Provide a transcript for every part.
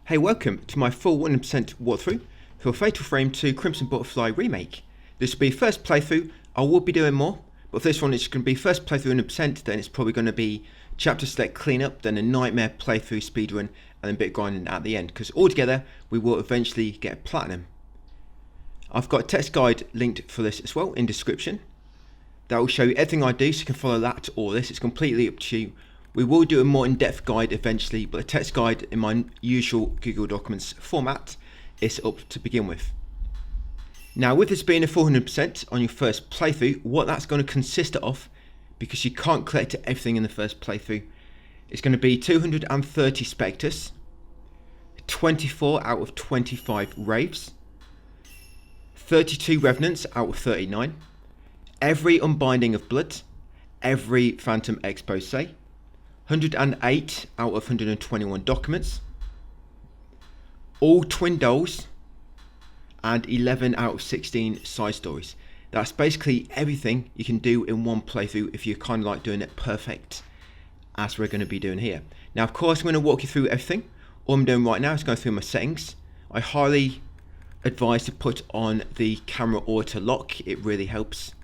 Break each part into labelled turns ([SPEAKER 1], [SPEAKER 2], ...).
[SPEAKER 1] Hey, welcome to my full 100% walkthrough for Fatal Frame 2 Crimson Butterfly Remake. This will be first playthrough. I will be doing more, but for this one it's going to be first playthrough 100%, then it's probably going to be chapter select cleanup, then a nightmare playthrough speedrun, and then a bit of grinding at the end, because altogether we will eventually get platinum. I've got a text guide linked for this as well in description. That will show you everything I do, so you can follow that or this. It's completely up to you. We will do a more in-depth guide eventually, but the text guide in my usual Google Documents format is up to begin with. Now, with this being a 400% on your first playthrough, what that's going to consist of, because you can't collect everything in the first playthrough, it's going to be 230 Specters, 24 out of 25 Wraiths, 32 Revenants out of 39, every Unbinding of Blood, every Phantom Expose, 108 out of 121 documents, all twin dolls, and 11 out of 16 side stories. That's basically everything you can do in one playthrough if you're kind of like doing it perfect, as we're going to be doing here. Now, of course, I'm going to walk you through everything. All I'm doing right now is going through my settings. I highly advise to put on the camera auto lock. It really helps.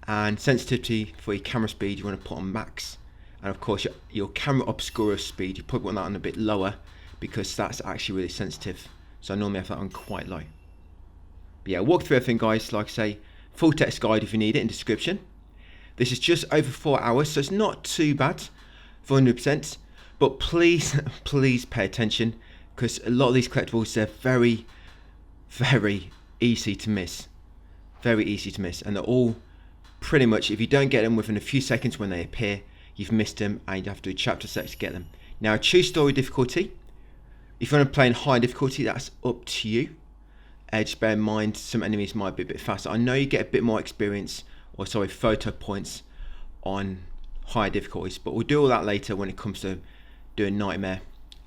[SPEAKER 1] And sensitivity for your camera speed, you want to put on max. And of course your camera obscura speed, you probably want that on a bit lower, because that's actually really sensitive. So I normally have that on quite low. But yeah, walk through everything, guys. Like I say, full text guide if you need it in description. This is just over 4 hours, so it's not too bad for 100%. But please, please pay attention, because a lot of these collectibles, they're very, very easy to miss. Very easy to miss. And they're all pretty much, if you don't get them within a few seconds when they appear, you've missed them and you have to do chapter select to get them. Now, choose story difficulty. If you want to play in high difficulty, that's up to you. Just bear in mind, some enemies might be a bit faster. I know you get a bit more experience, or sorry, photo points on higher difficulties, but we'll do all that later when it comes to doing nightmare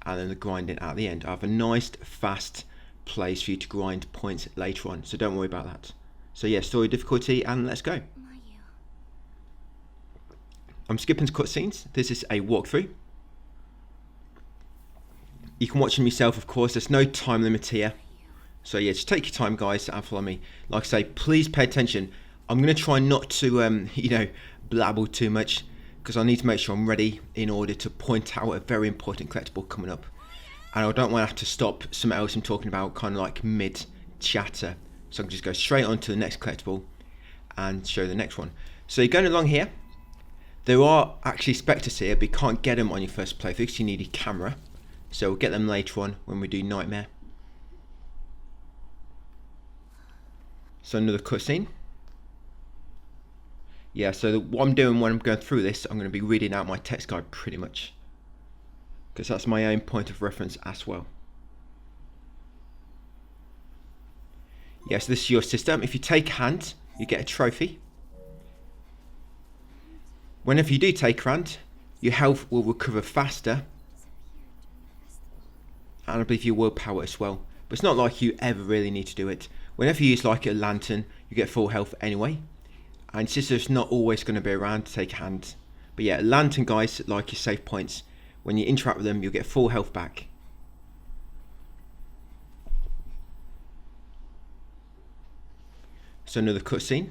[SPEAKER 1] and then the grinding at the end. I have a nice, fast place for you to grind points later on, so don't worry about that. So yeah, story difficulty, and let's go. I'm skipping to cutscenes. This is a walkthrough. You can watch them yourself, of course. There's no time limit here. So yeah, just take your time, guys, and follow me. Like I say, please pay attention. I'm going to try not to, blabble too much, because I need to make sure I'm ready in order to point out a very important collectible coming up. And I don't want to have to stop something else I'm talking about kind of like mid-chatter. So I can just go straight on to the next collectible and show the next one. So you're going along here. There are actually Specters here, but you can't get them on your first playthrough because you need a camera. So we'll get them later on when we do Nightmare. So another cutscene. Yeah, so what I'm doing when I'm going through this, I'm going to be reading out my text guide pretty much, because that's my own point of reference as well. Yes, this is your system. If you take a hand, you get a trophy. Whenever you do take a hand, your health will recover faster, and I believe your willpower as well. But it's not like you ever really need to do it. Whenever you use like a lantern, you get full health anyway, and Sister's not always going to be around to take a hand. But yeah, lantern guys, like your save points, when you interact with them, you'll get full health back. So another cutscene.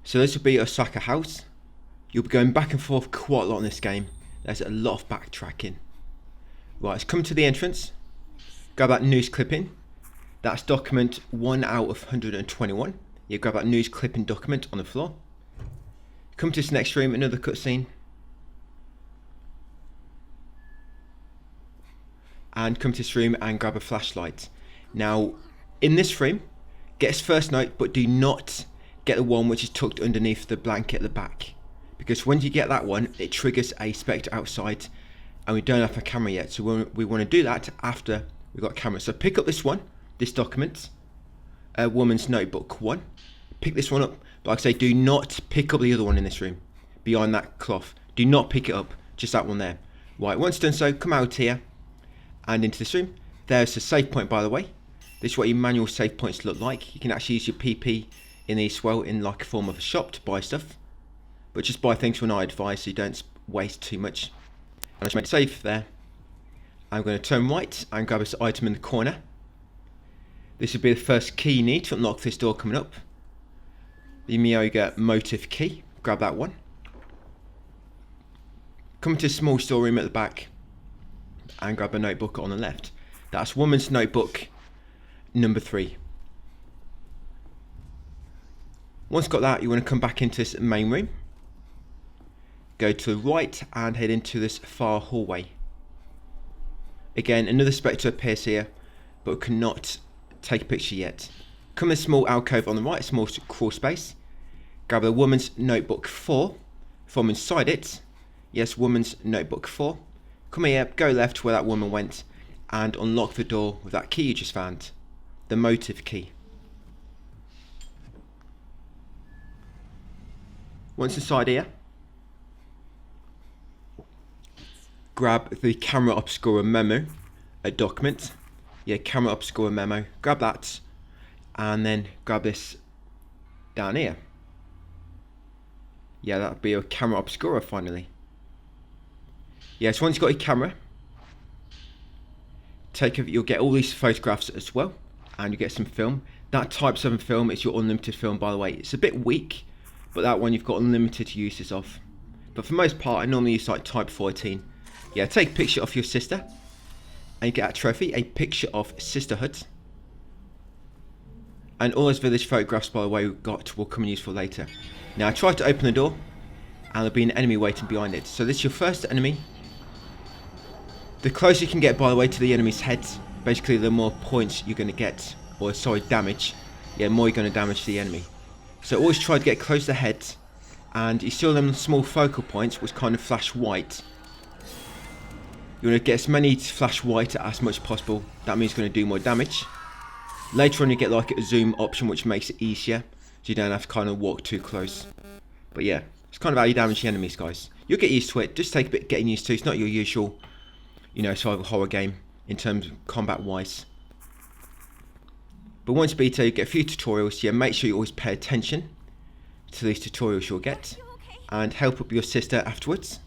[SPEAKER 1] So this will be Osaka house. You'll be going back and forth quite a lot in this game. There's a lot of backtracking. Right, let's come to the entrance. Grab that news clipping. That's document 1 out of 121. You grab that news clipping document on the floor. Come to this next room, another cutscene. And come to this room and grab a flashlight. Now, in this room, get his first note, but do not get the one which is tucked underneath the blanket at the back, because when you get that one, it triggers a Spectre outside, and we don't have a camera yet, so we want to do that after we've got a camera. So pick up this one, this document, a woman's notebook 1. Pick this one up, but like I say, do not pick up the other one in this room behind that cloth. Do not pick it up, just that one there. Right, once done so, come out here and into this room. There's the save point, by the way. This is what your manual save points look like. You can actually use your PP in these as well, in like a form of a shop to buy stuff, but just buy things when I advise, so you don't waste too much. And I just made a save there, I'm going to turn right and grab this item in the corner. This would be the first key you need to unlock this door coming up. The Myoga motive key. Grab that one. Come to a small storeroom at the back and grab a notebook on the left. That's woman's notebook number 3. Once got that, you want to come back into this main room. Go to the right and head into this far hallway. Again, another Spectre appears here, but cannot take a picture yet. Come to a small alcove on the right, a small crawl space. Grab the woman's notebook 4 from inside it. Yes, woman's notebook 4. Come here, go left where that woman went, and unlock the door with that key you just found. The motive key. Once inside here, grab the camera obscura memo, a document. Yeah, camera obscura memo. Grab that, and then grab this down here. Yeah, that'll be a camera obscura finally. Yeah, so once you've got your camera, you'll get all these photographs as well, and you get some film. That Type 7 film is your unlimited film, by the way. It's a bit weak, but that one you've got unlimited uses of. But for most part, I normally use like Type 14. Yeah, take a picture of your sister, and you get that trophy, a picture of sisterhood. And all those village photographs, by the way, will come in useful later. Now, I tried to open the door, and there'll be an enemy waiting behind it. So this is your first enemy. The closer you can get, by the way, to the enemy's head, basically the more points you're going to get, or sorry, damage. Yeah, more you're going to damage the enemy. So always try to get close to the head, and you see all them small focal points which kind of flash white. You want to get as many to flash white as much as possible. That means it's going to do more damage. Later on you get like a zoom option which makes it easier, so you don't have to kind of walk too close. But yeah, it's kind of how you damage the enemies, guys. You'll get used to it. Just take a bit getting used to. It's not your usual, survival horror game in terms of combat wise. But once beta, you get a few tutorials. Yeah, make sure you always pay attention to these tutorials you'll get, and help up your sister afterwards.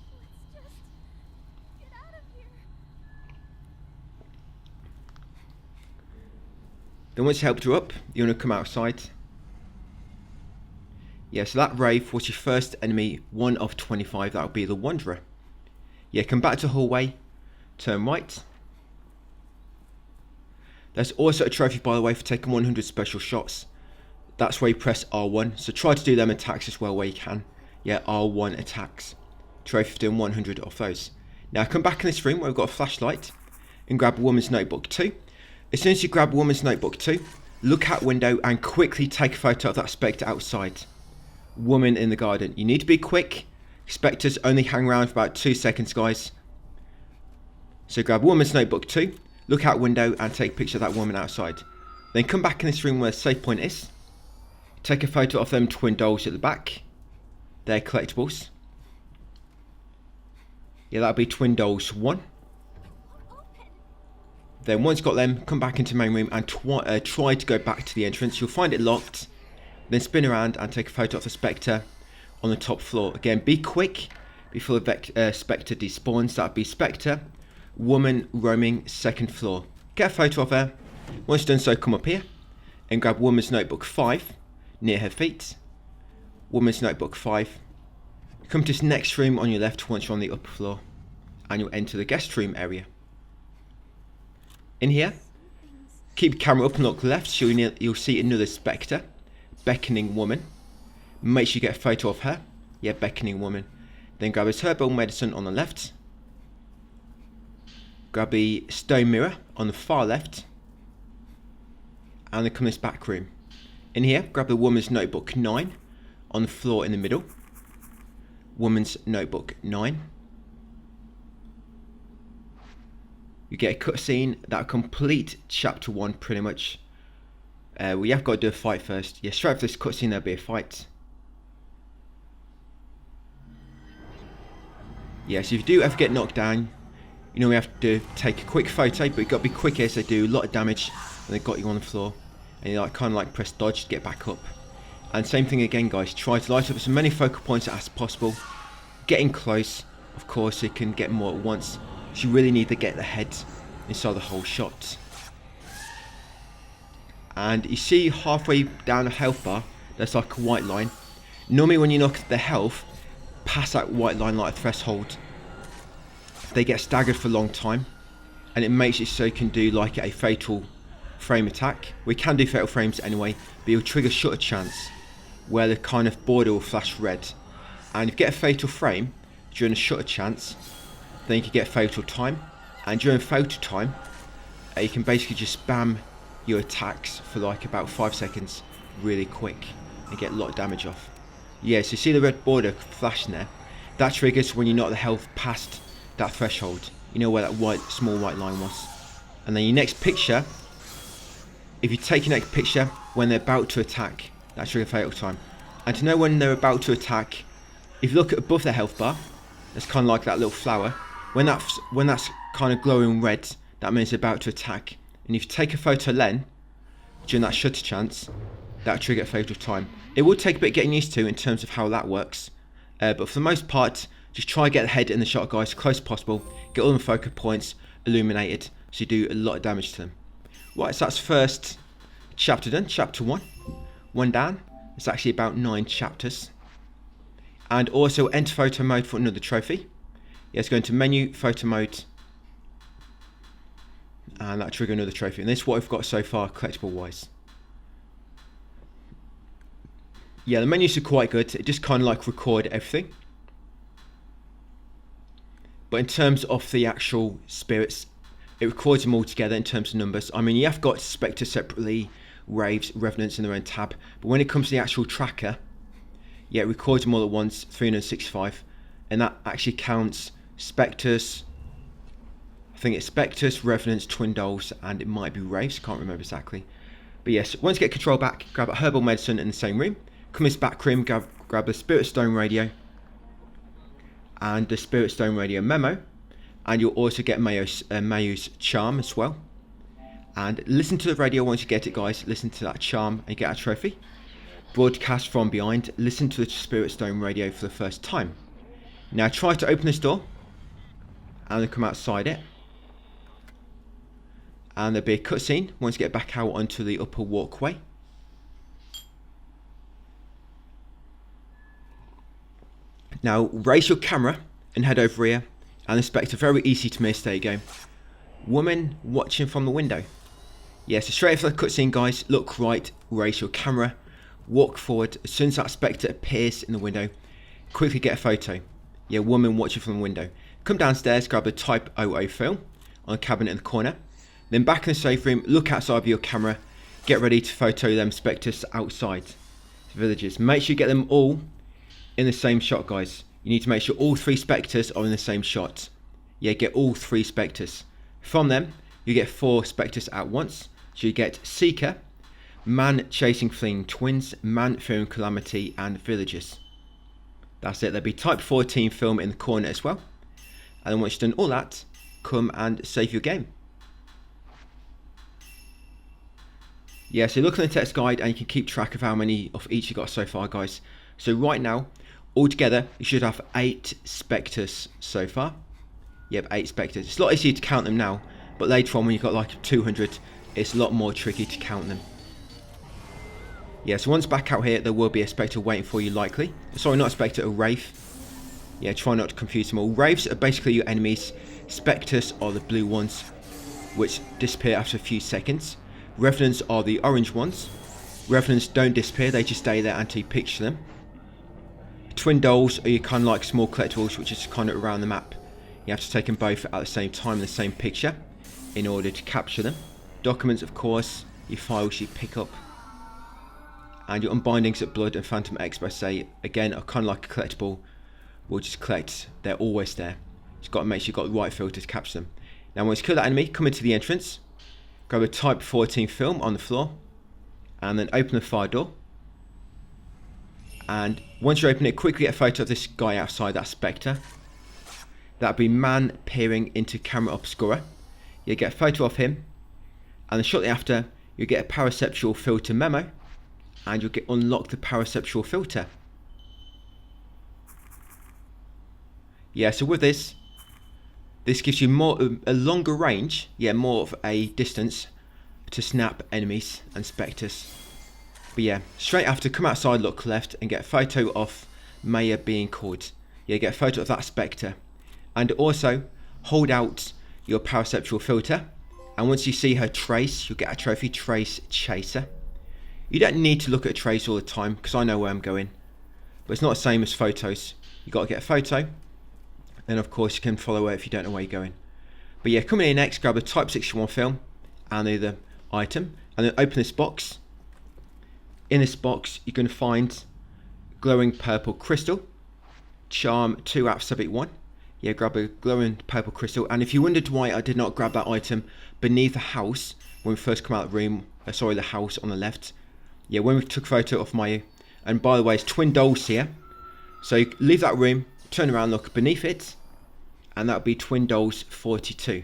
[SPEAKER 1] Then once you helped her up, you want to come outside. Yeah, so that Wraith was your first enemy, 1 of 25. That would be the Wanderer. Yeah, come back to the hallway, turn right. There's also a trophy, by the way, for taking 100 special shots. That's where you press R1. So try to do them attacks as well where you can. Yeah, R1 attacks. Trophy for doing 100 of those. Now come back in this room where we've got a flashlight and grab Woman's Notebook 2. As soon as you grab Woman's Notebook 2, look out window and quickly take a photo of that Spectre outside. Woman in the garden. You need to be quick. Spectres only hang around for about 2 seconds, guys. So grab Woman's Notebook 2, look out window and take a picture of that woman outside. Then come back in this room where the safe point is. Take a photo of them twin dolls at the back. They're collectibles. Yeah, that'll be twin dolls 1. Then once you've got them, come back into the main room and try to go back to the entrance. You'll find it locked. Then spin around and take a photo of the Spectre on the top floor. Again, be quick before the Spectre despawns. That'll be Spectre, woman roaming 2nd floor. Get a photo of her. Once you've done so, come up here and grab Woman's Notebook 5 near her feet. Woman's Notebook 5. Come to this next room on your left once you're on the upper floor, and you'll enter the guest room area. In here, keep your camera up and look left so you'll see another Spectre, beckoning woman. Make sure you get a photo of her. Yeah, beckoning woman. Then grab his herbal medicine on the left. Grab the stone mirror on the far left. And then come to this back room. In here, grab the Woman's Notebook 9 on the floor in the middle. Woman's Notebook 9. You get a cutscene that'll complete chapter 1 pretty much. We have got to do a fight first. Yeah, straight after this cutscene there'll be a fight. Yeah, so if you do ever get knocked down, we have to take a quick photo, but you've got to be quick here so they do a lot of damage and they've got you on the floor. And you kind of press dodge to get back up. And same thing again, guys, try to light up as many focal points as possible. Getting close, of course, so you can get more at once. So you really need to get the head inside the whole shot. And you see halfway down the health bar, there's like a white line. Normally when you knock the health past that white line like a threshold, they get staggered for a long time, and it makes it so you can do like a fatal frame attack. We can do fatal frames anyway, but you'll trigger shutter chance where the kind of border will flash red. And if you get a fatal frame during a shutter chance, then you can get fatal time. And during fatal time, you can basically just spam your attacks for like about 5 seconds really quick and get a lot of damage off. Yeah, so you see the red border flashing there? That triggers when you knock the health past that threshold. You know where that small white line was. And then your next picture, if you take your next picture when they're about to attack, that's trigger fatal time. And to know when they're about to attack, if you look at above the health bar, it's kind of like that little flower. When that's kind of glowing red, that means they're about to attack. And if you take a photo then, during that shutter chance, that'll trigger fatal time. It will take a bit getting used to in terms of how that works. But for the most part, just try and get the head in the shot, guys, as close as possible. Get all the focal points illuminated, so you do a lot of damage to them. Right, so that's first chapter done, chapter 1. One down. It's actually about 9 chapters. And also enter photo mode for another trophy. Yes, go into menu, photo mode. And that'll trigger another trophy. And this is what we've got so far, collectible wise. Yeah, the menus are quite good. It just kind of like record everything. But in terms of the actual spirits, it records them all together in terms of numbers. I mean, you have got Specters separately, Wraiths, Revenants in their own tab. But when it comes to the actual tracker, yeah, it records them all at once, 365. And that actually counts Specters. I think it's Specters, Revenants, Twin Dolls, and it might be Wraiths. Can't remember exactly. But yes, once you get control back, grab a herbal medicine in the same room. Come in this back room, grab the Spirit Stone radio and the Spirit Stone radio memo, and you'll also get Mayu's charm as well. And listen to the radio once you get it, guys. Listen to that charm and get a trophy. Broadcast from behind. Listen to the Spirit Stone radio for the first time. Now try to open this door and then come outside it. And there'll be a cutscene once you get back out onto the upper walkway. Now raise your camera and head over here, and the Spectre, very easy to miss. There you go. Woman watching from the window. Yeah, so straight after the cutscene, guys, look right, raise your camera, walk forward. As soon as that Spectre appears in the window, quickly get a photo. Yeah, woman watching from the window. Come downstairs, grab the Type 00 film on the cabinet in the corner. Then back in the safe room, look outside of your camera, get ready to photo them Spectres outside the villages. Make sure you get them all in the same shot, guys. You need to make sure all 3 Spectres are in the same shot. Yeah, get all 3 Spectres. From them, you get 4 Spectres at once. So you get Seeker, Man Chasing Fleeing Twins, Man Fearing Calamity, and Villagers. That's it. There'll be Type 14 film in the corner as well. And then once you've done all that, come and save your game. Yeah, so look in the text guide and you can keep track of how many of each you got so far, guys. So right now, altogether, you should have 8 Spectres so far. Yep, 8 Spectres. It's a lot easier to count them now, but later on when you've got like 200, it's a lot more tricky to count them. Yeah, so once back out here, there will be a Spectre waiting for you likely. Sorry, not a Spectre, a Wraith. Yeah, try not to confuse them all. Wraiths are basically your enemies. Spectres are the blue ones, which disappear after a few seconds. Revenants are the orange ones. Revenants don't disappear, they just stay there until you picture them. Twin Dolls are your kind of like small collectibles, which is kind of around the map. You have to take them both at the same time in the same picture in order to capture them. Documents, of course, your files you pick up. And your Unbindings of Blood and Phantom Express, again, are kind of like a collectible. We'll just collect, they're always there. Just got to make sure you've got the right filter to capture them. Now once you kill that enemy, come into the entrance. Grab a Type 14 film on the floor. And then open the fire door. And once you open it, quickly get a photo of this guy outside, that Spectre. That'll be Man peering into camera obscura. You get a photo of him. And then shortly after, you get a paraceptual filter memo. And you'll unlock the paraceptual filter. Yeah, so with this, This gives you a longer range, more of a distance to snap enemies and specters. But yeah, straight after, come outside, look left, and get a photo of Maya being caught. Yeah, get a photo of that spectre. And also, hold out your paraceptual filter, and once you see her trace, you'll get a trophy, Trace Chaser. You don't need to look at a trace all the time, because I know where I'm going. But it's not the same as photos. You've got to get a photo, and of course you can follow it if you don't know where you're going. But yeah, coming in next, grab a Type 61 film, and the item, and then open this box. In this box, you're going to find glowing purple crystal, charm 2 out of 71. Yeah, grab a glowing purple crystal. And if you wondered why I did not grab that item beneath the house when we first come out of the room, the house on the left. Yeah, when we took a photo of Maya. And by the way, it's twin dolls here. So you leave that room, turn around, look beneath it, and that'll be twin dolls 42.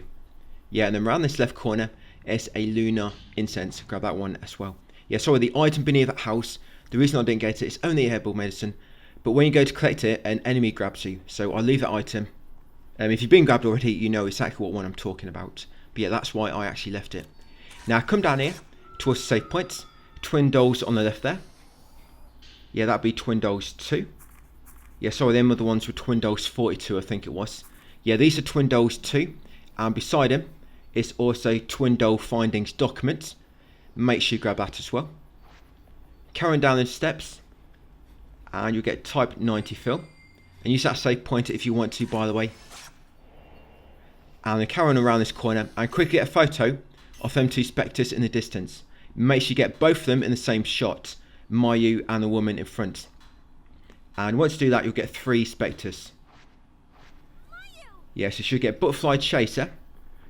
[SPEAKER 1] Yeah, and then around this left corner is a lunar incense. Grab that one as well. Yeah, sorry, the item beneath that house, the reason I didn't get it is only a herbal medicine. But when you go to collect it, an enemy grabs you. So I'll leave that item. If you've been grabbed already, you know exactly what one I'm talking about. But yeah, that's why I actually left it. Now come down here towards the save points. Twin dolls on the left there. Yeah, that'd be twin dolls 2. Yeah, sorry, them are the ones with twin dolls 42, I think it was. Yeah, these are twin dolls 2. And beside them is also twin doll findings document. Make sure you grab that as well. Carrying down the steps, and you'll get Type 90 film. And use that save pointer if you want to, by the way. And then carry on around this corner and quickly get a photo of them 2 specters in the distance. Make sure you get both of them in the same shot, Mayu and the woman in front. And once you do that, you'll get 3 specters. Yes, you should get Butterfly Chaser,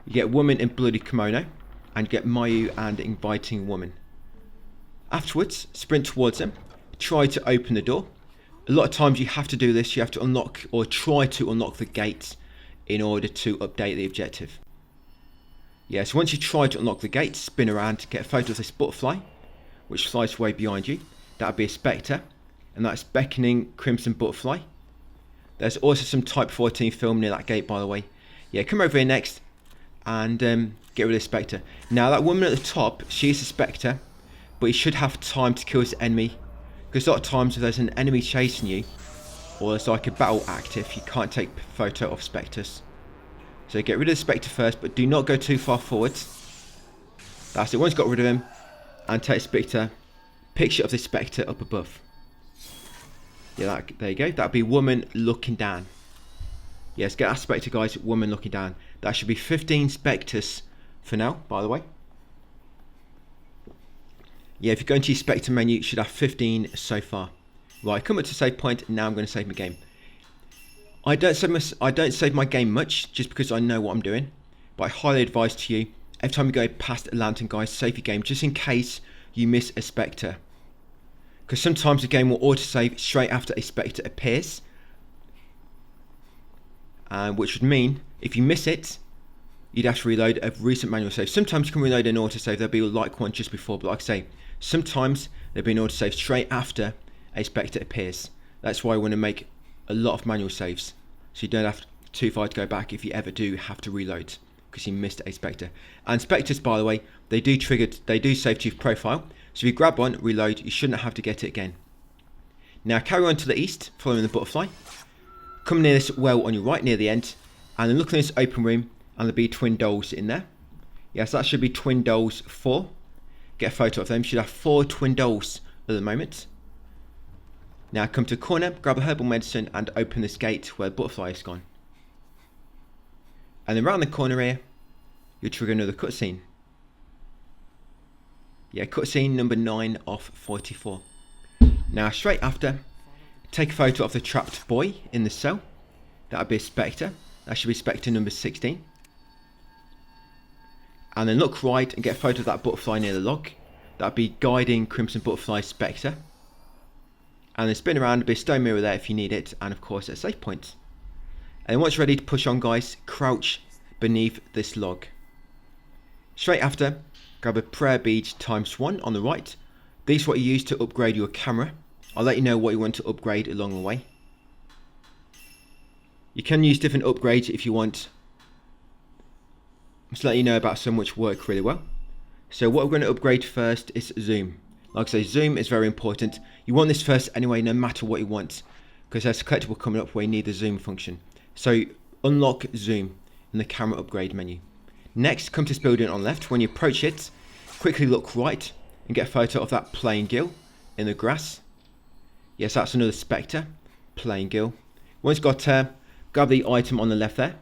[SPEAKER 1] you get Woman in Bloody Kimono, and you get Mayu and Inviting Woman. Afterwards, sprint towards them, try to open the door. A lot of times you have to do this, you have to unlock or try to unlock the gates in order to update the objective. Yeah, so once you try to unlock the gates, spin around, get a photo of this butterfly, which flies away behind you. That'll be a spectre, and that's Beckoning Crimson Butterfly. There's also some Type 14 film near that gate, by the way. Yeah, come over here next, and get rid of the spectre. Now that woman at the top, she's a spectre, but you should have time to kill this enemy, because a lot of times if there's an enemy chasing you, or there's like a battle active, you can't take a photo of specters. So get rid of the spectre first, but do not go too far forwards. That's it. Once you got rid of him, and take spectre, picture of the spectre up above. Yeah, there you go. That'll be woman looking down. Yes, get that spectre, guys. Woman looking down. That should be 15 spectres for now, by the way. Yeah, if you go into your spectre menu, you should have 15 so far. Right, come up to save point. Now I'm going to save my game. I don't save my game much, just because I know what I'm doing. But I highly advise to you, every time you go past a lantern, guys, save your game, just in case you miss a spectre. Because sometimes the game will autosave straight after a spectre appears. Which would mean, if you miss it, you'd have to reload a recent manual save. Sometimes you can reload an autosave, there'll be like one just before, but like I say, sometimes there'll be an autosave straight after a spectre appears. That's why I want to make a lot of manual saves, so you don't have too far to go back if you ever do have to reload, because you missed a spectre. And spectres, by the way, they do save to your profile, so if you grab one, reload, you shouldn't have to get it again. Now carry on to the east, following the butterfly. Come near this well on your right, near the end, and then look in this open room, and there'll be twin dolls in there. Yes, that should be twin dolls 4. Get a photo of them. You should have 4 twin dolls at the moment. Now come to the corner, grab a herbal medicine, and open this gate where the butterfly is gone. And then around the corner here, you'll trigger another cutscene. Yeah, cutscene number 9 of 44. Now straight after, take a photo of the trapped boy in the cell. That'll be a spectre. That should be spectre number 16. And then look right and get a photo of that butterfly near the log. That'll be Guiding Crimson Butterfly Spectre. And then spin around, a bit of stone mirror there if you need it, and of course a save point. And once you're ready to push on, guys, crouch beneath this log. Straight after, grab a prayer bead ×1 on the right. These are what you use to upgrade your camera. I'll let you know what you want to upgrade along the way. You can use different upgrades if you want Just let you know about some which work really well. So what we're going to upgrade first is zoom. Like I say, zoom is very important. You want this first anyway, no matter what you want, because there's a collectible coming up where you need the zoom function. So unlock zoom in the camera upgrade menu. Next, come to this building on the left. When you approach it, quickly look right and get a photo of that plain gill in the grass. Yes, that's another Spectre, plain gill. Once got grab the item on the left there.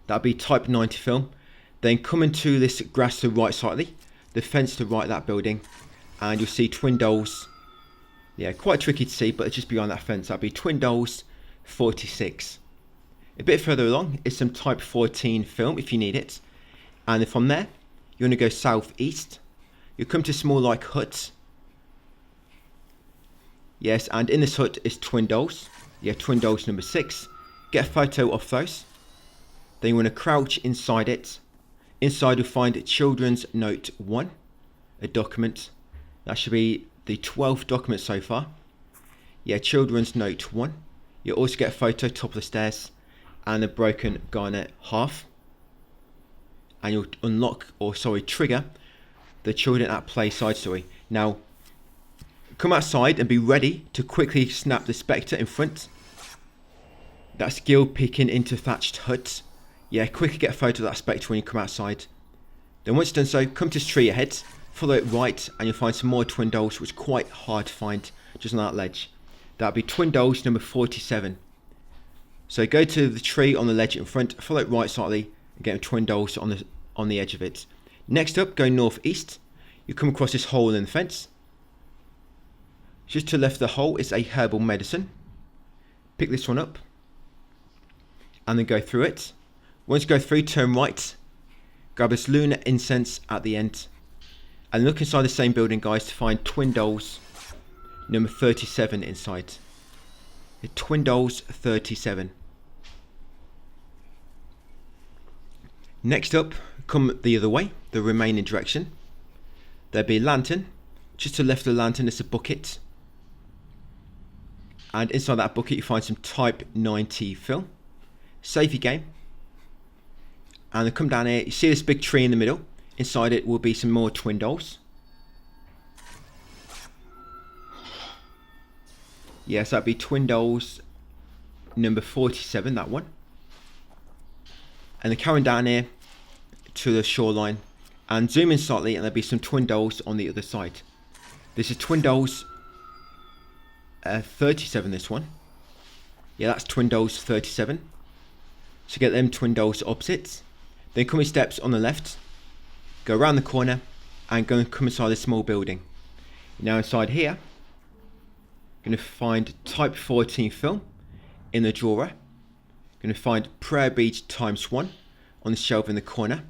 [SPEAKER 1] That'll be type 90 film. Then come into this grass to the right slightly, the fence to the right of that building, and you'll see twin dolls. Yeah, quite tricky to see, but it's just behind that fence. That'll be twin dolls 46. A bit further along is some type 14 film if you need it. And then from there, you're going to go southeast. You'll come to small like huts. Yes, and in this hut is twin dolls. Yeah, twin dolls number 6. Get a photo of those. Then you want to crouch inside it. Inside you'll find Children's Note 1, a document. That should be the 12th document so far. Yeah, Children's Note 1. You'll also get a photo top of the stairs and a broken garnet half. And you'll trigger the Children at Play side story. Now, come outside and be ready to quickly snap the Spectre in front. That's Gil peeking into thatched huts. Yeah, quickly get a photo of that Spectre when you come outside. Then once you've done so, come to this tree ahead, follow it right, and you'll find some more twin dolls, which is quite hard to find just on that ledge. That'll be twin dolls number 47. So go to the tree on the ledge in front, follow it right slightly, and get twin dolls on the edge of it. Next up, go northeast. You come across this hole in the fence. Just to the left of the hole is a herbal medicine. Pick this one up, and then go through it. Once you go through, turn right, grab this lunar incense at the end, and look inside the same building, guys, to find twin dolls number 37 inside. The twin dolls 37. Next up, come the other way, the remaining direction. There'll be a lantern. Just to the left of the lantern is a bucket, and inside that bucket you find some type 90 film. Save your game. And then come down here, you see this big tree in the middle. Inside it will be some more twin dolls. Yes, that'd be twin dolls number 47, that one. And then carrying down here to the shoreline and zoom in slightly, and there'll be some twin dolls on the other side. This is twin dolls 37, this one. Yeah, that's twin dolls 37. So get them twin dolls opposites. Then come in steps on the left, go around the corner, and go and come inside this small building. Now inside here, you're going to find type 14 film in the drawer. You're going to find prayer beads ×1 on the shelf in the corner.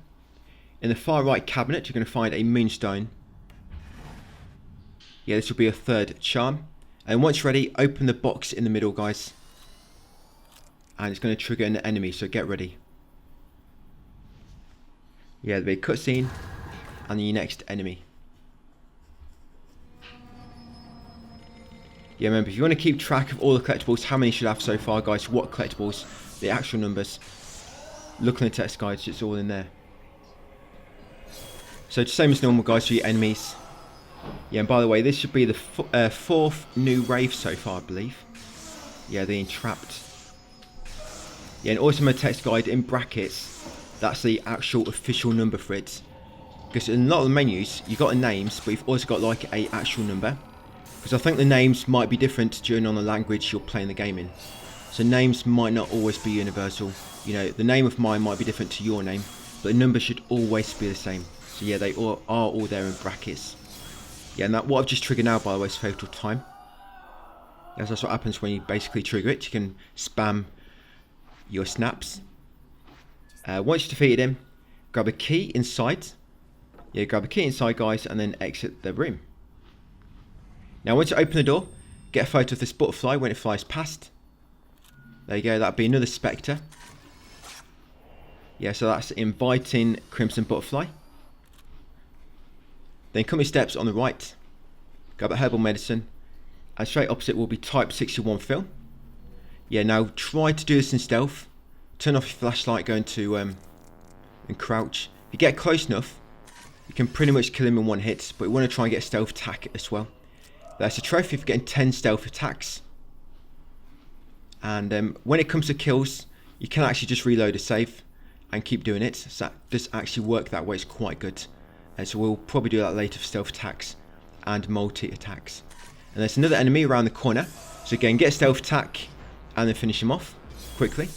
[SPEAKER 1] In the far right cabinet, you're going to find a moonstone. Yeah, this will be a third charm. And once you're ready, open the box in the middle, guys. And it's going to trigger an enemy, so get ready. Yeah, there'll be a cutscene and your next enemy. Yeah, remember, if you want to keep track of all the collectibles, how many you should have so far, guys, what collectibles, the actual numbers, look in the text guides, it's all in there. So just same as normal, guys, for your enemies. Yeah, and by the way, this should be the 4th new Wraith so far, I believe. Yeah, the Entrapped. Yeah, and also my text guide in brackets, that's the actual official number for it. Because in a lot of the menus, you've got the names, but you've also got like a actual number. Because I think the names might be different during on the language you're playing the game in. So names might not always be universal. You know, the name of mine might be different to your name, but the number should always be the same. So yeah, they are all there in brackets. Yeah, and that what I've just triggered now, by the way, is Fatal Time. Yes, that's what happens when you basically trigger it. You can spam your snaps. Once you've defeated him, grab a key inside. Yeah, grab a key inside, guys, and then exit the room. Now, once you open the door, get a photo of this butterfly when it flies past. There you go, that'll be another Spectre. Yeah, so that's inviting Crimson Butterfly. Then come your steps on the right, grab a herbal medicine, and straight opposite will be type 61 film. Yeah, now try to do this in stealth. Turn off your flashlight going to and crouch. If you get close enough, you can pretty much kill him in one hit, but you want to try and get a stealth attack as well. That's a trophy for getting 10 stealth attacks. And when it comes to kills, you can actually just reload a save and keep doing it. So that does actually work that way. It's quite good. So we'll probably do that later for stealth attacks and multi-attacks. And there's another enemy around the corner. So again, get a stealth attack and then finish him off quickly.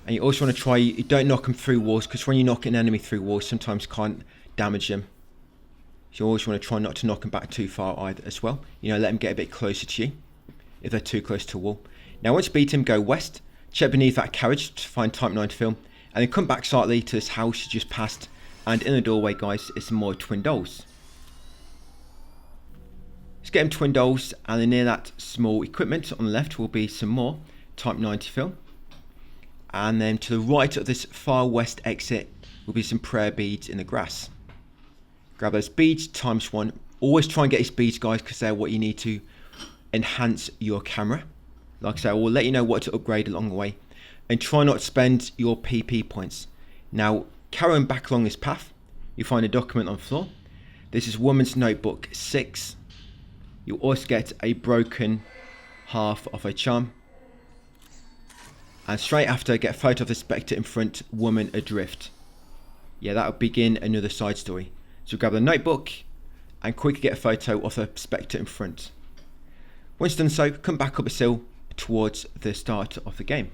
[SPEAKER 1] And you also want to try, you don't knock them through walls, because when you knock an enemy through walls, sometimes you can't damage them. So you always want to try not to knock them back too far either as well. You know, let them get a bit closer to you if they're too close to a wall. Now once you beat him, go west, check beneath that carriage to find Type 9 film, and then come back slightly to this house you just passed, and in the doorway, guys, is some more twin dolls. Let's get them twin dolls, and then near that small equipment on the left will be some more Type 90 film. And then to the right of this far west exit will be some prayer beads in the grass. Grab those beads times 1. Always try and get these beads, guys, because they're what you need to enhance your camera. Like I say, I will let you know what to upgrade along the way. And try not to spend your PP points. Now, carrying back along this path, you find a document on the floor. This is Woman's Notebook 6. You'll also get a broken half of a charm. And straight after, get a photo of the Spectre in front, woman adrift. Yeah, that'll begin another side story. So grab the notebook and quickly get a photo of the Spectre in front. Once done so, come back up a hill towards the start of the game.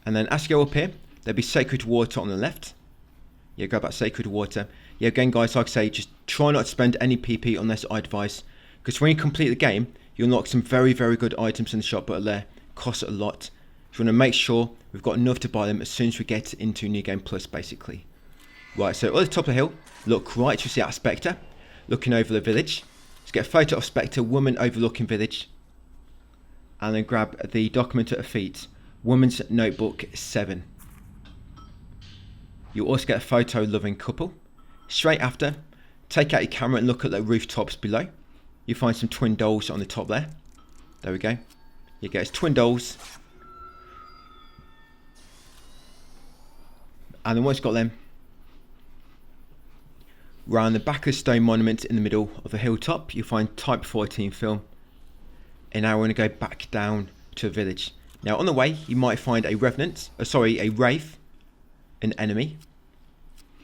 [SPEAKER 1] And then as you go up here, there'll be sacred water on the left. Yeah, grab that sacred water. Yeah, again, guys, like I say, just try not to spend any PP unless I advise. Because when you complete the game, you'll unlock some very, very good items in the shop, but they cost a lot. So we want to make sure we've got enough to buy them as soon as we get into New Game Plus, basically. Right, so at the top of the hill, look right, you see that Spectre looking over the village. Let's get a photo of Spectre, woman overlooking village. And then grab the document at her feet, Woman's Notebook 7. You'll also get a photo loving couple. Straight after, take out your camera and look at the rooftops below. You find some twin dolls on the top there. There we go. You get twin dolls. And then once you've got them, round the back of the stone monument in the middle of the hilltop, you find Type 14 film. And now we're going to go back down to a village. Now on the way, you might find a a Wraith, an enemy.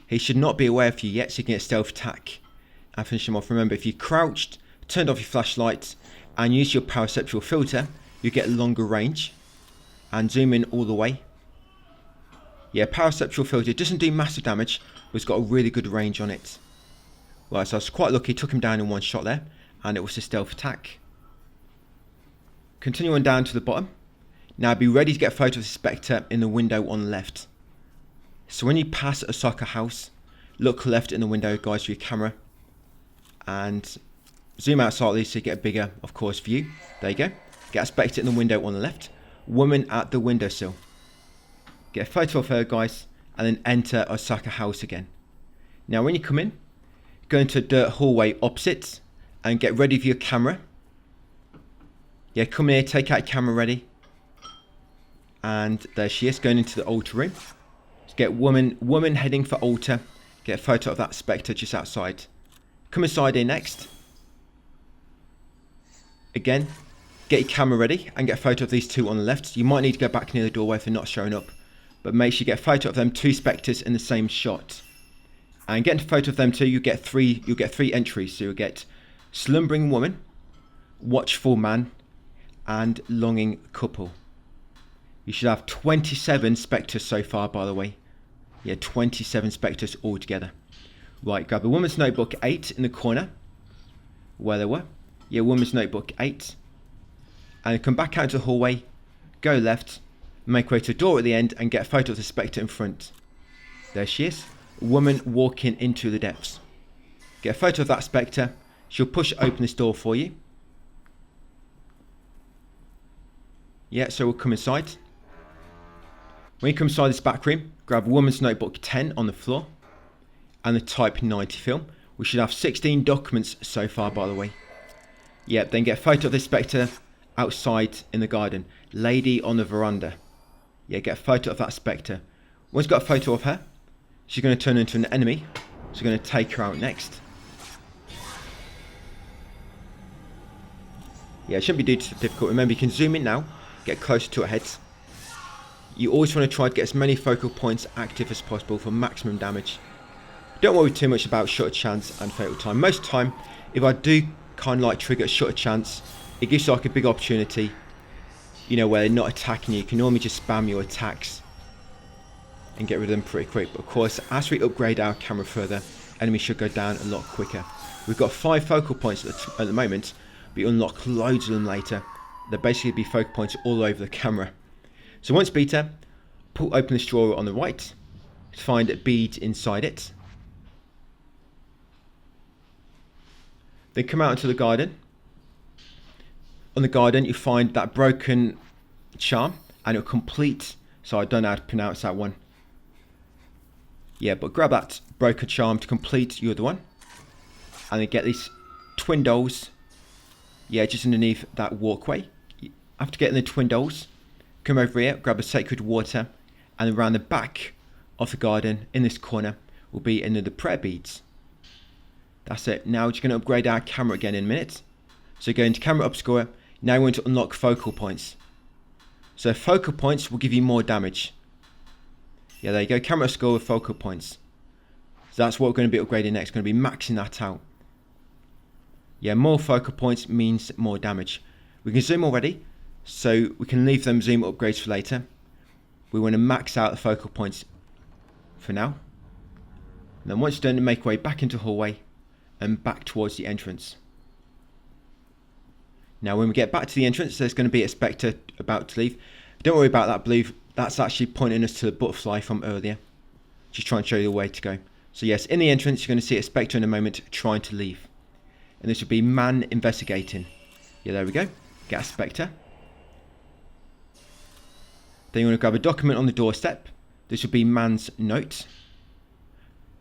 [SPEAKER 1] He should not be aware of you yet, so you can get a stealth attack and finish him off. Remember, if you crouched, turned off your flashlight and use your perceptual filter, you get longer range. And zoom in all the way. Yeah, perceptual filter doesn't do massive damage, but it's got a really good range on it. Right, so I was quite lucky, took him down in one shot there, and it was a stealth attack. Continue on down to the bottom. Now be ready to get a photo of the Spectre in the window on the left. So when you pass Osaka house, look left in the window, guys, with your camera. And zoom out slightly so you get a bigger, of course, view. There you go. Get a Spectre in the window on the left. Woman at the windowsill. Get a photo of her, guys, and then enter Osaka house again. Now when you come in, go into a dirt hallway opposite and get ready for your camera. Yeah, come here, take out your camera ready. And there she is, going into the altar room. Let's get woman heading for altar. Get a photo of that Spectre just outside. Come inside here next. Again, get your camera ready and get a photo of these two on the left. You might need to go back near the doorway if they're not showing up. But make sure you get a photo of them, two Spectres in the same shot. And getting a photo of them too, you'll get three entries. So you'll get slumbering woman, watchful man, and longing couple. You should have 27 Spectres so far, by the way. Yeah, 27 Spectres altogether. Right, grab the Woman's Notebook 8 in the corner. Where they were. Yeah, Woman's Notebook 8. And come back out into the hallway. Go left. Make way to a door at the end and get a photo of the Spectre in front. There she is. A woman walking into the depths. Get a photo of that Spectre. She'll push open this door for you. Yeah, so we'll come inside. When you come inside this back room, grab Woman's Notebook 10 on the floor and the Type 90 film. We should have 16 documents so far, by the way. Yep, then get a photo of this Spectre outside in the garden. Lady on the veranda. Yeah, get a photo of that Spectre. Once you've got a photo of her, she's going to turn into an enemy. So we're going to take her out next. Yeah, it shouldn't be too difficult. Remember, you can zoom in now, get closer to her head. You always want to try to get as many focal points active as possible for maximum damage. Don't worry too much about shutter chance and fatal time. Most of the time, if I do kind of like trigger a shutter chance, it gives you like a big opportunity, you know, where they're not attacking you. You can normally just spam your attacks and get rid of them pretty quick. But of course, as we upgrade our camera further, enemies should go down a lot quicker. We've got 5 focal points at the moment. We unlock loads of them later. They'll basically be focal points all over the camera. So once beat her, pull open this drawer on the right to find a bead inside it. Then come out into the garden. On the garden, you find that broken charm, and it'll complete. So I don't know how to pronounce that one. Yeah, but grab that broken charm to complete your other one, and then get these twin dolls. Yeah, just underneath that walkway. After getting the twin dolls, come over here, grab a sacred water, and around the back of the garden, in this corner, will be another prayer beads. That's it. Now we're just going to upgrade our camera again in a minute. So go into camera upscore. Now we're going to unlock focal points. So focal points will give you more damage. Yeah, there you go. Camera upscore with focal points. So that's what we're going to be upgrading next. Going to be maxing that out. Yeah, more focal points means more damage. We can zoom already, so we can leave them zoom upgrades for later. We want to max out the focal points for now. And then once done, make our way back into the hallway and back towards the entrance. Now when we get back to the entrance, there's going to be a Spectre about to leave. Don't worry about that blue. That's actually pointing us to the butterfly from earlier. Just trying to show you the way to go. So yes, in the entrance, you're going to see a Spectre in a moment trying to leave. And this will be man investigating. Yeah, there we go. Get a Spectre. Then you want to grab a document on the doorstep. This will be man's note.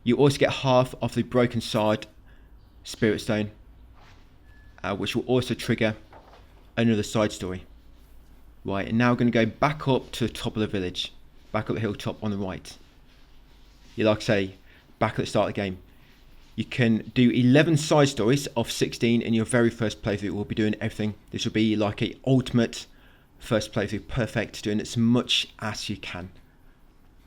[SPEAKER 1] You also get half of the broken sword spirit stone, which will also trigger another side story. Right, and now we're going to go back up to the top of the village. Back up the hilltop on the right. Yeah, like I say, back at the start of the game. You can do 11 side stories of 16 in your very first playthrough. We'll be doing everything. This will be like a ultimate first playthrough. Perfect. Doing as much as you can.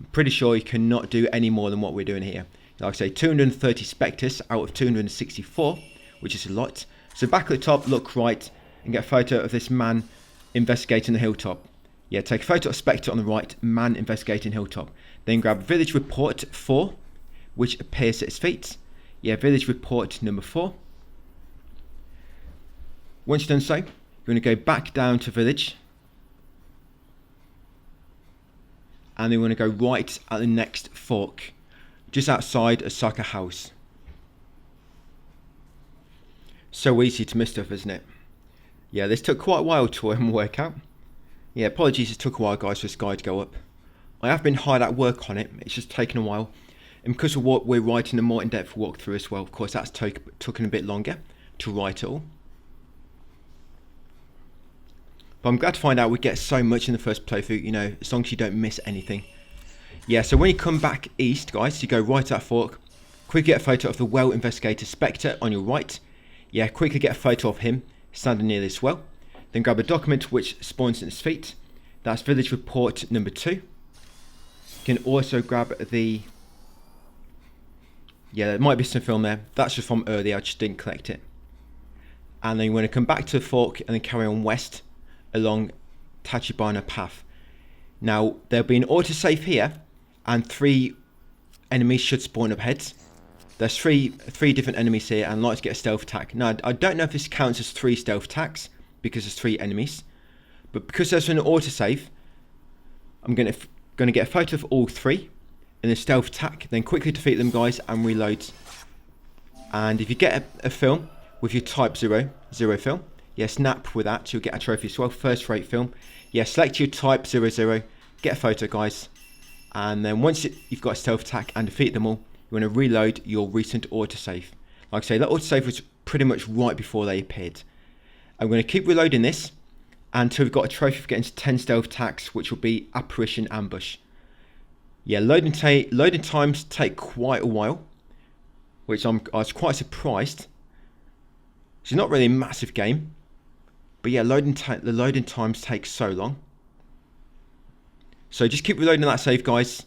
[SPEAKER 1] I'm pretty sure you cannot do any more than what we're doing here. Like I say, 230 Specters out of 264, which is a lot. So back at the top, look right, and get a photo of this man investigating the hilltop. Yeah, take a photo of Spectre on the right, man investigating hilltop. Then grab village report 4, which appears at his feet. Yeah, village report number 4. Once you've done so, you're going to go back down to village. And then you want to go right at the next fork, just outside Osaka house. So easy to miss stuff, isn't it? Yeah, this took quite a while to work out. Yeah, apologies, it took a while, guys, for this guy to go up. I have been hard at work on it. It's just taken a while. And because of what we're writing a more in-depth walkthrough as well, of course, that's taken a bit longer to write it all. But I'm glad to find out we get so much in the first playthrough, you know, as long as you don't miss anything. Yeah, so when you come back east, guys, you go right at that fork. Quickly get a photo of the well investigator Spectre on your right. Yeah, quickly get a photo of him standing near this well. Then grab a document which spawns at his feet. That's village report number 2. You can also grab the... Yeah, there might be some film there. That's just from earlier, I just didn't collect it. And then you want to come back to the fork and then carry on west along Tachibana path. Now, there'll be an autosave here, and 3 enemies should spawn up ahead. There's three different enemies here, and I'd like to get a stealth attack. Now, I don't know if this counts as 3 stealth attacks, because there's 3 enemies. But because there's an autosave, I'm going to get a photo of all 3 in a stealth attack, then quickly defeat them, guys, and reload. And if you get a film with your type 0 film, yeah, snap with that, you'll get a trophy as well. First rate film. Yeah, select your type 00, get a photo, guys. And then once you've got a stealth attack and defeat them all, you want to reload your recent autosave. Like I say, that autosave was pretty much right before they appeared. I'm going to keep reloading this until we've got a trophy for getting to 10 stealth attacks, which will be Apparition Ambush. Yeah, loading times take quite a while, which I was quite surprised. It's not really a massive game, but yeah, the loading times take so long. So just keep reloading that save, guys.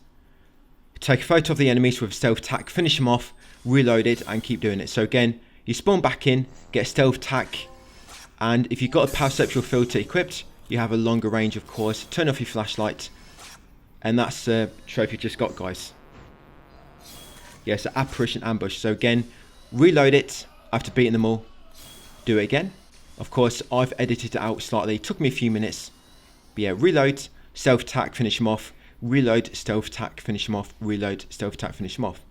[SPEAKER 1] Take a photo of the enemies with a stealth attack, finish them off, reload it, and keep doing it. So again, you spawn back in, get a stealth attack, and if you've got a perceptual filter equipped, you have a longer range, of course. Turn off your flashlight, and that's the trophy you just got, guys. Yeah, so Apparition Ambush. So again, reload it after beating them all. Do it again. Of course, I've edited it out slightly. It took me a few minutes. But yeah, reload, stealth attack, finish them off. Reload, stealth attack, finish them off. Reload, stealth attack, finish them off.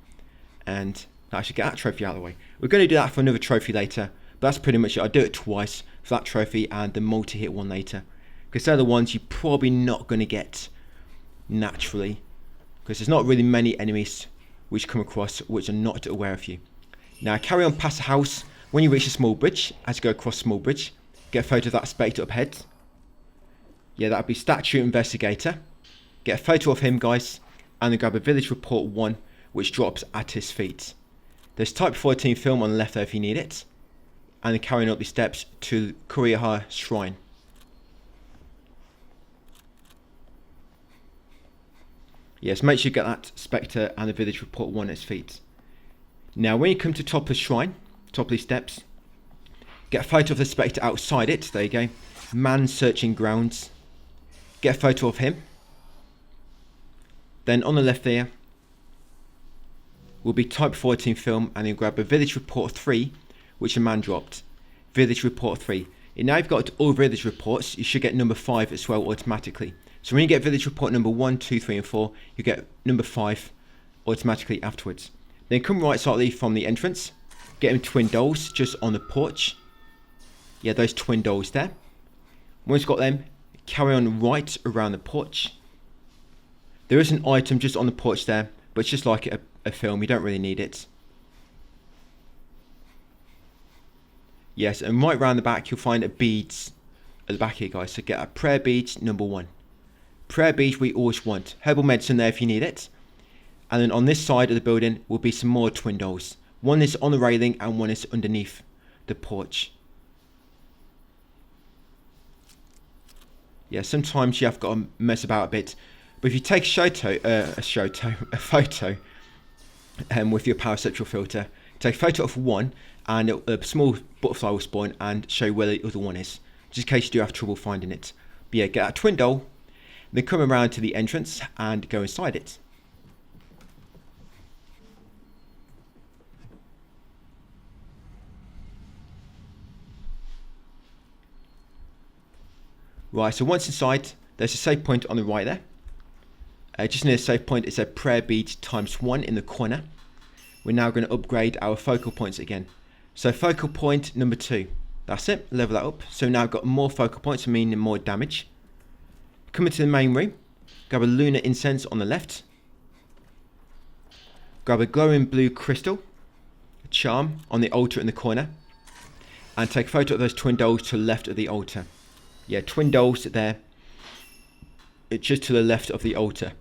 [SPEAKER 1] And that should get that trophy out of the way. We're going to do that for another trophy later. But that's pretty much it. I do it twice for that trophy and the multi-hit one later. Because they're the ones you're probably not going to get naturally. Because there's not really many enemies which come across which are not aware of you. Now carry on past the house. When you reach a small bridge, as you go across a small bridge, get a photo of that Spectre up ahead. Yeah, that would be Statue Investigator. Get a photo of him, guys, and then grab a Village Report 1, which drops at his feet. There's Type 14 film on the left there if you need it. And then carrying up the steps to Kurosawa Shrine. Yes, make sure you get that Spectre and the Village Report 1 at his feet. Now, when you come to top of the shrine, top of these steps, get a photo of the Spectre outside it. There you go. Man searching grounds. Get a photo of him. Then on the left there will be Type 14 film, and then grab a Village Report 3, which a man dropped. Village Report 3. And now you've got all village reports, you should get number 5 as well automatically. So when you get Village Report number 1, 2, 3 and 4, you get number 5 automatically afterwards. Then come right slightly from the entrance. Get them twin dolls just on the porch. Yeah, those twin dolls there. Once you've got them, carry on right around the porch. There is an item just on the porch there, but it's just like a film, you don't really need it. Yes, and right around the back you'll find a beads at the back here, guys. So get a prayer beads number 1. Prayer beads we always want. Herbal medicine there if you need it. And then on this side of the building will be some more twin dolls. One is on the railing and one is underneath the porch. Yeah, sometimes you have got to mess about a bit. But if you take a photo with your perceptual filter, take a photo of one and a small butterfly will spawn and show where the other one is. Just in case you do have trouble finding it. But yeah, get a twin doll, then come around to the entrance and go inside it. Right, so once inside, there's a save point on the right there. Just near the save point, it's a prayer bead ×1 in the corner. We're now going to upgrade our focal points again. So focal point number 2. That's it, level that up. So now I've got more focal points, meaning more damage. Come into the main room, grab a lunar incense on the left. Grab a glowing blue crystal, a charm on the altar in the corner. And take a photo of those twin dolls to the left of the altar. Yeah, twin dolls there. It's just to the left of the altar.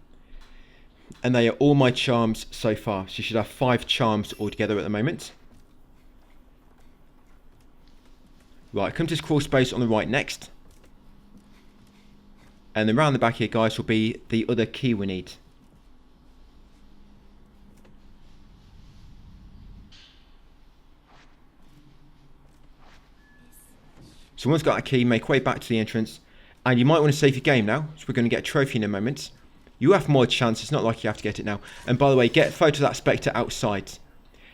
[SPEAKER 1] And they are all my charms so far. So you should have 5 charms altogether at the moment. Right, come to this crawl space on the right next. And then round the back here, guys, will be the other key we need. So once got a key, make way back to the entrance. And you might want to save your game now. So we're going to get a trophy in a moment. You have more chance. It's not like you have to get it now. And by the way, get a photo of that Spectre outside.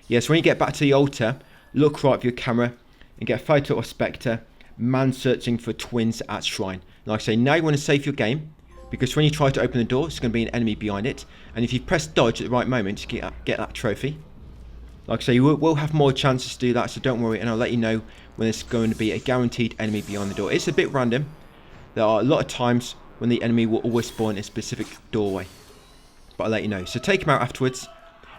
[SPEAKER 1] Yes, when you get back to the altar, look right with your camera and get a photo of Spectre, man searching for twins at shrine. Like I say, now you want to save your game, because when you try to open the door, it's going to be an enemy behind it. And if you press dodge at the right moment, you get that trophy. Like I say, you will have more chances to do that, so don't worry, and I'll let you know when there's going to be a guaranteed enemy behind the door. It's a bit random. There are a lot of times when the enemy will always spawn in a specific doorway, but I'll let you know. So take him out afterwards.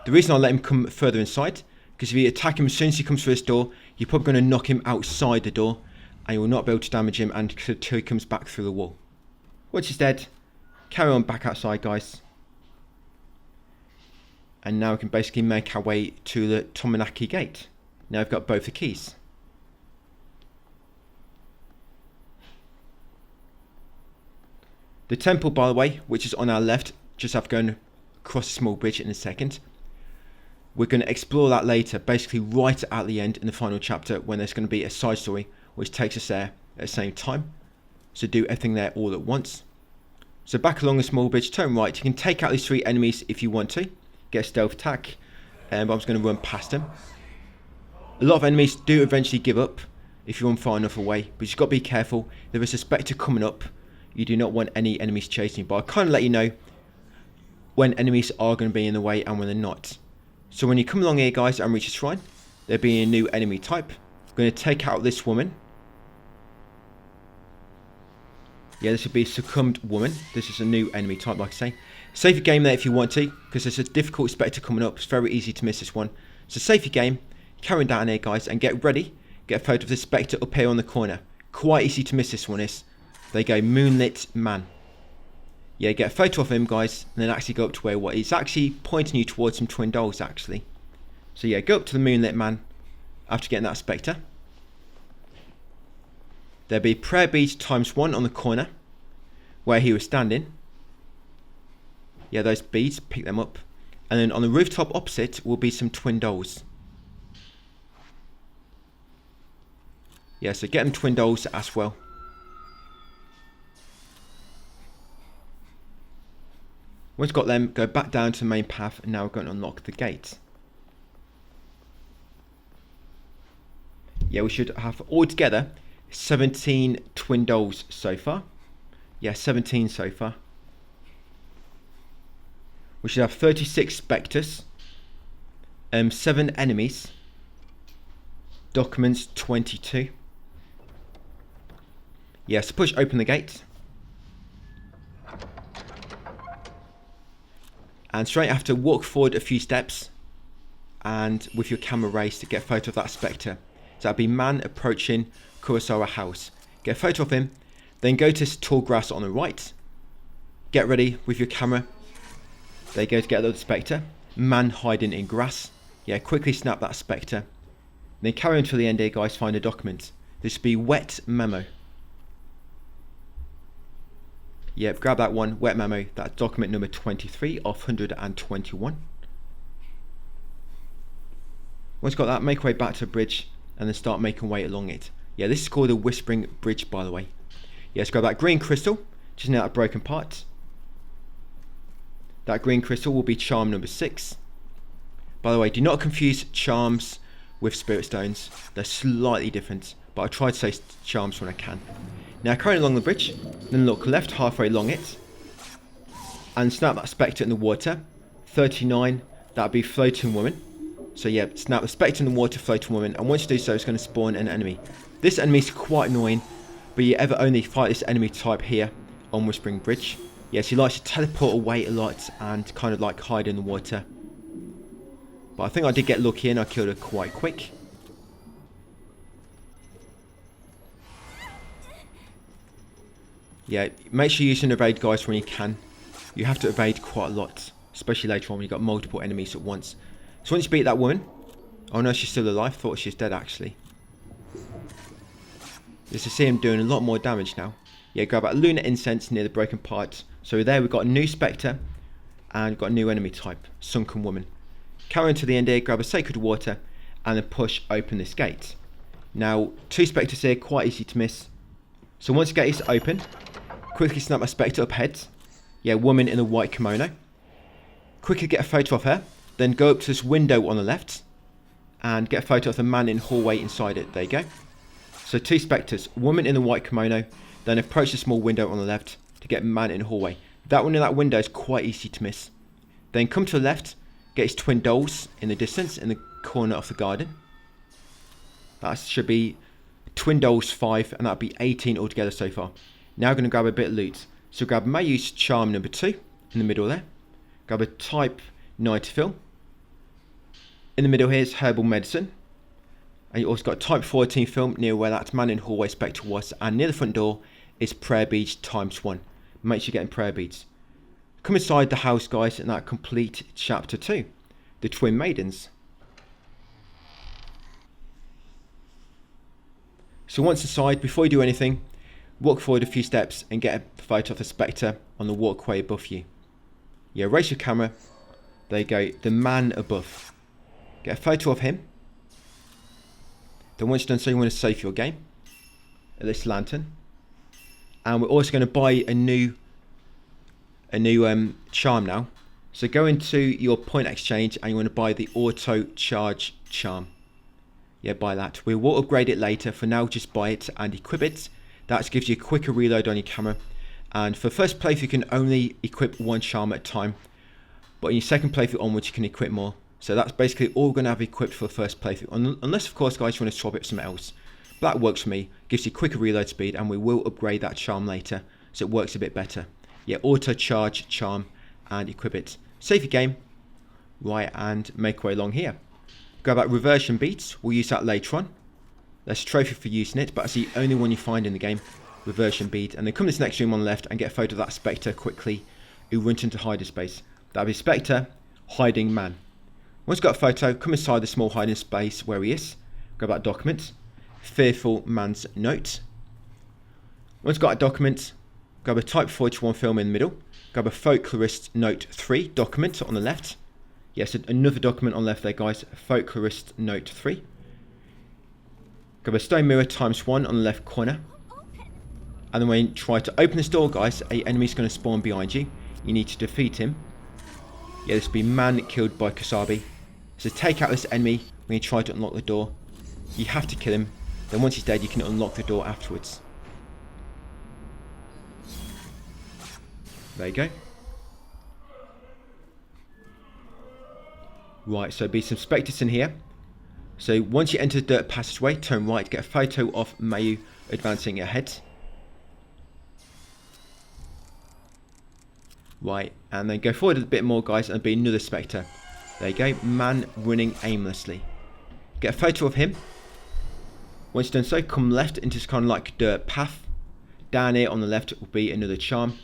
[SPEAKER 1] The reason I'll let him come further inside, Because if you attack him as soon as he comes through this door, you're probably going to knock him outside the door, and you will not be able to damage him until he comes back through the wall. Once he's dead, carry on back outside, guys. And now we can basically make our way to the Tomonaki gate. Now we've got both the keys. The temple, by the way, which is on our left, just after going across a small bridge in a second. We're going to explore that later, basically right at the end in the final chapter, when there's going to be a side story which takes us there at the same time. So do everything there all at once. So back along the small bridge, turn right. You can take out these 3 enemies if you want to. Get a stealth attack. But I'm just going to run past them. A lot of enemies do eventually give up if you run far enough away. But you've got to be careful. There is a Spectre coming up. You do not want any enemies chasing you. But I'll kind of let you know when enemies are going to be in the way and when they're not. So when you come along here, guys, and reach a shrine, there'll be a new enemy type. I'm going to take out this woman. Yeah, this would be a succumbed woman. This is a new enemy type, like I say. Save your game there if you want to, because there's a difficult Spectre coming up. It's very easy to miss this one. So save your game, carry on down here, guys, and get ready. Get a photo of the Spectre up here on the corner. Quite easy to miss this one is. There you go, Moonlit Man. Yeah, get a photo of him, guys, and then actually go up to where what he's actually pointing you towards some twin dolls, actually. So yeah, go up to the Moonlit Man after getting that Spectre. There'll be prayer beads ×1 on the corner where he was standing. Yeah, those beads, pick them up. And then on the rooftop opposite will be some twin dolls. Yeah, so get them twin dolls as well. Once you've got them, go back down to the main path, and now we're going to unlock the gate. Yeah, we should have altogether 17 twin dolls so far. Yeah, 17 so far. We should have 36 Specters, 7 enemies, documents 22. Yeah, so push open the gate. And straight after, walk forward a few steps and with your camera raised to get a photo of that Spectre. So that'd be man approaching Kurosawa house. Get a photo of him, then go to this tall grass on the right. Get ready with your camera. There you go to get the Spectre. Man hiding in grass. Yeah, quickly snap that Spectre. Then carry on to the end here, guys, find a document. This would be wet memo. Yep, grab that one, wet memo. That's document number 23 of 121. Once you've got that, make your way back to the bridge and then start making way along it. Yeah, this is called the Whispering Bridge, by the way. Yeah, let's grab that green crystal, just near that broken part. That green crystal will be charm number 6. By the way, do not confuse charms with spirit stones. They're slightly different, but I try to say charms when I can. Now carry along the bridge, then look left halfway along it, and snap that Spectre in the water. 39, that'll be floating woman. So yeah, snap the Spectre in the water, floating woman, and once you do so, it's going to spawn an enemy. This enemy is quite annoying, but you ever only fight this enemy type here on Whispering Bridge. Yes, he likes to teleport away a lot and kind of like hide in the water. But I think I did get lucky and I killed her quite quick. Yeah, make sure you use an evade, guys, when you can. You have to evade quite a lot, especially later on when you've got multiple enemies at once. So once you beat that woman... Oh no, she's still alive. Thought she was dead, actually. Just to see him doing a lot more damage now. Yeah, grab that lunar incense near the broken part. So there we've got a new Spectre and we've got a new enemy type, Sunken Woman. Carry on to the end here, grab a sacred water and then push open this gate. Now, 2 Spectres here, quite easy to miss. So once the gate is open, quickly snap my Spectre up ahead. Yeah, woman in a white kimono. Quickly get a photo of her, then go up to this window on the left and get a photo of the man in hallway inside it. There you go. So 2 Spectres, woman in a white kimono, then approach the small window on the left to get man in hallway. That one in that window is quite easy to miss. Then come to the left, get his twin dolls in the distance in the corner of the garden. That should be twin dolls 5 and that'll be 18 altogether so far. Now we're going to grab a bit of loot. So grab Mayu's charm number 2 in the middle there. Grab a type 90 fill. In the middle here is herbal medicine. And you also got type 14 film near where that man in hallway spectre was. And near the front door is prayer beads ×1. Make sure you're getting prayer beads. Come inside the house, guys, and that complete chapter 2. The twin maidens. So once inside, before you do anything, walk forward a few steps and get a photo of the spectre on the walkway above you. Yeah, raise your camera. There you go, the man above. Get a photo of him. Then once you're done so, you want to save your game. At this lantern. And we're also going to buy a new charm now. So go into your point exchange and you want to buy the auto charge charm. Yeah, buy that. We will upgrade it later. For now, just buy it and equip it. That gives you a quicker reload on your camera. And for first playthrough, you can only equip one charm at a time. But in your second playthrough onwards, you can equip more. So that's basically all we're going to have equipped for the first playthrough. Unless, of course, guys, you want to swap it for something else. But that works for me. Gives you quicker reload speed. And we will upgrade that charm later. So it works a bit better. Yeah, auto charge charm and equip it. Save your game. Right, and make our way along here. Grab that reversion beads. We'll use that later on. There's a trophy for using it, but that's the only one you find in the game. Reversion bead. And then come to this next room on the left and get a photo of that spectre quickly who runs into hiding space. That'll be spectre, hiding man. Once you've got a photo, come inside the small hiding space where he is. Grab that document. Fearful man's note. Once you've got a document, grab a type 41 film in the middle. Grab a folklorist note 3 document on the left. Yes, another document on the left there, guys. Folklorist note 3. Grab a stone mirror ×1 on the left corner. And then when you try to open this door, guys, an enemy's going to spawn behind you. You need to defeat him. Yeah, this will be man killed by Kurosawa. So take out this enemy when you try to unlock the door. You have to kill him. Then once he's dead, you can unlock the door afterwards. There you go. Right, so there'll be some spectres in here. So once you enter the dirt passageway, turn right to get a photo of Mayu advancing ahead. Right, and then go forward a bit more, guys, and there'll be another spectre. There you go, man running aimlessly. Get a photo of him. Once you've done so, come left into this kind of like dirt path. Down here on the left will be another charm.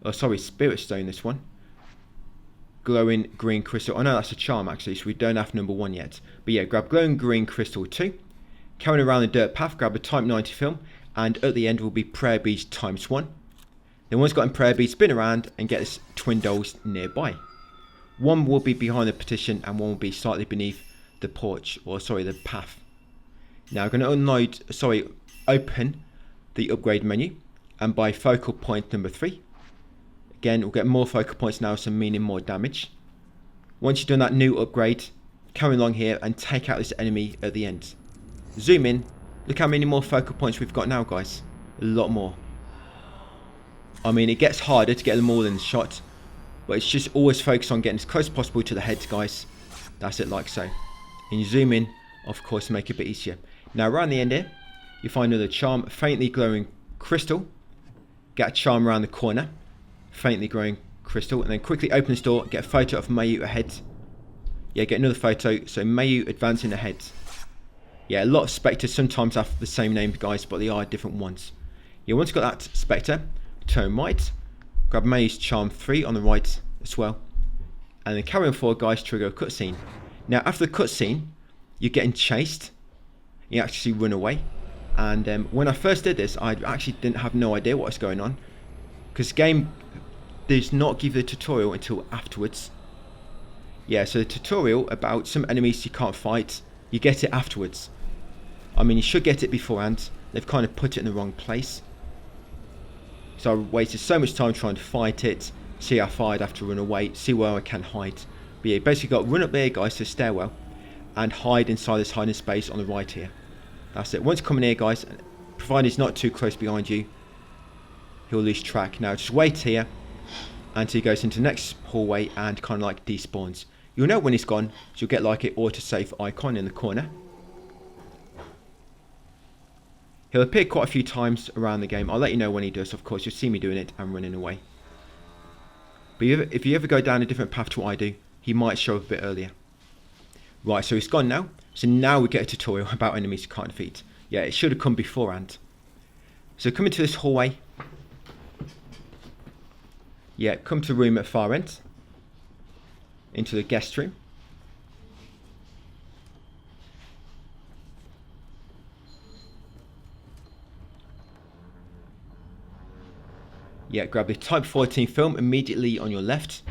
[SPEAKER 1] Oh, sorry, spirit stone, this one. Glowing green crystal. Oh no, that's a charm actually, so we don't have number 1 yet. But yeah, grab glowing green crystal 2. Carrying around the dirt path, grab a type 90 film. And at the end will be prayer beads ×1. Then once got in prayer beads, spin around and get this twin dolls nearby. One will be behind the partition and one will be slightly beneath the porch, or sorry, the path. Now I'm going to open the upgrade menu and buy focal point number 3. Again, we'll get more focal points now, so meaning more damage. Once you've done that new upgrade, carry along here and take out this enemy at the end. Zoom in. Look how many more focal points we've got now, guys. A lot more. I mean, it gets harder to get them all in the shot, but it's just always focus on getting as close as possible to the heads, guys. That's it, like so. And you zoom in, of course, to make it a bit easier. Now, around the end here, you find another charm, faintly glowing crystal. Get a charm around the corner, faintly glowing crystal, and then quickly open this door, get a photo of Mayu ahead. Yeah, get another photo, so Mayu advancing ahead. Yeah, a lot of spectres sometimes have the same name, guys, but they are different ones. Yeah, once you've got that spectre, turn right, grab Mayu's charm 3 on the right as well, and then carry on forward, guys, trigger a cutscene. Now, after the cutscene, you're getting chased. You actually run away. And when I first did this, I actually didn't have no idea what was going on, because the game does not give the tutorial until afterwards. Yeah, so the tutorial about some enemies you can't fight, you get it afterwards. I mean, you should get it beforehand. They've kind of put it in the wrong place. So I wasted so much time trying to fight it, see how far I'd have to run away, see where I can hide. But yeah, basically got to run up there, guys, to the stairwell and hide inside this hiding space on the right here. That's it. Once you come in here, guys, provided he's not too close behind you, he'll lose track. Now just wait here until he goes into the next hallway and kind of like despawns. You'll know when he's gone, so you'll get like an autosave icon in the corner. He'll appear quite a few times around the game. I'll let you know when he does, of course. You'll see me doing it and running away. But if you ever go down a different path to what I do, he might show up a bit earlier. Right, so it's gone now. So now we get a tutorial about enemies you can't defeat. Yeah, it should have come beforehand. So come into this hallway. Yeah, come to the room at far end. Into the guest room. Yeah, grab the Type 14 film immediately on your left.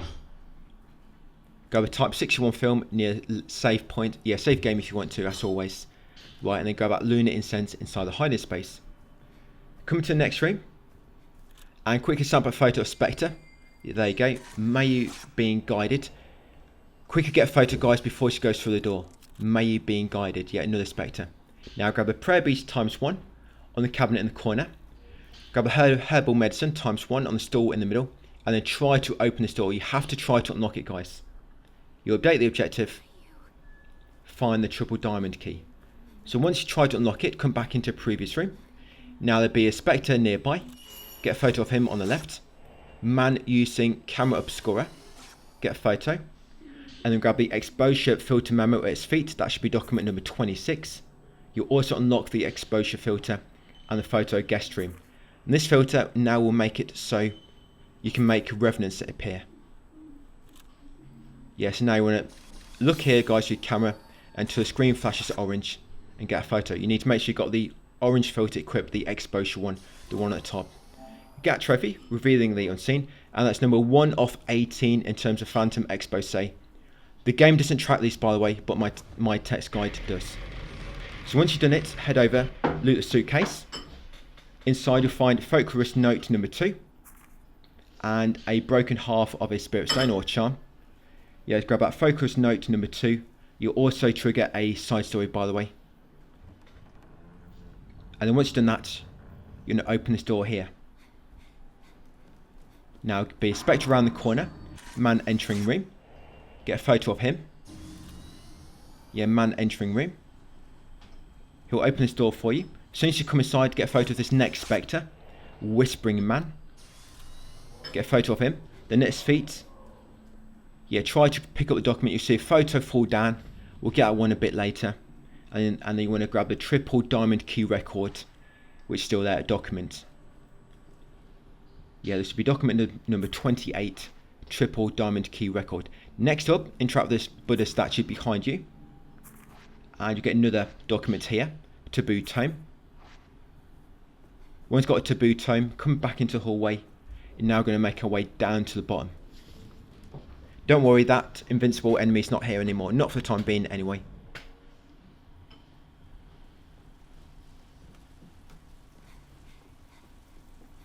[SPEAKER 1] Grab a Type 61 film near save point. Yeah, save game if you want to, as always. Right, and then grab that Lunar Incense inside the hiding space. Come to the next room. And quickly snap a photo of Spectre. Yeah, there you go. Mayu being guided. Quickly get a photo, guys, before she goes through the door. Mayu being guided. Yeah, another Spectre. Now grab a Prayer Beast ×1 on the cabinet in the corner. Grab a herbal medicine ×1 on the stool in the middle. And then try to open this door. You have to try to unlock it, guys. You update the objective. Find the triple diamond key. So once you try to unlock it, come back into a previous room. Now there'll be a Spectre nearby. Get a photo of him on the left. Man using camera obscura. Get a photo. And then grab the exposure filter memo at its feet. That should be document number 26. You'll also unlock the exposure filter and the photo guest room. And this filter now will make it so you can make revenants appear. Yeah, so now you want to look here, guys, your camera until the screen flashes orange and get a photo. You need to make sure you've got the orange filter equipped, the exposure one, the one at the top. Get a trophy, revealing the unseen, and that's number 1 of 18 in terms of Phantom Expose. The game doesn't track these, by the way, but my text guide does. So once you've done it, head over, loot the suitcase. Inside you'll find Focus Note number 2 and a broken half of a Spirit Stone or Charm. Yeah, grab that Focus Note number 2. You'll also trigger a side story, by the way. And then once you've done that, you're going to open this door here. Now be a Spectre around the corner. Man entering room. Get a photo of him. Yeah, man entering room. He'll open this door for you. As soon as you come inside, get a photo of this next Spectre. Whispering Man. Get a photo of him. Then at his feet. Yeah, try to pick up the document. You see a photo fall down. We'll get that one a bit later. And then you want to grab the triple diamond key record, which is still there, a document. Yeah, this will be document number 28, triple diamond key record. Next up, interact with this Buddha statue behind you. And you get another document here, taboo tome. Once you've got a taboo tome, come back into the hallway. You're now going to make our way down to the bottom. Don't worry, that invincible enemy is not here anymore. Not for the time being, anyway.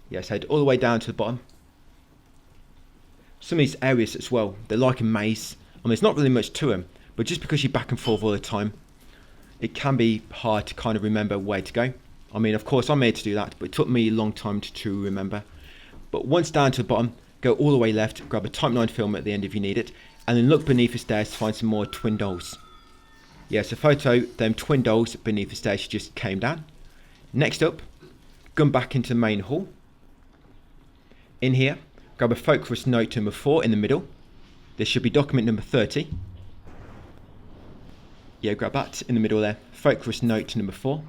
[SPEAKER 1] Yes, head all the way down to the bottom. Some of these areas as well, they're like a maze. I mean, there's not really much to them, but just because you're back and forth all the time, it can be hard to kind of remember where to go. I mean, of course, I'm here to do that, but it took me a long time to remember. But once down to the bottom, go all the way left, grab a Type 9 film at the end if you need it, and then look beneath the stairs to find some more twin dolls. Yes, a photo, them twin dolls beneath the stairs just came down. Next up, come back into the main hall. In here, grab a Focus Note number 4 in the middle. This should be document number 30. Yeah, grab that in the middle there. Focus Note number 4.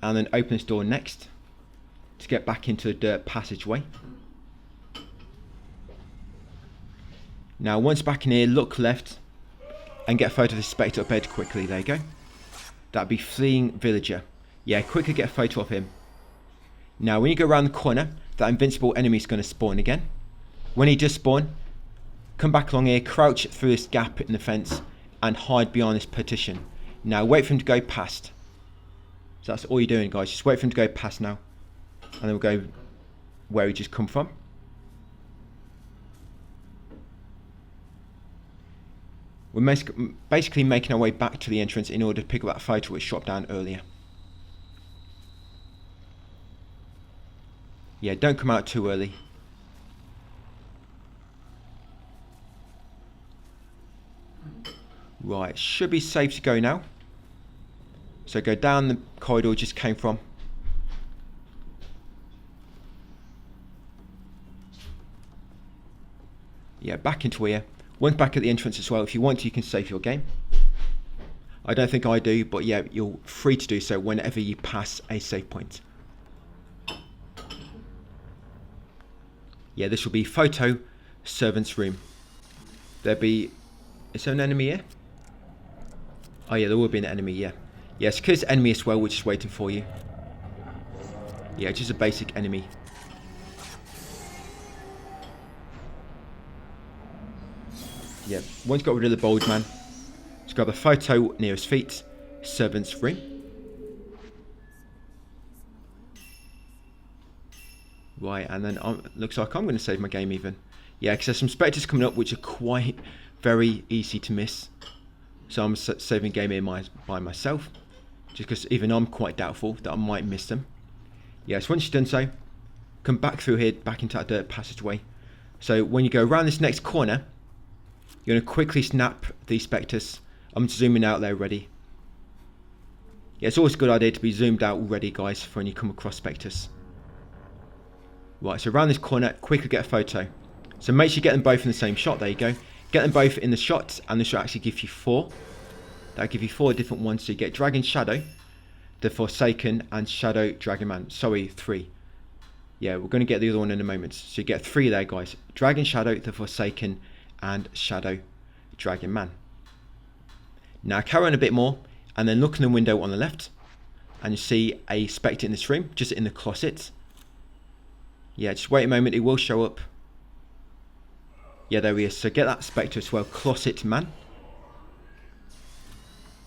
[SPEAKER 1] And then open this door next to get back into the dirt passageway. Now, once back in here, look left and get a photo of the Spectre up bed quickly. There you go. That'd be Fleeing Villager. Yeah, quickly get a photo of him. Now, when you go around the corner, that invincible enemy is going to spawn again. When he does spawn, come back along here, crouch through this gap in the fence, and hide behind this partition. Now, wait for him to go past. So that's all you're doing, guys. Just wait for him to go past now. And then we'll go where he just come from. We're basically making our way back to the entrance in order to pick up that photo which shot down earlier. Yeah, don't come out too early. Right, should be safe to go now. So go down the corridor we just came from. Yeah, back into here. Once back at the entrance as well, if you want to, you can save your game. I don't think I do, but yeah, you're free to do so whenever you pass a save point. Yeah, this will be photo servant's room. There'll be... Is there an enemy here? Oh yeah, there will be an enemy, yeah. Yeah, it's because enemy as well, which is waiting for you. Yeah, just a basic enemy. Yeah, once got rid of the bold man, let's grab a photo near his feet. Servant's room. Right, and then looks like I'm going to save my game even. Yeah, because there's some specters coming up which are quite very easy to miss. So I'm saving game here by myself. Just because even I'm quite doubtful that I might miss them. Yeah, so once you've done so, come back through here, back into that dirt passageway. So when you go around this next corner, you're going to quickly snap these specters. I'm zooming out there ready. Yeah, it's always a good idea to be zoomed out ready, guys, for when you come across specters. Right, so around this corner, quickly get a photo. So make sure you get them both in the same shot. There you go. Get them both in the shot, and this will actually give you 4. That'll give you 4 different ones. So you get Dragon Shadow, the Forsaken, and Shadow Dragon Man. Sorry, 3. Yeah, we're going to get the other one in a moment. So you get 3 there, guys. Dragon Shadow, the Forsaken, and Shadow Dragon Man. Now carry on a bit more, and then look in the window on the left, and you see a spectre in this room, just in the closet. Yeah, just wait a moment, it will show up. Yeah, there he is. So get that spectre as well, Closet Man.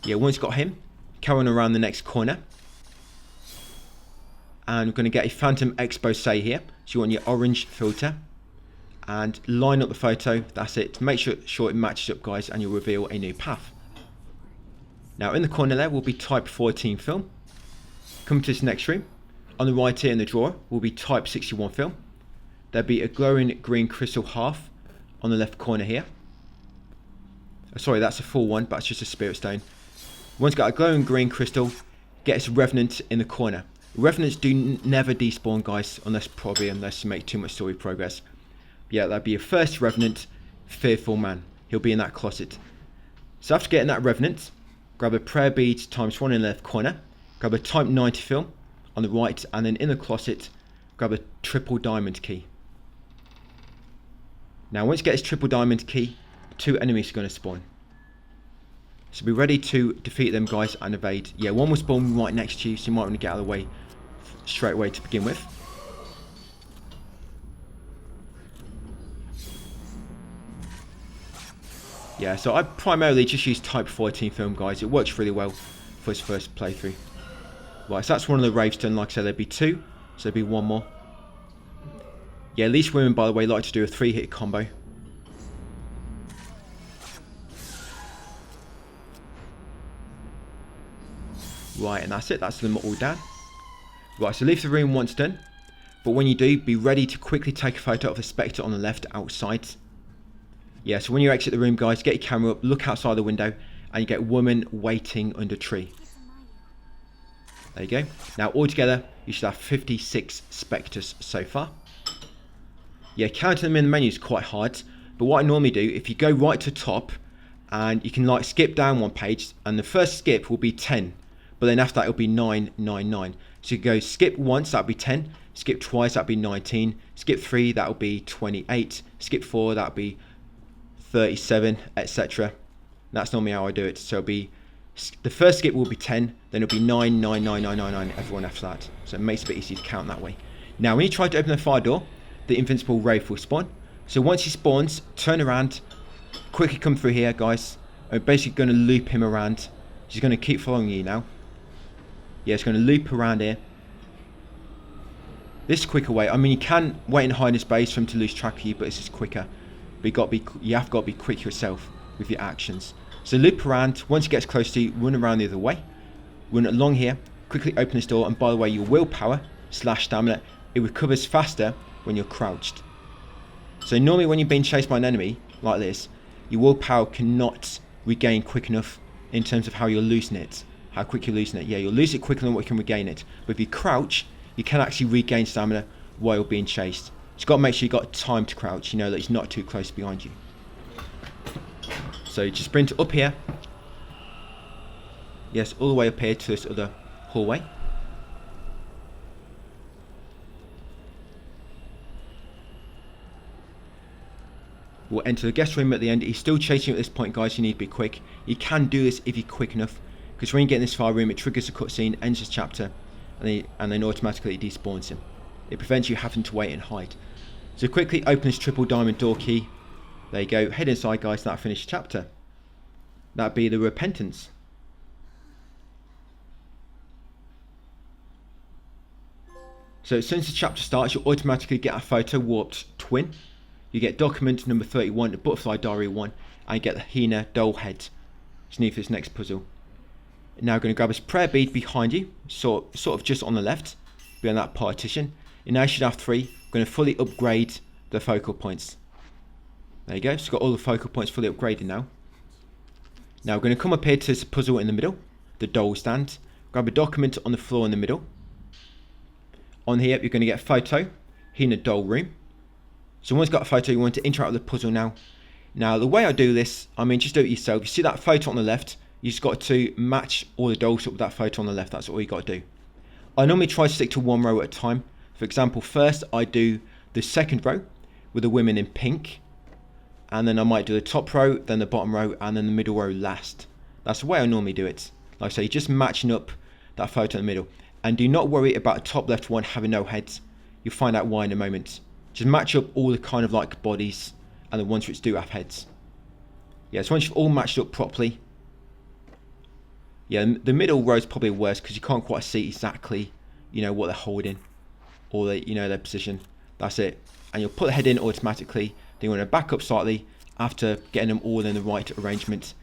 [SPEAKER 1] Yeah, once you've got him, carry on around the next corner. And we're going to get a Phantom Expose here. So you want your orange filter. And line up the photo, that's it. Make sure it matches up, guys, and you'll reveal a new path. Now in the corner there will be Type 14 film. Come to this next room. On the right here in the drawer will be Type 61 film. There'll be a glowing green crystal half on the left corner here. Sorry, that's a full one, but it's just a spirit stone. Once got a glowing green crystal, get us Revenant in the corner. Revenants do never despawn, guys, unless you make too much story progress. Yeah, that'd be your first Revenant, Fearful Man. He'll be in that closet. So after getting that Revenant, grab a prayer bead ×1 in the left corner, grab a Type 90 film on the right, and then in the closet, grab a triple diamond key. Now once you get this triple diamond key, 2 enemies are going to spawn. So be ready to defeat them, guys, and evade. Yeah, one will spawn right next to you, so you might want to get out of the way straight away to begin with. Yeah, so I primarily just use Type 14 film, guys. It works really well for his first playthrough. Right, so that's one of the Wraiths done. Like I said, there'd be 2, so there'd be 1 more. Yeah, these women, by the way, like to do a 3-hit combo. Right, and that's it. That's them all down. Right, so leave the room once done. But when you do, be ready to quickly take a photo of the spectre on the left outside. Yeah, so when you exit the room, guys, get your camera up, look outside the window, and you get woman waiting under a tree. There you go. Now, altogether, you should have 56 spectres so far. Yeah, counting them in the menu is quite hard. But what I normally do, if you go right to top, and you can like skip down 1 page, and the first skip will be 10. But then after that, it'll be 999. So you go skip once, that'll be 10. Skip twice, that'll be 19. Skip 3, that'll be 28. Skip 4, that'll be 37, etc. That's normally how I do it. So it'll be the first skip will be 10, then it'll be 9, 9, 9, 9, 9, 9, everyone after that. So it makes it a bit easy to count that way. Now, when you try to open the fire door, the invincible Wraith will spawn. So once he spawns, turn around, quickly come through here, guys. I'm basically going to loop him around. He's going to keep following you now. Yeah, it's going to loop around here. This is a quicker way. I mean, you can wait and hide in his base for him to lose track of you, but this is quicker. But you have got to be quick yourself with your actions. So loop around. Once he gets close to you, run around the other way. Run along here. Quickly open this door. And by the way, your willpower / stamina, it recovers faster when you're crouched. So normally when you're being chased by an enemy like this, your willpower cannot regain quick enough in terms of how you're losing it. How quick you're losing it. Yeah, you'll lose it quicker than what you can regain it. But if you crouch, you can actually regain stamina while you're being chased. You've got to make sure you've got time to crouch. You know that he's not too close behind you. So just sprint up here. Yes, all the way up here to this other hallway. We'll enter the guest room at the end. He's still chasing you at this point, guys. You need to be quick. You can do this if you're quick enough, because when you get in this far room, it triggers a cutscene, ends this chapter, and then automatically it despawns him. It prevents you having to wait and hide. So quickly open this triple diamond door key. There you go. Head inside, guys. That'll finish the chapter. That'd be the repentance. So as soon as the chapter starts, you'll automatically get a photo warped twin. You get document number 31, the butterfly diary 1, and you get the Hina doll head. Just need for this next puzzle. Now we're going to grab this prayer bead behind you, sort of just on the left, behind that partition. And now you should have 3. We're going to fully upgrade the focal points. There you go, so got all the focal points fully upgraded now. Now we're going to come up here to this puzzle in the middle, the doll stand. Grab a document on the floor in the middle. On here you're going to get a photo, Hina doll room. So once you've got a photo, you want to interact with the puzzle now. Now the way I do this, I mean, just do it yourself. You see that photo on the left, you just got to match all the dolls up with that photo on the left. That's all you got to do. I normally try to stick to one row at a time. For example, first I do the second row with the women in pink, and then I might do the top row, then the bottom row, and then the middle row last. That's the way I normally do it. Like I say, just matching up that photo in the middle. And do not worry about the top left one having no heads. You'll find out why in a moment. Just match up all the kind of like bodies and the ones which do have heads. Yeah, so once you've all matched up properly. Yeah, the middle row is probably worse because you can't quite see exactly, you know, what they're holding or the, you know, their position. That's it. And you'll put the head in automatically. Then you want to back up slightly after getting them all in the right arrangement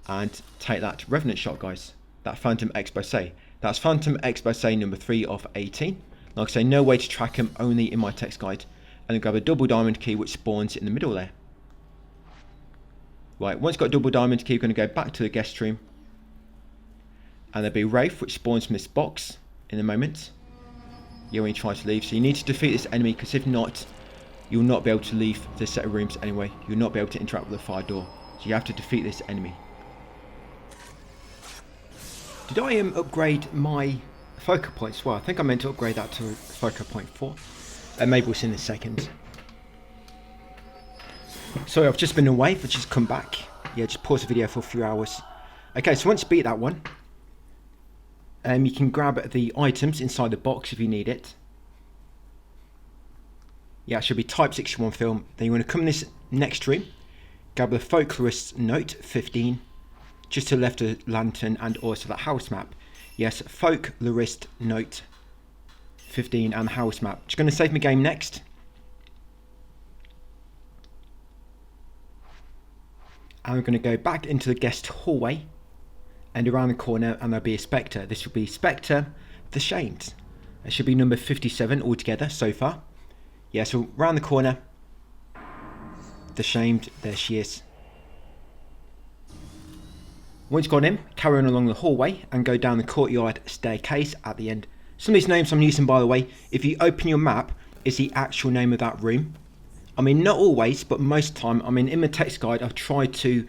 [SPEAKER 1] and take that Revenant shot, guys. That Phantom Expose. That's Phantom Expose number 3 of 18. Like I say, no way to track them, only in my text guide. And then grab a double diamond key which spawns in the middle there. Right, once you've got a double diamond key, you're going to go back to the guest room. And there'll be Wraith which spawns from this box in a moment. Yeah, when you try to leave. So you need to defeat this enemy, because if not, you'll not be able to leave this set of rooms anyway. You'll not be able to interact with the fire door. So you have to defeat this enemy. Did I upgrade my focal points? Well, I think I meant to upgrade that to focal point 4. Maybe we'll see in a second. Sorry, I've just been away, but just come back. Yeah, just pause the video for a few hours. Okay, so once you beat that one, you can grab the items inside the box if you need it. Yeah, it should be Type 61 film. Then you want to come in this next room, grab the Folklorist Note 15, just to the left of the lantern, and also that house map. Yes, Folklorist Note 15 and the house map. Just going to save my game next. And we're going to go back into the guest hallway and around the corner, and there'll be a Spectre. This will be Spectre the Shamed. It should be number 57 altogether so far. Yeah, so around the corner, the Shamed, there she is. Once you've got him, carry on along the hallway and go down the courtyard staircase at the end. Some of these names I'm using, by the way, if you open your map, is the actual name of that room. I mean, not always, but most of the time, I mean, in my text guide, I've tried to,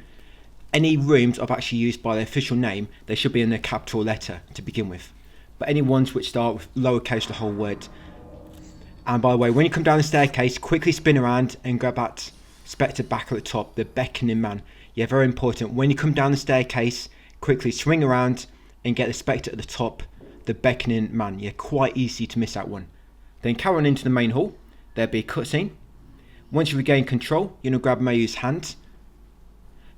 [SPEAKER 1] any rooms I've actually used by their official name, they should be in a capital letter to begin with. But any ones which start with lowercase, the whole word. And by the way, when you come down the staircase, quickly spin around and grab that Spectre back at the top, the beckoning man. Yeah, very important. When you come down the staircase, quickly swing around and get the Spectre at the top, the beckoning man. Yeah, quite easy to miss that one. Then carry on into the main hall. There'll be a cutscene. Once you regain control, you're going to grab Mayu's hand.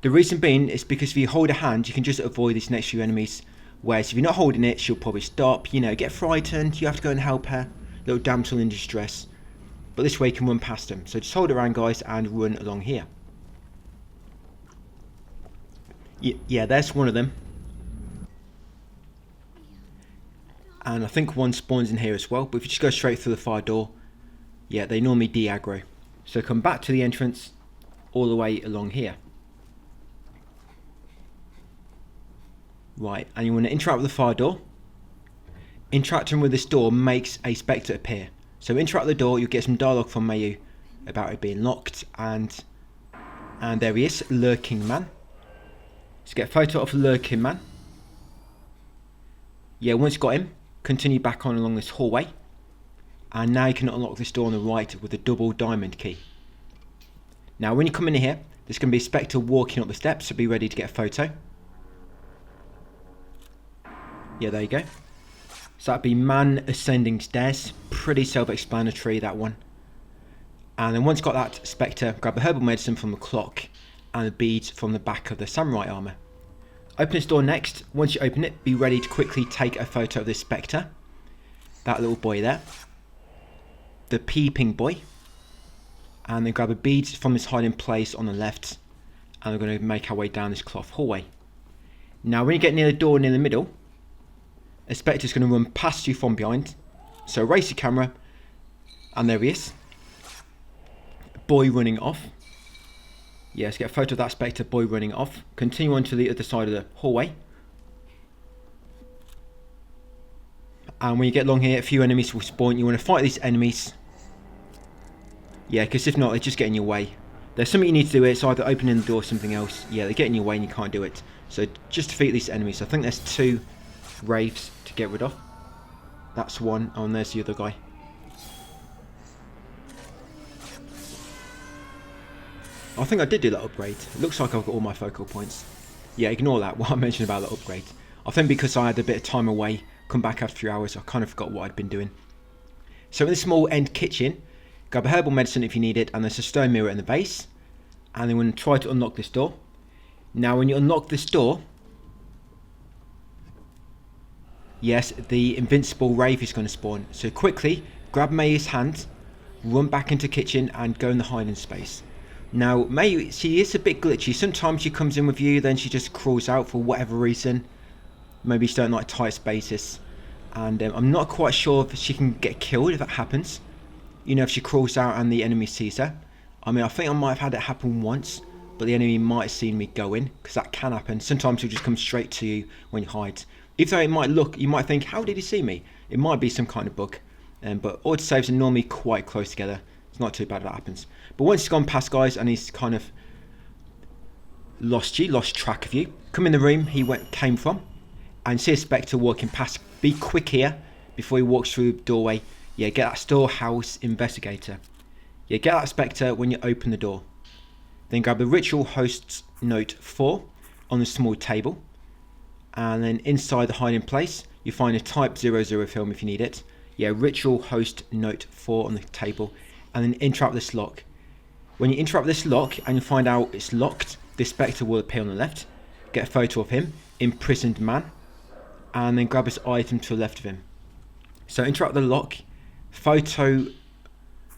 [SPEAKER 1] The reason being is because if you hold a hand, you can just avoid these next few enemies. Whereas if you're not holding it, she'll probably stop, you know, get frightened, you have to go and help her. Little damsel in distress. But this way you can run past them. So just hold around, guys, and run along here. Yeah, there's one of them. And I think one spawns in here as well. But if you just go straight through the fire door, yeah, they normally de-aggro. So come back to the entrance all the way along here. Right, and you want to interact with the fire door. Interacting with this door makes a Spectre appear. So interact with the door, you'll get some dialogue from Mayu about it being locked, and there he is, lurking man. So get a photo of the lurking man. Yeah, once you've got him, continue back on along this hallway. And now you can unlock this door on the right with a double diamond key. Now when you come in here, there's going to be a Spectre walking up the steps, so be ready to get a photo. Yeah, there you go. So that'd be man ascending stairs. Pretty self-explanatory, that one. And then once you've got that Spectre, grab a herbal medicine from the clock and the beads from the back of the samurai armour. Open this door next. Once you open it, be ready to quickly take a photo of this Spectre. That little boy there. The peeping boy. And then grab a bead from this hiding place on the left. And we're going to make our way down this cloth hallway. Now when you get near the door near the middle, a Spectre's going to run past you from behind. So race your camera. And there he is. Boy running off. Yes, get a photo of that Spectre boy running off. Continue on to the other side of the hallway. And when you get along here, a few enemies will spawn. You want to fight these enemies. Yeah, because if not, they just get in your way. There's something you need to do here. It's either opening the door or something else. Yeah, they get in your way and you can't do it. So just defeat these enemies. I think there's 2 Wraiths to get rid of. That's one. Oh, and there's the other guy. I think I did do that upgrade. It looks like I've got all my focal points. Yeah, ignore that, what I mentioned about the upgrade. I think because I had a bit of time away, come back after a few hours, I kind of forgot what I'd been doing. So in the small end kitchen, grab a herbal medicine if you need it, and there's a stone mirror in the base. And then we're going to try to unlock this door. Now when you unlock this door, yes, the invincible Wraith is going to spawn. So quickly, grab May's hand, run back into kitchen and go in the hiding space. Now, May, she is a bit glitchy. Sometimes she comes in with you, then she just crawls out for whatever reason. Maybe she don't like tight spaces. And I'm not quite sure if she can get killed if that happens. You know, if she crawls out and the enemy sees her. I mean, I think I might have had it happen once, but the enemy might have seen me go in, because that can happen. Sometimes she'll just come straight to you when you hide. Even though it might look, you might think, how did he see me? It might be some kind of bug. But auto saves are normally quite close together. It's not too bad if that happens. But once he's gone past, guys, and he's kind of lost track of you, come in the room he came from, and see a Spectre walking past. Be quick here before he walks through the doorway. Yeah, get that storehouse investigator. Yeah, get that Spectre when you open the door. Then grab the ritual host's note 4 on the small table. And then inside the hiding place, you find a Type 00 film if you need it. Yeah, ritual host note 4 on the table. And then interrupt this lock. When you interrupt this lock and you find out it's locked, this Spectre will appear on the left. Get a photo of him, imprisoned man, and then grab his item to the left of him. So interrupt the lock, photo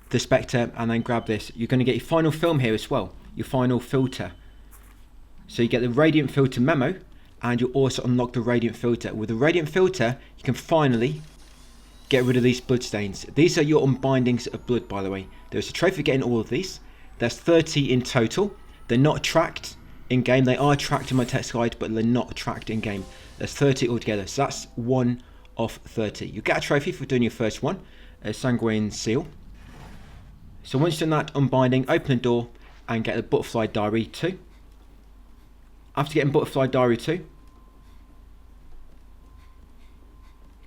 [SPEAKER 1] the Spectre, and then grab this. You're going to get your final film here as well, your final filter. So you get the radiant filter memo, and you'll also unlock the radiant filter. With the radiant filter, you can finally get rid of these bloodstains. These are your unbindings of blood, by the way. There's a trophy for getting all of these. There's 30 in total. They're not tracked in game. They are tracked in my text guide, but they're not tracked in game. There's 30 altogether. So that's 1 of 30. You get a trophy for doing your first one, a sanguine seal. So once you've done that unbinding, open the door and get the butterfly diary 2. After getting butterfly diary 2,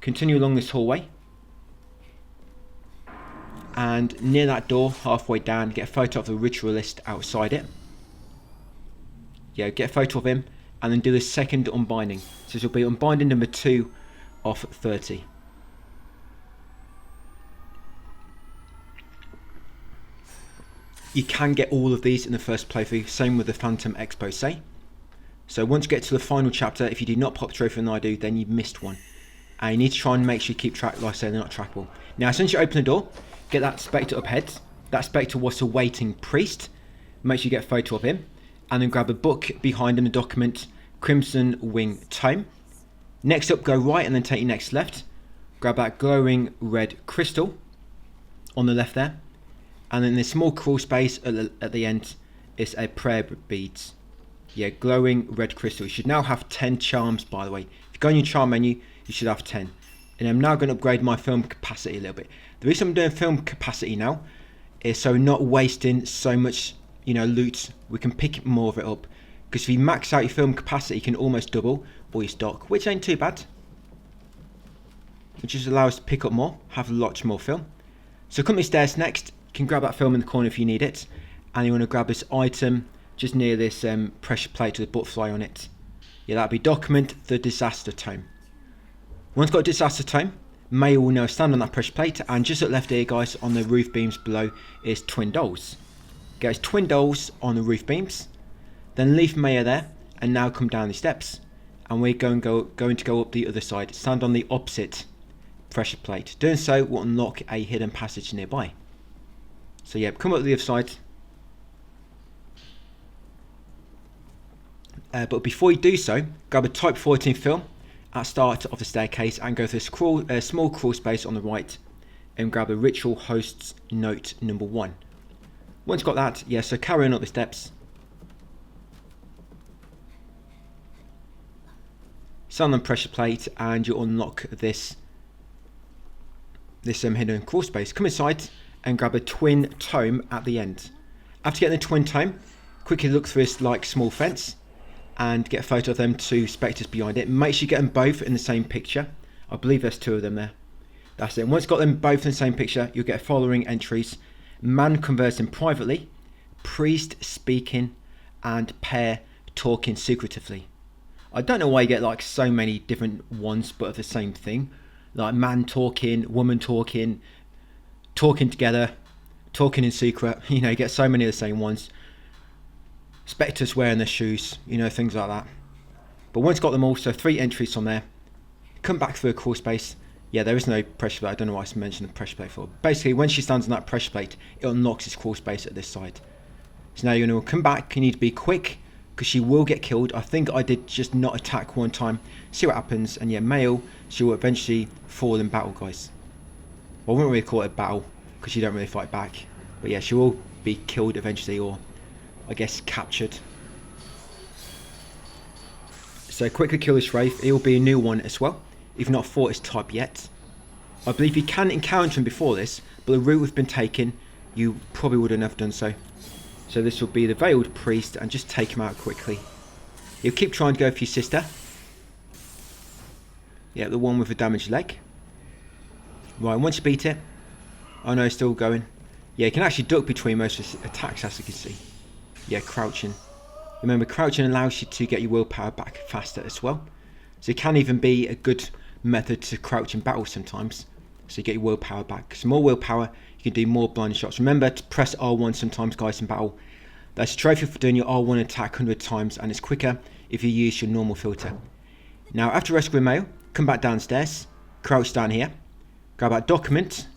[SPEAKER 1] continue along this hallway. And near that door, halfway down, get a photo of the ritualist outside it. Yeah, get a photo of him, and then do the second unbinding. So this will be unbinding number 2 of 30. You can get all of these in the first playthrough, same with the Phantom Expose. So once you get to the final chapter, if you do not pop trophy and I do, then you've missed one. And you need to try and make sure you keep track, like I say, they're not trackable. Now, as soon as you open the door, get that Spectre up ahead. That Spectre was a waiting priest. Make sure you get a photo of him. And then grab a book behind him, the document Crimson Wing Tome. Next up, go right and then take your next left. Grab that glowing red crystal on the left there. And then this small crawl space at the end is a prayer beads. Yeah, glowing red crystal. You should now have 10 charms, by the way. If you go in your charm menu, you should have 10. And I'm now going to upgrade my film capacity a little bit. The reason I'm doing film capacity now is so we're not wasting so much, loot. We can pick more of it up. because if you max out your film capacity, you can almost double all your stock, which ain't too bad. Which just allows us to pick up more, have lots more film. So come upstairs next, you can grab that film in the corner if you need it, and you want to grab this item just near this pressure plate with a butterfly on it. Yeah, that'll be document the disaster tome. Once got a disaster tome, Maya will now stand on that pressure plate, and just at left here guys, on the roof beams below is twin dolls. Guys, twin dolls on the roof beams, then leave Maya there, and now come down the steps, and we're going to go up the other side, stand on the opposite pressure plate. Doing so will unlock a hidden passage nearby. So yeah, come up the other side. But before you do so, grab a Type 14 film at start of the staircase and go through a small crawl space on the right and grab a ritual host's note number 1. Once got that, yeah, so carry on up the steps. Stand on pressure plate and you'll unlock this hidden crawl space. Come inside and grab a twin tome at the end. After getting the twin tome, quickly look through this like small fence and get a photo of them two specters behind it. Make sure you get them both in the same picture. I believe there's 2 of them there. That's it. Once you've got them both in the same picture, you'll get following entries: man conversing privately, priest speaking, and pair talking secretively. I don't know why you get like so many different ones but of the same thing. Like man talking, woman talking, talking together, talking in secret. You know, you get so many of the same ones. Specters wearing their shoes, you know, things like that. But once got them all, so 3 entries from there. Come back through a crawl space. Yeah, there is no pressure plate. I don't know why I mentioned the pressure plate for. Basically, when she stands on that pressure plate, it unlocks this crawl space at this side. So now you're going to come back. You need to be quick because she will get killed. I think I did just not attack one time. See what happens. And yeah, Male, she will eventually fall in battle, guys. Well, I wouldn't really call it a battle because you don't really fight back. But yeah, she will be killed eventually, or I guess captured. So quickly kill this Wraith. It will be a new one as well. You've not fought his type yet. I believe you can encounter him before this, but the route we've been taken, you probably wouldn't have done so. So this will be the Veiled Priest, and just take him out quickly. You'll keep trying to go for your sister. Yeah, the one with the damaged leg. Right, once you beat it. Oh no, it's still going. Yeah, you can actually duck between most of his attacks, as you can see. Yeah, crouching. Remember, crouching allows you to get your willpower back faster as well. So it can even be a good method to crouch in battle sometimes. So you get your willpower back. So more willpower, you can do more blind shots. Remember to press R1 sometimes, guys, in battle. That's a trophy for doing your R1 attack 100 times, and it's quicker if you use your normal filter. Now, after rescuing Male, come back downstairs, crouch down here, grab that document.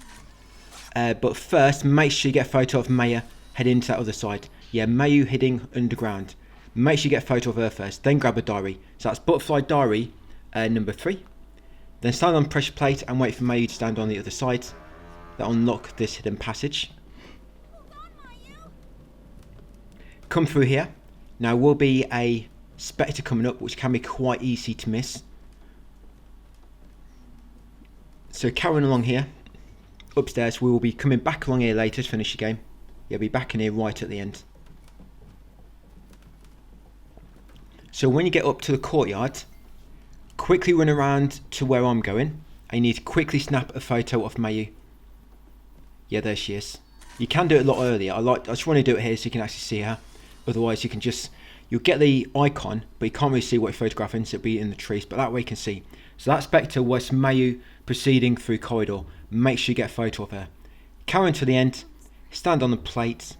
[SPEAKER 1] But first, make sure you get a photo of Maya heading to that other side. Yeah, Mayu heading underground. Make sure you get a photo of her first, then grab a diary. So that's Butterfly Diary number 3. Then stand on pressure plate and wait for Mayu to stand on the other side. That'll unlock this hidden passage. Come through here. Now will be a Spectre coming up, which can be quite easy to miss. So carrying along here, upstairs, we will be coming back along here later to finish the game. You'll be back in here right at the end. So when you get up to the courtyard, quickly run around to where I'm going. And you need to quickly snap a photo of Mayu. Yeah, there she is. You can do it a lot earlier. I just want to do it here so you can actually see her. Otherwise, you'll get the icon, but you can't really see what you're photographing, so it'll be in the trees. But that way you can see. So that Spectre was Mayu proceeding through corridor. Make sure you get a photo of her. Carry on to the end. Stand on the plate.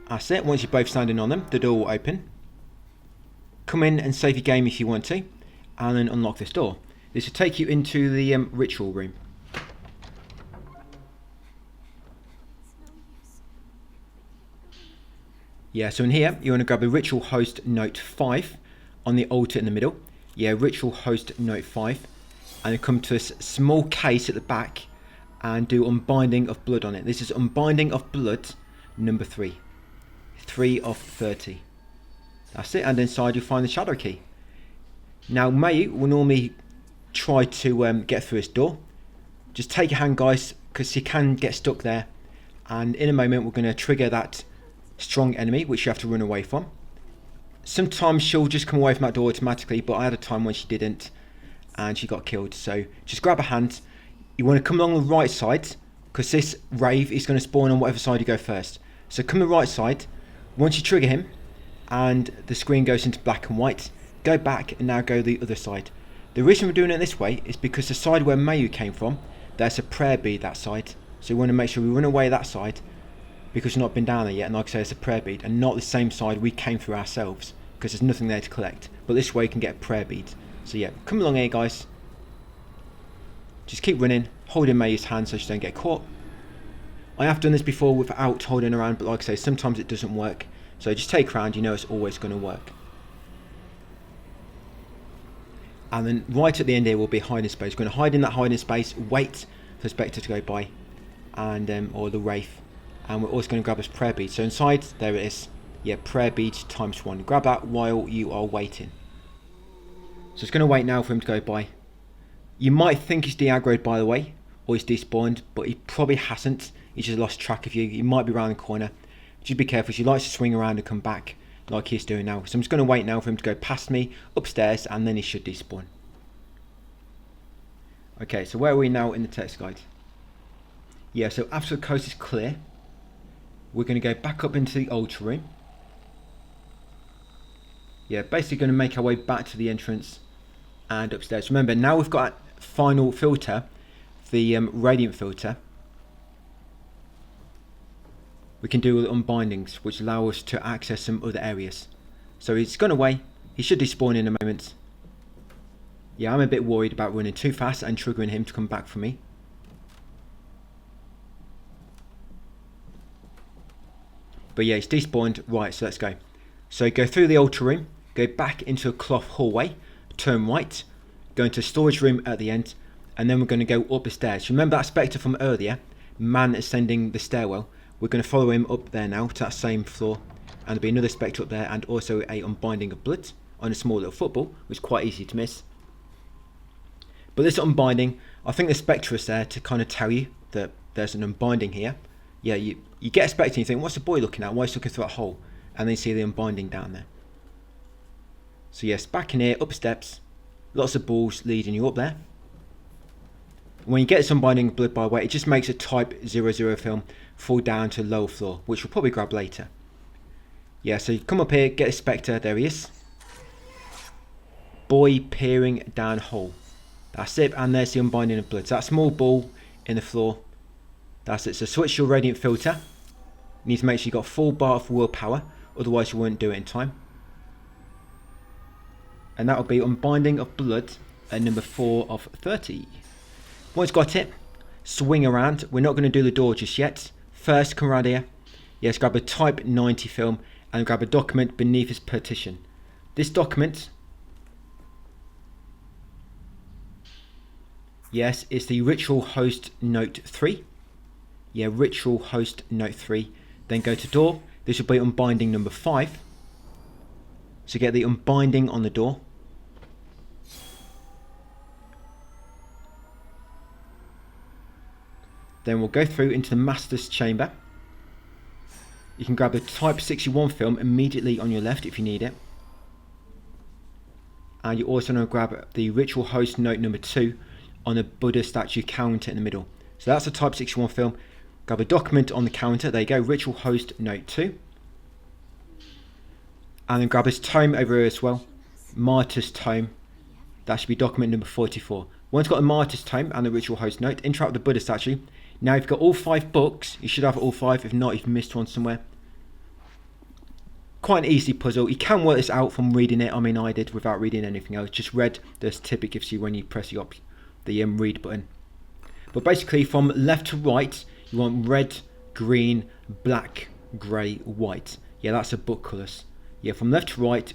[SPEAKER 1] That's it. Once you're both standing on them, the door will open. Come in and save your game if you want to, and then unlock this door. This will take you into the ritual room. Yeah, so in here, you want to grab a ritual host note 5 on the altar in the middle. Yeah, ritual host note 5. And then come to this small case at the back and do Unbinding of Blood on it. This is Unbinding of Blood number 3. 3 of 30. That's it, and inside you'll find the shadow key. Now Mayu will normally try to get through this door. Just take your hand, guys, because you can get stuck there. And in a moment we're going to trigger that strong enemy, which you have to run away from. Sometimes she'll just come away from that door automatically, but I had a time when she didn't, and she got killed. So just grab a hand. You want to come along the right side, because this Wraith is going to spawn on whatever side you go first. So come the right side. Once you trigger him, and the screen goes into black and white, go back and now go the other side. The reason we're doing it this way is because the side where Mayu came from, there's a prayer bead that side. So we want to make sure we run away that side, because we've not been down there yet, and like I say, it's a prayer bead, and not the same side we came through ourselves, because there's nothing there to collect. But this way you can get a prayer bead. So yeah, come along here guys. Just keep running, holding Mayu's hand so she don't get caught. I have done this before without holding her hand, but like I say, sometimes it doesn't work. So just take her hand, you know it's always going to work. And then right at the end here will be hiding space. We're going to hide in that hiding space, wait for Spectre to go by, and or the Wraith. And we're also going to grab this prayer bead. So inside, there it is. Yeah, prayer bead ×1. Grab that while you are waiting. So it's going to wait now for him to go by. You might think he's de-aggroed, by the way, or he's despawned, but he probably hasn't. He just lost track of you. He might be around the corner. Just be careful. He likes to swing around and come back like he's doing now. So I'm just going to wait now for him to go past me upstairs, and then he should despawn. Okay, so where are we now in the text guide? Yeah, so after the coast is clear, we're going to go back up into the altar room. Yeah, basically going to make our way back to the entrance and upstairs. Remember, now we've got a final filter, the radiant filter. We can do unbindings, which allow us to access some other areas. So he's gone away. He should despawn in a moment. Yeah, I'm a bit worried about running too fast and triggering him to come back for me. But yeah, he's despawned. Right, so let's go. So go through the altar room, go back into a cloth hallway, turn right, go into a storage room at the end, and then we're going to go up the stairs. Remember that Spectre from earlier? Man ascending the stairwell. We're going to follow him up there now to that same floor, and there'll be another Spectre up there, and also a Unbinding of Blood on a small little football, which is quite easy to miss. But this unbinding, I think the Spectre is there to kind of tell you that there's an unbinding here. Yeah, you get a Spectre and you think, what's the boy looking at? Why is he looking through that hole? And then you see the unbinding down there. So yes, back in here, up steps, lots of balls leading you up there. When you get this Unbinding of Blood, by the way, it just makes a Type 00 film fall down to a lower floor, which we'll probably grab later. Yeah, so you come up here, get a Spectre, there he is. Boy peering down hole. That's it, and there's the Unbinding of Blood. So that small ball in the floor, that's it. So switch your radiant filter. You need to make sure you've got full bar of willpower, otherwise you won't do it in time. And that will be Unbinding of Blood at number 4 of 30. Once got it, swing around. We're not going to do the door just yet. First, come around here. Yes, grab a Type 90 film and grab a document beneath this partition. This document, yes, it's the Ritual Host Note 3. Yeah, Ritual Host Note 3. Then go to door. This will be Unbinding number 5. So get the Unbinding on the door. Then we'll go through into the Master's Chamber. You can grab the Type 61 film immediately on your left if you need it. And you also want to grab the Ritual Host Note number 2 on the Buddha statue counter in the middle. So that's a Type 61 film. Grab a document on the counter. There you go, Ritual Host Note 2. And then grab this tome over here as well. Martyr's Tome. That should be document number 44. Once you've got the Martyr's Tome and the Ritual Host Note, interact with the Buddha statue. Now you've got all 5 books. You should have all 5. If not, you've missed one somewhere. Quite an easy puzzle. You can work this out from reading it. I mean, I did without reading anything else. Just read the tip it gives you when you press the read button. But basically, from left to right, you want red, green, black, grey, white. Yeah, that's a book colours. Yeah, from left to right,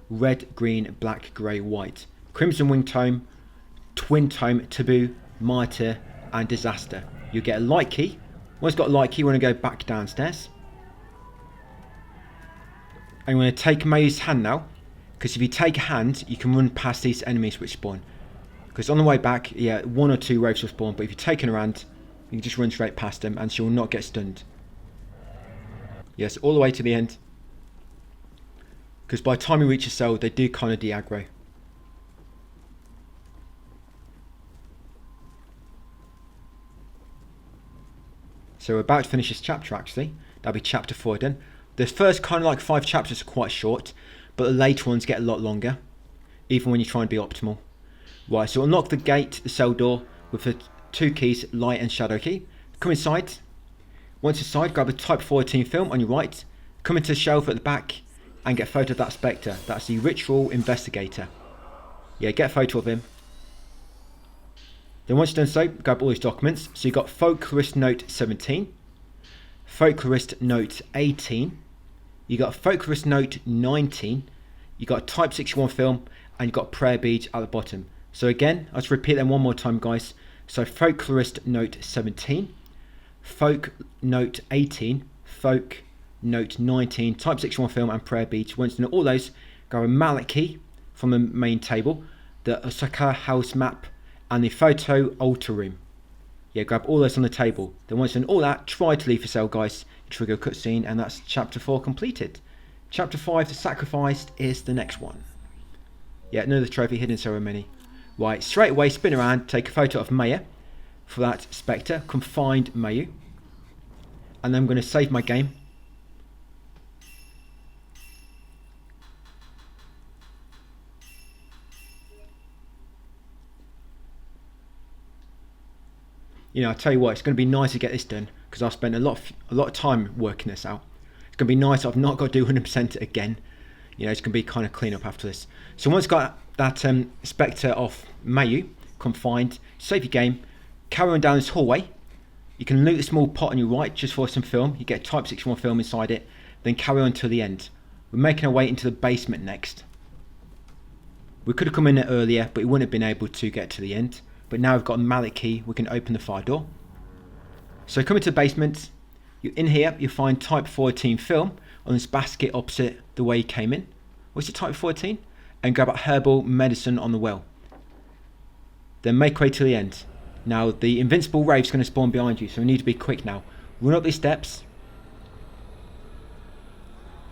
[SPEAKER 1] red, green, black, grey, white. Crimson Wing Tome, Twin Tome, Taboo, Martyr, and Disaster. You get a light key. Once you've got a light key, you want to go back downstairs. And you want to take Mayu's hand now, because if you take a hand, you can run past these enemies which spawn. Because on the way back, yeah, 1 or 2 Wraiths will spawn, but if you take her hand, you can just run straight past them and she will not get stunned. Yes, all the way to the end. Because by the time you reach a cell, they do kind of de-aggro. So we're about to finish this chapter actually. That'll be chapter 4 done. The first kind of like 5 chapters are quite short, but the later ones get a lot longer, even when you try and be optimal. Right, so unlock the gate, the cell door, with the 2 keys, light and shadow key. Come inside. Once inside, grab a Type 14 film on your right. Come into the shelf at the back and get a photo of that Spectre. That's the Ritual Investigator. Yeah, get a photo of him. Then once you've done so, grab all these documents. So you've got Folklorist Note 17, Folklorist Note 18, you got Folklorist Note 19, you got a Type 61 film, and you got prayer beads at the bottom. So again, I'll just repeat them one more time, guys. So Folklorist Note 17, Folk Note 18, Folk Note 19, Type 61 film, and prayer beads. Once you know all those, grab a mallet key from the main table, the Osaka house map, and the photo altar room. Yeah, grab all those on the table. Then once you've done all that, try to leave the cell, guys. Trigger a cutscene, and that's chapter 4 completed. Chapter 5, the sacrificed, is the next one. Yeah, another trophy hidden ceremony. Right, straight away, spin around, take a photo of Maya for that Spectre. Come find Mayu. And then I'm going to save my game. You know, I tell you what, it's going to be nice to get this done because I've spent a lot of time working this out. It's going to be nice. I've not got to do 100% again. You know, it's going to be kind of clean up after this. So once got that Spectre off Mayu, come find, save your game, carry on down this hallway. You can loot a small pot on your right just for some film. You get Type 61 film inside it. Then carry on to the end. We're making our way into the basement next. We could have come in there earlier, but we wouldn't have been able to get to the end. But now we've got a mallet key, we can open the fire door. So coming to the basement, in here you'll find Type 14 film on this basket opposite the way you came in. What's it, Type 14? And grab a herbal medicine on the well. Then make way to the end. Now the invincible Wraith's going to spawn behind you, so we need to be quick now. Run up these steps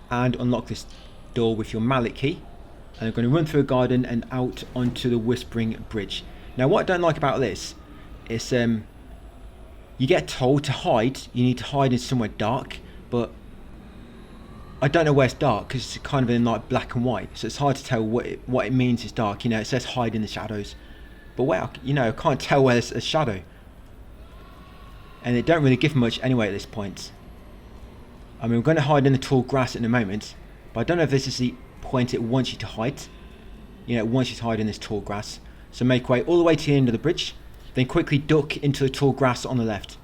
[SPEAKER 1] and unlock this door with your mallet key. And we're going to run through a garden and out onto the Whispering Bridge. Now what I don't like about this is you get told to hide, you need to hide in somewhere dark, but I don't know where it's dark because it's kind of in like black and white, so it's hard to tell what it means is dark. You know, it says hide in the shadows, but where, you know, I can't tell where there's a shadow, and it don't really give much anyway at this point. I mean, we're going to hide in the tall grass in a moment, but I don't know if this is the point it wants you to hide. You know, it wants you to hide in this tall grass. So make way all the way to the end of the bridge, then quickly duck into the tall grass on the left.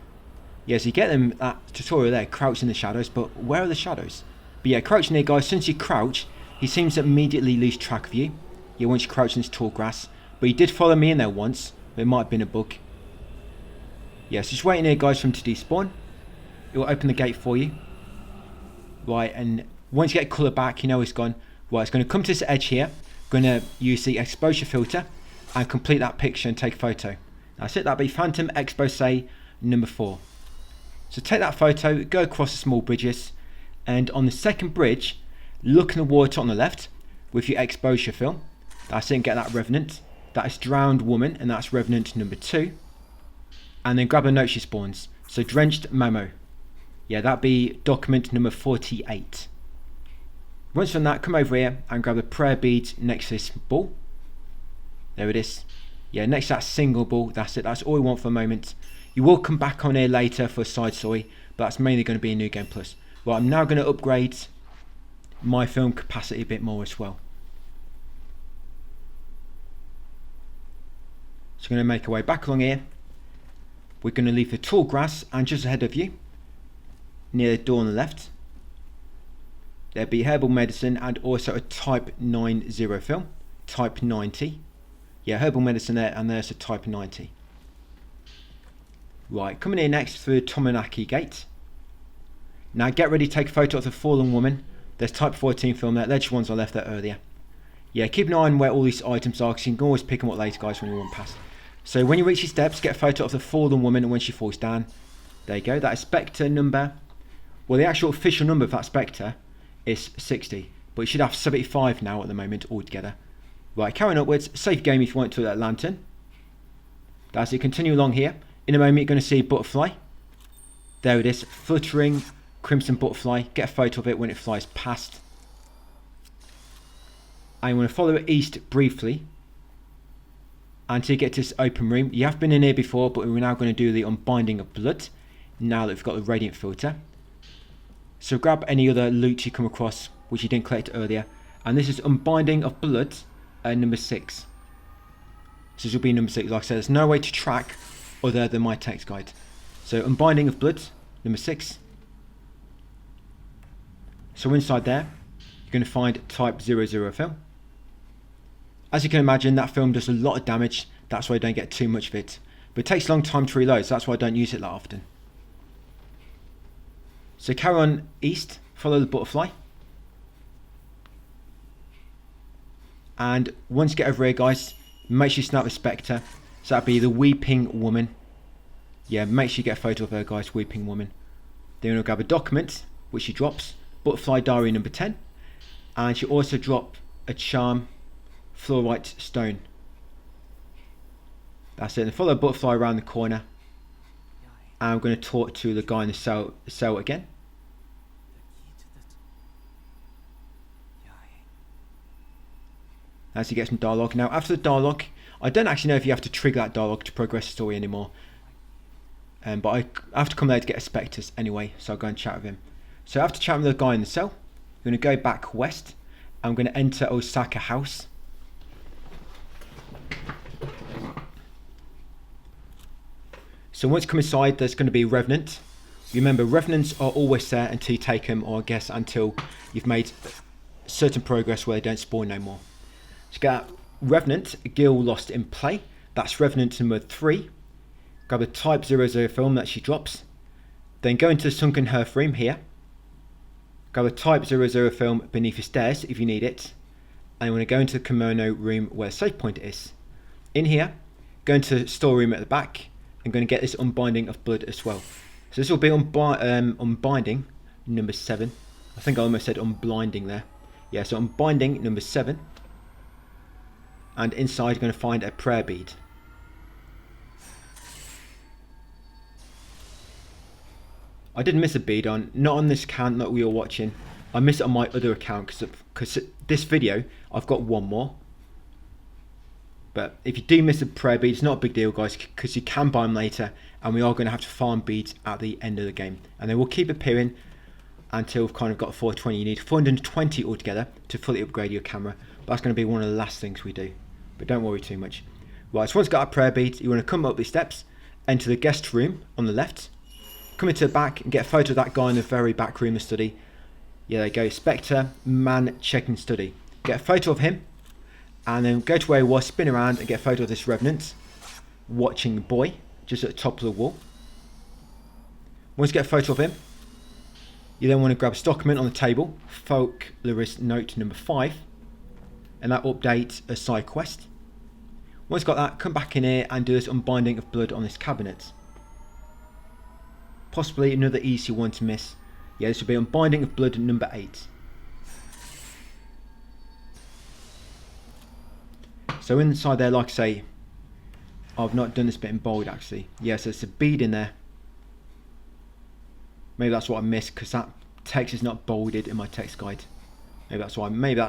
[SPEAKER 1] Yeah, so you get them that tutorial there, crouch in the shadows, but where are the shadows? But yeah, crouch near, guys. Since you crouch, he seems to immediately lose track of you. Yeah, once you crouch in this tall grass. But he did follow me in there once, but it might have been a bug. Yeah, so just waiting here, guys, for him to despawn. It will open the gate for you. Right, and once you get colour back, you know it's gone. Right, it's going to come to this edge here. Going to use the exposure filter and complete that picture and take a photo. That's it, that'll be Phantom Expose number 4. So take that photo, go across the small bridges, and on the second bridge, look in the water on the left with your exposure film. That's it, and get that Revenant. That is Drowned Woman, and that's Revenant number 2. And then grab a note she spawns. So Drenched Momo. Yeah, that'll be document number 48. Once from that, come over here and grab the prayer beads next to this ball. There it is. Yeah, next to that single ball, that's it. That's all we want for a moment. You will come back on here later for a side story, but that's mainly going to be a New Game Plus. Right, I'm now going to upgrade my film capacity a bit more as well. So we're going to make our way back along here. We're going to leave the tall grass, and just ahead of you, near the door on the left, there'll be herbal medicine and also a Type 90 film, Type 90. Yeah, herbal medicine there, and there's a Type 90. Right, coming in next through the Tomonaki gate. Now get ready to take a photo of the fallen woman. There's Type 14 film there. They're just ones I left there earlier. Yeah, keep an eye on where all these items are, because you can always pick them up later, guys, when you run past. So when you reach your steps, get a photo of the fallen woman and when she falls down. There you go. That is Spectre number. Well, the actual official number of that Spectre is 60. but you should have 75 now at the moment altogether. Right, carrying upwards, save game if you want to that lantern. That's it, continue along here. In a moment you're going to see a butterfly. There it is, fluttering crimson butterfly. Get a photo of it when it flies past. And you want to follow it east briefly until you get to this open room. You have been in here before, but we're now going to do the Unbinding of Blood now that we've got the radiant filter. So grab any other loot you come across which you didn't collect earlier, and this is Unbinding of Blood number 6. So this will be number 6. Like I said, there's no way to track other than my text guide. So Unbinding of Blood number 6. So inside there you're going to find type 00 film. As you can imagine, that film does a lot of damage, that's why I don't get too much of it. But it takes a long time to reload, so that's why I don't use it that often. So carry on east, follow the butterfly. And once you get over here, guys, make sure you snap the Spectre. So that'd be the Weeping Woman. Yeah, make sure you get a photo of her, guys, Weeping Woman. Then you're going to grab a document, which she drops, Butterfly Diary number 10. And she also drop a charm, Fluorite Stone. That's it. And follow the butterfly around the corner. And I'm going to talk to the guy in the cell again. As you get some dialogue. Now after the dialogue, I don't actually know if you have to trigger that dialogue to progress the story anymore. But I have to come there to get a Specters anyway, so I'll go and chat with him. So after chatting with the guy in the cell, I'm going to go back west. I'm going to enter Osaka house. So once you come inside, there's going to be a Revenant. Remember, Revenants are always there until you take them, or I guess until you've made certain progress where they don't spawn no more. So get Revenant, Gil lost in play. That's Revenant number 3. Grab a type 00 film that she drops. Then go into the sunken hearth room here. Grab a type 00 film beneath the stairs if you need it. And you want to go into the kimono room where the save point is. In here, go into the storeroom at the back. I'm going to get this Unbinding of Blood as well. So this will be Unbinding number 7. I think I almost said Unblinding there. Yeah, so Unbinding number 7. And inside you're going to find a prayer bead. I did miss a bead on, not on this account that we were watching. I missed it on my other account because this video I've got one more. But if you do miss a prayer bead, it's not a big deal, guys, because you can buy them later, and we are going to have to farm beads at the end of the game. And they will keep appearing until we've kind of got 420. You need 420 altogether to fully upgrade your camera. But that's going to be one of the last things we do. But don't worry too much. Right, so once you've got a prayer bead, you want to come up these steps, enter the guest room on the left, come into the back and get a photo of that guy in the very back room of study. Yeah, there you go, Spectre, man checking study. Get a photo of him. And then go to where he was, spin around and get a photo of this Revenant watching boy just at the top of the wall. Once you get a photo of him, you then want to grab a document on the table, Folklorist Note number 5, and that updates a side quest. Once you've got that, come back in here and do this Unbinding of Blood on this cabinet. Possibly another easy one to miss. Yeah, this will be Unbinding of Blood number 8. So inside there, like I say, I've not done this bit in bold actually. Yeah, so it's a bead in there. Maybe that's what I missed because that text is not bolded in my text guide. Maybe that's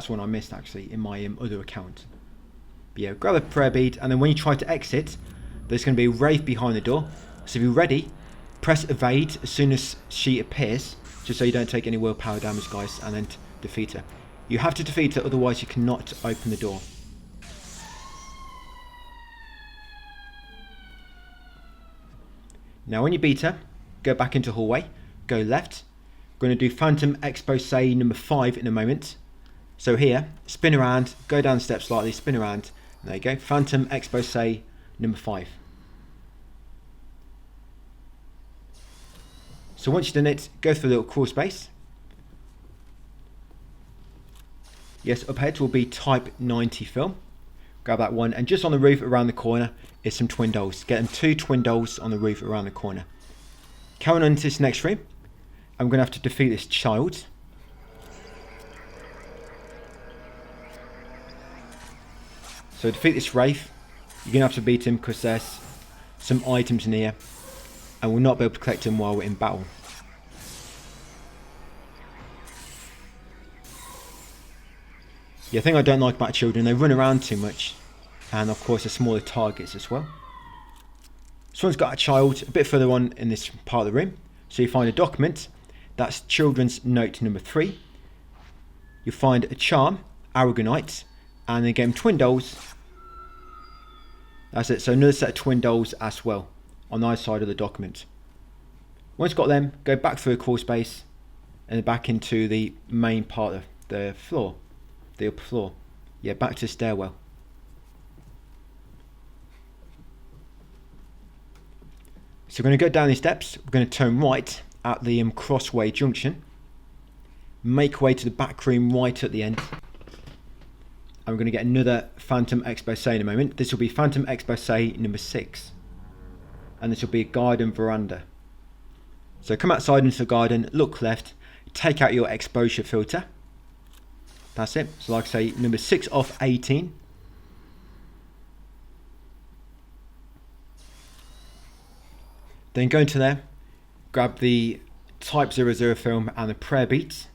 [SPEAKER 1] one I missed actually in my other account. But yeah, grab a prayer bead, and then when you try to exit, there's going to be a Wraith behind the door. So if you're ready, press evade as soon as she appears, just so you don't take any willpower damage, guys, and then defeat her. You have to defeat her, otherwise you cannot open the door. Now when you beat her, go back into hallway, go left. We're going to do Phantom Expose number 5 in a moment. So here, spin around, go down the steps slightly, spin around, and there you go, Phantom Expose number 5. So once you've done it, go through the little crawl space. Yes, up ahead will be type 90 film. Grab that one, and just on the roof around the corner is some twin dolls. Get them 2 twin dolls on the roof around the corner. Carrying on to this next room, I'm going to have to defeat this child. So to defeat this Wraith, you're going to have to beat him because there's some items in here and we'll not be able to collect them while we're in battle. Yeah, the thing I don't like about children, they run around too much, and of course they're smaller targets as well. This one's got a child a bit further on in this part of the room. So you find a document, that's children's note number 3. You find a charm, Aragonite, and again twin dolls. That's it, so another set of twin dolls as well on either side of the document. Once you've got them, go back through a crawl space and back into the main part of the floor, the upper floor. Yeah, back to the stairwell. So we're going to go down these steps, we're going to turn right at the crossway junction, make way to the back room right at the end, and we're going to get another Phantom Expose in a moment. This will be Phantom Expose number 6, and this will be a garden veranda. So come outside into the garden, look left, take out your exposure filter, that's it. So like I say, number 6 off 18. Then go into there, grab the Type 00 film and the prayer beads.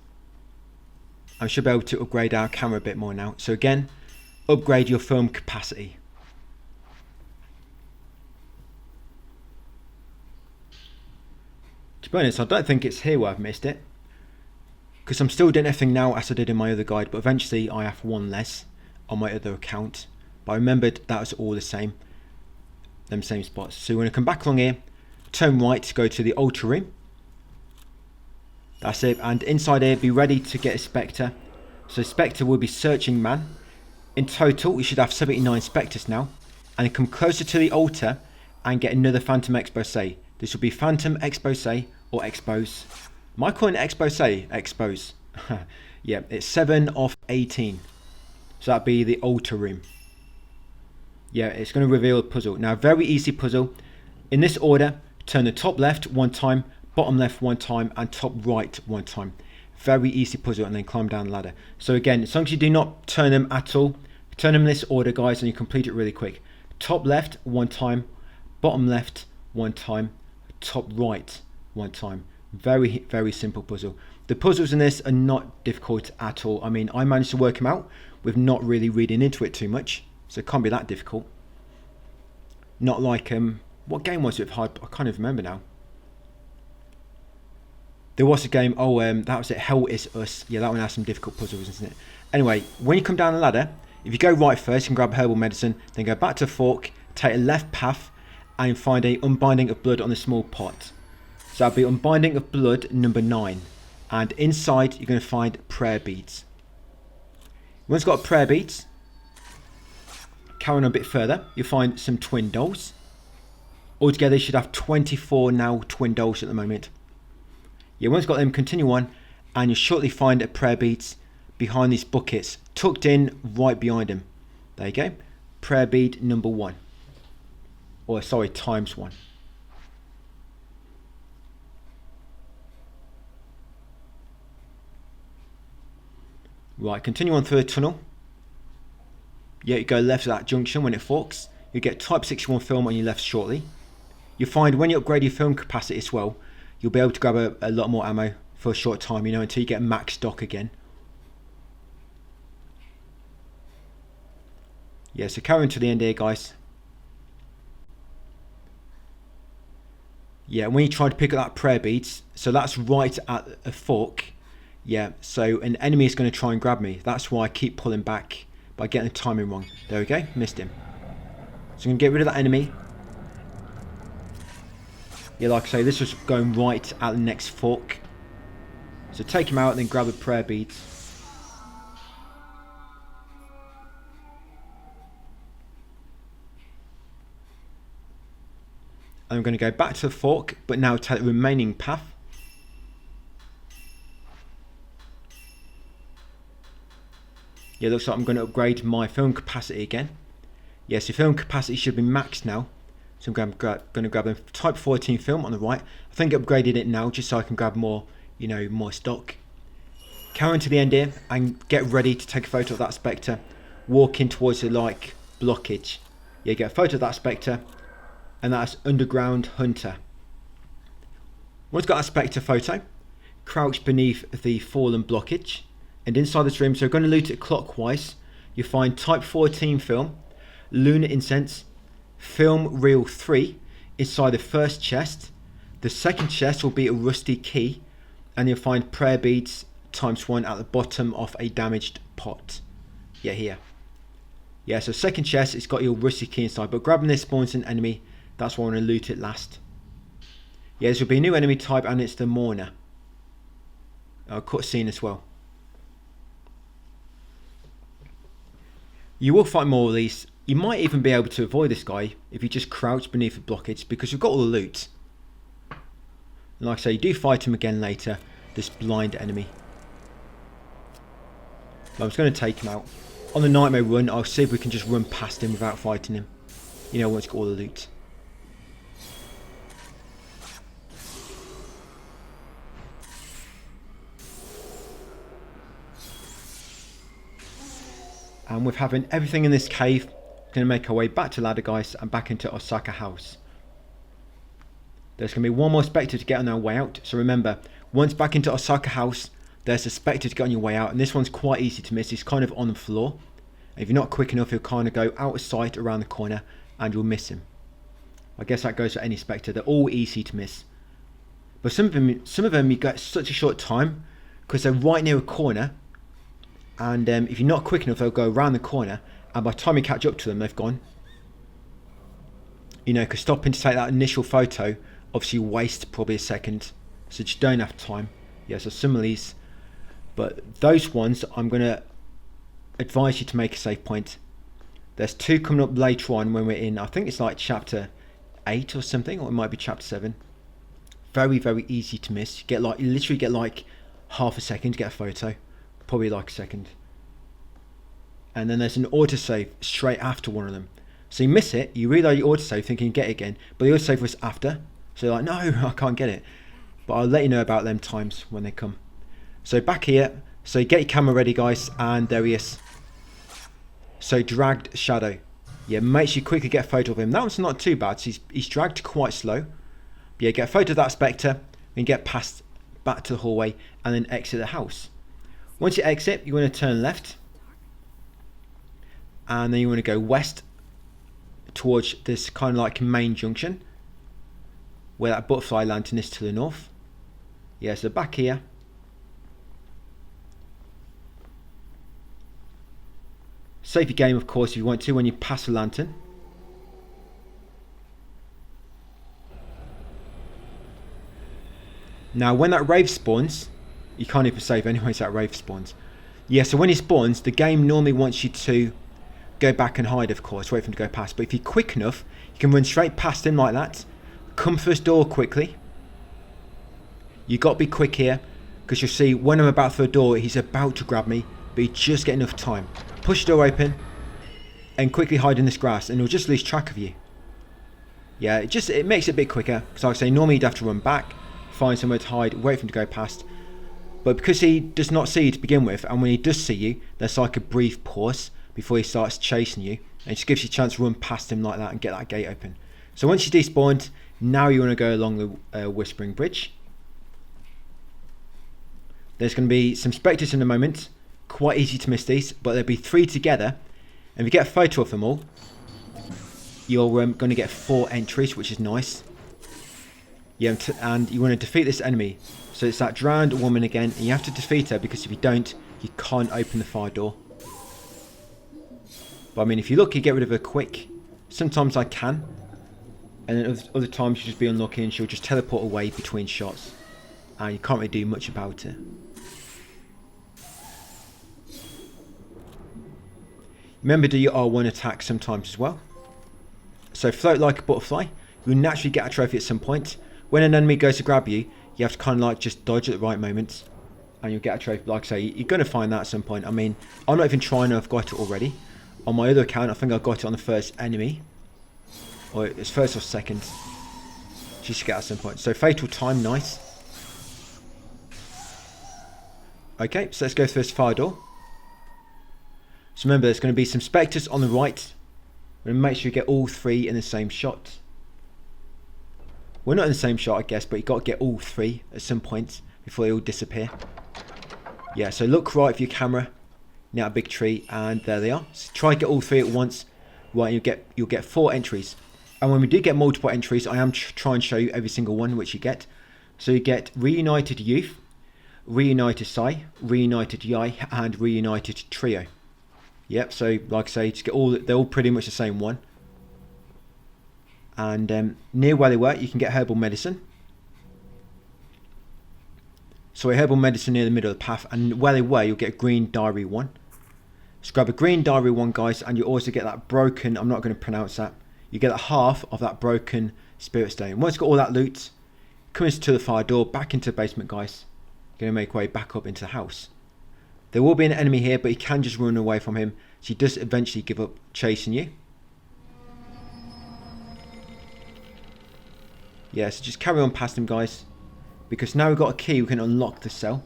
[SPEAKER 1] I should be able to upgrade our camera a bit more now. So again, upgrade your film capacity. To be honest, I don't think it's here where I've missed it, because I'm still doing everything now as I did in my other guide, but eventually I have one less on my other account. But I remembered that was all the same, them same spots. So we're going to come back along here, turn right to go to the altar room. That's it, and inside here be ready to get a Spectre. So Spectre will be searching man. In total we should have 79 Spectres now, and come closer to the altar and get another Phantom Expose. This will be Phantom Expose or Expose. Am I calling it Expose? Expose. Yeah, it's 7 off 18. So that'd be the altar room. Yeah, it's going to reveal a puzzle. Now, very easy puzzle. In this order, turn the top left one time, bottom left one time, and top right one time. Very easy puzzle, and then climb down the ladder. So again, as long as you do not turn them at all, turn them in this order, guys, and you complete it really quick. Top left one time, bottom left one time, top right one time. Very, very simple puzzle. The puzzles in this are not difficult at all. I mean, I managed to work them out with not really reading into it too much, so it can't be that difficult. Not like what game was it with hard? I can't even remember now. There was a game, that was it, Hell Is Us. Yeah, that one has some difficult puzzles, isn't it? Anyway, when you come down the ladder, if you go right first, you can grab herbal medicine, then go back to the fork, take a left path, and find a Unbinding of Blood on the small pot. So that'll be Unbinding of Blood number 9. And inside, you're going to find prayer beads. Once you've got prayer beads, carrying on a bit further, you'll find some twin dolls. Altogether, you should have 24 now twin dolls at the moment. Yeah, once you've got them, continue on, and you'll shortly find a prayer beads behind these buckets, tucked in right behind them. There you go. Prayer bead number 1. Or sorry, times 1. Right, continue on through the tunnel. Yeah, you go left at that junction when it forks. You get Type 61 film on your left shortly. You'll find when you upgrade your film capacity as well, you'll be able to grab a lot more ammo for a short time, you know, until you get max stock again. Yeah, so carry on to the end here, guys. Yeah, when you try to pick up that prayer beads, so that's right at a fork. Yeah, so an enemy is going to try and grab me. That's why I keep pulling back by getting the timing wrong. There we go, missed him. So I'm going to get rid of that enemy. Yeah, like I say, this was going right at the next fork. So take him out and then grab the prayer beads. And I'm going to go back to the fork, but now take the remaining path. Yeah, looks like I'm going to upgrade my film capacity again. Yes, your film capacity should be maxed now. So I'm going to grab a Type 14 film on the right. I think I upgraded it now just so I can grab more, you know, more stock. Carry on to the end here and get ready to take a photo of that Spectre. Walking towards the, like, blockage. You get a photo of that Spectre, and that's Underground Hunter. Once you've got a Spectre photo, crouch beneath the fallen blockage, and inside this room, so we're going to loot it clockwise, you find Type 14 film, Lunar Incense, Film Reel 3 inside the first chest. The second chest will be a rusty key, and you'll find prayer beads ×1 at the bottom of a damaged pot. Yeah, here. Yeah, so second chest, it's got your rusty key inside, but grabbing this spawns an enemy. That's why I want to loot it last. Yeah, this will be a new enemy type, and it's the Mourner. Cutscene as well. You will find more of these. You might even be able to avoid this guy if you just crouch beneath the blockage, because you've got all the loot. And like I say, you do fight him again later, this blind enemy. But I'm just going to take him out. On the nightmare run, I'll see if we can just run past him without fighting him. You know, once you've got all the loot. And with having everything in this cave, we're going to make our way back to Ladder Guys and back into Osaka House. There's going to be one more Spectre to get on our way out. So remember, once back into Osaka House, there's a Spectre to get on your way out. And this one's quite easy to miss. It's kind of on the floor. If you're not quick enough, he'll kind of go out of sight around the corner and you'll miss him. I guess that goes for any Spectre. They're all easy to miss. But some of them you get such a short time because they're right near a corner. And if you're not quick enough, they'll go around the corner. And by the time you catch up to them, they've gone. You know, because stopping to take that initial photo obviously wastes probably a second. So just don't have time. Yeah, so some of these. But those ones, I'm going to advise you to make a save point. There's 2 coming up later on when we're in, I think it's like chapter 8 or something, or it might be chapter 7. Very, very easy to miss. You literally get like half a second to get a photo. Probably like a second. And then there's an autosave straight after one of them. So you miss it, you reload your autosave thinking you get it again, but the autosave was after. So you're like, no, I can't get it. But I'll let you know about them times when they come. So back here, so get your camera ready guys, and there he is. So dragged shadow. Yeah, make sure you quickly get a photo of him. That one's not too bad, so he's dragged quite slow. But yeah, get a photo of that Spectre, and get past back to the hallway, and then exit the house. Once you exit, you want to turn left. And then you want to go west towards this kind of like main junction where that butterfly lantern is to the north. Yeah, so back here. Save your game, of course, if you want to when you pass the lantern. Now, when that Wraith spawns, you can't even save anyways, that Wraith spawns. Yeah, so when he spawns, the game normally wants you to go back and hide, of course, wait for him to go past. But if you're quick enough, you can run straight past him like that. Come through this door quickly. You've got to be quick here, because you'll see when I'm about through the door, he's about to grab me, but you just get enough time. Push the door open, and quickly hide in this grass, and he'll just lose track of you. Yeah, it makes it a bit quicker, because like I say, normally you'd have to run back, find somewhere to hide, wait for him to go past. But because he does not see you to begin with, and when he does see you, there's like a brief pause before he starts chasing you, and it just gives you a chance to run past him like that and get that gate open. So once you despawned, now you want to go along the Whispering Bridge. There's going to be some Spectres in a moment, quite easy to miss these, but there'll be 3 together, and if you get a photo of them all, you're going to get 4 entries, which is nice. Yeah, and you want to defeat this enemy. So it's that drowned woman again, and you have to defeat her, because if you don't, you can't open the fire door. But I mean, if you're lucky, get rid of her quick. Sometimes I can. And then other times you just be unlucky and she'll just teleport away between shots. And you can't really do much about it. Remember, do your R1 attack sometimes as well. So float like a butterfly. You'll naturally get a trophy at some point. When an enemy goes to grab you, you have to kind of like just dodge at the right moment. And you'll get a trophy. Like I say, you're going to find that at some point. I mean, I'm not even trying, I've got it already. On my other account, I think I got it on the first enemy. Or it's first or second. Just to get at some point. So fatal time, nice. Okay, so let's go through this fire door. So remember, there's going to be some Spectres on the right. And make sure you get all 3 in the same shot. Well, not in the same shot, I guess, but you got to get all 3 at some point before they all disappear. Yeah, so look right for your camera near a big tree, and there they are. So try and get all 3 at once. Right, you'll get 4 entries. And when we do get multiple entries, I am trying to show you every single one which you get. So you get Reunited Youth, Reunited Sai, Reunited Yai, and Reunited Trio. Yep, so like I say, just get they're all pretty much the same one. And near where they were, you can get herbal medicine. So a herbal medicine near the middle of the path, and where they were, you'll get a green diary 1. So grab a green diary 1, guys, and you also get that broken, I'm not going to pronounce that, you get a half of that broken spirit stone. Once you've got all that loot, come into the fire door, back into the basement, guys. Going to make way back up into the house. There will be an enemy here, but you can just run away from him. So he does eventually give up chasing you. Yeah, so just carry on past him, guys. Because now we've got a key, we can unlock the cell.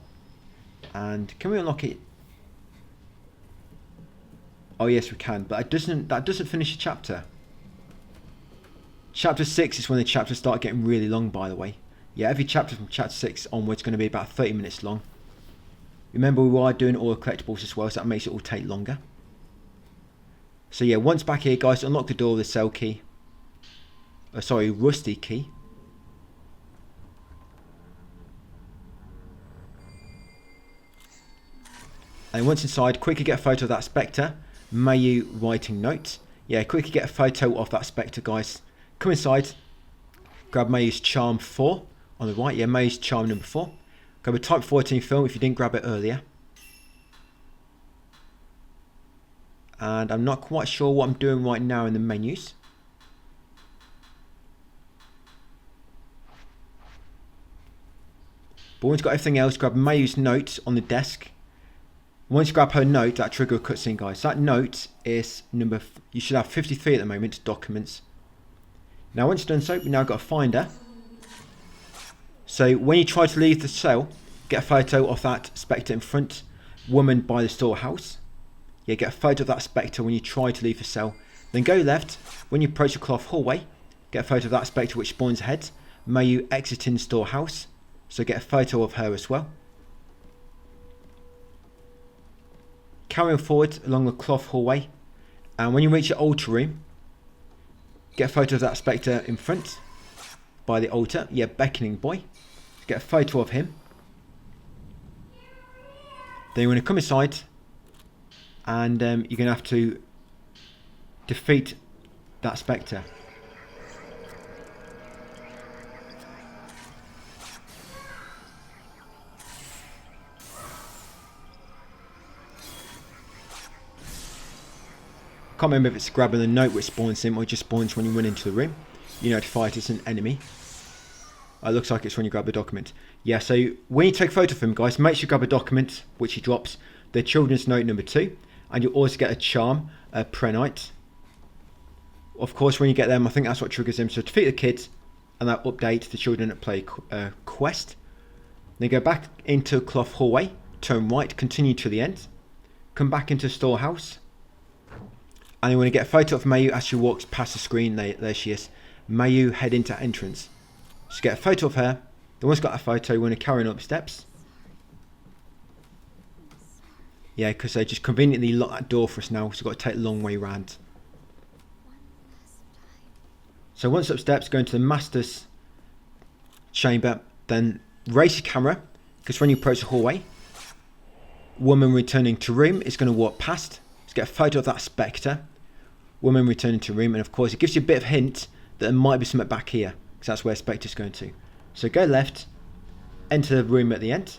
[SPEAKER 1] And can we unlock it? Oh yes, we can. But that doesn't finish the chapter. Chapter 6 is when the chapters start getting really long, by the way. Yeah, every chapter from chapter 6 onwards is going to be about 30 minutes long. Remember, we are doing all the collectibles as well, so that makes it all take longer. So yeah, once back here, guys, unlock the door with the cell key. Sorry, rusty key. And once inside, quickly get a photo of that Spectre. Mayu writing note. Yeah, quickly get a photo of that Spectre, guys. Come inside. Grab Mayu's Charm 4 on the right. Yeah, Mayu's Charm number 4. Grab a Type 14 film if you didn't grab it earlier. And I'm not quite sure what I'm doing right now in the menus. But once you've got everything else, grab Mayu's note on the desk. Once you grab her note, that trigger a cutscene, guys. That note is you should have 53 at the moment, documents. Now once you've done so, we've now got a finder. So when you try to leave the cell, get a photo of that Spectre in front, woman by the storehouse. Yeah, get a photo of that Spectre when you try to leave the cell. Then go left, when you approach the cloth hallway, get a photo of that Spectre which spawns ahead. Mayu exiting the storehouse, so get a photo of her as well. Carry on forward along the cloth hallway, and when you reach the altar room, get a photo of that Spectre in front by the altar. Yeah, beckoning boy. Get a photo of him. Then you want to come inside, and you're going to have to defeat that Spectre. Can't remember if it's grabbing the note which spawns him or just spawns when you run into the room. You notify it as an enemy. It looks like it's when you grab the document. Yeah, so when you take a photo of him, guys, make sure you grab a document which he drops. The children's note number 2. And you'll also get a charm, a prenite. Of course, when you get them, I think that's what triggers him. So defeat the kids, and that update the children at play quest. Then go back into cloth hallway, turn right, continue to the end. Come back into storehouse. And you want to get a photo of Mayu as she walks past the screen. There she is. Mayu head into entrance. So get a photo of her. Then once you've got a photo, you want to carry on up steps. Yeah, because they just conveniently lock that door for us now, so we've got to take a long way round. So once up steps, go into the master's chamber, then raise your camera, because when you approach the hallway, woman returning to room is going to walk past. Let's get a photo of that Spectre. Woman returning to room, and of course it gives you a bit of hint that there might be something back here, because that's where Spectre's going to. So go left, enter the room at the end.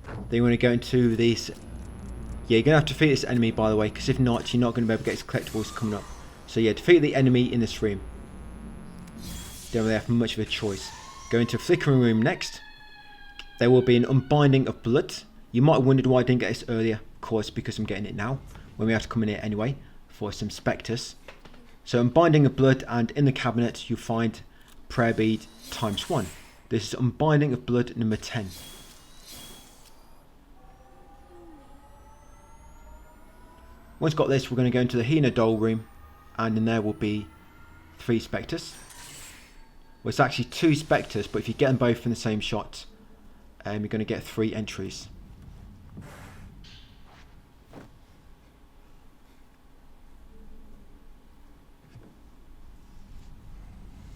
[SPEAKER 1] Then you want to go into these. Yeah, you're going to have to defeat this enemy, by the way, because if not, you're not going to be able to get his collectibles coming up. So yeah, defeat the enemy in this room. Don't really have much of a choice. Go into a flickering room next. There will be an Unbinding of Blood. You might have wondered why I didn't get this earlier. Of course, because I'm getting it now, when we have to come in here anyway, for some Specters. So Unbinding of Blood, and in the cabinet you'll find Prayer Bead ×1. This is Unbinding of Blood number 10. Once got this, we're going to go into the Hina doll room, and in there will be 3 Specters. Well, it's actually 2 Specters, but if you get them both in the same shot, you're going to get 3 entries.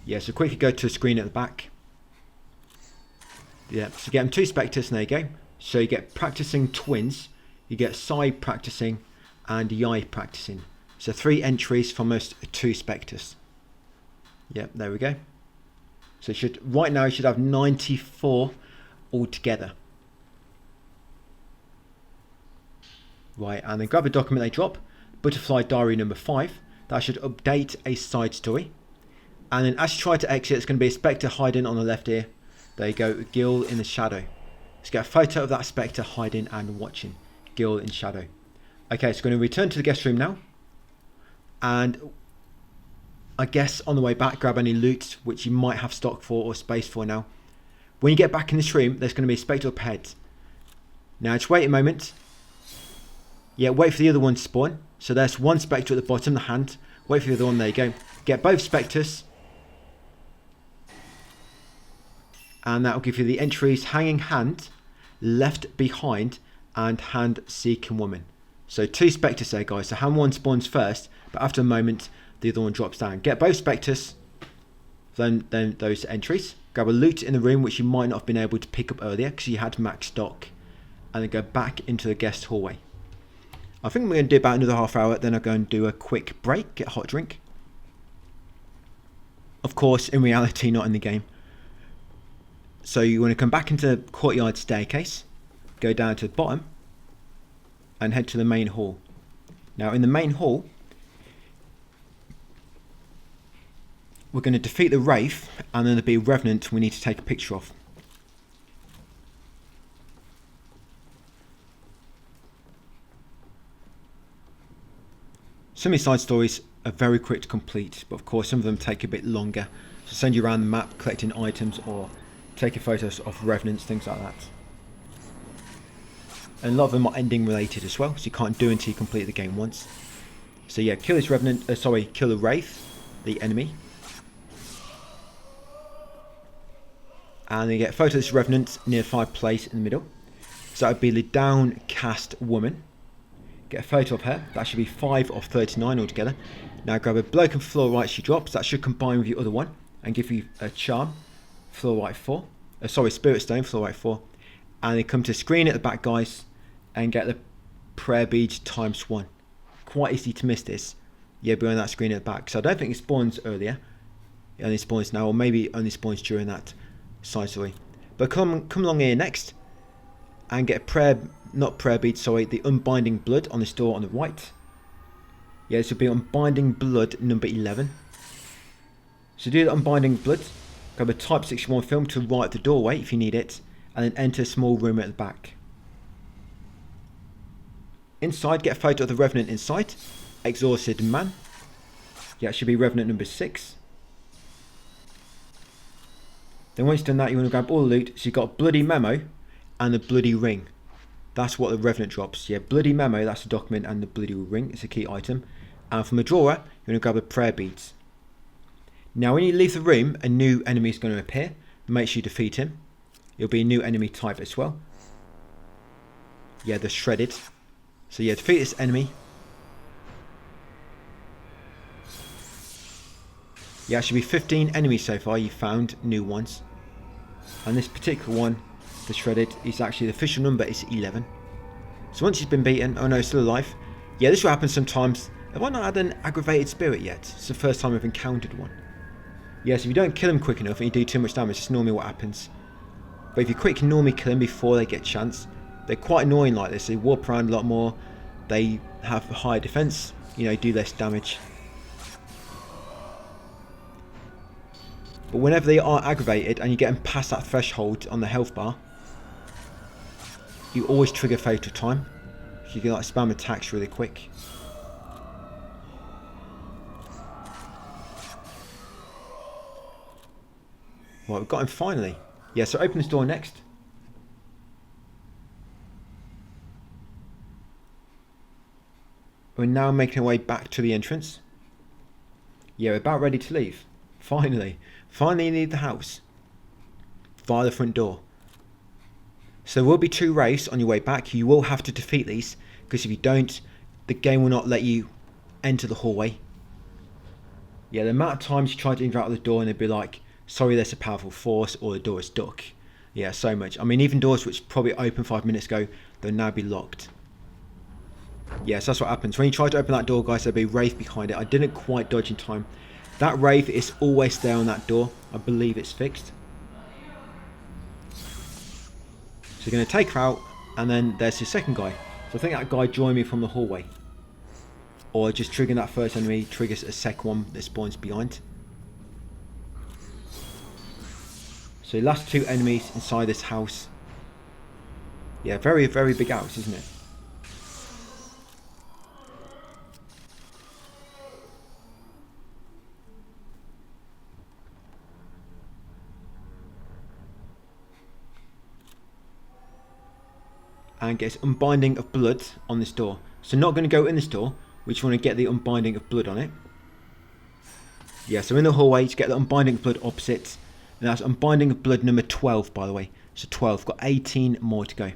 [SPEAKER 1] Yeah, so quickly go to a screen at the back. Yeah, so get them 2 Specters, and there you go. So you get practicing twins, you get side practicing, and Yai practicing. So 3 entries from those 2 Specters. Yep, there we go. So it should, right now you should have 94 altogether. Right, and then grab a document they drop, Butterfly Diary number 5. That should update a side story. And then as you try to exit, it's going to be a Spectre hiding on the left ear. There you go, Gil in the shadow. Let's get a photo of that Spectre hiding and watching. Gil in shadow. Okay, so we're going to return to the guest room now. And I guess on the way back, grab any loot, which you might have stock for or space for now. When you get back in this room, there's going to be a Spectre up ahead. Now, just wait a moment. Yeah, wait for the other one to spawn. So there's one Spectre at the bottom, the hand. Wait for the other one, there you go. Get both Spectres. And that will give you the entries Hanging Hand, Left Behind, and Hand Seeking Woman. So 2 Spectres there, guys. So hand one spawns first, but after a moment, the other one drops down. Get both Spectres, then those entries. Grab a loot in the room, which you might not have been able to pick up earlier, because you had max stock. And then go back into the guest hallway. I think we're going to do about another half hour, then I'll go and do a quick break, get a hot drink. Of course, in reality, not in the game. So you want to come back into the courtyard staircase, go down to the bottom, and head to the main hall. Now in the main hall, we're going to defeat the Wraith, and then there'll be a Revenant we need to take a picture of. Some of these side stories are very quick to complete, but of course some of them take a bit longer. So send you around the map collecting items or taking photos of Revenants, things like that. And a lot of them are ending related as well, so you can't do until you complete the game once. So yeah, kill this Revenant, kill the Wraith, the enemy. And then you get a photo of this Revenant near the fireplace in the middle. So that would be the downcast woman. Get a photo of her, that should be 5 of 39 altogether. Now grab a Bloke and Fluorite she drops, that should combine with your other one and give you a charm, Fluorite 4. Spirit Stone, Fluorite 4. And then come to screen at the back, guys, and get the prayer beads ×1. Quite easy to miss this. Yeah, behind that screen at the back. So I don't think it spawns earlier. It only spawns now, or maybe it only spawns during that side story. But come along here next and get a the Unbinding Blood on this door on the right. Yeah, this will be Unbinding Blood number 11. So do the Unbinding Blood, grab a Type 61 film to right at the doorway if you need it, and then enter a small room at the back. Inside, get a photo of the Revenant inside, Exhausted Man. Yeah, it should be Revenant number 6. Then once you've done that, you want to grab all the loot. So you've got a Bloody Memo and the Bloody Ring. That's what the Revenant drops. Yeah, Bloody Memo, that's the document, and the Bloody Ring, it's a key item. And from the drawer, you're going to grab the prayer beads. Now when you leave the room, a new enemy is going to appear. Make sure you defeat him. It'll be a new enemy type as well. Yeah, the Shredded. So yeah, defeat this enemy. Yeah, it should be 15 enemies so far. You found new ones. And this particular one, the Shredded, is actually the official number is 11. So once he's been beaten, oh no, he's still alive. Yeah, this will happen sometimes. Have I not had an aggravated spirit yet? It's the first time I've encountered one. Yes, if you don't kill them quick enough and you do too much damage, it's normally what happens. But if you quick normally kill them before they get a chance, they're quite annoying like this. They warp around a lot more. They have a higher defense, do less damage. But whenever they are aggravated and you get them past that threshold on the health bar, you always trigger Fatal Time. So you can spam attacks really quick. Right, we've got him finally. Yeah, so open this door next. We're now making our way back to the entrance. Yeah, we're about ready to leave. Finally. Finally leave the house. Via the front door. So there will be 2 wraiths on your way back. You will have to defeat these, because if you don't, the game will not let you enter the hallway. Yeah, the amount of times you try to interact with the door and they'd be like, sorry, there's a powerful force, or the door is stuck. Yeah, so much. I mean, even doors which probably opened 5 minutes ago, they'll now be locked. Yes, that's what happens. When you try to open that door, guys, there'll be a wraith behind it. I didn't quite dodge in time. That wraith is always there on that door. I believe it's fixed. So you're going to take her out, and then there's his second guy. So I think that guy joined me from the hallway. Or just triggering that first enemy triggers a second one that spawns behind. So the last 2 enemies inside this house. Yeah, very, very big house, isn't it? And gets Unbinding of Blood on this door. So not going to go in this door. We just want to get the Unbinding of Blood on it. Yeah, so in the hallway, to get the Unbinding of Blood opposite. And that's Unbinding of Blood number 12, by the way. So 12, got 18 more to go.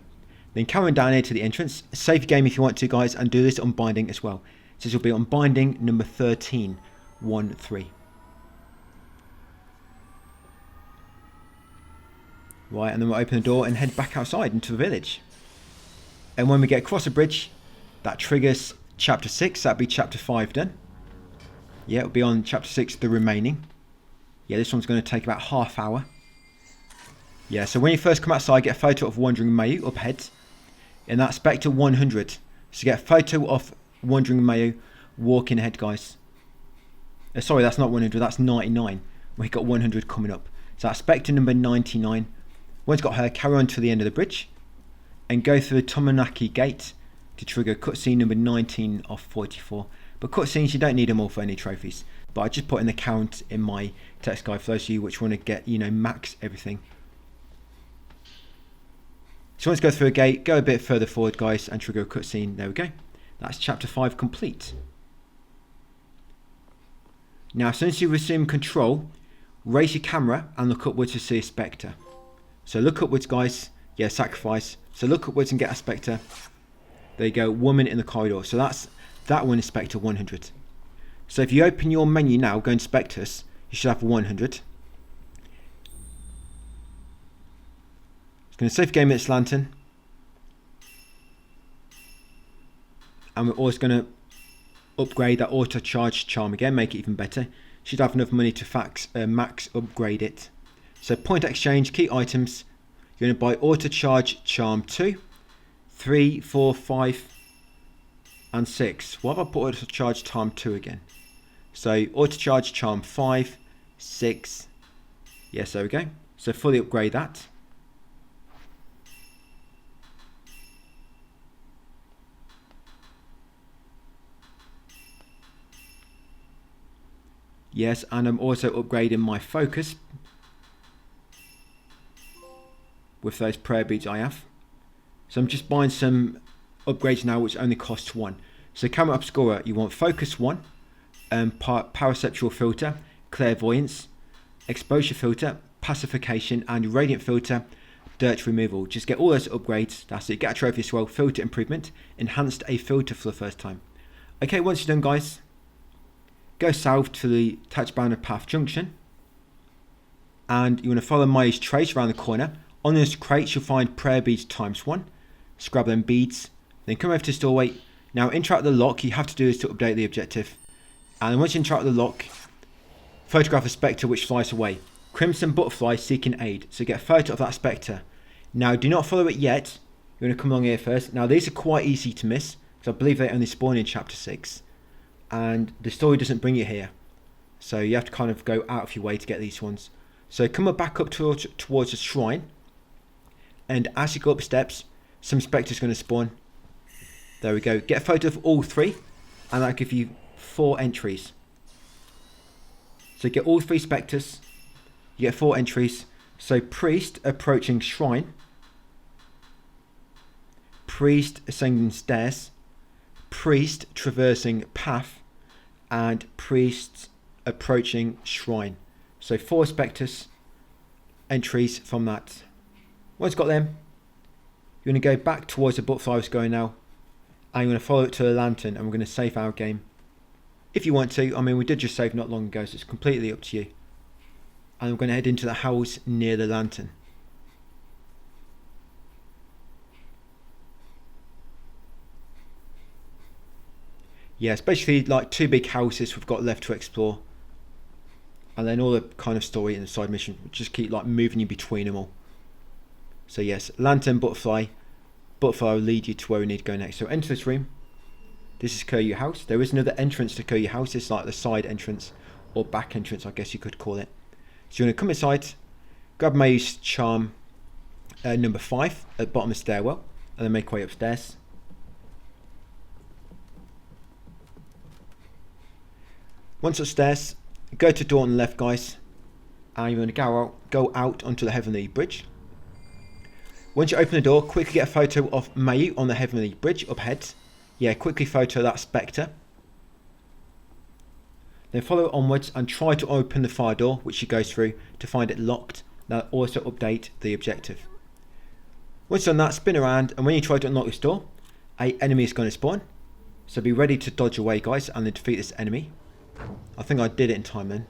[SPEAKER 1] Then carrying down here to the entrance. Save your game if you want to, guys, and do this Unbinding as well. So this will be Unbinding number 13, 1, 3. Right, and then we'll open the door and head back outside into the village. And when we get across the bridge, that triggers chapter 6. That'll be chapter 5 done. Yeah, it'll be on chapter 6, the remaining. Yeah, this one's going to take about half hour. Yeah, so when you first come outside, get a photo of Wandering Mayu up ahead. And that's Spectre 100. So get a photo of Wandering Mayu walking ahead, guys. Sorry, that's not 100, that's 99. We've got 100 coming up. So that's Spectre number 99. Once got her, carry on to the end of the bridge. And go through the Tomonaki gate to trigger cutscene number 19 of 44. But cutscenes, you don't need them all for any trophies. But I just put in the count in my text guide for those of you which want to get, you know, max everything. So once you go through a gate, go a bit further forward, guys, and trigger a cutscene. There we go. That's chapter 5 complete. Now, since you resume control, raise your camera and look upwards to see a Spectre. So look upwards, guys. Yeah, sacrifice. So look upwards and get a Spectre. There you go, woman in the corridor. So that one is Spectre 100. So if you open your menu now, go into Specters, you should have 100. It's going to save game its lantern. And we're always going to upgrade that auto charge charm again, make it even better. Should have enough money to max upgrade it. So point exchange, key items. You're going to buy auto charge charm 2, 3, 4, 5, and 6. What have I put auto charge charm 2 again? So auto charge charm 5, 6. Yes, there we go. So fully upgrade that. Yes, and I'm also upgrading my focus with those prayer beads I have. So I'm just buying some upgrades now which only cost 1. So camera obscura, you want focus 1, paraceptual filter, clairvoyance, exposure filter, pacification, and radiant filter, dirt removal. Just get all those upgrades. That's it. Get a trophy as well. Filter improvement, enhanced a filter for the first time. Okay, once you're done, guys, go south to the Tachibana Path Junction, and you want to follow Mayu's trace around the corner. On this crate, you'll find prayer beads ×1. Just grab them beads, then come over to this doorway. Now interact with the lock. You have to do this to update the objective. And once you interact with the lock, photograph a Spectre which flies away. Crimson butterfly seeking aid. So get a photo of that Spectre. Now do not follow it yet. You're going to come along here first. Now these are quite easy to miss, because I believe they only spawn in chapter 6. And the story doesn't bring you here. So you have to kind of go out of your way to get these ones. So come back up towards the shrine. And as you go up steps, some Spectres going to spawn. There we go. Get a photo of all 3. And that'll give you 4 entries. So get all 3 Spectres. You get 4 entries. So priest approaching shrine. Priest ascending stairs. Priest traversing path. And priest approaching shrine. So 4 Specters entries from that. Once you've got them, you're going to go back towards the butterfly I was going now, and you're going to follow it to the lantern, and we're going to save our game. If you want to, I mean, we did just save not long ago, so it's completely up to you. And we're going to head into the house near the lantern. Yeah, it's basically like 2 big houses we've got left to explore. And then all the kind of story in the side mission, just keep like moving you between them all. So yes, lantern, butterfly. Butterfly will lead you to where we need to go next. So enter this room. This is Kuryu House. There is another entrance to Kuryu House. It's like the side entrance, or back entrance, I guess you could call it. So you're going to come inside, grab Mayu's charm number 5 at the bottom of the stairwell, and then make your way upstairs. Once upstairs, go to the door on the left, guys, and you're going to go out onto the Heavenly Bridge. Once you open the door, quickly get a photo of Mayu on the Heavenly Bridge up ahead. Yeah, quickly photo that Spectre. Then follow onwards and try to open the fire door, which you go through, to find it locked. That'll also update the objective. Once done that, spin around, and when you try to unlock this door, an enemy is going to spawn. So be ready to dodge away, guys, and then defeat this enemy. I think I did it in time then.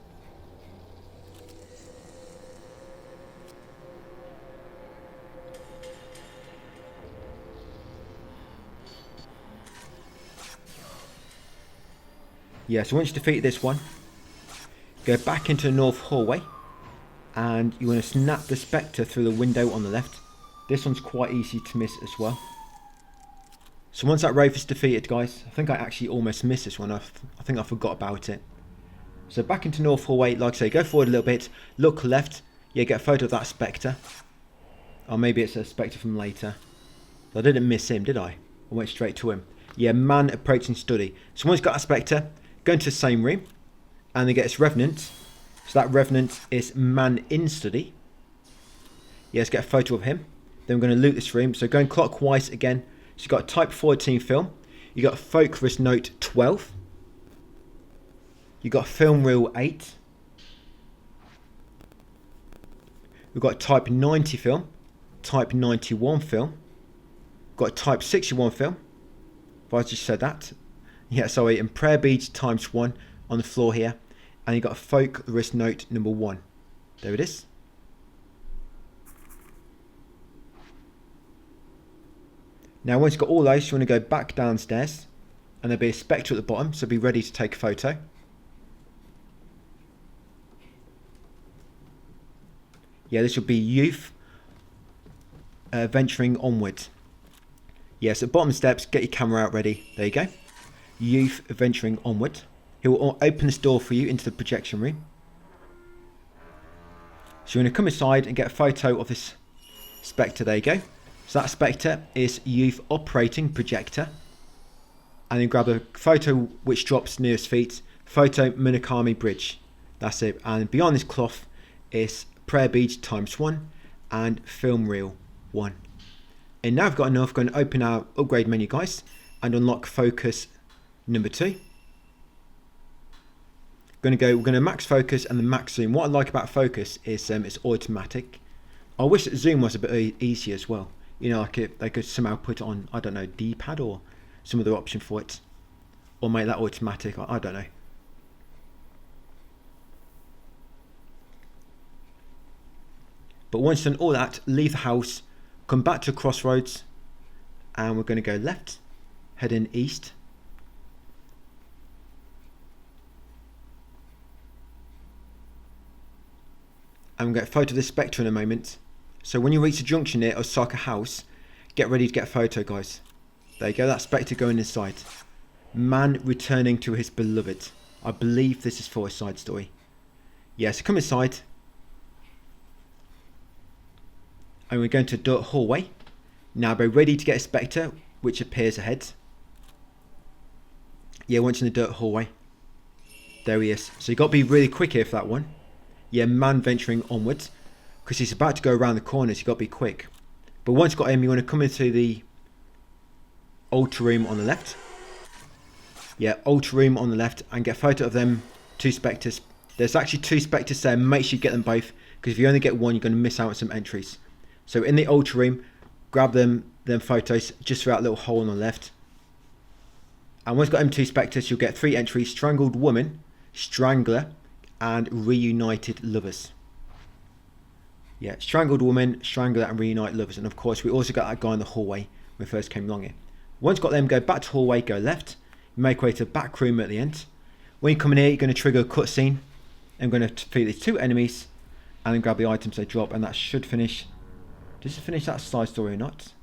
[SPEAKER 1] Yeah, so once you defeat this one, go back into the north hallway, and you want to snap the Spectre through the window on the left. This one's quite easy to miss as well. So once that Wraith is defeated, guys, I think I actually almost missed this one. I think I forgot about it. So back into north hallway, like I say, go forward a little bit, look left, yeah, get a photo of that Spectre. Or maybe it's a Spectre from later. I didn't miss him, did I? I went straight to him. Yeah, man approaching study. So once you've got a Spectre, go into the same room, and then get its Revenant. So that Revenant is man in study. Yeah, let's get a photo of him. Then we're going to loot this room. So going clockwise again. So you've got Type 14 film. You've got Focus Note 12. You've got Film Reel 8. We've got Type 90 film. Type 91 film. We've got Type 61 film. If I just said that. Yeah, sorry, and prayer beads times 1 on the floor here. And you've got a Focus Note number 1. There it is. Now once you've got all those, you want to go back downstairs, and there'll be a Spectre at the bottom, so be ready to take a photo. Yeah, this will be youth venturing onward. Yes, at the bottom steps, get your camera out ready. There you go. Youth venturing onward. He will open this door for you into the projection room. So you're going to come inside and get a photo of this Spectre. There you go. So that Spectre is youth operating projector. And then grab a photo which drops near his feet. Photo Minakami Bridge. That's it. And beyond this cloth is prayer beads times 1 and film reel 1. And now I've got enough. I'm going to open our upgrade menu, guys, and unlock focus number 2. We're going to max focus and the max zoom. What I like about focus is it's automatic. I wish that zoom was a bit easier as well. You know, like they could somehow put it on, I don't know, D-pad or some other option for it, or make that automatic. I don't know. But once done all that, leave the house, come back to Crossroads, and we're going to go left, heading east. And we'll get a photo of this Spectre in a moment. So when you reach the junction near Osaka House, get ready to get a photo, guys. There you go, that Spectre going inside. Man returning to his beloved. I believe this is for a side story. Yeah, so come inside. And we're going to a dirt hallway. Now be ready to get a Spectre, which appears ahead. Yeah, once in the dirt hallway. There he is. So you've got to be really quick here for that one. Yeah, man venturing onwards. Because he's about to go around the corners, you've got to be quick. But once you've got him, you want to come into the altar room on the left. Yeah, altar room on the left, and get a photo of them 2 Spectres There's actually 2 Specters there. Make sure you get them both, because if you only get one, you're going to miss out on some entries. So in the altar room, grab them photos just through that little hole on the left. And once you've got them 2 Specters, you'll get 3 entries: Strangled Woman, Strangler, and Reunited Lovers. Yeah, Strangled Woman, Strangler, and Reunited Lovers. And of course, we also got that guy in the hallway when we first came along here. Once you've got them, go back to hallway, go left. Make way to the back room at the end. When you come in here, you're going to trigger a cutscene. I'm going to defeat these 2 enemies and then grab the items they drop, and that should finish. Does it finish that side story or not?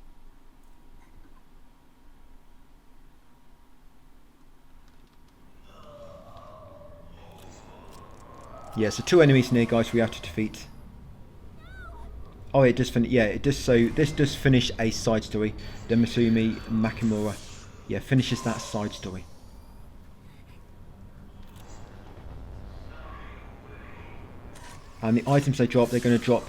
[SPEAKER 1] Yeah, so 2 enemies in here, guys, we have to defeat. Oh, it does finish. Yeah, it does. So this does finish a side story. The Masumi Makimura, yeah, finishes that side story. And the items they drop, they're going to drop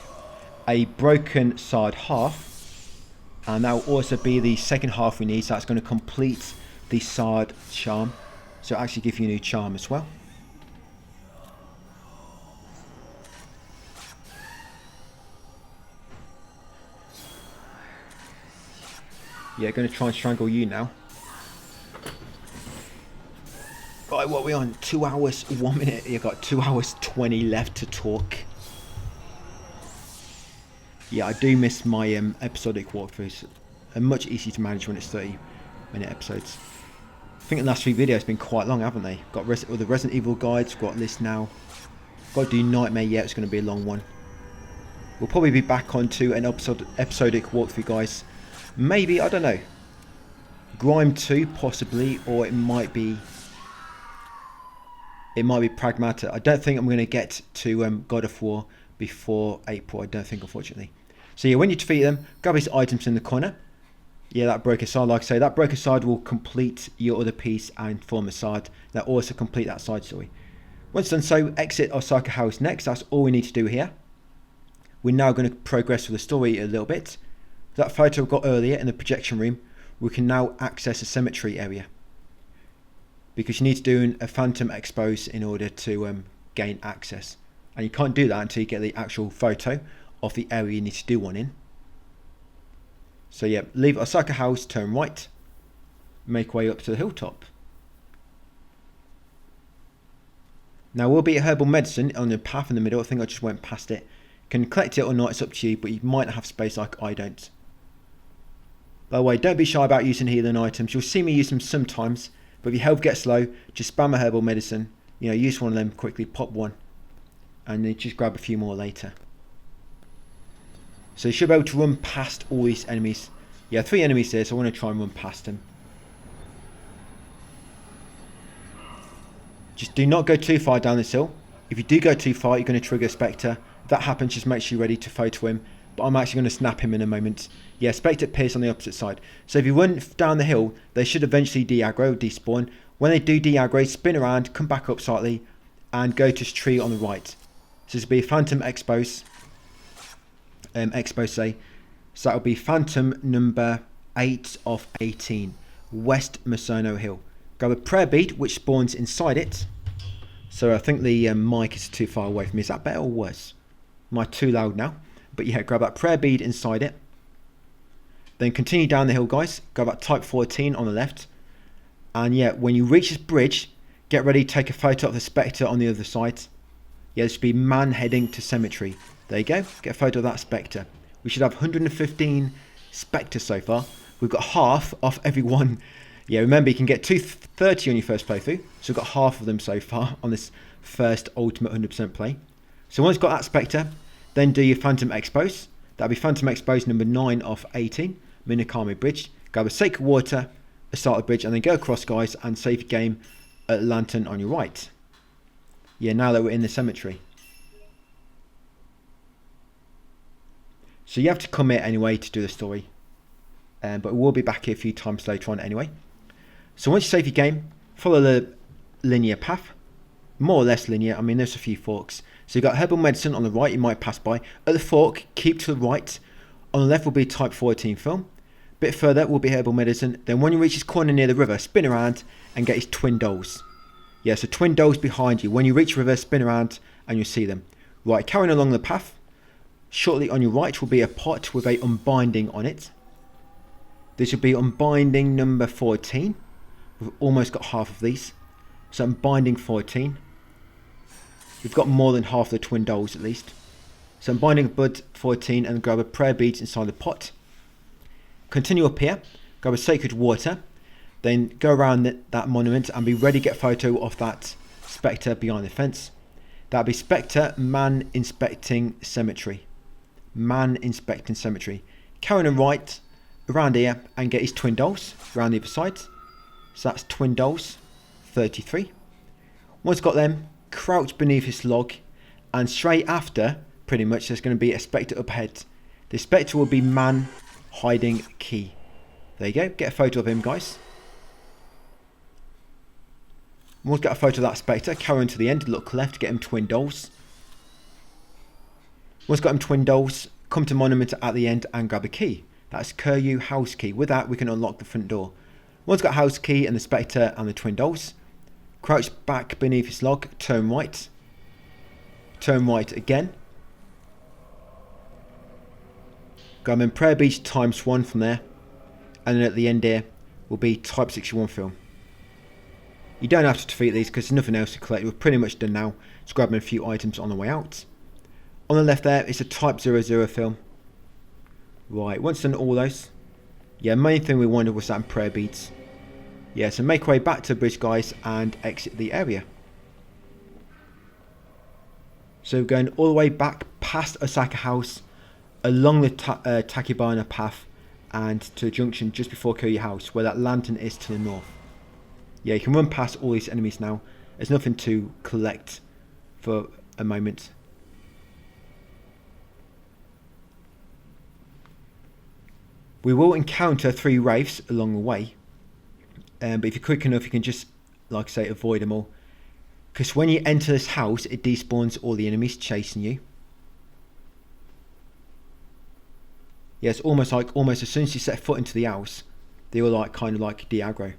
[SPEAKER 1] a broken sword half, and that will also be the second half we need. So that's going to complete the sword charm. So actually give you a new charm as well. Yeah, going to try and strangle you now. Right, what are we on? 2 hours, 1 minute. You've got 2 hours 20 left to talk. Yeah, I do miss my episodic walkthroughs. They're much easier to manage when it's 30-minute episodes. I think the last 3 videos have been quite long, haven't they? Got all the Resident Evil guides, got this now. Got to do Nightmare, yeah, it's going to be a long one. We'll probably be back onto an episodic walkthrough, guys. Maybe, I don't know. Grime 2, possibly, or it might be Pragmata. I don't think I'm going to get to God of War before April. I don't think, unfortunately. So yeah, when you defeat them, grab these items in the corner. Yeah, that broken side, like I say, that broken side will complete your other piece and form a side. That also complete that side story. Once done so, exit Osaka House next. That's all we need to do here. We're now going to progress with the story a little bit. That photo we got earlier in the projection room, we can now access a cemetery area. Because you need to do a phantom expose in order to gain access. And you can't do that until you get the actual photo of the area you need to do one in. So yeah, leave Osaka House, turn right, make way up to the hilltop. Now we'll be a herbal medicine on the path in the middle. I think I just went past it. You can collect it or not, it's up to you, but you might have space like I don't. By the way, don't be shy about using healing items. You'll see me use them sometimes, but if your health gets low, just spam a herbal medicine. You know, use one of them quickly, pop one, and then just grab a few more later. So you should be able to run past all these enemies. Yeah, 3 enemies here, so I want to try and run past them. Just do not go too far down this hill. If you do go too far, you're going to trigger a Spectre. If that happens, just make sure you're ready to photo him. But I'm actually going to snap him in a moment. Yeah, Spectre appears on the opposite side. So if you run down the hill, they should eventually de-aggro, despawn. When they do de-aggro, spin around, come back up slightly, and go to this tree on the right. So this will be a Phantom Expose. Expose. So that will be Phantom number 8 of 18. West Masono Hill. Grab a prayer bead, which spawns inside it. So I think the mic is too far away from me. Is that better or worse? Am I too loud now? But yeah, grab that prayer bead inside it. Then continue down the hill, guys. Grab that type 14 on the left. And yeah, when you reach this bridge, get ready to take a photo of the Spectre on the other side. Yeah, this should be man heading to cemetery. There you go. Get a photo of that Spectre. We should have 115 Spectres so far. We've got half of every one. Yeah, remember you can get 230 on your first playthrough. So we've got half of them so far on this first ultimate 100% play. So once you've got that Spectre, then do your Phantom Expose. That'll be Phantom Expose number 9 of 18. Minakami Bridge. Grab a Sacred Water, start the bridge, and then go across, guys, and save your game at Lantern on your right. Yeah, now that we're in the cemetery. So you have to come here anyway to do the story. But we'll be back here a few times later on anyway. So once you save your game, follow the linear path. More or less linear. I mean, there's a few forks. So you've got herbal medicine on the right you might pass by. At the fork, keep to the right. On the left will be type 14 film. A bit further will be herbal medicine. Then when you reach this corner near the river, spin around and get his twin dolls. Yeah, so twin dolls behind you. When you reach river, spin around and you'll see them. Right, carrying along the path. Shortly on your right will be a pot with a unbinding on it. This will be unbinding number 14. We've almost got half of these. So unbinding 14. We've got more than half the twin dolls at least. So unbinding of blood 14 and grab a prayer beads inside the pot. Continue up here. Grab a sacred water. Then go around that monument and be ready to get a photo of that spectre behind the fence. That'll be Spectre, man inspecting cemetery. Man inspecting cemetery. Carry on right around here and get his twin dolls around the other side. So that's twin dolls 33. Once got them, crouch beneath this log, and straight after, pretty much, there's going to be a spectre up ahead. The spectre will be man hiding key. There you go. Get a photo of him, guys. Once get a photo of that spectre, carry on to the end, look left, get him twin dolls. Once got him twin dolls, come to monument at the end and grab a key. That's Kuryu house key. With that, we can unlock the front door. Once got house key and the spectre and the twin dolls, crouch back beneath this log, turn right. Turn right again. Grab him prayer beach ×1 from there. And then at the end here will be type 61 film. You don't have to defeat these because there's nothing else to collect. We're pretty much done now. Just grabbing a few items on the way out. On the left there is a type 00 film. Right, once done all those. Yeah, main thing we wanted was that prayer beads. Yeah, so make our way back to the bridge, guys, and exit the area. So we're going all the way back past Osaka House, along the Takibana path, and to the junction just before Kuryu House, where that lantern is to the north. Yeah, you can run past all these enemies now. There's nothing to collect for a moment. We will encounter 3 wraiths along the way. But if you're quick enough, you can just, like I say, avoid them all. Because when you enter this house, it despawns all the enemies chasing you. Yeah, it's almost as soon as you set foot into the house, they all kind of de-aggro.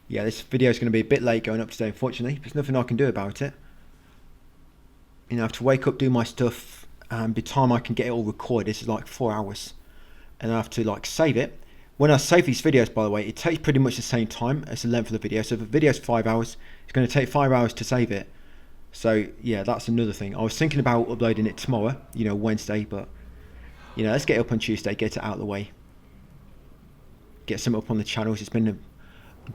[SPEAKER 1] Yeah, this video is going to be a bit late going up today, unfortunately. There's nothing I can do about it. You know, I have to wake up, do my stuff, and by the time I can get it all recorded, this is like 4 hours. And I have to save it. When I save these videos, by the way, it takes pretty much the same time as the length of the video. So if the video is 5 hours, it's going to take 5 hours to save it. So yeah, that's another thing. I was thinking about uploading it tomorrow, Wednesday, but let's get it up on Tuesday, get it out of the way. Get some up on the channels. It's been a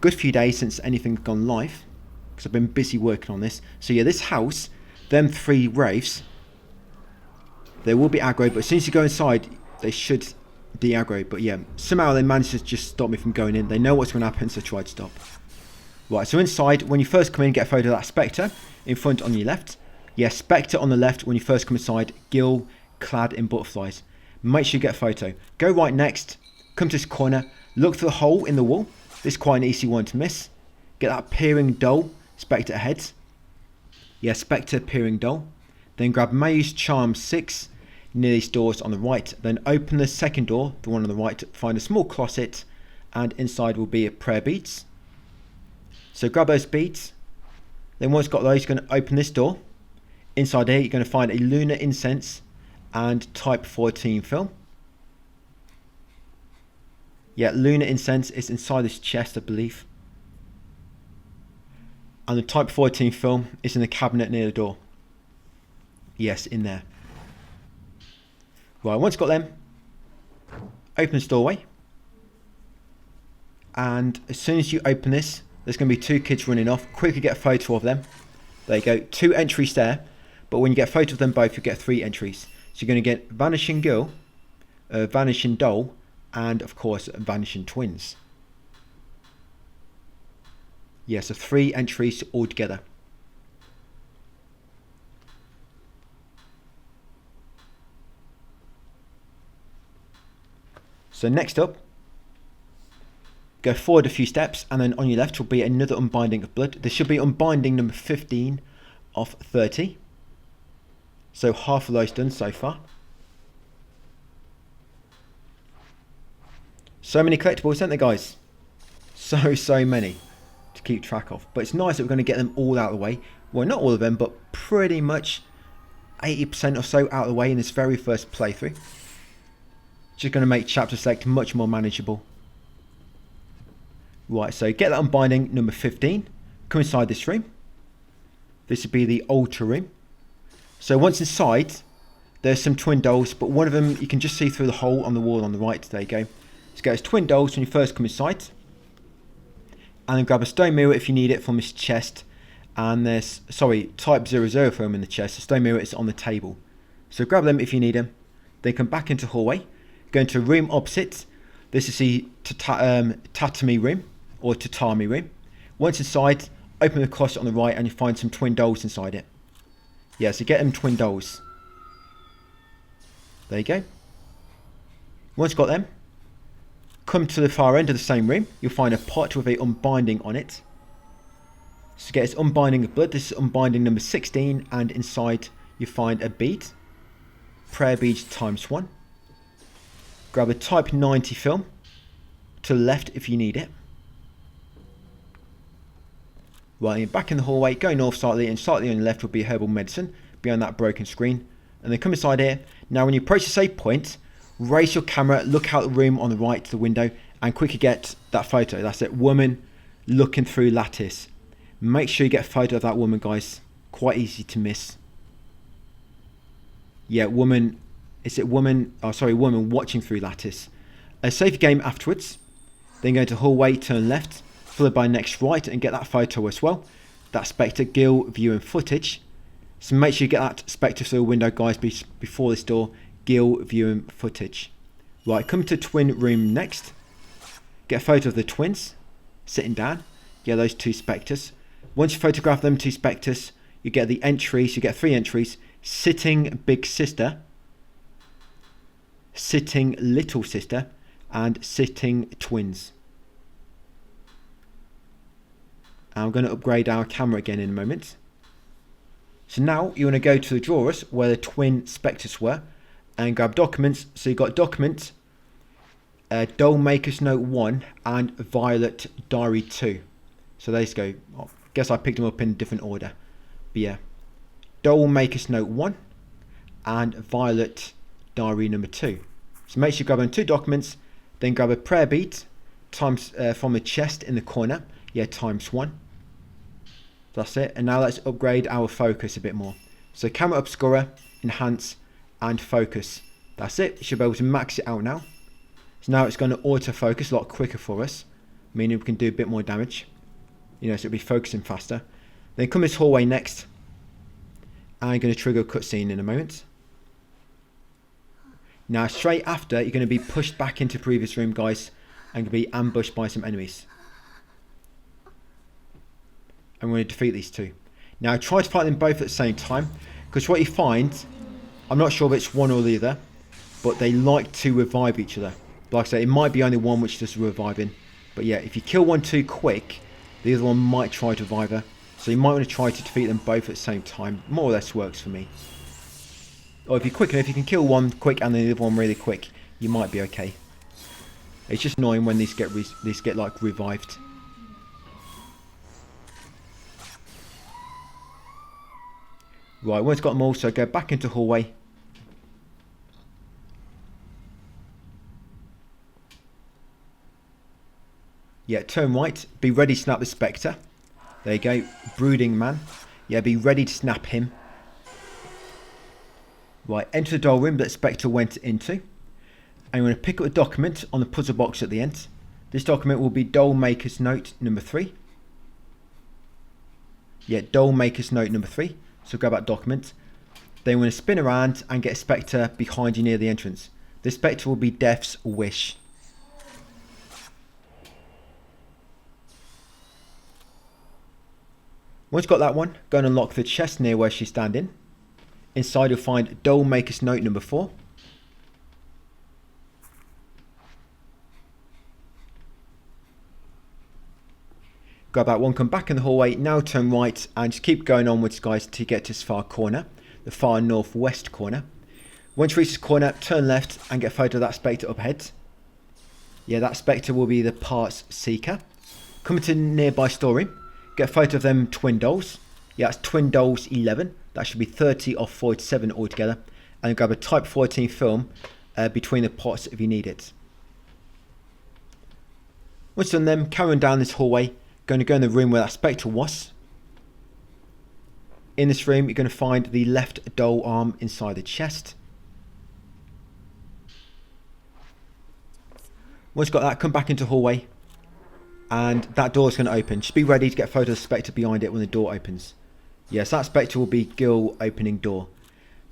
[SPEAKER 1] good few days since anything's gone live, because I've been busy working on this. So yeah, this house, them 3 wraiths, they will be aggro, but as soon as you go inside, they should de-aggro. But yeah, somehow they managed to just stop me from going in. They know what's going to happen, so try to stop. Right, so inside, when you first come in, get a photo of that spectre in front on your left. Yeah, spectre on the left when you first come inside, gill clad in butterflies. Make sure you get a photo. Go right next, come to this corner, look for the hole in the wall. This is quite an easy one to miss. Get that peering doll, spectre ahead. Yeah, spectre peering doll. Then grab Mayu's charm 6 near these doors on the right. Then open the second door, the one on the right, find a small closet, and inside will be a prayer beads. So grab those beads. Then once you've got those, you're going to open this door. Inside here, you're going to find a lunar incense and type 14 film. Yeah, lunar incense is inside this chest, I believe. And the type 14 film is in the cabinet near the door. Yes, in there. Right, once you've got them, open this doorway. And as soon as you open this, there's going to be 2 kids running off. Quickly get a photo of them. There you go, 2 entries there. But when you get a photo of them both, you get 3 entries. So you're going to get Vanishing Girl, Vanishing Doll, and of course Vanishing Twins. Yeah, so 3 entries altogether. So next up, Go forward a few steps, and then on your left will be another Unbinding of Blood. This should be Unbinding number 15 of 30. So half of those done so far. So many collectibles, aren't there, guys? So many to keep track of. But it's nice that we're going to get them all out of the way. Well, not all of them, but pretty much 80% or so out of the way in this very first playthrough. Just going to make chapter select much more manageable. Right, so get that Unbinding number 15. Come inside this room. This would be the altar room. So once inside, there's some twin dolls, but one of them you can just see through the hole on the wall on the right. There you go. So get those twin dolls when you first come inside. And then grab a stone mirror if you need it from this chest. And there's, sorry, type 00 for them in the chest. The stone mirror is on the table. So grab them if you need them. Then come back into the hallway. Go into a room opposite. This is the tatami room, or tatami room. Once inside, open the closet on the right and you find some twin dolls inside it. Yeah, so get them twin dolls. There you go. Once got them, come to the far end of the same room. You'll find a pot with a Unbinding on it. So get its Unbinding of Blood. This is Unbinding number 16, and inside you find a bead. Prayer beads times 1. Grab a type 90 film to the left if you need it. Right, you're back in the hallway, go north slightly, and slightly on the left will be herbal medicine behind that broken screen. And then come inside here. Now when you approach the save point, raise your camera, look out the room on the right to the window, and quickly get that photo. That's it, woman looking through lattice. Make sure you get a photo of that woman, guys. Quite easy to miss. Yeah, woman. Is it woman? Oh, sorry, woman watching through lattice. Save your game afterwards. Then go to hallway, turn left, followed by next right, and get that photo as well. That Spectre Gill viewing footage. So make sure you get that Spectre through the window, guys, before this door. Gill viewing footage. Right, come to twin room next. Get a photo of the twins sitting down. Yeah, those two Spectres. Once you photograph them two Spectres, you get the entries. You get 3 entries: sitting big sister, sitting little sister, and sitting twins. And I'm going to upgrade our camera again in a moment. So now you want to go to the drawers where the twin Spectres were and grab documents. So you've got document, Doll Maker's Note 1 and Violet Diary 2. So these go, I guess I picked them up in a different order. But yeah, Doll Maker's Note 1 and Violet Diary number 2. So make sure you grab them 2 documents, then grab a prayer bead times from the chest in the corner. Yeah, times 1. That's it. And now let's upgrade our focus a bit more. So camera obscura, enhance, and focus. That's it. You should be able to max it out now. So now it's going to autofocus a lot quicker for us, meaning we can do a bit more damage. You know, so it'll be focusing faster. Then come this hallway next. I'm going to trigger a cutscene in a moment. Now straight after, you're going to be pushed back into the previous room, guys, and going to be ambushed by some enemies. I'm going to defeat these 2. Now try to fight them both at the same time, because what you find, I'm not sure if it's one or the other, but they like to revive each other. Like I say, it might be only one which does reviving, but yeah, if you kill one too quick, the other one might try to revive her. So you might want to try to defeat them both at the same time. More or less works for me. Or if you're quick enough, you can kill one quick and then the other one really quick. You might be okay. It's just annoying when these get like revived. Right, once got them all, so go back into hallway. Yeah, turn right. Be ready to snap the Spectre. There you go. Brooding man. Yeah, be ready to snap him. Right, enter the doll room that Spectre went into. And you're going to pick up a document on the puzzle box at the end. This document will be Doll Maker's Note number 3. Yeah, Doll Maker's Note number 3. So grab that document. Then we're going to spin around and get a Spectre behind you near the entrance. This Spectre will be Death's Wish. Once you've got that one, go and unlock the chest near where she's standing. Inside you'll find Doll Maker's Note number 4. Grab that one, come back in the hallway, now turn right and just keep going onwards, guys, to get to this far corner, the far northwest corner. Once you reach this corner, turn left and get a photo of that Spectre up ahead. Yeah, that Spectre will be the parts seeker. Come to the nearby storeroom, get a photo of them twin dolls. Yeah, that's twin dolls 11. That should be 30 or 47 altogether. And grab a Type 14 film between the pots if you need it. Once done them, carry on down this hallway. Going to go in the room where that Spectre was. In this room, you're going to find the left doll arm inside the chest. Once you've got that, come back into the hallway. And that door is going to open. Just be ready to get a photo of the Spectre behind it when the door opens. Yes, that Spectre will be Gil opening door.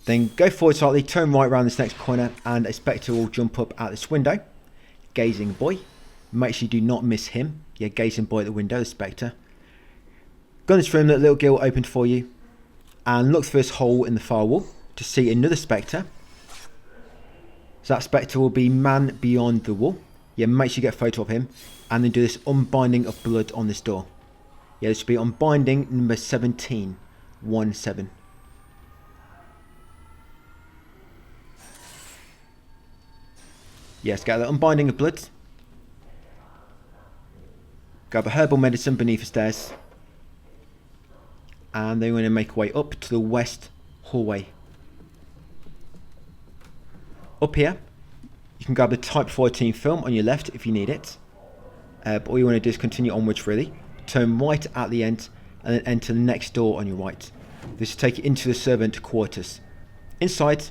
[SPEAKER 1] Then go forward slightly, turn right around this next corner, and a Spectre will jump up at this window. Gazing boy. Make sure you do not miss him. Yeah, gazing boy at the window, the Spectre. Go in this room that little Gil opened for you. And look through this hole in the far wall to see another Spectre. So that Spectre will be man beyond the wall. Yeah, make sure you get a photo of him. And then do this Unbinding of Blood on this door. Yeah, this will be Unbinding number 17. 1-7. Yes, get the Unbinding of Blood. Grab a herbal medicine beneath the stairs. And then we're going to make our way up to the west hallway. Up here, you can grab the Type 14 film on your left if you need it. But all you want to do is continue onwards really. Turn right at the end and then enter the next door on your right. This will take you into the servant quarters. Inside,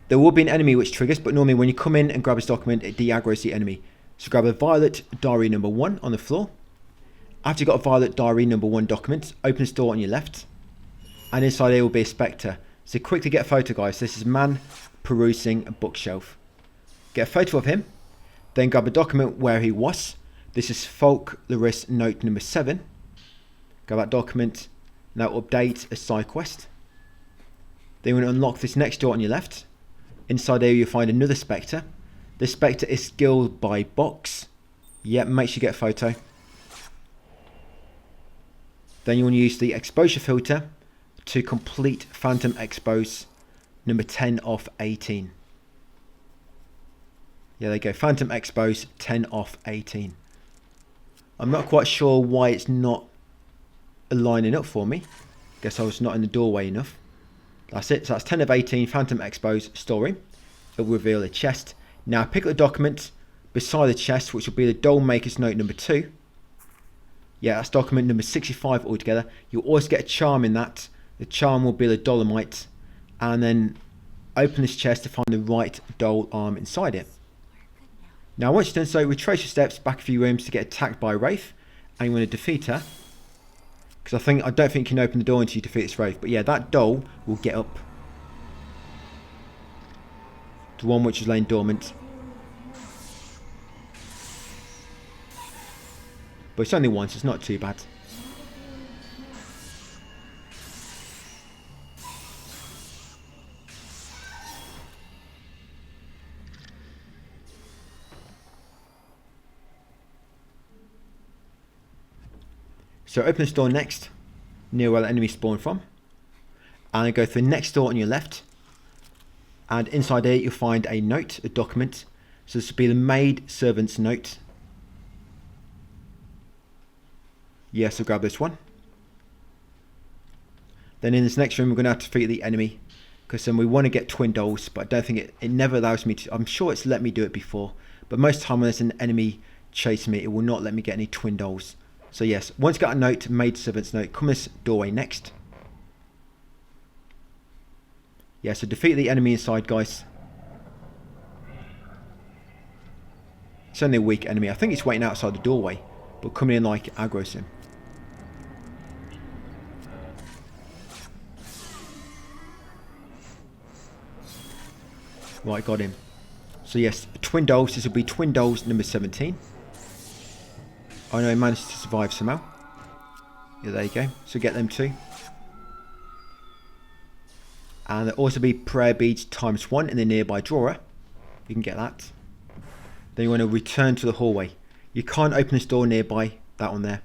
[SPEAKER 1] there will be an enemy which triggers, but normally when you come in and grab this document, it de-aggroes the enemy. So grab a Violet Diary number 1 on the floor. After you've got a Violet Diary number 1 document, open this door on your left. And inside there will be a Spectre. So quickly get a photo, guys. This is man perusing a bookshelf. Get a photo of him. Then grab a document where he was. This is Folklorist note number 7. Grab that document. Now update a side quest. Then you want to unlock this next door on your left. Inside there you'll find another Spectre. This Spectre is skilled by box. Yep, make sure you get a photo. Then you want to use the exposure filter to complete Phantom Expose number 10 of 18. Yeah, there you go. Phantom Expose 10 of 18. I'm not quite sure why it's not aligning up for me. Guess I was not in the doorway enough. That's it. So that's 10 of 18 Phantom Expose story. It will reveal a chest. Now pick up the document beside the chest, which will be the Doll Maker's note number 2. Yeah, that's document number 65 altogether. You'll always get a charm in that. The charm will be the Dolomite. And then open this chest to find the right doll arm inside it. Now once you've done so, retrace your steps back a few rooms to get attacked by a Wraith. And you want to defeat her. Because I don't think you can open the door until you defeat this Wraith. But yeah, that doll will get up. The one which is laying dormant. But it's only once, it's not too bad. So open this door next, near where the enemy spawned from. And go through the next door on your left. And inside here you'll find a note, a document. So this will be the maid servant's note. Yes, so grab this one. Then in this next room we're going to have to defeat the enemy. Because then we want to get twin dolls, but I don't think it never allows me to. I'm sure it's let me do it before. But most of the time when there's an enemy chasing me, it will not let me get any twin dolls. So yes, once you got a note, maid servant's note, come this doorway next. Yeah, so defeat the enemy inside, guys. It's only a weak enemy. I think it's waiting outside the doorway, but coming in like aggro's him. Right, got him. So yes, twin dolls. This will be twin dolls number 17. Oh no, he managed to survive somehow. Yeah, there you go. So get them too. And there'll also be prayer beads ×1 in the nearby drawer. You can get that. Then you want to return to the hallway. You can't open this door nearby, that one there.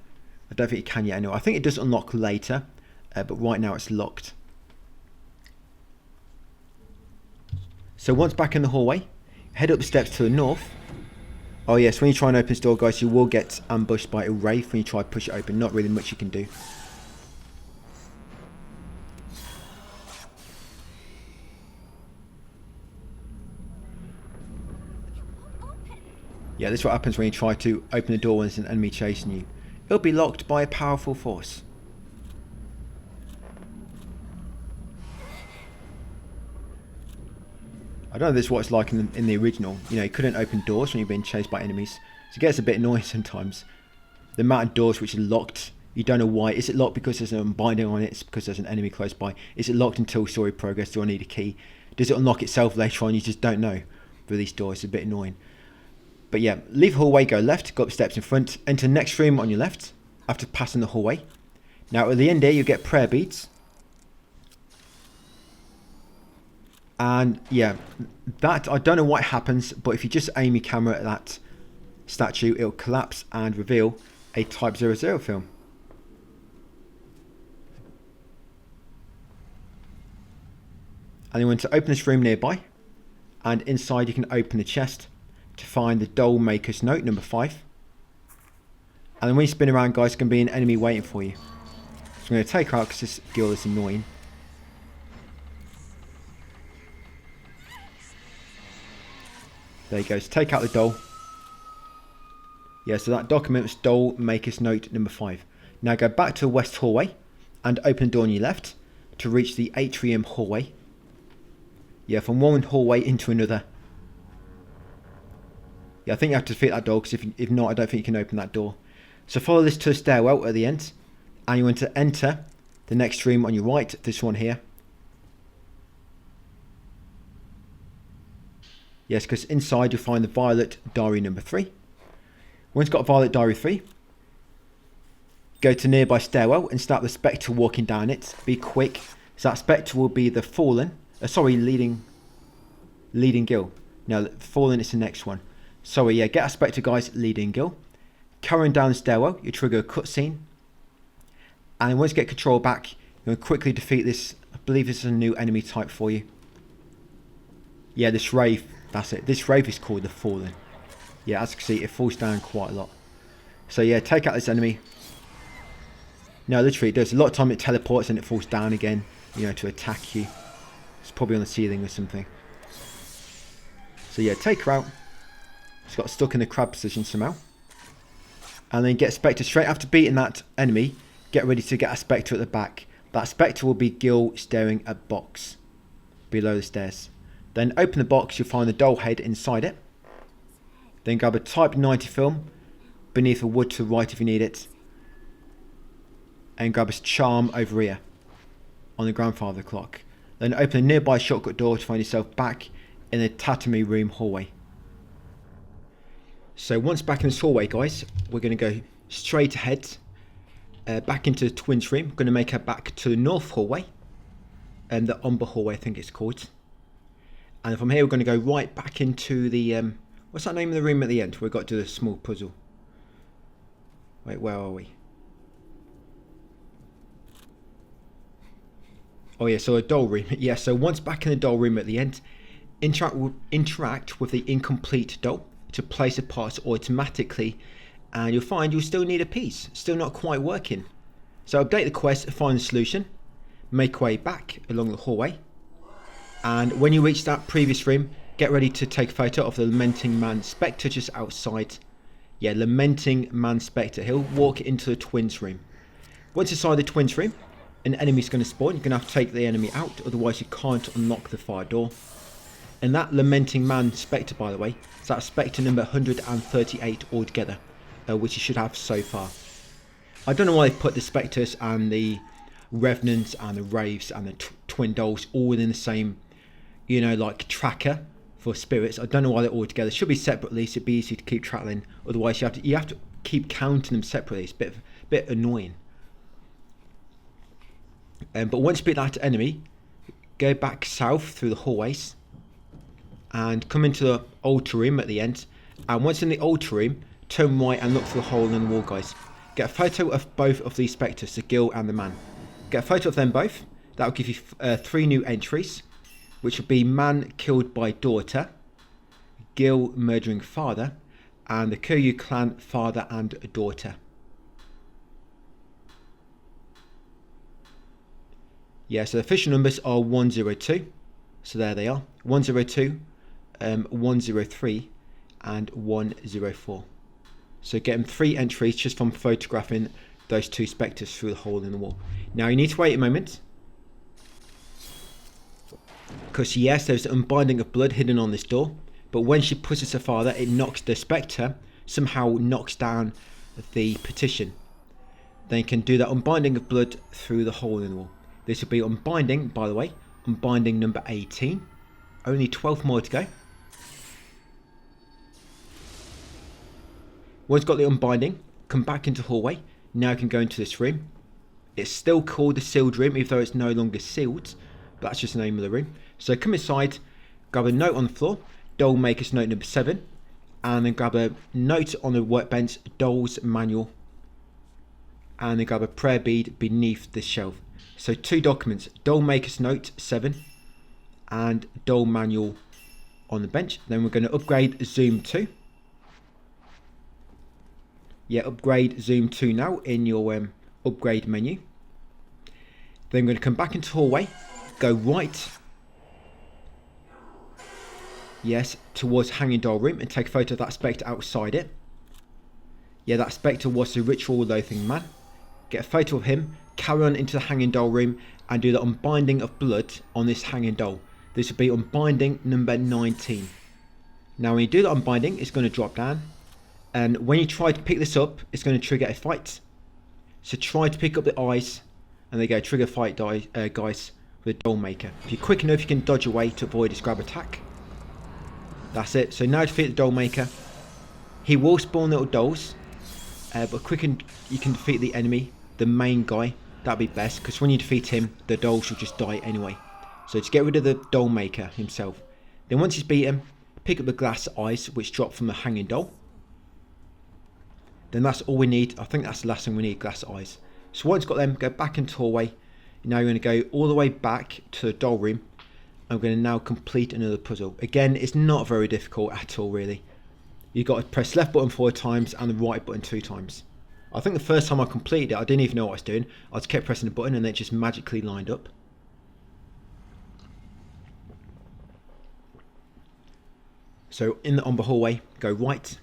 [SPEAKER 1] I don't think you can yet anyway. I think it does unlock later, but right now it's locked. So once back in the hallway, head up the steps to the north. Oh yes, when you try and open this door, guys, you will get ambushed by a wraith when you try to push it open. Not really much you can do. Yeah, this is what happens when you try to open the door when there's an enemy chasing you. It'll be locked by a powerful force. I don't know if this is what it's like in the original. You know, you couldn't open doors when you're being chased by enemies. So it gets a bit annoying sometimes. The amount of doors which are locked, you don't know why. Is it locked because there's an unbinding on it? It's because there's an enemy close by. Is it locked until story progress? Do I need a key? Does it unlock itself later on? You just don't know with these doors. It's a bit annoying. But yeah, leave the hallway, go left, go up steps in front, enter the next room on your left after passing the hallway. Now at the end here you get prayer beads. And yeah, that, I don't know what happens, but if you just aim your camera at that statue, it'll collapse and reveal a Type 00 film. And you want to open this room nearby, and inside you can open the chest to find the doll maker's note number 5. And then when you spin around, guys, can be an enemy waiting for you. So I'm going to take her out because this girl is annoying. There you go, so take out the doll. Yeah, so that document was doll maker's note number 5. Now go back to the west hallway and open the door on your left to reach the atrium hallway. Yeah, from one hallway into another. Yeah, I think you have to defeat that door, because if not, I don't think you can open that door. So follow this to the stairwell at the end, and you want to enter the next room on your right, this one here. Yes, because inside you'll find the Violet Diary number 3. Once you've got Violet Diary 3, go to nearby stairwell and start the Spectre walking down it. Be quick, so that Spectre will be the Fallen, leading Gil. No, Fallen is the next one. Sorry, yeah, get a Spectre, guys, leading Gil. Carrying down the stairwell, you trigger a cutscene. And once you get control back, you're going to quickly defeat this. I believe this is a new enemy type for you. Yeah, this Wraith, that's it. This Wraith is called the Fallen. Yeah, as you can see, it falls down quite a lot. So yeah, take out this enemy. No, literally it does. A lot of time it teleports and it falls down again, you know, to attack you. It's probably on the ceiling or something. So yeah, take her out. It's got stuck in the crab position somehow. And then get Spectre straight after beating that enemy. Get ready to get a Spectre at the back. That Spectre will be Gil staring at a box below the stairs. Then open the box, you'll find the doll head inside it. Then grab a Type 90 film beneath the wood to the right if you need it. And grab a charm over here on the grandfather clock. Then open a nearby shortcut door to find yourself back in the tatami room hallway. So once back in this hallway, guys, we're going to go straight ahead back into the twins room. We're going to make her back to the north hallway, and the umber hallway I think it's called. And from here we're going to go right back into the what's that name of the room at the end? We've got to do a small puzzle. Wait, where are we? Oh yeah, so a doll room. Yeah, so once back in the doll room at the end, interact with the incomplete doll to place the parts automatically, and you'll find you'll still need a piece, still not quite working. So update the quest, find the solution, make way back along the hallway, and when you reach that previous room, get ready to take a photo of the Lamenting Man Spectre just outside. Yeah, Lamenting Man Spectre. He'll walk into the twins room. Once inside the twins room, an enemy's going to spawn. You're going to have to take the enemy out, otherwise you can't unlock the fire door. And that Lamenting Man Spectre, by the way, is that Spectre number 138 altogether, which you should have so far. I don't know why they put the Specters and the Revenants and the Wraiths and the twin dolls all in the same, you know, like tracker for spirits. I don't know why they're all together. It should be separately, so it'd be easy to keep traveling. Otherwise, you have to keep counting them separately. It's a bit annoying. But once you beat that enemy, go back south through the hallways and come into the altar room at the end. And once in the altar room, turn right and look through the hole in the wall, guys. Get a photo of both of these spectres, the girl and the man. Get a photo of them both. That will give you 3 new entries, which will be man killed by daughter, girl murdering father, and the Kuryu clan father and daughter. Yeah, so the official numbers are 102. So there they are. 102, 103, and 104. So get them 3 entries just from photographing those 2 spectres through the hole in the wall. Now you need to wait a moment, because yes, there's an Unbinding of Blood hidden on this door, but when she pushes her father, it knocks the spectre, somehow knocks down the petition. Then you can do that Unbinding of Blood through the hole in the wall. This will be Unbinding, by the way, Unbinding number 18. Only 12 more to go. Once got the Unbinding, come back into the hallway. Now you can go into this room. It's still called the sealed room, even though it's no longer sealed. But that's just the name of the room. So come inside, grab a note on the floor, Doll Maker's note number 7. And then grab a note on the workbench, Doll's manual. And then grab a prayer bead beneath this shelf. So 2 documents, Doll Maker's note 7 and Doll manual on the bench. Then we're going to upgrade Zoom 2. Yeah, upgrade Zoom 2 now in your upgrade menu. Then we're going to come back into the hallway, go right, yes, towards Hanging Doll room and take a photo of that spectre outside it. Yeah, that spectre was the ritual loathing man. Get a photo of him, carry on into the Hanging Doll room and do the Unbinding of Blood on this Hanging Doll. This will be Unbinding number 19. Now when you do the Unbinding, it's going to drop down. And when you try to pick this up, it's going to trigger a fight. So try to pick up the eyes. And they go, trigger fight, guys, with the Doll Maker. If you're quick enough, you can dodge away to avoid his grab attack. That's it. So now to defeat the Doll Maker. He will spawn little dolls. But you can defeat the enemy, the main guy. That'd be best, because when you defeat him, the dolls will just die anyway. So to get rid of the Doll Maker himself. Then once he's beaten, pick up the glass eyes, which drop from the Hanging Doll. Then that's all we need. I think that's the last thing we need, glass eyes. So once got them, go back into the hallway. Now you're going to go all the way back to the doll room. I'm going to now complete another puzzle. Again, it's not very difficult at all, really. You've got to press left button 4 times and the right button 2 times. I think the first time I completed it, I didn't even know what I was doing. I just kept pressing the button and it just magically lined up. So in the Umber hallway, go right.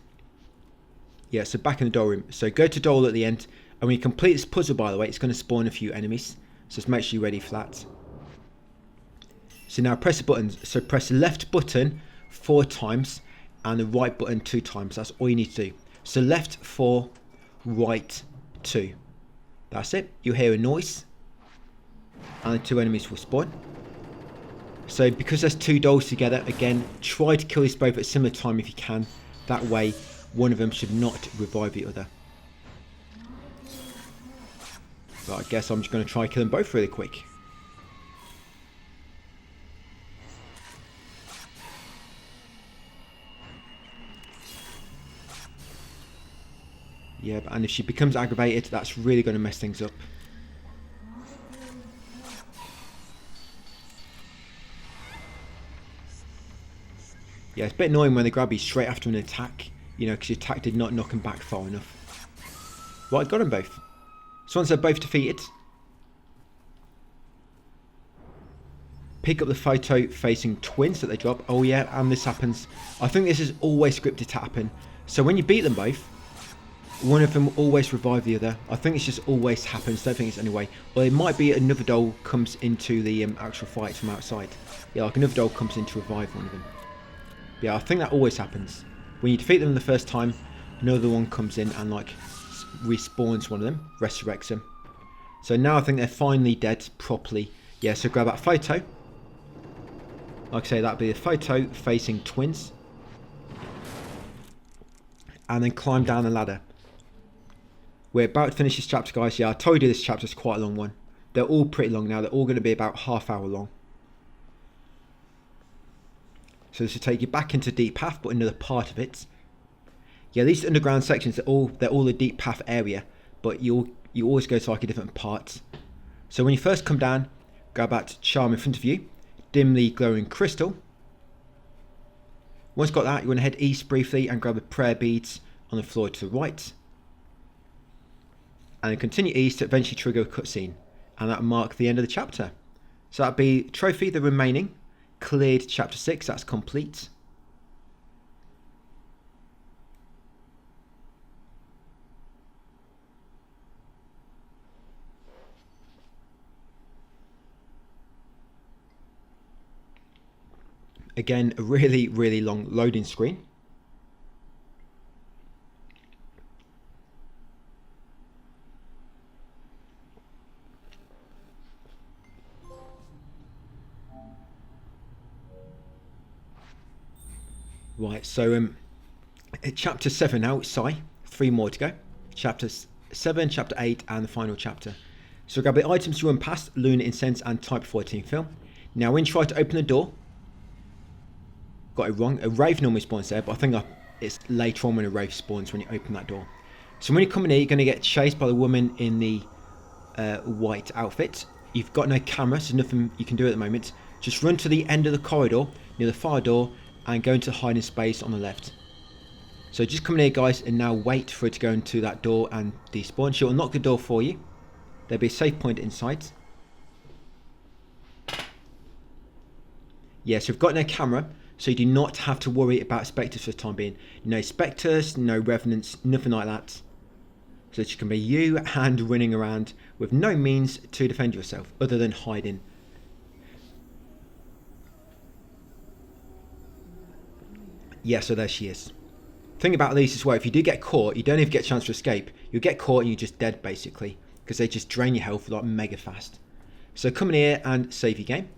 [SPEAKER 1] Yeah, so back in the doll room. So go to doll at the end. And when you complete this puzzle, by the way, it's going to spawn a few enemies. So just make sure you're ready for that. So now press the buttons. So press the left button 4 times and the right button 2 times. That's all you need to do. So left 4, right 2. That's it. You'll hear a noise. And the 2 enemies will spawn. So because there's 2 dolls together, again, try to kill these both at a similar time if you can. That way, one of them should not revive the other. But I guess I'm just going to try and kill them both really quick. Yeah, and if she becomes aggravated, that's really going to mess things up. Yeah, it's a bit annoying when they grab you straight after an attack. You know, because your attack did not knock them back far enough. Right, got them both. So once they're both defeated, pick up the photo facing twins that they drop. Oh yeah, and this happens. I think this is always scripted to happen. So when you beat them both, one of them will always revive the other. I think this just always happens. Don't think it's anyway. Or it might be another doll comes into the actual fight from outside. Yeah, like another doll comes in to revive one of them. Yeah, I think that always happens. When you defeat them the first time, another one comes in and like respawns one of them, resurrects them. So now I think they're finally dead properly. Yeah, so grab that photo. Like I say, that'd be a photo facing twins. And then climb down the ladder. We're about to finish this chapter, guys. Yeah, I told you this chapter is quite a long one. They're all pretty long now. They're all going to be about ½ hour long. So this will take you back into Deep Path, but another part of it. Yeah, these underground sections, they're all the Deep Path area. but you always go to like a different part. So when you first come down, grab that charm in front of you, dimly glowing crystal. Once got that, you want to head east briefly and grab the prayer beads on the floor to the right. And then continue east to eventually trigger a cutscene. And that'll mark the end of the chapter. So that'll be trophy, the remaining. Cleared chapter 6, that's complete. Again, a really, really long loading screen. Right, so chapter 7 now, Sai. 3 more to go. Chapter 7, chapter 8, and the final chapter. So grab the items you run past, Lunar Incense and Type 14 film. Now when you try to open the door, got it wrong. A Wraith normally spawns there, but I think it's later on when a Wraith spawns when you open that door. So when you come in here, you're going to get chased by the woman in the white outfit. You've got no camera, so nothing you can do at the moment. Just run to the end of the corridor, near the far door, and go into the hiding space on the left. So just come in here, guys, and now wait for it to go into that door and despawn. She'll unlock the door for you. There'll be a safe point inside. Yeah, so we've got no camera, so you do not have to worry about Specters for the time being. No Specters, no Revenants, nothing like that. So it can be you and running around with no means to defend yourself other than hiding. Yeah, so there she is. Thing about these as well, if you do get caught, you don't even get a chance to escape. You'll get caught and you're just dead basically, because they just drain your health like mega fast. So come in here and save your game.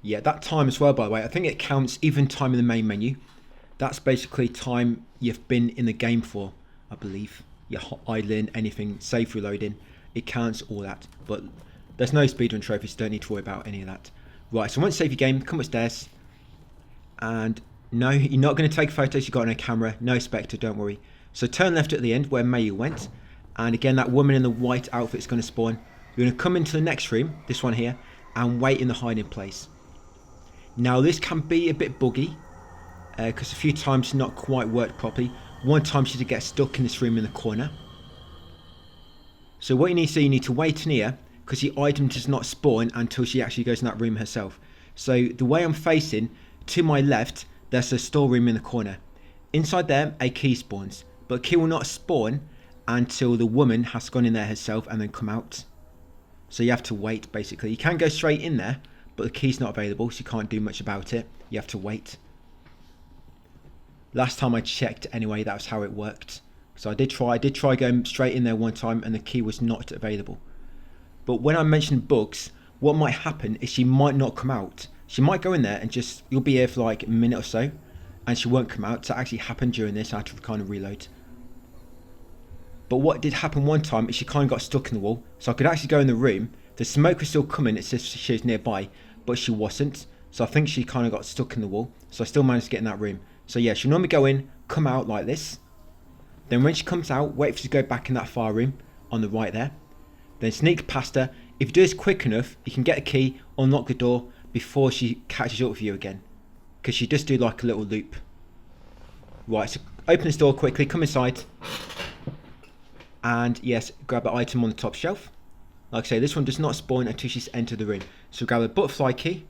[SPEAKER 1] Yeah, that time as well, by the way, I think it counts even time in the main menu. That's basically time you've been in the game for, I believe. You're idling, anything, save reloading, it counts all that. But there's no speedrun trophies, so don't need to worry about any of that. Right, so once you save your game, come upstairs. And no, you're not going to take photos, you've got no camera, no Spectre, don't worry. So turn left at the end where Mayu went. And again, that woman in the white outfit is going to spawn. You're going to come into the next room, this one here, and wait in the hiding place. Now this can be a bit buggy, because a few times it's not quite worked properly. One time she did get stuck in this room in the corner. So what you need to do, you need to wait in here, because the item does not spawn until she actually goes in that room herself. So the way I'm facing, to my left, there's a storeroom in the corner. Inside there, a key spawns, but key will not spawn until the woman has gone in there herself and then come out. So you have to wait basically. You can go straight in there, but the key's not available, so you can't do much about it. You have to wait. Last time I checked anyway, that was how it worked. So I did try going straight in there one time and the key was not available. But when I mentioned bugs, what might happen is she might not come out. She might go in there and just, you'll be here for like a minute or so and she won't come out. So that actually happened during this, I had to kind of reload. But what did happen one time is she kind of got stuck in the wall. So I could actually go in the room. The smoke was still coming, it says she was nearby, but she wasn't. So I think she kind of got stuck in the wall. So I still managed to get in that room. So yeah, she'll normally go in, come out like this. Then when she comes out, wait for her to go back in that far room on the right there. Then sneak past her. If you do this quick enough, you can get a key, unlock the door before she catches up with you again. Because she does do like a little loop. Right, so open this door quickly, come inside. And yes, grab the item on the top shelf. Like I say, this one does not spawn until she's entered the room. So grab a butterfly key.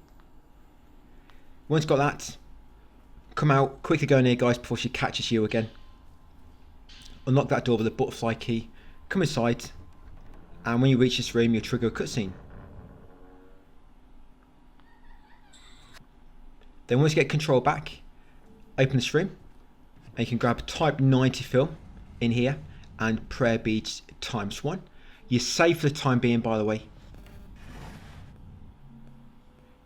[SPEAKER 1] Once got that, come out, quickly go in here guys before she catches you again. Unlock that door with a butterfly key, come inside, and when you reach this room you'll trigger a cutscene. Then once you get control back, open this room, and you can grab type 90 film in here, and prayer beads ×1. You're safe for the time being, by the way.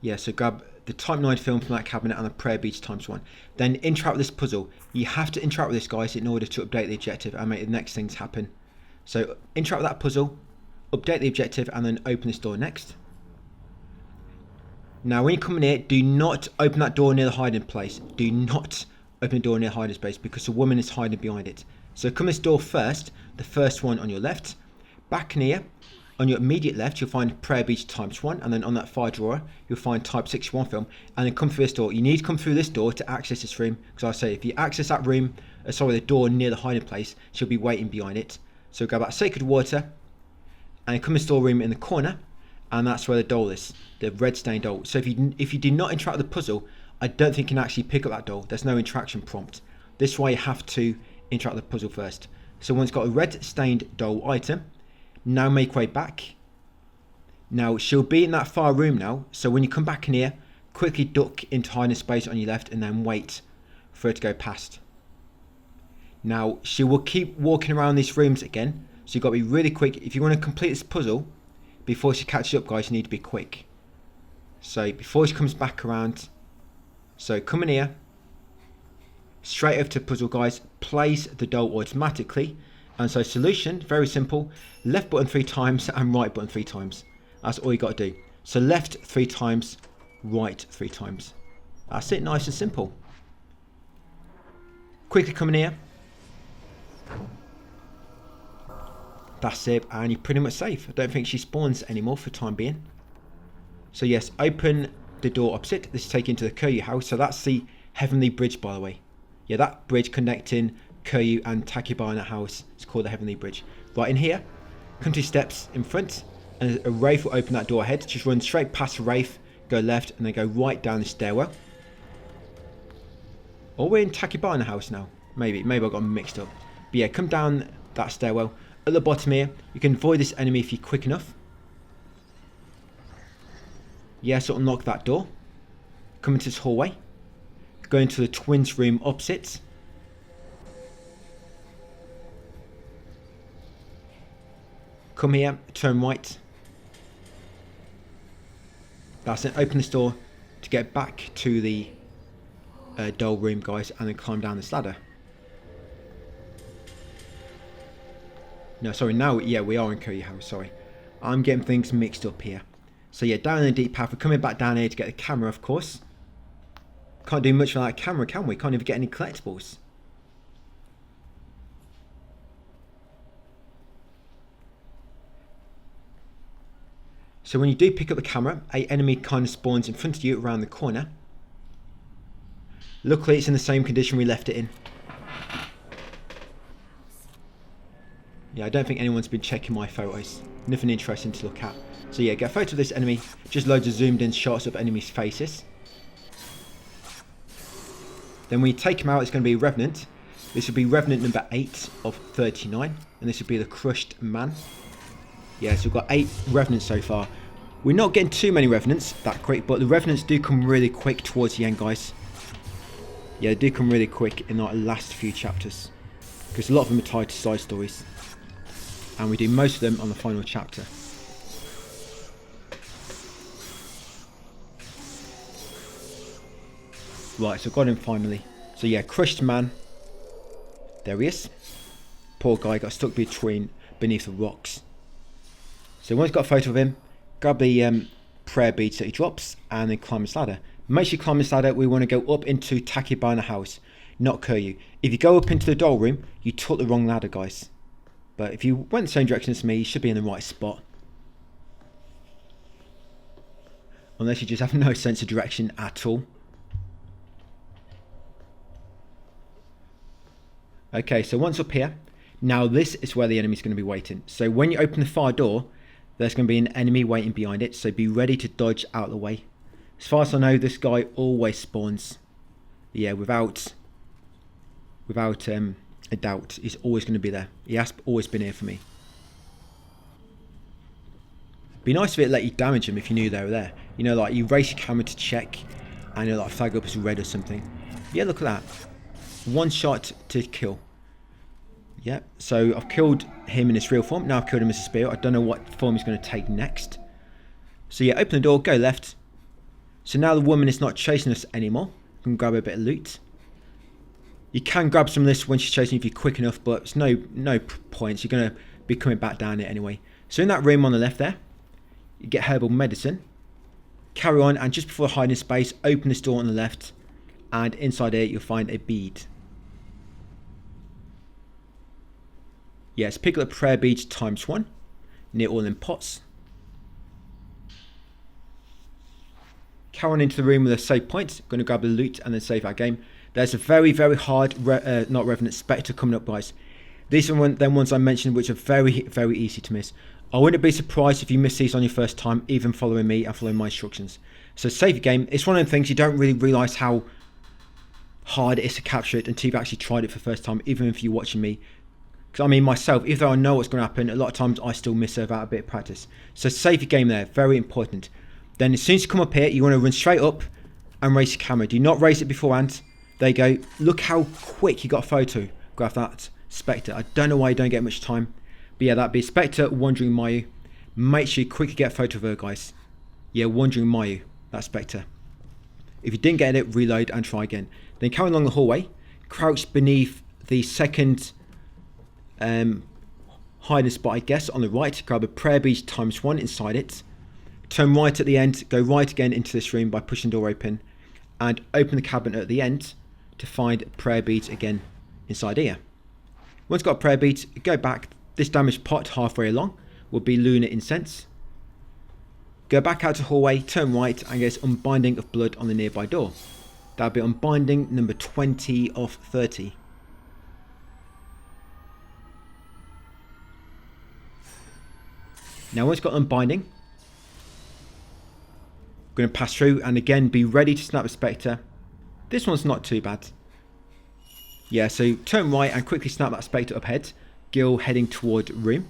[SPEAKER 1] Yeah, so grab the type 9 film from that cabinet and the prayer beads ×1. Then interact with this puzzle. You have to interact with this, guys, in order to update the objective and make the next things happen. So interact with that puzzle, update the objective, and then open this door next. Now when you come in here, do not open that door near the hiding place. Do not open the door near the hiding space because the woman is hiding behind it. So come this door first, the first one on your left. Back in here, on your immediate left, you'll find prayer beach ×1, and then on that fire drawer, you'll find type 61 film, and then come through this door. You need to come through this door to access this room, because I say if you access that room, the door near the hiding place, she'll be waiting behind it. So go back Sacred Water, and come this storeroom in the corner, and that's where the doll is, the red stained doll. So if you do not interact with the puzzle, I don't think you can actually pick up that doll. There's no interaction prompt. This is why you have to interact with the puzzle first. So once it's got a red stained doll item, now make your way back. Now she'll be in that far room now, so when you come back in here, quickly duck into hiding space on your left and then wait for her to go past. Now she will keep walking around these rooms again, so you've got to be really quick. If you want to complete this puzzle before she catches up, guys, you need to be quick. So before she comes back around, so come in here, straight over to puzzle, guys, place the doll automatically. And so solution, very simple, left button 3 times and right button 3 times. That's all you got to do. So left 3 times, right 3 times. That's it, nice and simple. Quickly come in here. That's it, and you're pretty much safe. I don't think she spawns anymore for the time being. So yes, open the door opposite. This is taking you to the Kuryu house. So that's the Heavenly Bridge, by the way. Yeah, that bridge connecting Kuryu and Tachibana house is called the Heavenly Bridge. Right in here, come 2 steps in front, and a Wraith will open that door ahead. Just run straight past the Wraith, go left, and then go right down the stairwell. Or we're in Tachibana house now. Maybe I got them mixed up. But yeah, come down that stairwell. At the bottom here, you can avoid this enemy if you're quick enough. Yeah, so unlock that door. Come into this hallway. Go into the twins room opposite. Come here, turn right. That's it, open this door to get back to the doll room, guys, and then climb down this ladder. No, sorry, now, yeah, we are in Kuryu house, sorry. I'm getting things mixed up here. So yeah, down in the deep path, we're coming back down here to get the camera, of course. Can't do much without a camera, can we? Can't even get any collectibles. So when you do pick up the camera, an enemy kind of spawns in front of you around the corner. Luckily, it's in the same condition we left it in. Yeah, I don't think anyone's been checking my photos. Nothing interesting to look at. So yeah, get a photo of this enemy. Just loads of zoomed in shots of enemies' faces. Then when you take him out, it's going to be Revenant. This will be Revenant number 8 of 39. And this will be the Crushed Man. Yeah, so we've got 8 Revenants so far. We're not getting too many Revenants that quick, but the Revenants do come really quick towards the end, guys. Yeah, they do come really quick in our last few chapters. Because a lot of them are tied to side stories. And we do most of them on the final chapter. Right, so got him finally. So yeah, Crushed Man. There he is. Poor guy got stuck beneath the rocks. So once you've got a photo of him, grab the prayer beads that he drops and then climb this ladder. Make sure you climb this ladder. We want to go up into Tachibana house, not Kuryu. If you go up into the doll room, you took the wrong ladder, guys. But if you went the same direction as me, you should be in the right spot. Unless you just have no sense of direction at all. Okay, so once up here, now this is where the enemy's going to be waiting. So when you open the far door, there's going to be an enemy waiting behind it, so be ready to dodge out of the way. As far as I know, this guy always spawns. Yeah, without a doubt, he's always going to be there. He has always been here for me. Be nice if it let you damage him if you knew they were there. You know, like you race your camera to check, and it'll like flag up as red or something. Yeah, look at that. One shot to kill. Yeah, so I've killed him in his real form. Now I've killed him as a spear. I don't know what form he's going to take next. So yeah, open the door, go left. So now the woman is not chasing us anymore. You can grab a bit of loot. You can grab some of this when she's chasing you if you're quick enough, but it's no points. You're going to be coming back down it anyway. So in that room on the left there, you get herbal medicine. Carry on, and just before the hiding space, open this door on the left, and inside here you'll find a bead. Yes, pick up the prayer beads ×1, near all in pots. Carry on into the room with a save point. Going to grab the loot and then save our game. There's a very, very hard, not Revenant, Spectre coming up, guys. These are them ones I mentioned, which are very, very easy to miss. I wouldn't be surprised if you miss these on your first time, even following me and following my instructions. So save your game. It's one of the things you don't really realise how hard it is to capture it until you've actually tried it for the first time, even if you're watching me. Because I mean, myself, even though I know what's going to happen, a lot of times I still miss it without a bit of practice. So save your game there, very important. Then as soon as you come up here, you want to run straight up and raise your camera. Do not raise it beforehand. There you go. Look how quick you got a photograph that Spectre. I don't know why you don't get much time. But yeah, that'd be Spectre, Wandering Mayu. Make sure you quickly get a photo of her, guys. Yeah, Wandering Mayu, that's Spectre. If you didn't get it, reload and try again. Then carry along the hallway. Crouch beneath the second hiding spot, I guess, on the right. Grab a prayer bead ×1 inside it. Turn right at the end, go right again into this room by pushing the door open, and open the cabinet at the end to find prayer beads again inside here. Once you've got prayer beads, go back. This damaged pot halfway along will be lunar incense. Go back out to the hallway, turn right, and get Unbinding of Blood on the nearby door. That'll be Unbinding number 20 of 30. Now once you've got Unbinding, going to pass through and again be ready to snap the Spectre. This one's not too bad. Yeah, so turn right and quickly snap that Spectre up ahead. Gil heading toward room.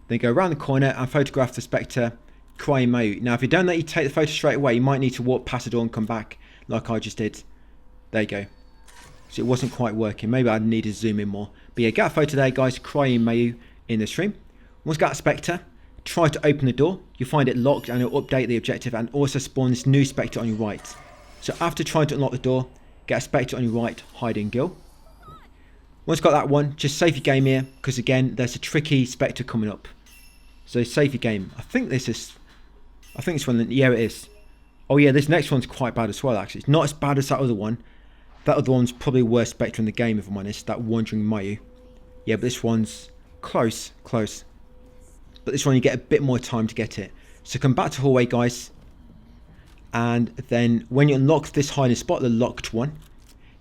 [SPEAKER 1] Then go around the corner and photograph the Spectre crying Mayu. Now if you don't let you take the photo straight away, you might need to walk past the door and come back like I just did. There you go. So it wasn't quite working. Maybe I need to zoom in more. But yeah, get a photo there, guys, crying Mayu in this room. Once you got a Spectre, try to open the door. You'll find it locked and it'll update the objective and also spawn this new Spectre on your right. So after trying to unlock the door, get a Spectre on your right, hiding Gil. Once you've got that one, just save your game here, because again, there's a tricky Spectre coming up. So save your game. I think it's one, yeah it is. Oh yeah, this next one's quite bad as well actually. It's not as bad as that other one. That other one's probably the worst Spectre in the game if I'm honest, that Wandering Mayu. Yeah, but this one's close. But this one you get a bit more time to get it. So come back to hallway, guys. And then when you unlock this hiding spot, the locked one.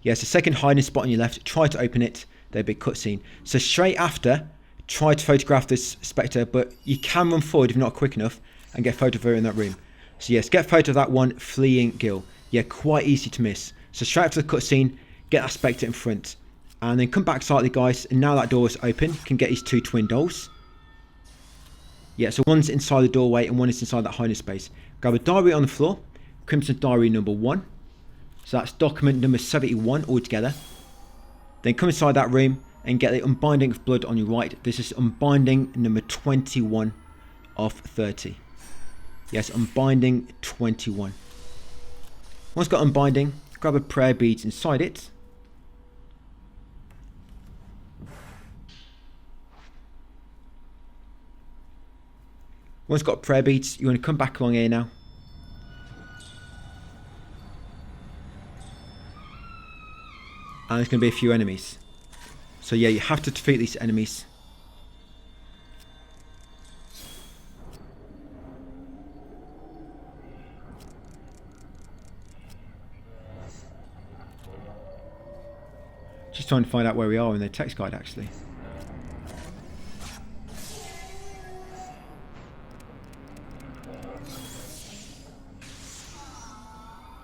[SPEAKER 1] Yes, the second hiding spot on your left, try to open it. There'll be a cutscene. So straight after, try to photograph this Spectre, but you can run forward if you're not quick enough and get a photo of her in that room. So yes, get a photo of that one, fleeing Gil. Yeah, quite easy to miss. So straight after the cutscene, get that Spectre in front. And then come back slightly, guys, and now that door is open, you can get these two twin dolls. Yeah, so one's inside the doorway and one is inside that hiding space. Grab a diary on the floor, Crimson Diary number 1. So that's document number 71 altogether. Then come inside that room and get the Unbinding of Blood on your right. This is Unbinding number 21 of 30. Yes, Unbinding 21. Once got Unbinding, grab a prayer beads inside it. Once got prayer beads, you want to come back along here now. And there's going to be a few enemies. So yeah, you have to defeat these enemies. Just trying to find out where we are in the text guide actually.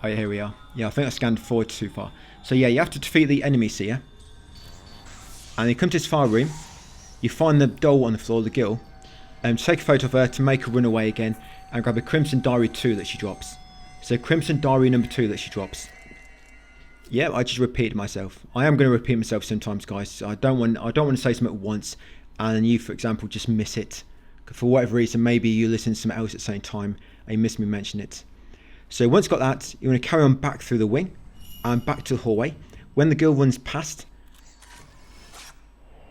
[SPEAKER 1] Oh yeah, here we are. Yeah, I think I scanned forward too far. So yeah, you have to defeat the enemies here. And you come to this far room. You find the doll on the floor, the Gil. Take a photo of her to make her run away again. And grab a Crimson Diary 2 that she drops. So Crimson Diary number 2 that she drops. Yeah, I just repeated myself. I am going to repeat myself sometimes, guys. So I don't want to say something at once. And you, for example, just miss it. For whatever reason, maybe you listen to something else at the same time. And you miss me mention it. So once you've got that, you want to carry on back through the wing and back to the hallway. When the Gil runs past,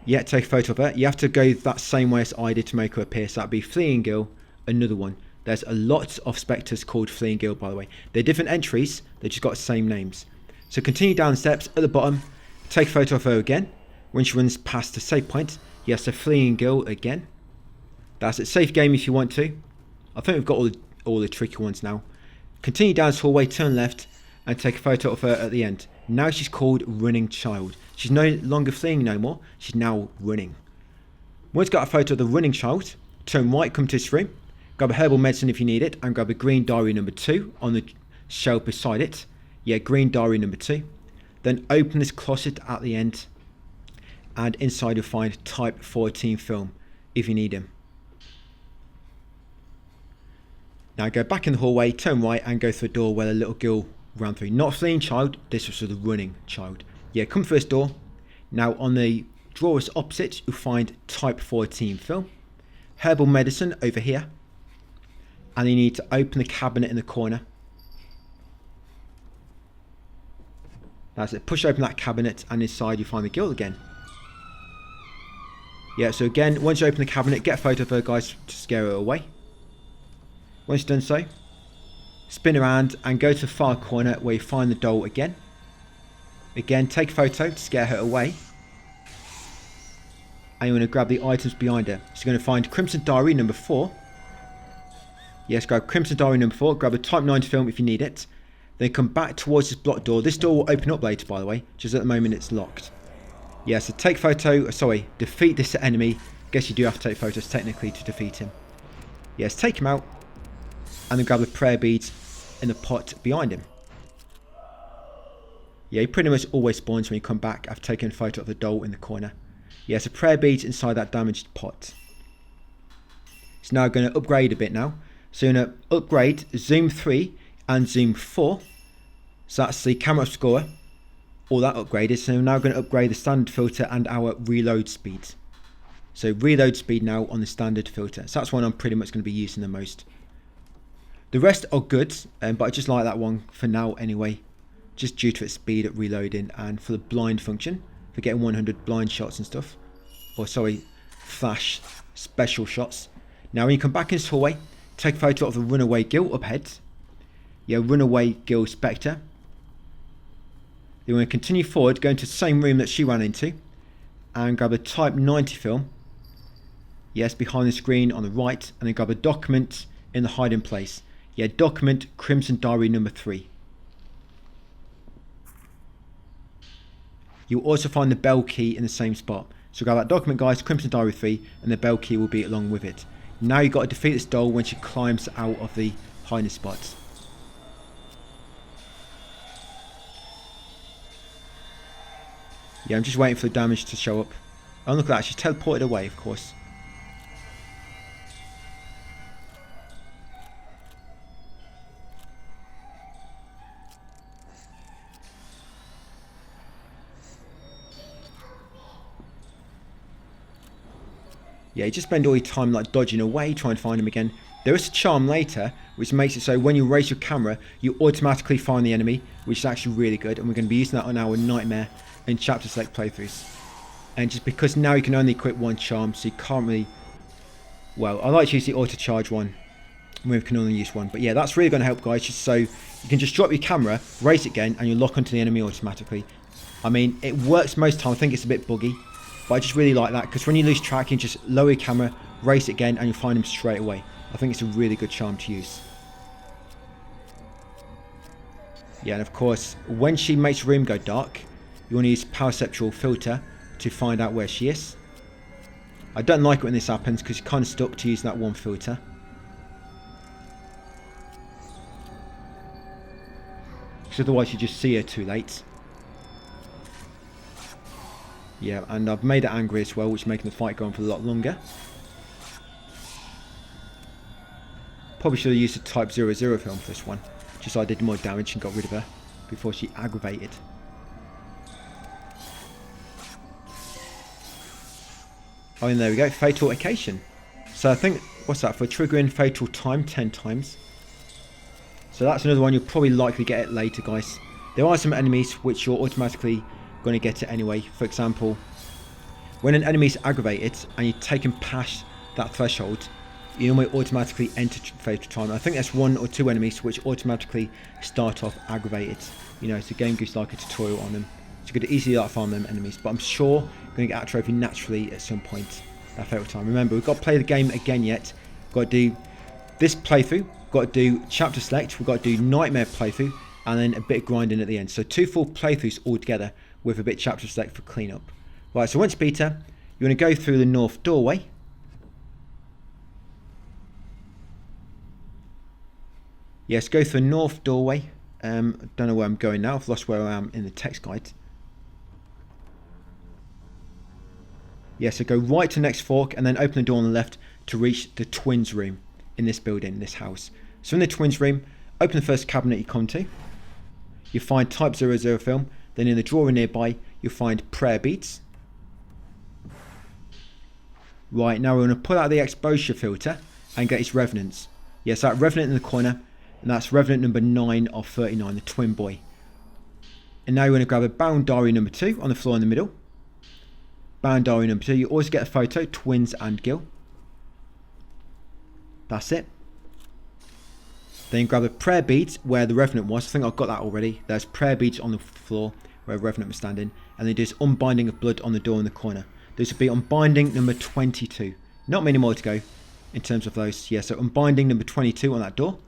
[SPEAKER 1] take a photo of her. You have to go that same way as I did to make her appear. So that'd be fleeing Gil, another one. There's a lot of Specters called Fleeing Guild, by the way. They're different entries, they just got the same names. So continue down the steps at the bottom, take a photo of her again. When she runs past the save point, yes, so Fleeing Guild again. That's it, safe game if you want to. I think we've got all the tricky ones now. Continue down this hallway, turn left, and take a photo of her at the end. Now she's called Running Child. She's no longer fleeing no more, she's now running. Once you've got a photo of the running child, turn right, come to this room, grab a herbal medicine if you need it, and grab a green diary number 2 on the shelf beside it. Yeah, green diary number 2. Then open this closet at the end, and inside you'll find type 14 film if you need them. Now go back in the hallway, turn right, and go through a door where the little girl ran through. Not a fleeing child, this was for the running child. Yeah, come through this door. Now on the drawers opposite, you'll find type 14 film, herbal medicine over here, and you need to open the cabinet in the corner. That's it, push open that cabinet, and inside you find the girl again. Yeah, so again, once you open the cabinet, get a photo of her, guys, to scare her away. Once you've done so, spin around and go to the far corner where you find the doll again. Again, take a photo to scare her away. And you're going to grab the items behind her. So you're going to find Crimson Diary number 4. Yes, grab Crimson Diary number 4. Grab a Type 9 film if you need it. Then come back towards this blocked door. This door will open up later, by the way. Just at the moment it's locked. Yeah, so take photo. Defeat this enemy. Guess you do have to take photos technically to defeat him. Yes, take him out. And then grab the prayer beads in the pot behind him. Yeah, he pretty much always spawns when you come back after taking a photo of the doll in the corner. Yeah, so prayer beads inside that damaged pot. It's now going to upgrade a bit now. So you're going to upgrade zoom 3 and zoom 4. So that's the camera obscura. All that upgraded. So we're now going to upgrade the standard filter and our reload speed. So reload speed now on the standard filter. So that's one I'm pretty much going to be using the most. The rest are good, but I just like that one for now anyway. Just due to its speed at reloading and for the blind function. For getting 100 blind shots and stuff. Flash special shots. Now when you come back in this hallway, take a photo of the runaway girl up ahead. Yeah, runaway girl Spectre. Then we're going to continue forward, go into the same room that she ran into. And grab a Type 90 film. Yes, behind the screen on the right. And then grab a document in the hiding place. Yeah, document Crimson Diary number 3. You'll also find the bell key in the same spot. So grab that document, guys, Crimson Diary 3, and the bell key will be along with it. Now you've got to defeat this doll when she climbs out of the hiding spots. Yeah, I'm just waiting for the damage to show up. Oh, look at that, she's teleported away, of course. Yeah, you just spend all your time like dodging away, trying to find him again. There is a charm later, which makes it so when you raise your camera, you automatically find the enemy, which is actually really good. And we're going to be using that on our Nightmare and Chapter Select playthroughs. And just because now you can only equip one charm, so you can't really... Well, I like to use the auto charge one, we can only use one. But yeah, that's really going to help, guys, just so you can just drop your camera, raise it again, and you lock onto the enemy automatically. I mean, it works most time. I think it's a bit buggy. But I just really like that, because when you lose track, you can just lower your camera, race it again, and you'll find him straight away. I think it's a really good charm to use. Yeah, and of course, when she makes the room go dark, you want to use Perceptual Filter to find out where she is. I don't like it when this happens, because you're kind of stuck to using that one filter. Because otherwise you just see her too late. Yeah, and I've made it angry as well, which is making the fight go on for a lot longer. Probably should have used a Type 00 film for this one, just so I did more damage and got rid of her before she aggravated. Oh, and there we go, Fatal Occasion. So I think, what's that, for triggering Fatal Time 10 times. So that's another one, you'll probably likely get it later, guys. There are some enemies which you're automatically going to get it anyway. For example, when an enemy is aggravated and you've taken past that threshold, you normally automatically enter phase time. I think there's 1 or 2 enemies which automatically start off aggravated. You know, so the game gives like a tutorial on them. So you could easily like farm them enemies. But I'm sure you're going to get that trophy naturally at some point. That favorite time. Remember, we've got to play the game again yet. We've got to do this playthrough. We've got to do chapter select. We've got to do nightmare playthrough. And then a bit of grinding at the end. So 2 full playthroughs all together with a bit of chapter select for cleanup. Right, so once Peter, you want to go through the north doorway. Yes, go through the north doorway. I don't know where I'm going now. I've lost where I am in the text guide. Yeah, so go right to the next fork and then open the door on the left to reach the twins room in this building, this house. So in the twins room, open the first cabinet you come to. You find Type 00 film. Then in the drawer nearby, you'll find prayer beads. Right, now we're going to pull out the exposure filter and get its Revenants. Yes, that Revenant in the corner. And that's Revenant number 9 of 39, the twin boy. And now you're going to grab a bound diary number 2 on the floor in the middle. Bound diary number 2. You always get a photo, twins and Gil. That's it. Then you grab the prayer beads where the Revenant was. I think I've got that already. There's prayer beads on the floor where Revenant was standing. And then there's Unbinding of Blood on the door in the corner. This will be Unbinding number 22. Not many more to go in terms of those. Yeah, so Unbinding number 22 on that door.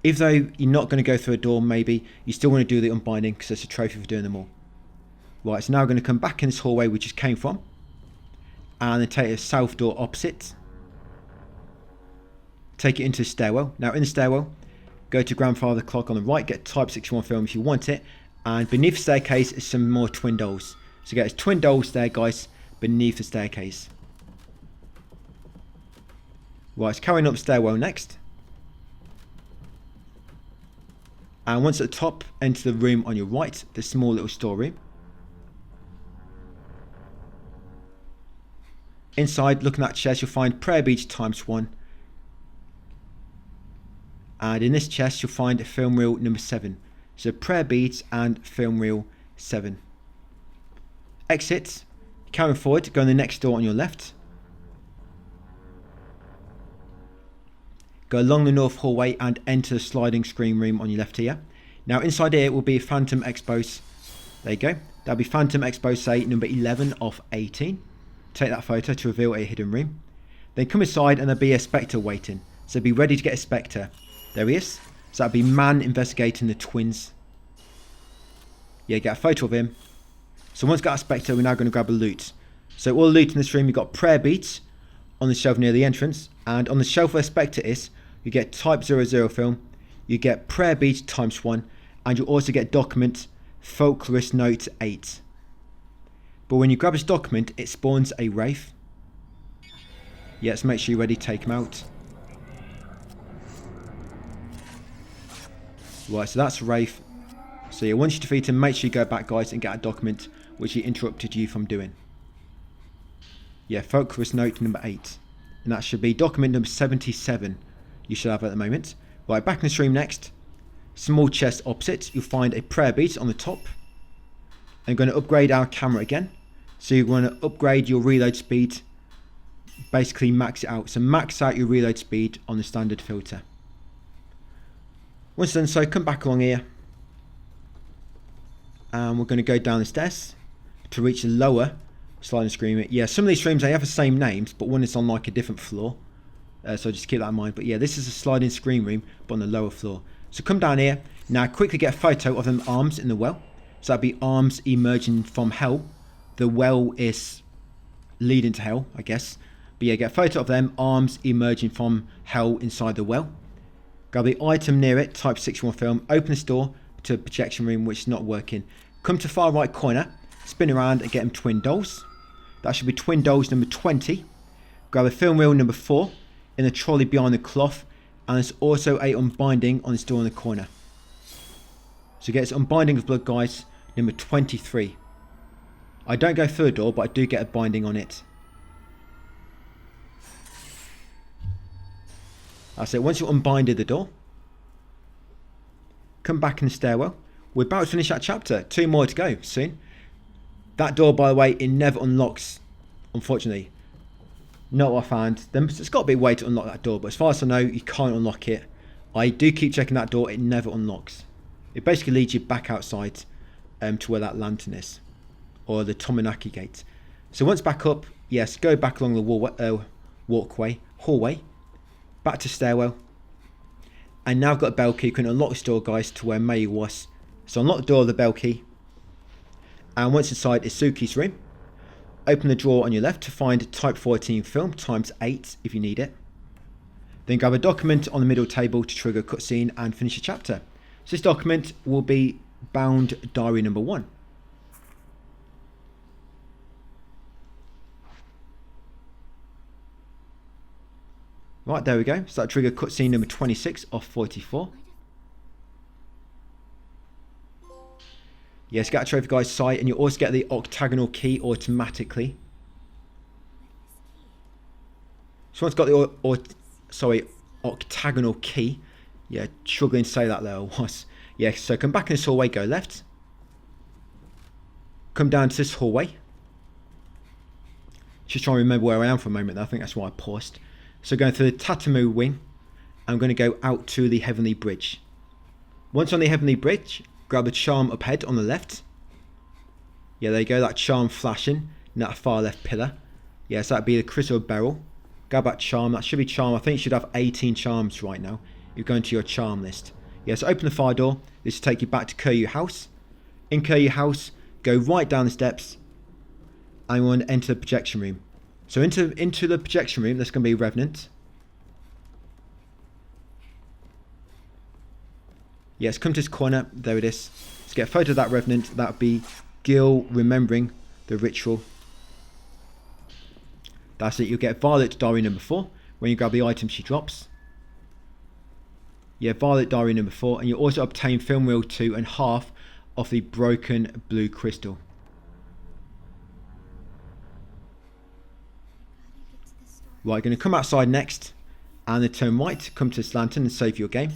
[SPEAKER 1] Even though you're not going to go through a door, maybe, you still want to do the unbinding because it's a trophy for doing them all. Right, so now we're going to come back in this hallway we just came from. And then take a south door opposite. Take it into the stairwell. Now in the stairwell, go to grandfather clock on the right, get Type 61 film if you want it. And beneath the staircase is some more twin dolls. So get twin dolls there, guys, beneath the staircase. Right, it's carrying up the stairwell next. And once at the top, enter the room on your right, the small little storeroom. Inside, looking at that chest, you'll find prayer beads ×1. And in this chest, you'll find a film reel number 7. So prayer beads and film reel 7. Exit, carry forward, go in the next door on your left. Go along the north hallway and enter the sliding screen room on your left here. Now inside here will be a Phantom Expose. There you go. That'll be Phantom Expose number 11 of 18. Take that photo to reveal a hidden room. Then come inside and there'll be a Spectre waiting. So be ready to get a Spectre. There he is. So that'll be man investigating the twins. Yeah, get a photo of him. So once got a Spectre, we're now going to grab a loot. So all the loot in this room, you've got prayer beads on the shelf near the entrance. And on the shelf where Spectre is, you get Type 00 film, you get prayer beads ×1, and you also get document Folklorist Note 8. But when you grab this document, it spawns a Wraith. Yeah, so make sure you're ready to take him out. Right, so that's Wraith. So yeah, once you defeat him, make sure you go back, guys, and get a document which he interrupted you from doing. Yeah, Folklorist Note number 8. And that should be document number 77. You should have at the moment. Right, back in the stream next. Small chest opposite. You'll find a prayer bead on the top. I'm going to upgrade our camera again. So you're going to upgrade your reload speed. Basically max it out. So max out your reload speed on the standard filter. Once done so, come back along here. And we're going to go down the stairs to reach the lower sliding screen room. Yeah, some of these streams, they have the same names, but one is on like a different floor. So just keep that in mind. But yeah, this is a sliding screen room, but on the lower floor. So come down here. Now quickly get a photo of them arms in the well. So that'd be arms emerging from hell. The well is leading to hell, I guess. But yeah, get a photo of them arms emerging from hell inside the well. Grab the item near it, Type 61 film. Open this door to a projection room which is not working. Come to far right corner. Spin around and get them twin dolls. That should be twin dolls number 20. Grab a film reel number 4 in the trolley behind the cloth, and there's also a unbinding on this door in the corner. So get this Unbinding of Blood, guys, number 23. I don't go through a door, but I do get a binding on it. That's it. Once you unbinded the door, come back in the stairwell. We're about to finish that chapter. 2 more to go soon. That door, by the way, it never unlocks, unfortunately. Not what I found. There's got to be a way to unlock that door, but as far as I know, you can't unlock it. I do keep checking that door, it never unlocks. It basically leads you back outside to where that lantern is, or the Tomonaki gate. So once back up, yes, go back along the hallway, back to stairwell, and now I've got a bell key. You can unlock this door, guys, to where Mei was. So unlock the door of the bell key, and once inside is Suki's room. Open the drawer on your left to find Type 14 film ×8 if you need it. Then grab a document on the middle table to trigger a cutscene and finish a chapter. So this document will be bound diary number 1. Right, there we go. So that trigger cutscene number 26 of 44. Yes, get a trophy guy's sight, and you also get the octagonal key automatically. So once got the octagonal key, yeah, struggling to say that there was. Yeah, so come back in this hallway, go left. Come down to this hallway. Just trying to remember where I am for a moment. I think that's why I paused. So going through the Tatamu wing, I'm going to go out to the Heavenly Bridge. Once on the Heavenly Bridge, grab a charm up ahead on the left. Yeah, there you go, that charm flashing in that far left pillar. Yes, that'd be the crystal barrel. Grab that charm, that should be charm. I think you should have 18 charms right now. You go into your charm list. Yeah, so open the fire door. This will take you back to Kiryu House. In Kiryu House, go right down the steps, and you want to enter the projection room. So into the projection room, there's going to be Revenant. Yes, come to this corner. There it is. Let's get a photo of that Revenant. That would be Gil remembering the ritual. That's it. You'll get Violet diary number 4 when you grab the item she drops. Yeah, Violet diary number 4. And you also obtain film reel 2 and half of the broken blue crystal. Right, going to come outside next. And then turn right. Come to this lantern and save your game.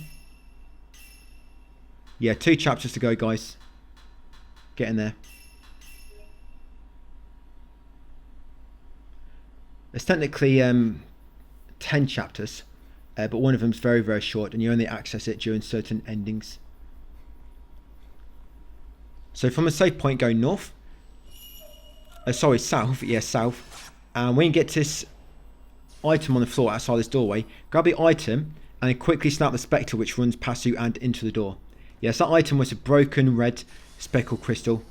[SPEAKER 1] Yeah, 2 chapters to go, guys. Get in there. There's technically 10 chapters, but one of them's very, very short, and you only access it during certain endings. So from a save point, go north. South. Yeah, south. And when you get to this item on the floor outside this doorway, grab the item and then quickly snap the Spectre, which runs past you and into the door. Yes, that item was a broken red speckled crystal.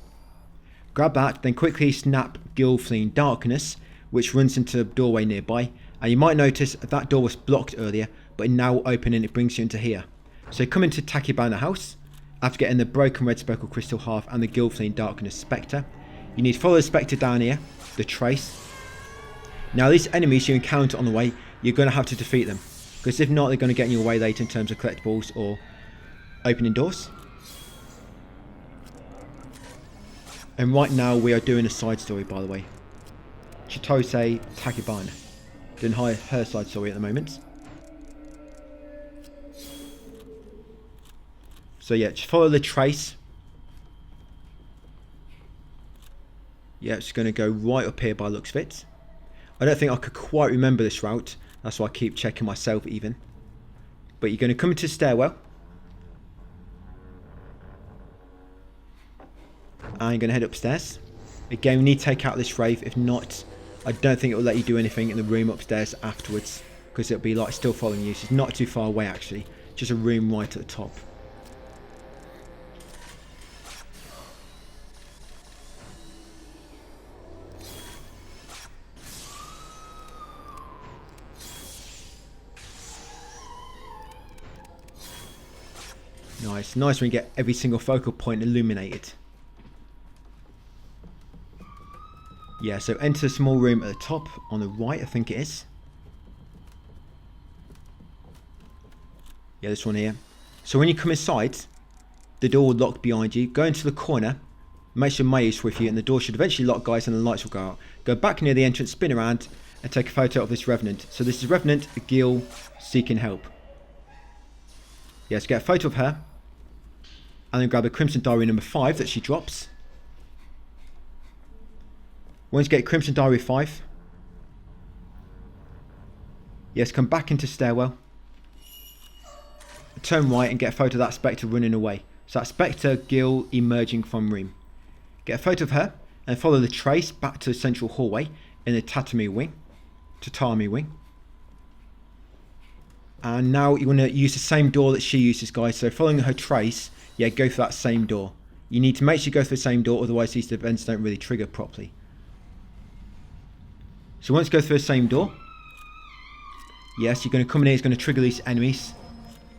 [SPEAKER 1] Grab that, then quickly snap Gil Fleeing Darkness, which runs into the doorway nearby. And you might notice that door was blocked earlier, but now open and it brings you into here. So come into Tachibana House, after getting the broken red speckled crystal half and the Gil Fleeing Darkness Spectre. You need to follow the Spectre down here, the trace. Now these enemies you encounter on the way, you're going to have to defeat them. Because if not, they're going to get in your way later in terms of collectibles or opening doors. And right now we are doing a side story, by the way. Chitose Takibana. Doing her side story at the moment. So yeah, just follow the trace. Yeah, it's going to go right up here by the looks of it. I don't think I could quite remember this route. That's why I keep checking myself even. But you're going to come into the stairwell. And you're going to head upstairs. Again, we need to take out this Wraith. If not, I don't think it will let you do anything in the room upstairs afterwards. Because it'll be like still following you. So it's not too far away actually. Just a room right at the top. Nice when you get every single focal point illuminated. Yeah, so enter a small room at the top on the right, I think it is. Yeah, this one here. So when you come inside, the door will lock behind you. Go into the corner, make sure May is with you, and the door should eventually lock, guys, and the lights will go out. Go back near the entrance, spin around, and take a photo of this Revenant. So this is Revenant, Gil, seeking help. Yeah, so get a photo of her. And then grab a Crimson Diary number 5 that she drops. Once you get Crimson Diary 5, Yes, come back into stairwell. Turn right and get a photo of that Spectre running away. So that Spectre Gil emerging from room. Get a photo of her and follow the trace back to the central hallway in the tatami wing. And now you want to use the same door that she uses, guys. So following her trace, yeah, go for that same door. You need to make sure you go for the same door, otherwise these events don't really trigger properly. So once you go through the same door, yes, you're going to come in here. It's going to trigger these enemies.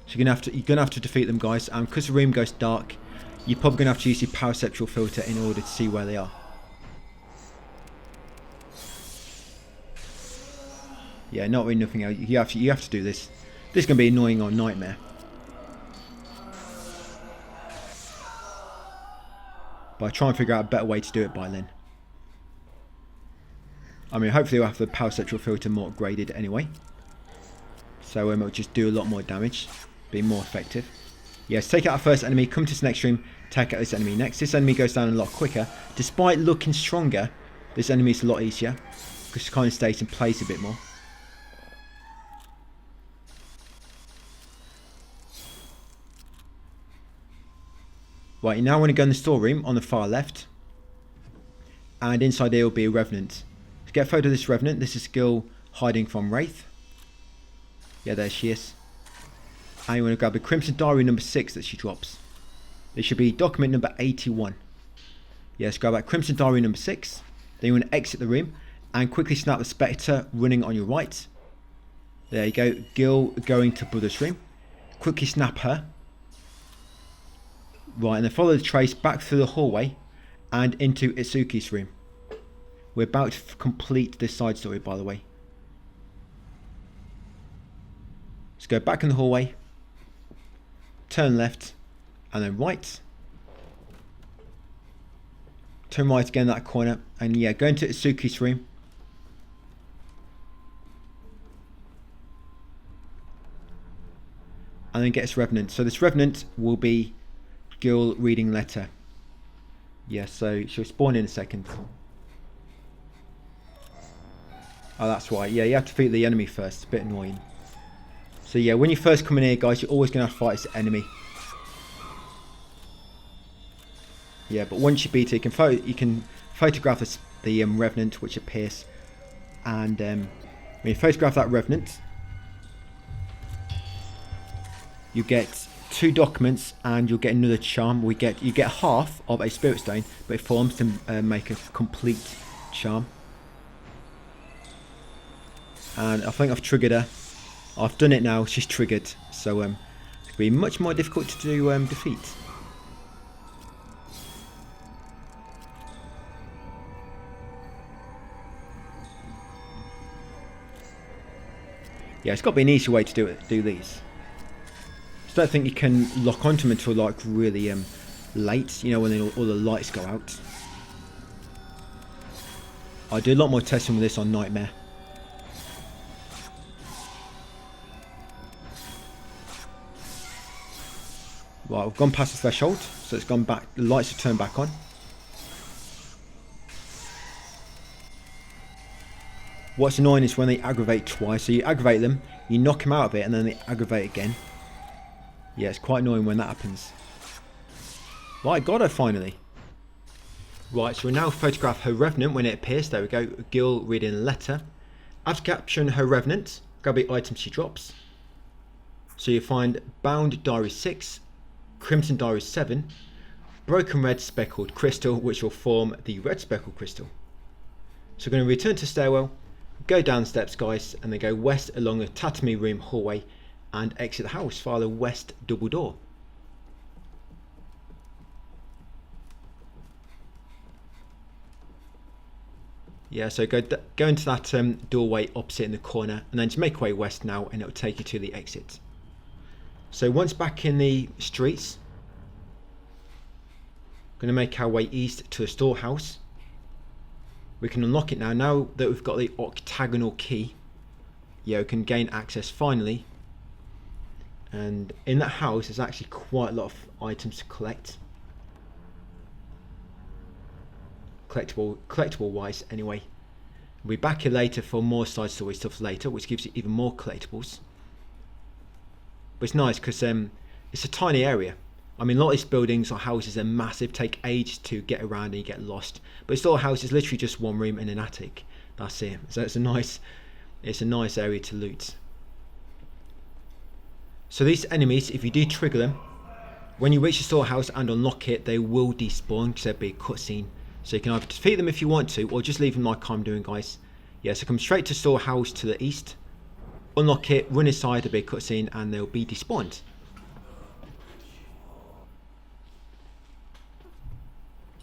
[SPEAKER 1] So you're gonna have to defeat them, guys. And because the room goes dark, you're probably gonna have to use your perceptual filter in order to see where they are. Yeah, not really nothing else. You have to do this. This is gonna be annoying on Nightmare. But I try and figure out a better way to do it by then. I mean, hopefully we'll have the perceptual filter more upgraded anyway. So it'll just do a lot more damage. Be more effective. Yes, take out our first enemy, come to this next room, take out this enemy next. This enemy goes down a lot quicker. Despite looking stronger, this enemy is a lot easier, because it kind of stays in place a bit more. Right, you now want to go in the storeroom on the far left. And inside there will be a Revenant. Let's get a photo of this Revenant. This is Skill hiding from Wraith. Yeah, there she is. And you want to grab the Crimson Diary number 6 that she drops. There should be document number 81. Yes, grab that Crimson Diary number 6. Then you want to exit the room and quickly snap the Spectre running on your right. There you go. Gil going to Buddha's room. Quickly snap her. Right, and then follow the trace back through the hallway and into Itsuki's room. We're about to complete this side story, by the way. Let's go back in the hallway. Turn left and then right. Turn right again that corner and yeah, go into Itsuki's room. And then get this Revenant. So this Revenant will be Gil reading letter. Yeah, so she'll spawn in a second. Oh, that's right. Yeah, you have to defeat the enemy first. It's a bit annoying. So yeah, when you first come in here, guys, you're always going to have to fight this enemy. Yeah, but once you beat it, you can photograph the Revenant, which appears. And when you photograph that Revenant, you get 2 documents and you'll get another charm. You get half of a spirit stone, but it forms to make a complete charm. And I think I've triggered her. I've done it now, she's triggered, so it'll be much more difficult to do, defeat. Yeah, it's got to be an easy way to do these. I don't think you can lock onto them until like really late, you know, when all the lights go out. I do a lot more testing with this on Nightmare. Right, we've gone past the threshold, so it's gone back, the lights have turned back on. What's annoying is when they aggravate twice, so you aggravate them, you knock them out of it, and then they aggravate again. Yeah, it's quite annoying when that happens. Right, got her finally. Right, so we'll now photograph her Revenant when it appears. There we go, Gil reading a letter. After capturing her Revenant, grab the item she drops. So you find Bound Diary 6, Crimson Diary 7, Broken Red Speckled Crystal, which will form the Red Speckled Crystal. So we're going to return to stairwell, go down the steps, guys, and then go west along the tatami room hallway and exit the house via the west double door. Yeah, so go into that doorway opposite in the corner and then just make your way west now and it'll take you to the exit. So once back in the streets, going to make our way east to the storehouse. We can unlock it now. Now that we've got the octagonal key, yeah, we can gain access finally. And in that house, there's actually quite a lot of items to collect. Collectible wise, anyway. We'll be back here later for more side story stuff later, which gives you even more collectibles. But it's nice because it's a tiny area. I mean, a lot of these buildings or houses are massive, take ages to get around and you get lost. But it's all a house, it's literally just one room and an attic. That's it. So it's a nice area to loot. So these enemies, if you do trigger them, when you reach the storehouse and unlock it, they will despawn because there'll be a cutscene. So you can either defeat them if you want to, or just leave them like I'm doing, guys. Yeah, so come straight to storehouse to the east, unlock it, run inside, there'll be a cutscene, and they'll be despawned.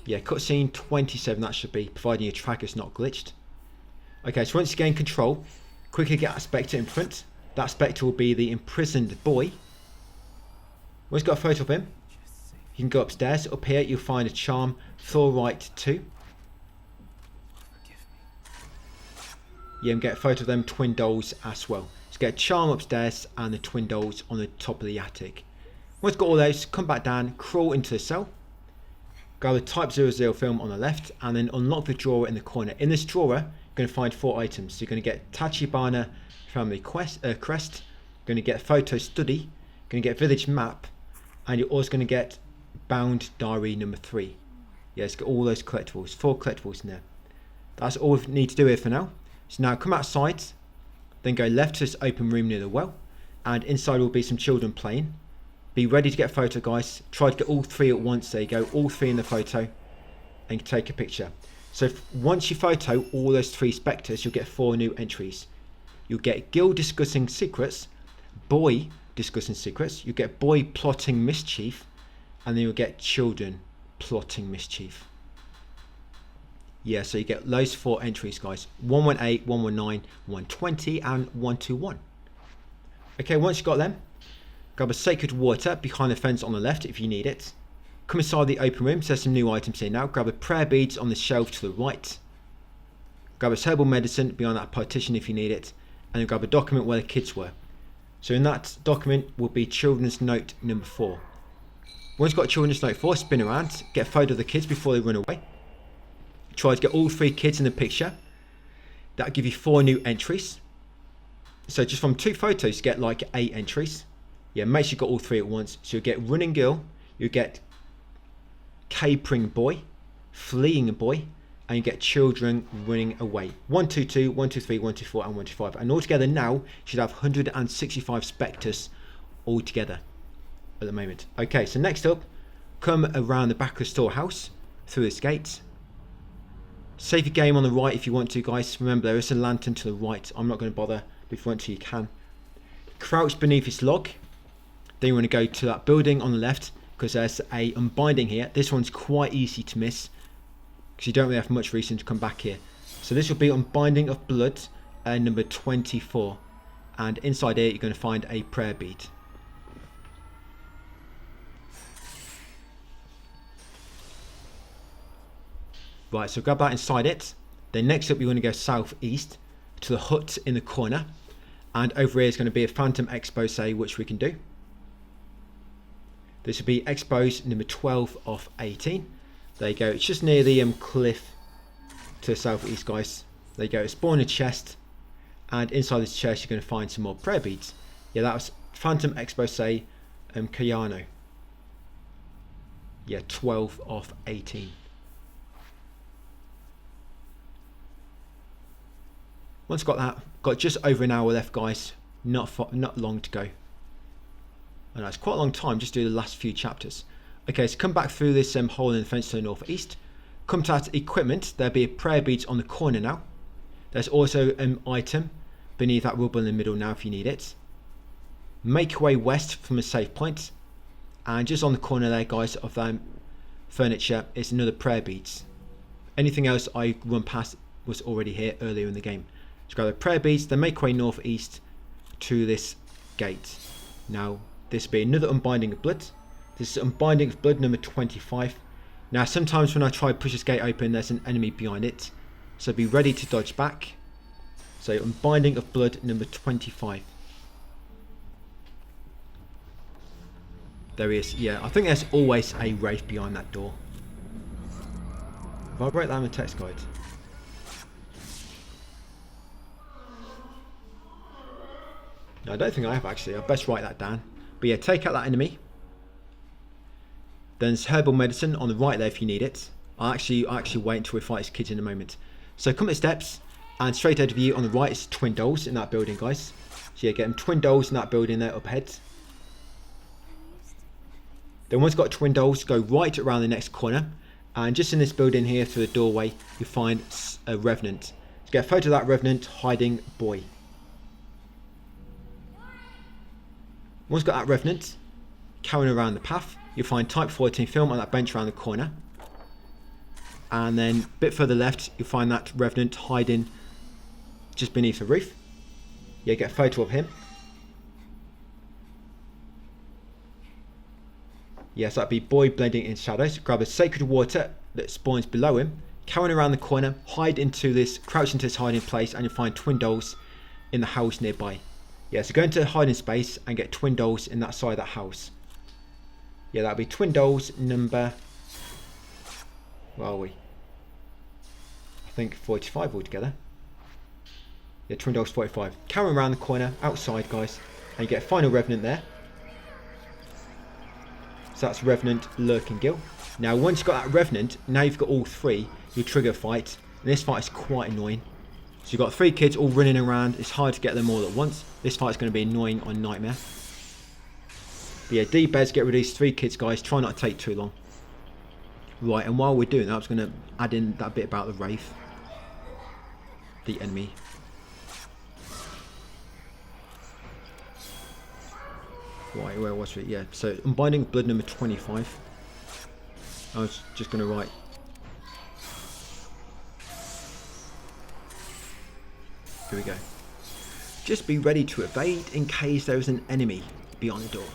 [SPEAKER 1] Yeah, cutscene 27 that should be, providing your tracker's not glitched. Okay, so once you gain control, quickly get a Spectre in front. That Spectre will be the imprisoned boy. Once you've got a photo of him, you can go upstairs. Up here you'll find a charm, Right 2. Yeah, and get a photo of them twin dolls as well. So get a charm upstairs and the twin dolls on the top of the attic. Once you've got all those, come back down, crawl into the cell. Grab the Type 00 film on the left and then unlock the drawer in the corner. In this drawer, you're going to find 4 items. So you're going to get Tachibana family crest, you're going to get photo study, you're going to get village map, and you're also going to get bound diary number 3. Yeah, it's got all those collectibles, 4 collectibles in there. That's all we need to do here for now. So now come outside, then go left to this open room near the well, and inside will be some children playing. Be ready to get a photo, guys. Try to get all 3 at once. There you go, all 3 in the photo, and take a picture. So once you photo all those 3 Specters, you'll get 4 new entries. You'll get girl discussing secrets, boy discussing secrets, you'll get boy plotting mischief, and then you'll get children plotting mischief. Yeah, so you get those 4 entries, guys. 118, 119, 120, and 121. Okay, once you've got them, grab a sacred water behind the fence on the left if you need it. Come inside the open room, so there's some new items here now. Grab a prayer beads on the shelf to the right. Grab a herbal medicine behind that partition if you need it. And then grab a document where the kids were. So in that document will be children's note number 4. Once you've got children's note 4, spin around, get a photo of the kids before they run away. Try to get all 3 kids in the picture. That'll give you 4 new entries. So just from 2 photos, you get like 8 entries. Yeah, make sure you got all 3 at once. So you'll get running girl, you'll get capering boy, fleeing boy, and you get children running away. 122, 123, 124, and 125. And altogether now, you should have 165 Specters altogether at the moment. Okay, so next up, come around the back of the storehouse through this gate. Save your game on the right if you want to, guys. Remember, there is a lantern to the right. I'm not going to bother, but if you want to, you can. Crouch beneath this log. Then you want to go to that building on the left, because there's a unbinding here. This one's quite easy to miss, because you don't really have much reason to come back here. So this will be Unbinding of Blood, number 24. And inside here, you're going to find a prayer bead. Right, so grab that inside it. Then next up, you want to go southeast to the hut in the corner. And over here is going to be a Phantom Expose, which we can do. This will be Expose number 12 of 18. There you go. It's just near the cliff to the southeast, guys. There you go. Spawn a chest. And inside this chest, you're going to find some more prayer beads. Yeah, that was Phantom Expose Kayano. Yeah, 12 of 18. Once got that, got just over an hour left, guys. Not long to go. And that's quite a long time, just do the last few chapters. Okay, so come back through this hole in the fence to the northeast. Come to that equipment, there'll be a prayer beads on the corner now. There's also an item beneath that rubble in the middle now if you need it. Make your way west from a safe point. And just on the corner there, guys, of that furniture is another prayer beads. Anything else I run past was already here earlier in the game. So grab the prayer beads, then make your way northeast to this gate. Now, this will be another Unbinding of Blood. This is Unbinding of Blood number 25. Now, sometimes when I try to push this gate open, there's an enemy behind it. So be ready to dodge back. So Unbinding of Blood number 25. There he is. Yeah, I think there's always a wraith behind that door. If I break down the text guide. No, I don't think I have actually. I best write that down. But yeah, take out that enemy. Then there's herbal medicine on the right there if you need it. I'll actually wait until we fight his kids in a moment. So come at steps, and straight ahead of you on the right is twin dolls in that building, guys. So yeah, get them twin dolls in that building there up ahead. Then once you've got twin dolls, go right around the next corner. And just in this building here, through the doorway, you find a Revenant. So get a photo of that Revenant hiding boy. Once you've got that Revenant, carrying around the path, you'll find Type 14 film on that bench around the corner. And then a bit further left, you'll find that Revenant hiding just beneath the roof. Yeah, get a photo of him. Yes, that'd be boy blending in shadows. Grab a sacred water that spawns below him, carrying around the corner, crouch into this hiding place, and you'll find twin dolls in the house nearby. Yeah, so go into the hiding space and get twin dolls in that side of that house. Yeah, that'll be twin dolls number, where are we? I think 45 altogether. Yeah, twin dolls 45. Carrying around the corner, outside, guys, and you get a final Revenant there. So that's Revenant, Lurking Gill. Now once you've got that Revenant, now you've got all three, you trigger a fight. And this fight is quite annoying. So you've got three kids all running around. It's hard to get them all at once. This fight's going to be annoying on Nightmare. But yeah, D-Bez, get rid of these three kids, guys. Try not to take too long. Right, and while we're doing that, I was going to add in that bit about the Wraith. The enemy. Right, where was it? Yeah, so Unbinding of Blood number 25. I was just going to write. Here we go. Just be ready to evade in case there is an enemy beyond the door.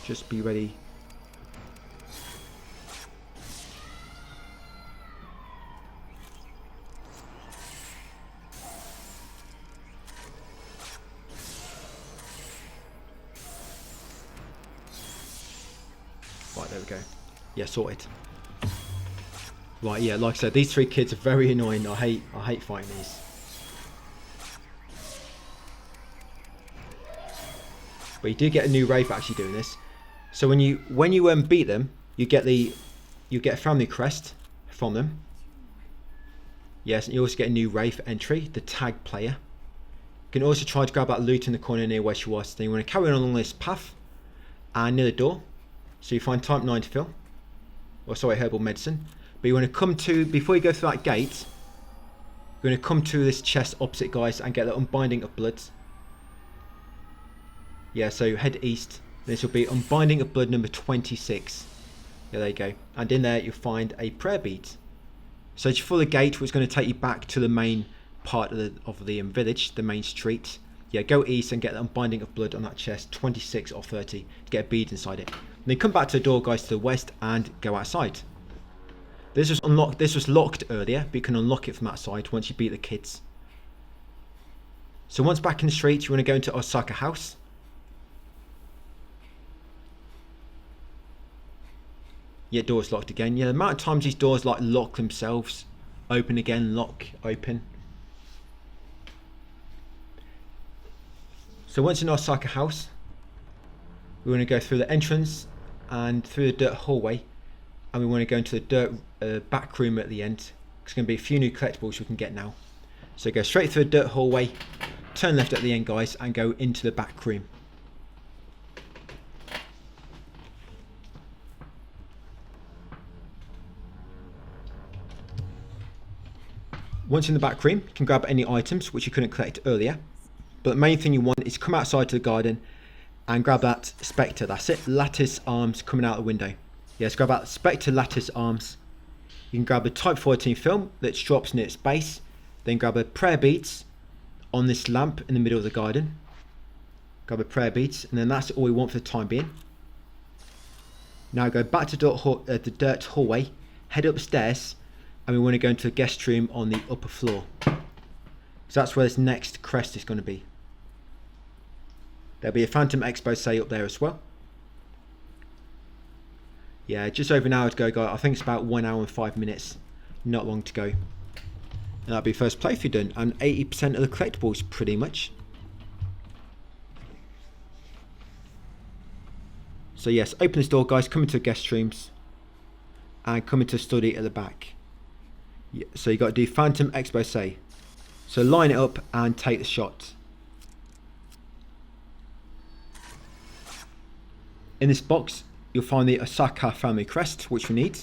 [SPEAKER 1] Just be ready. Right, there we go. Yeah, sorted. Right, yeah, like I said, these three kids are very annoying. I hate fighting these. But you do get a new Wraith actually doing this. So when you beat them, you get a family crest from them. Yes, and you also get a new Wraith entry, the tag player. You can also try to grab that loot in the corner near where she was. Then you want to carry on along this path and near the door. So you find Type 9 fill. Or sorry, herbal medicine. But you want to come to, before you go through that gate, you're going to come to this chest opposite, guys, and get the Unbinding of Blood. Yeah, so head east. This will be Unbinding of Blood number 26. Yeah, there you go. And in there you'll find a prayer bead. So it's for the gate, which is going to take you back to the main part of the village, the main street. Yeah, go east and get the Unbinding of Blood on that chest, 26 or 30, to get a bead inside it. And then come back to the door, guys, to the west and go outside. This was unlocked. This was locked earlier, but you can unlock it from that side once you beat the kids. So once back in the street, you want to go into Osaka house. Yeah, door's locked again. Yeah, the amount of times these doors like lock themselves. Open again, lock, open. So once in Osaka house, we want to go through the entrance and through the dirt hallway. And we want to go into the dirt back room at the end. There's going to be a few new collectibles we can get now. So go straight through the dirt hallway, turn left at the end, guys, and go into the back room. Once in the back room, you can grab any items which you couldn't collect earlier. But the main thing you want is come outside to the garden and grab that Spectre. That's it, lattice arms coming out the window. Yes, grab that Spectre lattice arms. You can grab a Type 14 film that drops near its base. Then grab a prayer beads on this lamp in the middle of the garden. Grab a prayer beads, and then that's all we want for the time being. Now go back to the dirt hallway, head upstairs, and we want to go into a guest room on the upper floor. So that's where this next crest is going to be. There'll be a Phantom expose up there as well. Yeah, just over an hour to go, guys. I think it's about 1 hour and 5 minutes. Not long to go. And that'll be first playthrough done. And 80% of the collectibles, pretty much. So yes, open this door, guys, come into guest rooms and come into study at the back. Yeah, so you got to do Phantom Expose. So line it up and take the shot. In this box, you'll find the Osaka family crest, which we need.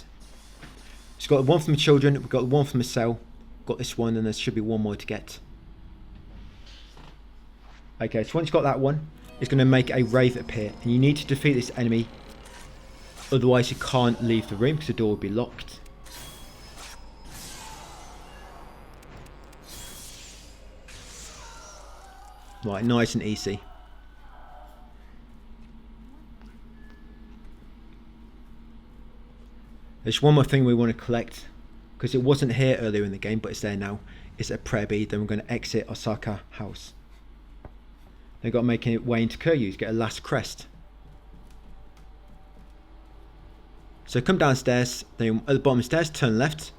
[SPEAKER 1] It's got one from the children, we've got one from the cell, got this one, and there should be one more to get. Okay, so once you've got that one, it's going to make a Wraith appear, and you need to defeat this enemy, otherwise you can't leave the room because the door will be locked. Right, nice and easy. There's one more thing we want to collect, because it wasn't here earlier in the game, but it's there now. It's a prayer bead. Then we're going to exit Osaka house. They've got to make it way into Kuryu to get a last crest. So come downstairs, then at the bottom of the stairs, turn left.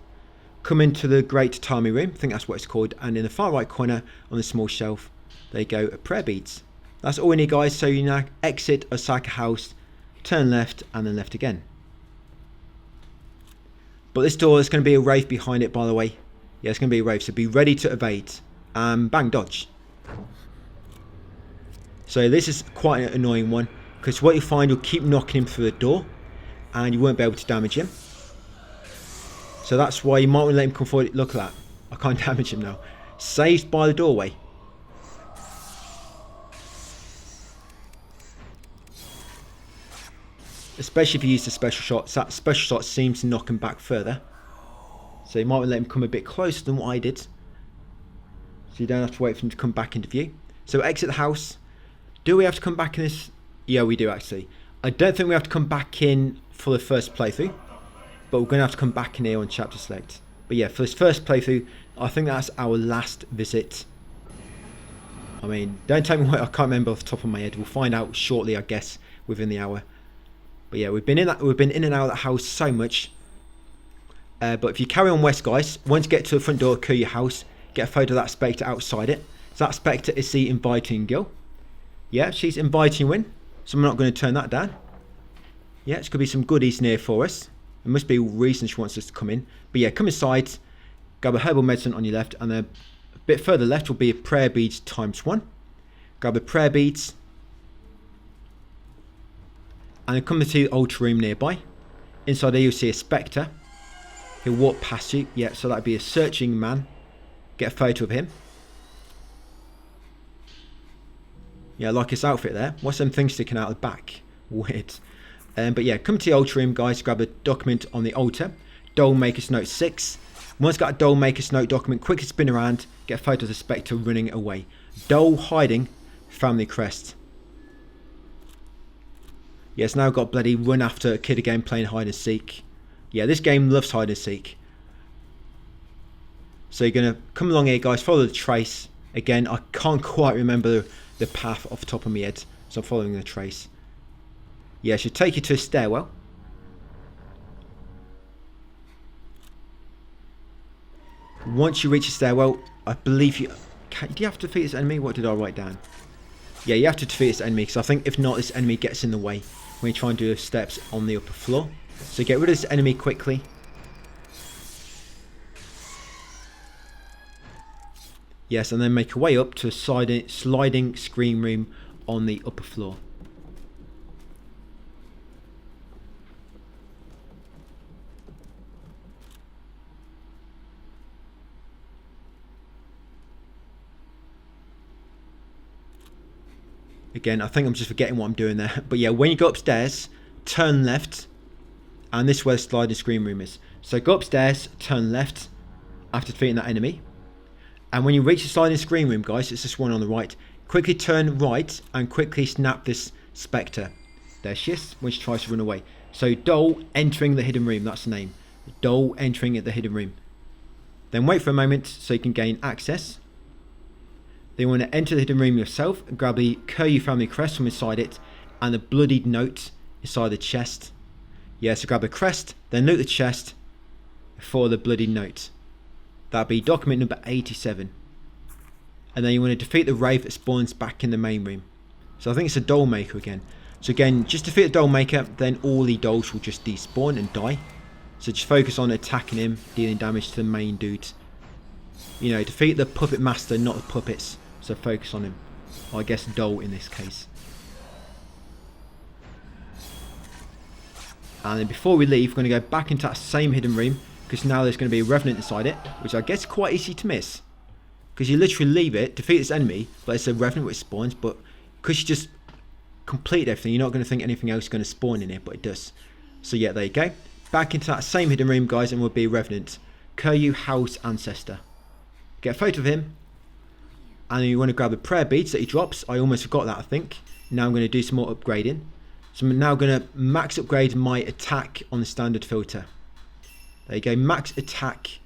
[SPEAKER 1] Come into the Great Tatami Room, I think that's what it's called. And in the far right corner, on the small shelf, there you go, prayer beads. That's all we need, guys. So you now exit Osaka house, turn left, and then left again. But this door, there's going to be a Wraith behind it, by the way. Yeah, it's going to be a Wraith, so be ready to evade. Bang, dodge. So this is quite an annoying one, because what you find, you'll keep knocking him through the door, and you won't be able to damage him. So that's why you might want to let him come forward. Look at that. I can't damage him now. Saved by the doorway. Especially if you use the special shots. That special shot seems to knock him back further. So you might want to let him come a bit closer than what I did. So you don't have to wait for him to come back into view. So exit the house. Do we have to come back in this? Yeah, we do actually. I don't think we have to come back in for the first playthrough. But we're going to have to come back in here on chapter select. But yeah, for this first playthrough, I think that's our last visit. I mean, don't tell me what, I can't remember off the top of my head. We'll find out shortly, I guess, within the hour. But yeah, we've been in and out of that house so much. But if you carry on west, guys, once you get to the front door of Kuryu house, get a photo of that Spectre outside it. So that Spectre is the inviting girl. Yeah, she's inviting you in. So I'm not going to turn that down. Yeah, it's going to be some goodies near for us. There must be a reason she wants us to come in. But yeah, come inside, grab a herbal medicine on your left, and then a bit further left will be a prayer beads ×1. Grab the prayer beads. And then come to the altar room nearby. Inside there you'll see a Spectre. He'll walk past you. Yeah, so that'd be a searching man. Get a photo of him. Yeah, I like his outfit there. What's them things sticking out the back? Weird. But yeah, come to the altar room, guys. Grab a document on the altar. Doll Maker's Note 6. Once got a Doll Maker's Note document, quickly spin around. Get a photo of the Spectre running away. Doll hiding. Family crest. Yes, now I've got bloody run after a kid again playing hide and seek. Yeah, this game loves hide and seek. So you're going to come along here, guys. Follow the trace. Again, I can't quite remember the path off the top of my head. So I'm following the trace. Yeah, it should take you to a stairwell. Once you reach a stairwell, I believe you... do you have to defeat this enemy? What did I write down? Yeah, you have to defeat this enemy, because I think if not, this enemy gets in the way when you try and do the steps on the upper floor. So get rid of this enemy quickly. Yes, and then make your way up to a sliding screen room on the upper floor. Again, I think I'm just forgetting what I'm doing there. But yeah, when you go upstairs, turn left. And this is where the sliding screen room is. So go upstairs, turn left after defeating that enemy. And when you reach the sliding screen room, guys, it's this one on the right. Quickly turn right and quickly snap this Spectre. There she is when she tries to run away. So Doll entering the hidden room, that's the name. Doll entering the hidden room. Then wait for a moment so you can gain access. Then you want to enter the hidden room yourself and grab the Kuryu family crest from inside it and the bloodied note inside the chest. Yeah, so grab the crest, then loot the chest for the bloodied note. That'll be document number 87. And then you want to defeat the Wraith that spawns back in the main room. So I think it's a doll maker again. So again, just defeat the doll maker, then all the dolls will just despawn and die. So just focus on attacking him, dealing damage to the main dudes. You know, defeat the puppet master, not the puppets. So focus on him. Or I guess doll in this case. And then before we leave, we're going to go back into that same hidden room, because now there's going to be a Revenant inside it, which I guess is quite easy to miss. Because you literally leave it, defeat this enemy, but it's a Revenant which spawns, but because you just complete everything, you're not going to think anything else is going to spawn in it, but it does. So yeah, there you go. Back into that same hidden room, guys, and we'll be a Revenant. Kuryu House Ancestor. Get a photo of him, and then you want to grab the prayer beads that he drops. I almost forgot that, I think. Now I'm going to do some more upgrading. So I'm now going to max upgrade my attack on the standard filter. There you go, max attack,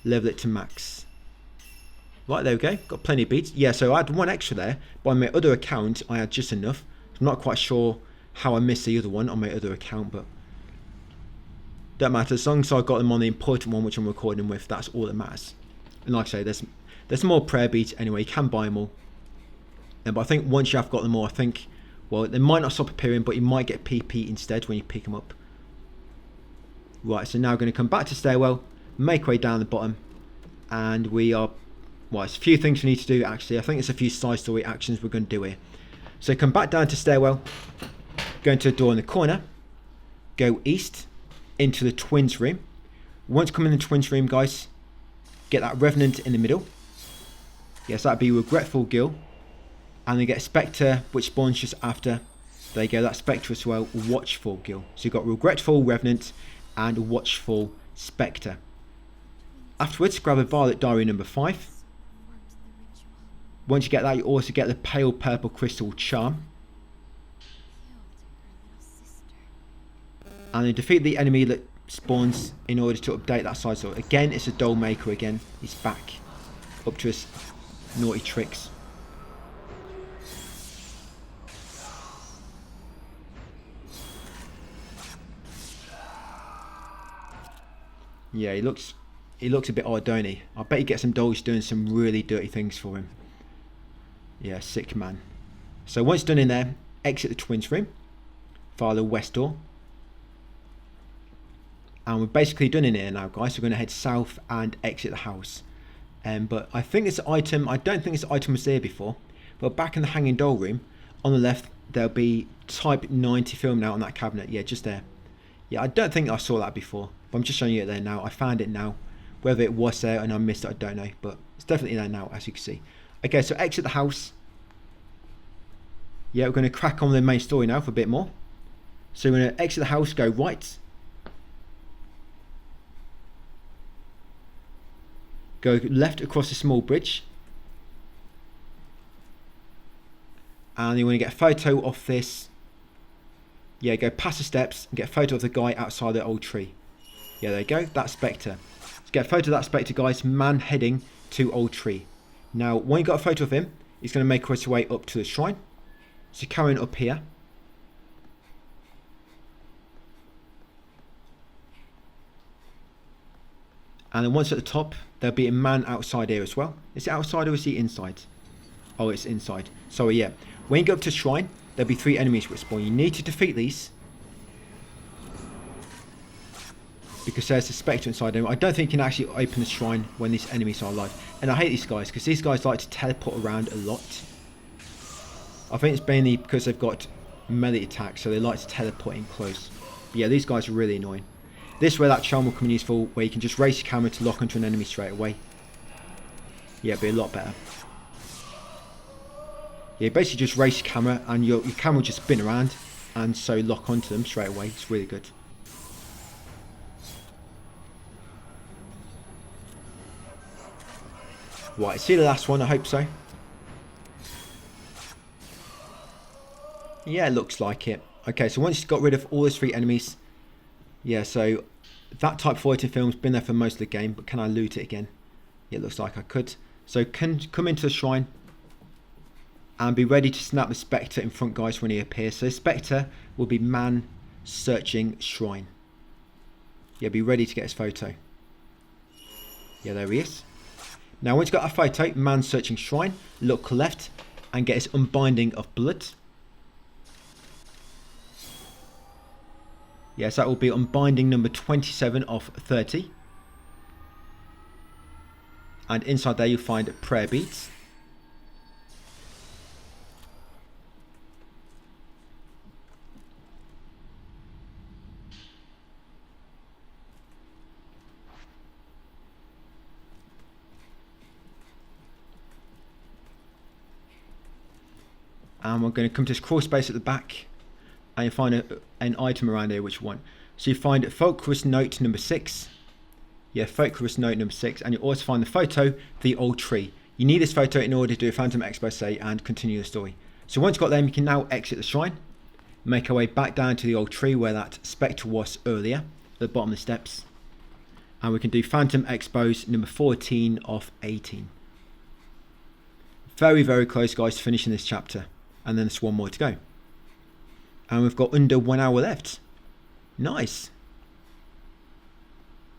[SPEAKER 1] level it to max. Right, there we go, got plenty of beads. Yeah, so I had one extra there, but on my other account I had just enough. I'm not quite sure how I missed the other one on my other account, but don't matter, as long as I got them on the important one which I'm recording with, that's all that matters. And like I say, there's more prayer beads anyway, you can buy them all. But I think once you have got them all, I think, well, they might not stop appearing, but you might get PP instead when you pick them up. Right, so now we're going to come back to stairwell, make our way down the bottom, and we are, well, it's a few things we need to do actually. I think it's a few side story actions we're going to do here. So come back down to stairwell, go into the door in the corner, go east into the twins room. Once you come in the twins room, guys, get that Revenant in the middle. Yes, that'd be Regretful Girl. And then get a Spectre, which spawns just after. There you go, that Spectre as well, Watchful Girl. So you've got Regretful Revenant and Watchful Spectre. Afterwards, grab a Violet Diary number 5. Once you get that, you also get the Pale Purple Crystal Charm. And then defeat the enemy that spawns in order to update that side sword. Again, it's a doll maker again. He's back. Up to his naughty tricks. Yeah, he looks a bit odd, don't he? I bet he gets some dolls doing some really dirty things for him. Yeah, sick man. So once done in there, exit the twins room via the west door. And we're basically done in here now, guys. So we're going to head south and exit the house. But I think this item, I don't think this item was there before. But back in the hanging doll room, on the left, there'll be Type 90 film now on that cabinet. Yeah, just there. Yeah, I don't think I saw that before. But I'm just showing you it there now. I found it now. Whether it was there and I missed it, I don't know. But it's definitely there now, as you can see. Okay, so exit the house. Yeah, we're going to crack on with the main story now for a bit more. So we're going to exit the house, go right. Go left across a small bridge. And you want to get a photo of this. Yeah, go past the steps and get a photo of the guy outside the old tree. Yeah, there you go. That's Spectre. Let's get a photo of that Spectre, guys. Man heading to old tree. Now, when you got a photo of him, he's going to make his way up to the shrine. So carrying up here. And then once at the top, there'll be a man outside here as well. Is it outside or is he inside? Oh, it's inside. Sorry, yeah. When you go up to the shrine, there'll be 3 enemies which spawn. You need to defeat these. Because there's a Spectre inside them. I don't think you can actually open the shrine when these enemies are alive. And I hate these guys, because these guys like to teleport around a lot. I think it's mainly because they've got melee attacks, so they like to teleport in close. But yeah, these guys are really annoying. This is where that charm will come in useful, where you can just raise your camera to lock onto an enemy straight away. Yeah, it'd be a lot better. Yeah, basically just raise your camera, and your camera will just spin around, and so lock onto them straight away. It's really good. Right, see the last one, I hope so. Yeah, it looks like it. Okay, so once you've got rid of all those 3 enemies, yeah, so that type 40 film's been there for most of the game, but can I loot it again? Yeah, it looks like I could. So come into the shrine and be ready to snap the Spectre in front, guys, when he appears. So Spectre will be man searching shrine. Yeah, be ready to get his photo. Yeah, there he is. Now, once you've got a photo, man searching shrine, look left and get his Unbinding of Blood. Yes, that will be Unbinding number 27 of 30. And inside there you'll find prayer beads. And we're going to come to this crawl space at the back, and you find an item around here which one. So you find Folklorist Note number 6. Yeah, Folklorist Note number 6, and you also find the photo of the old tree. You need this photo in order to do a Phantom Expose and continue the story. So once you've got them, you can now exit the shrine, make our way back down to the old tree where that Spectre was earlier, at the bottom of the steps. And we can do Phantom Expose number 14 of 18. Very, very close, guys, to finishing this chapter. And then there's one more to go. And we've got under 1 hour left. Nice.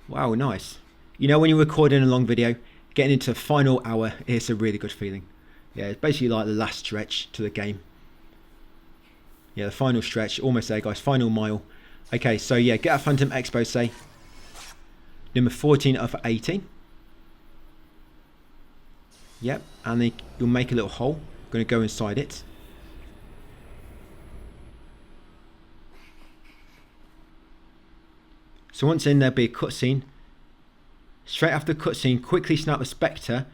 [SPEAKER 1] Wow, nice. You know, when you're recording a long video, getting into the final hour is a really good feeling. Yeah, it's basically like the last stretch to the game. Yeah, the final stretch. Almost there, guys. Final mile. Okay, so yeah, get a Phantom Expose. Number 14 of 18. Yep, and then you'll make a little hole. I'm going to go inside it. So once in, there'll be a cutscene. Straight after the cutscene, quickly snap the Spectre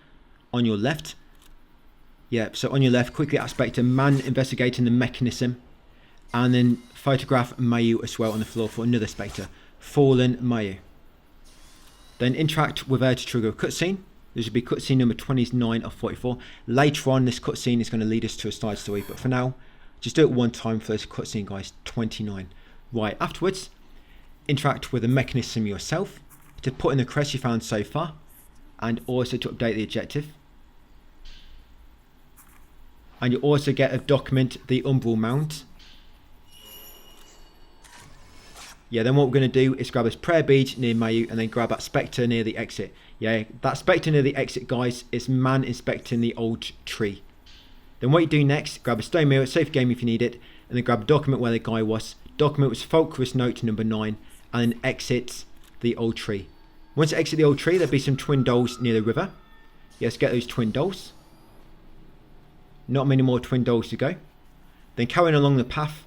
[SPEAKER 1] on your left. Yeah, so on your left, quickly at Spectre, man investigating the mechanism. And then photograph Mayu as well on the floor for another Spectre. Fallen Mayu. Then interact with her to trigger a cutscene. This will be cutscene number 29 of 44. Later on, this cutscene is going to lead us to a side story. But for now, just do it one time for this cutscene, guys. 29. Right, afterwards, interact with the mechanism yourself to put in the crest you found so far, and also to update the objective. And you also get a document the Umbral Mount. Yeah, then what we're going to do is grab this prayer bead near Mayu and then grab that Spectre near the exit. Yeah, that Spectre near the exit, guys, is man inspecting the old tree. Then what you do next, grab a stone mirror, save game if you need it, and then grab a document where the guy was. Document was Folklorist Note number 9, and then exit the old tree. Once you exit the old tree, there'll be some twin dolls near the river. Yes, get those twin dolls. Not many more twin dolls to go. Then carrying along the path,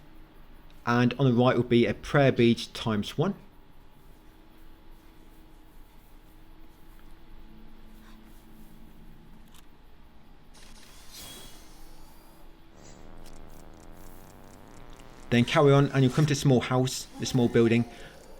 [SPEAKER 1] and on the right will be a prayer bead times 1. Then carry on and you'll come to a small house, a small building.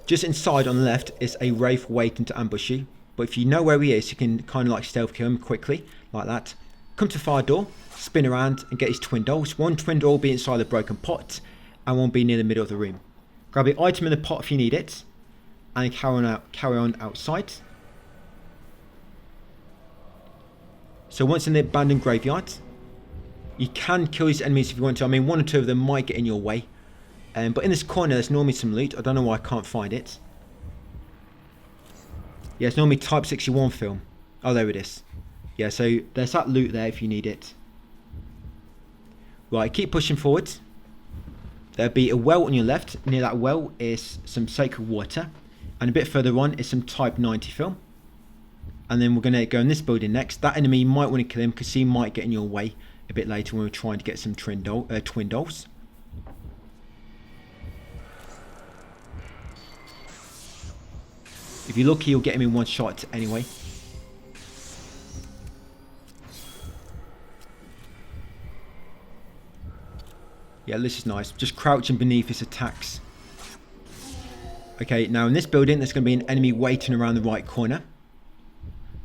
[SPEAKER 1] Just inside on the left is a Wraith waiting to ambush you. But if you know where he is, you can kind of like stealth kill him quickly, like that. Come to the far door, spin around and get his twin dolls. One twin doll will be inside the broken pot and one will be near the middle of the room. Grab the item in the pot if you need it, and carry on outside. So once in the abandoned graveyard, you can kill these enemies if you want to. I mean, 1 or 2 of them might get in your way. But in this corner, there's normally some loot. I don't know why I can't find it. Yeah, it's normally Type 61 film. Oh, there it is. Yeah, so there's that loot there if you need it. Right, keep pushing forward. There'll be a well on your left. Near that well is some sacred water. And a bit further on is some Type 90 film. And then we're going to go in this building next. That enemy, you might want to kill him because he might get in your way a bit later when we're trying to get some twin dolls. If you're lucky, you'll get him in one shot anyway. Yeah, this is nice. Just crouching beneath his attacks. Okay, now in this building, there's going to be an enemy waiting around the right corner.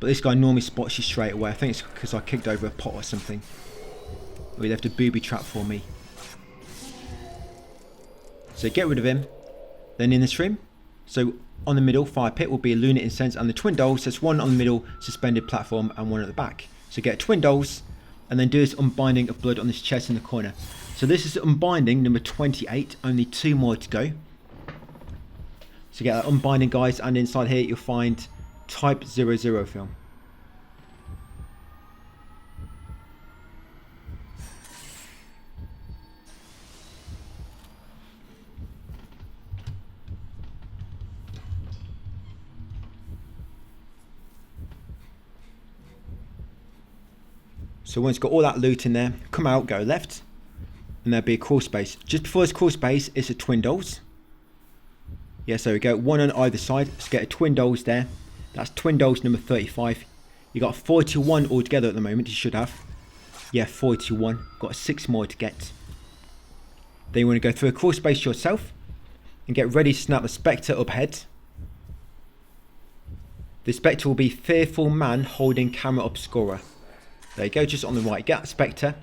[SPEAKER 1] But this guy normally spots you straight away. I think it's because I kicked over a pot or something. Or he left a booby trap for me. So get rid of him. Then in this room, so on the middle fire pit will be a lunar incense and the twin dolls. There's one on the middle suspended platform and one at the back. So get twin dolls and then do this Unbinding of Blood on this chest in the corner. So this is Unbinding number 28. Only 2 more to go. So get that Unbinding, guys, and inside here you'll find Type 00 film. So once you've got all that loot in there, come out, go left, and there'll be a crawl space. Just before this crawl space is a twin dolls. Yes, there we go. One on either side. Let's get a twin dolls there. That's twin dolls number 35. You got 41 altogether at the moment. You should have. Yeah, 41. Got 6 more to get. Then you want to go through a crawl space yourself and get ready to snap the Spectre up ahead. The Spectre will be Fearful Man holding Camera Obscura. There you go, just on the right. Get that Spectre.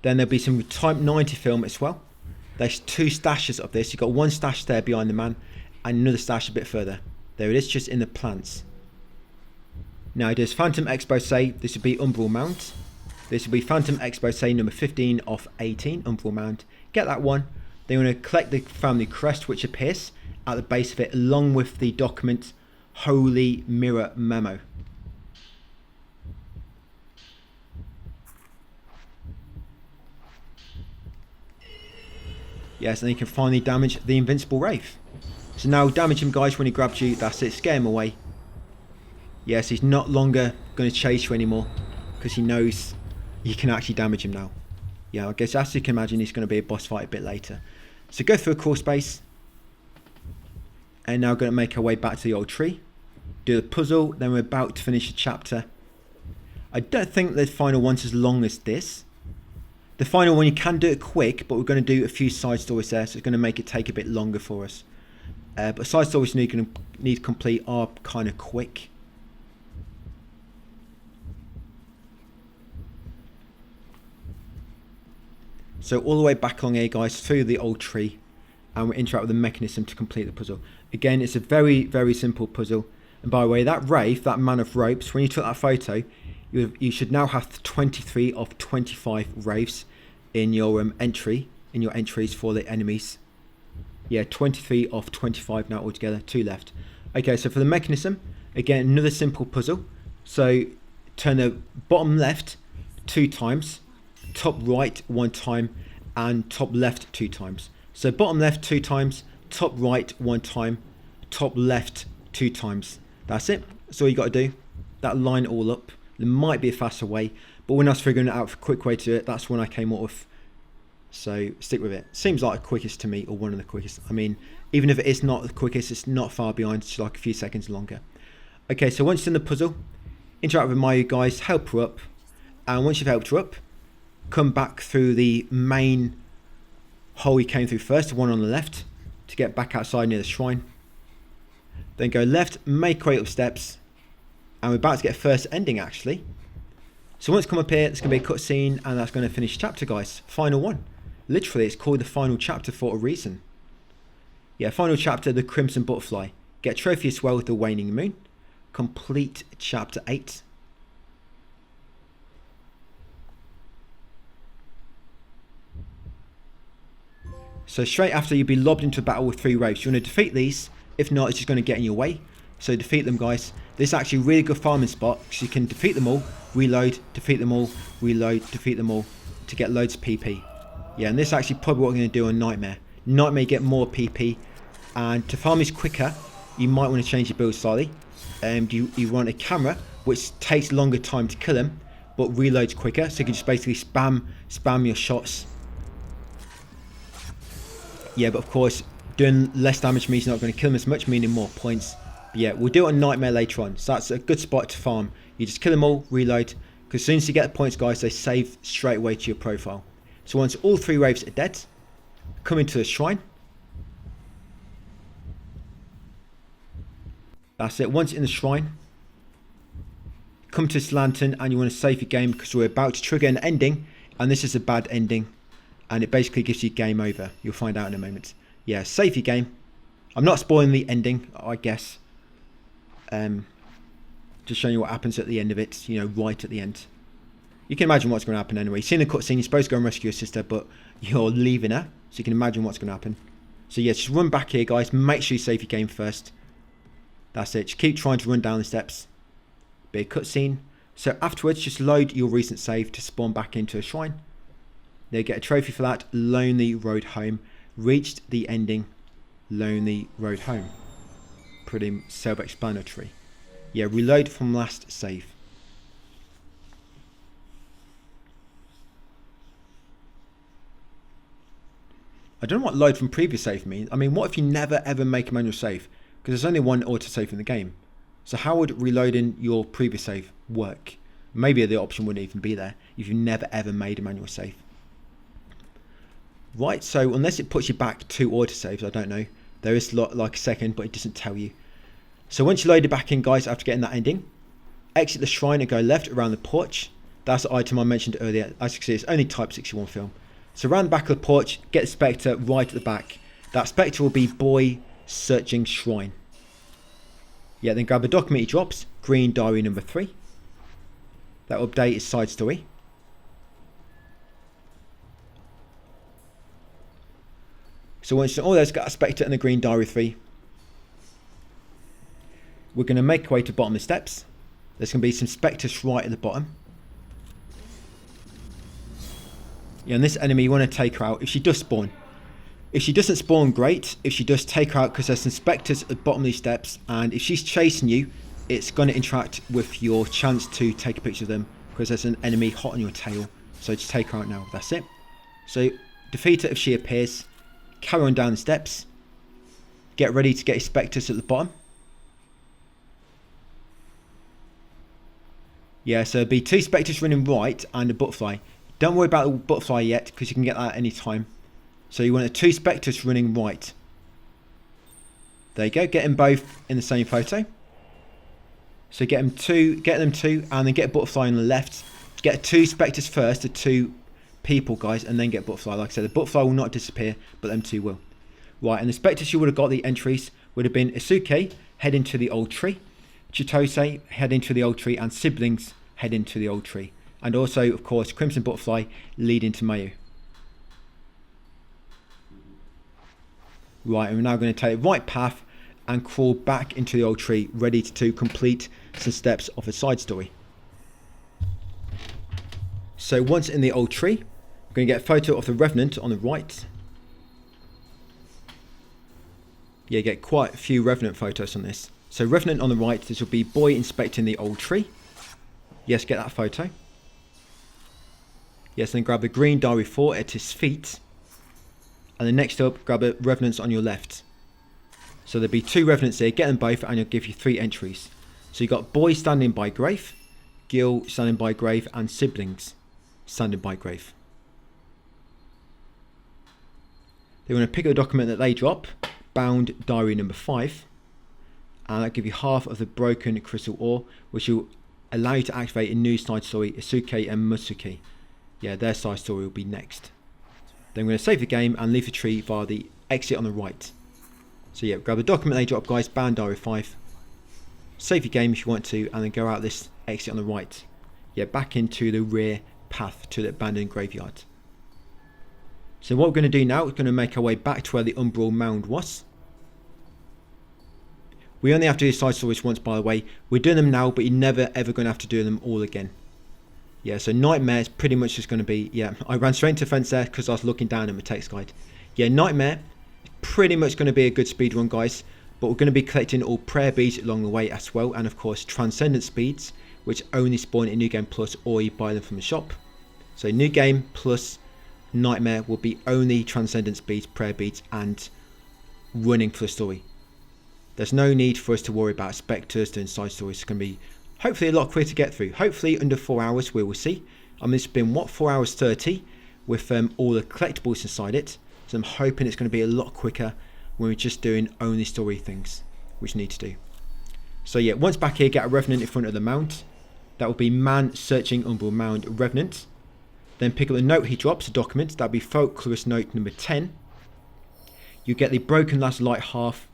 [SPEAKER 1] Then there'll be some Type 90 film as well. There's 2 stashes of this. You've got one stash there behind the man and another stash a bit further. There it is, just in the plants. Now there's Phantom Expose. This would be Umbral Mount. This will be Phantom Expose number 15 of 18, Umbral Mount. Get that one. Then you want to collect the family crest which appears at the base of it along with the document Holy Mirror Memo. Yes, and you can finally damage the Invincible Wraith. So now damage him, guys, when he grabs you. That's it, scare him away. Yes, he's not longer going to chase you anymore because he knows you can actually damage him now. Yeah, I guess as you can imagine, he's going to be a boss fight a bit later. So go through a crawl space. And now going to make our way back to the old tree. Do the puzzle, then we're about to finish the chapter. I don't think the final one's as long as this. The final one, you can do it quick, but we're going to do a few side stories there, so it's going to make it take a bit longer for us. But side stories need to complete are kind of quick. So all the way back along here, guys, through the old tree, and we interact with the mechanism to complete the puzzle. Again, it's a very, very simple puzzle. And by the way, that Wraith, that man of ropes, when you took that photo, you should now have 23 of 25 Wraiths in your entries for the enemies. Yeah, 23 of 25 now altogether, 2 left. Okay, so for the mechanism, again, another simple puzzle. So turn the bottom left 2 times, top right 1 time, and top left 2 times. So bottom left 2 times, top right 1 time, top left 2 times. That's it. That's all you got to do. That line it all up. There might be a faster way, but when I was figuring out a quick way to do it, that's when I came up with. So stick with it. Seems like the quickest to me, or one of the quickest. I mean, even if it is not the quickest, it's not far behind. It's like a few seconds longer. Okay, so once in the puzzle, interact with Mayu, guys, help her up, and once you've helped her up, come back through the main hole you came through first, the one on the left, to get back outside near the shrine. Then go left, make way up steps, and we're about to get first ending actually. So once come up here, it's going to be a cutscene, and that's going to finish chapter, guys. Final one. Literally, it's called the final chapter for a reason. Yeah, final chapter, the Crimson Butterfly. Get trophy as well with the Waning Moon. Complete chapter 8. So straight after, you'll be lobbed into a battle with 3 Wraiths. You want to defeat these. If not, it's just going to get in your way. So defeat them, guys. This is actually a really good farming spot, because you can defeat them all, reload, defeat them all, reload, defeat them all, to get loads of PP. Yeah, and this is actually probably what we're going to do on Nightmare. Nightmare, you get more PP, and to farm these quicker, you might want to change your build slightly. You want a camera, which takes longer time to kill them, but reloads quicker, so you can just basically spam your shots. Yeah, but of course, doing less damage means you're not going to kill them as much, meaning more points. But yeah, we'll do it on Nightmare later on, so that's a good spot to farm. You just kill them all, reload, because as soon as you get the points, guys, they save straight away to your profile. So once all 3 Wraiths are dead, come into the shrine. That's it. Once in the shrine, come to this lantern, and you want to save your game, because we're about to trigger an ending, and this is a bad ending, and it basically gives you game over. You'll find out in a moment. Yeah, save your game. I'm not spoiling the ending, I guess. Just showing you what happens at the end of it, you know, right at the end. You can imagine what's going to happen anyway. You've seen the cutscene, you're supposed to go and rescue your sister, but you're leaving her, so you can imagine what's going to happen. So yeah, just run back here, guys. Make sure you save your game first. That's it. Just keep trying to run down the steps. Big cutscene. So afterwards, just load your recent save to spawn back into a shrine. They get a trophy for that. Lonely Road Home. Reached the ending. Lonely Road Home. Pretty self-explanatory. Yeah, reload from last save. I don't know what load from previous save means. I mean, what if you never ever make a manual save? Because there's only one autosave in the game. So how would reloading your previous save work? Maybe the option wouldn't even be there if you never ever made a manual save. Right, so unless it puts you back to autosaves, I don't know. There is like a second, but it doesn't tell you. So once you load it back in, guys, after getting that ending, exit the shrine and go left around the porch. That's the item I mentioned earlier. As you can see, it's only Type 61 film. So around the back of the porch, get the Spectre right at the back. That Spectre will be Boy Searching Shrine. Yeah, then grab the document he drops, Green Diary number 3. That update is side story. So once all those got a Spectre and the Green Diary 3, we're going to make our way to the bottom of the steps. There's going to be some Spectres right at the bottom. Yeah, and this enemy, you want to take her out if she does spawn. If she doesn't spawn, great. If she does, take her out, because there's some Spectres at the bottom of these steps, and if she's chasing you, it's going to interact with your chance to take a picture of them, because there's an enemy hot on your tail. So just take her out now. That's it. So defeat her if she appears. Carry on down the steps. Get ready to get your Spectres at the bottom. Yeah, so there'll be 2 Spectres running right and a butterfly. Don't worry about the butterfly yet, because you can get that at any time. So you want the 2 Spectres running right. There you go. Get them both in the same photo. So get them two, and then get a butterfly on the left. Get 2 Spectres first, the 2 people, guys, and then get butterfly. Like I said, the butterfly will not disappear, but them 2 will. Right, and the Spectres you would have got, the entries would have been Isuke, head into the old tree. Chitose, head into the old tree, and siblings, head into the old tree. And also, of course, Crimson Butterfly, lead into Mayu. Right, and we're now going to take the right path and crawl back into the old tree, ready to complete some steps of a side story. So once in the old tree, we're going to get a photo of the Revenant on the right. Yeah, get quite a few Revenant photos on this. So Revenant on the right, this will be Boy inspecting the old tree. Yes, get that photo. Yes, then grab the Green Diary 4 at his feet. And then next up, grab the Revenants on your left. So there'll be 2 Revenants here, get them both and it'll give you 3 entries. So you've got Boy standing by grave, Gil standing by grave, and siblings standing by grave. They want to pick up the document that they drop, Bound Diary number 5. And that'll give you half of the broken crystal ore, which will allow you to activate a new side story, Isuke and Musuki. Yeah, their side story will be next. Then we're going to save the game and leave the tree via the exit on the right. So yeah, grab the document they drop, guys, Bound Diary 5. Save your game if you want to, and then go out this exit on the right. Yeah, back into the rear path to the abandoned graveyard. So what we're going to do now, we're going to make our way back to where the Umbral Mound was. We only have to do side stories once, by the way. We're doing them now, but you're never ever going to have to do them all again. Yeah, so Nightmare is pretty much just going to be, yeah, I ran straight into the fence there because I was looking down at my text guide. Yeah, Nightmare is pretty much going to be a good speed run, guys, but we're going to be collecting all prayer beads along the way as well, and of course Transcendent Speeds, which only spawn in New Game Plus or you buy them from the shop. So New Game Plus Nightmare will be only Transcendent Speeds, prayer beads, and running for the story. There's no need for us to worry about Specters doing side stories. It's going to be hopefully a lot quicker to get through. Hopefully under 4 hours, we will see. I mean, it's been, what, 4 hours 30 with all the collectibles inside it. So I'm hoping it's going to be a lot quicker when we're just doing only story things, which we need to do. So yeah, once back here, get a Revenant in front of the mound. That will be Man Searching Umbral Mound Revenant. Then pick up the note he drops, a document. That will be Folklorist Note number 10. You get the Broken Lazulite half,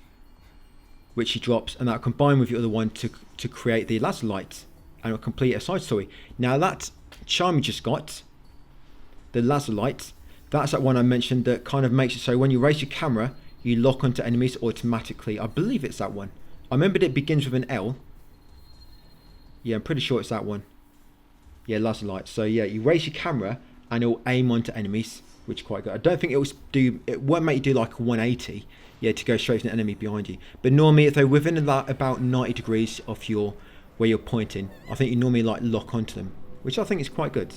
[SPEAKER 1] which he drops, and that'll combine with the other one to create the Lazulite, and it'll complete a side story. Now that charm you just got, the Lazulite, that's that one I mentioned that kind of makes it so when you raise your camera, you lock onto enemies automatically. I believe it's that one. I remembered it begins with an L. Yeah, I'm pretty sure it's that one. Yeah, Lazulite. So yeah, you raise your camera and it'll aim onto enemies, which is quite good. I don't think it won't make you do like a 180. Yeah, to go straight to an enemy behind you. But normally, if they're within about 90 degrees of where you're pointing, I think you normally like lock onto them, which I think is quite good.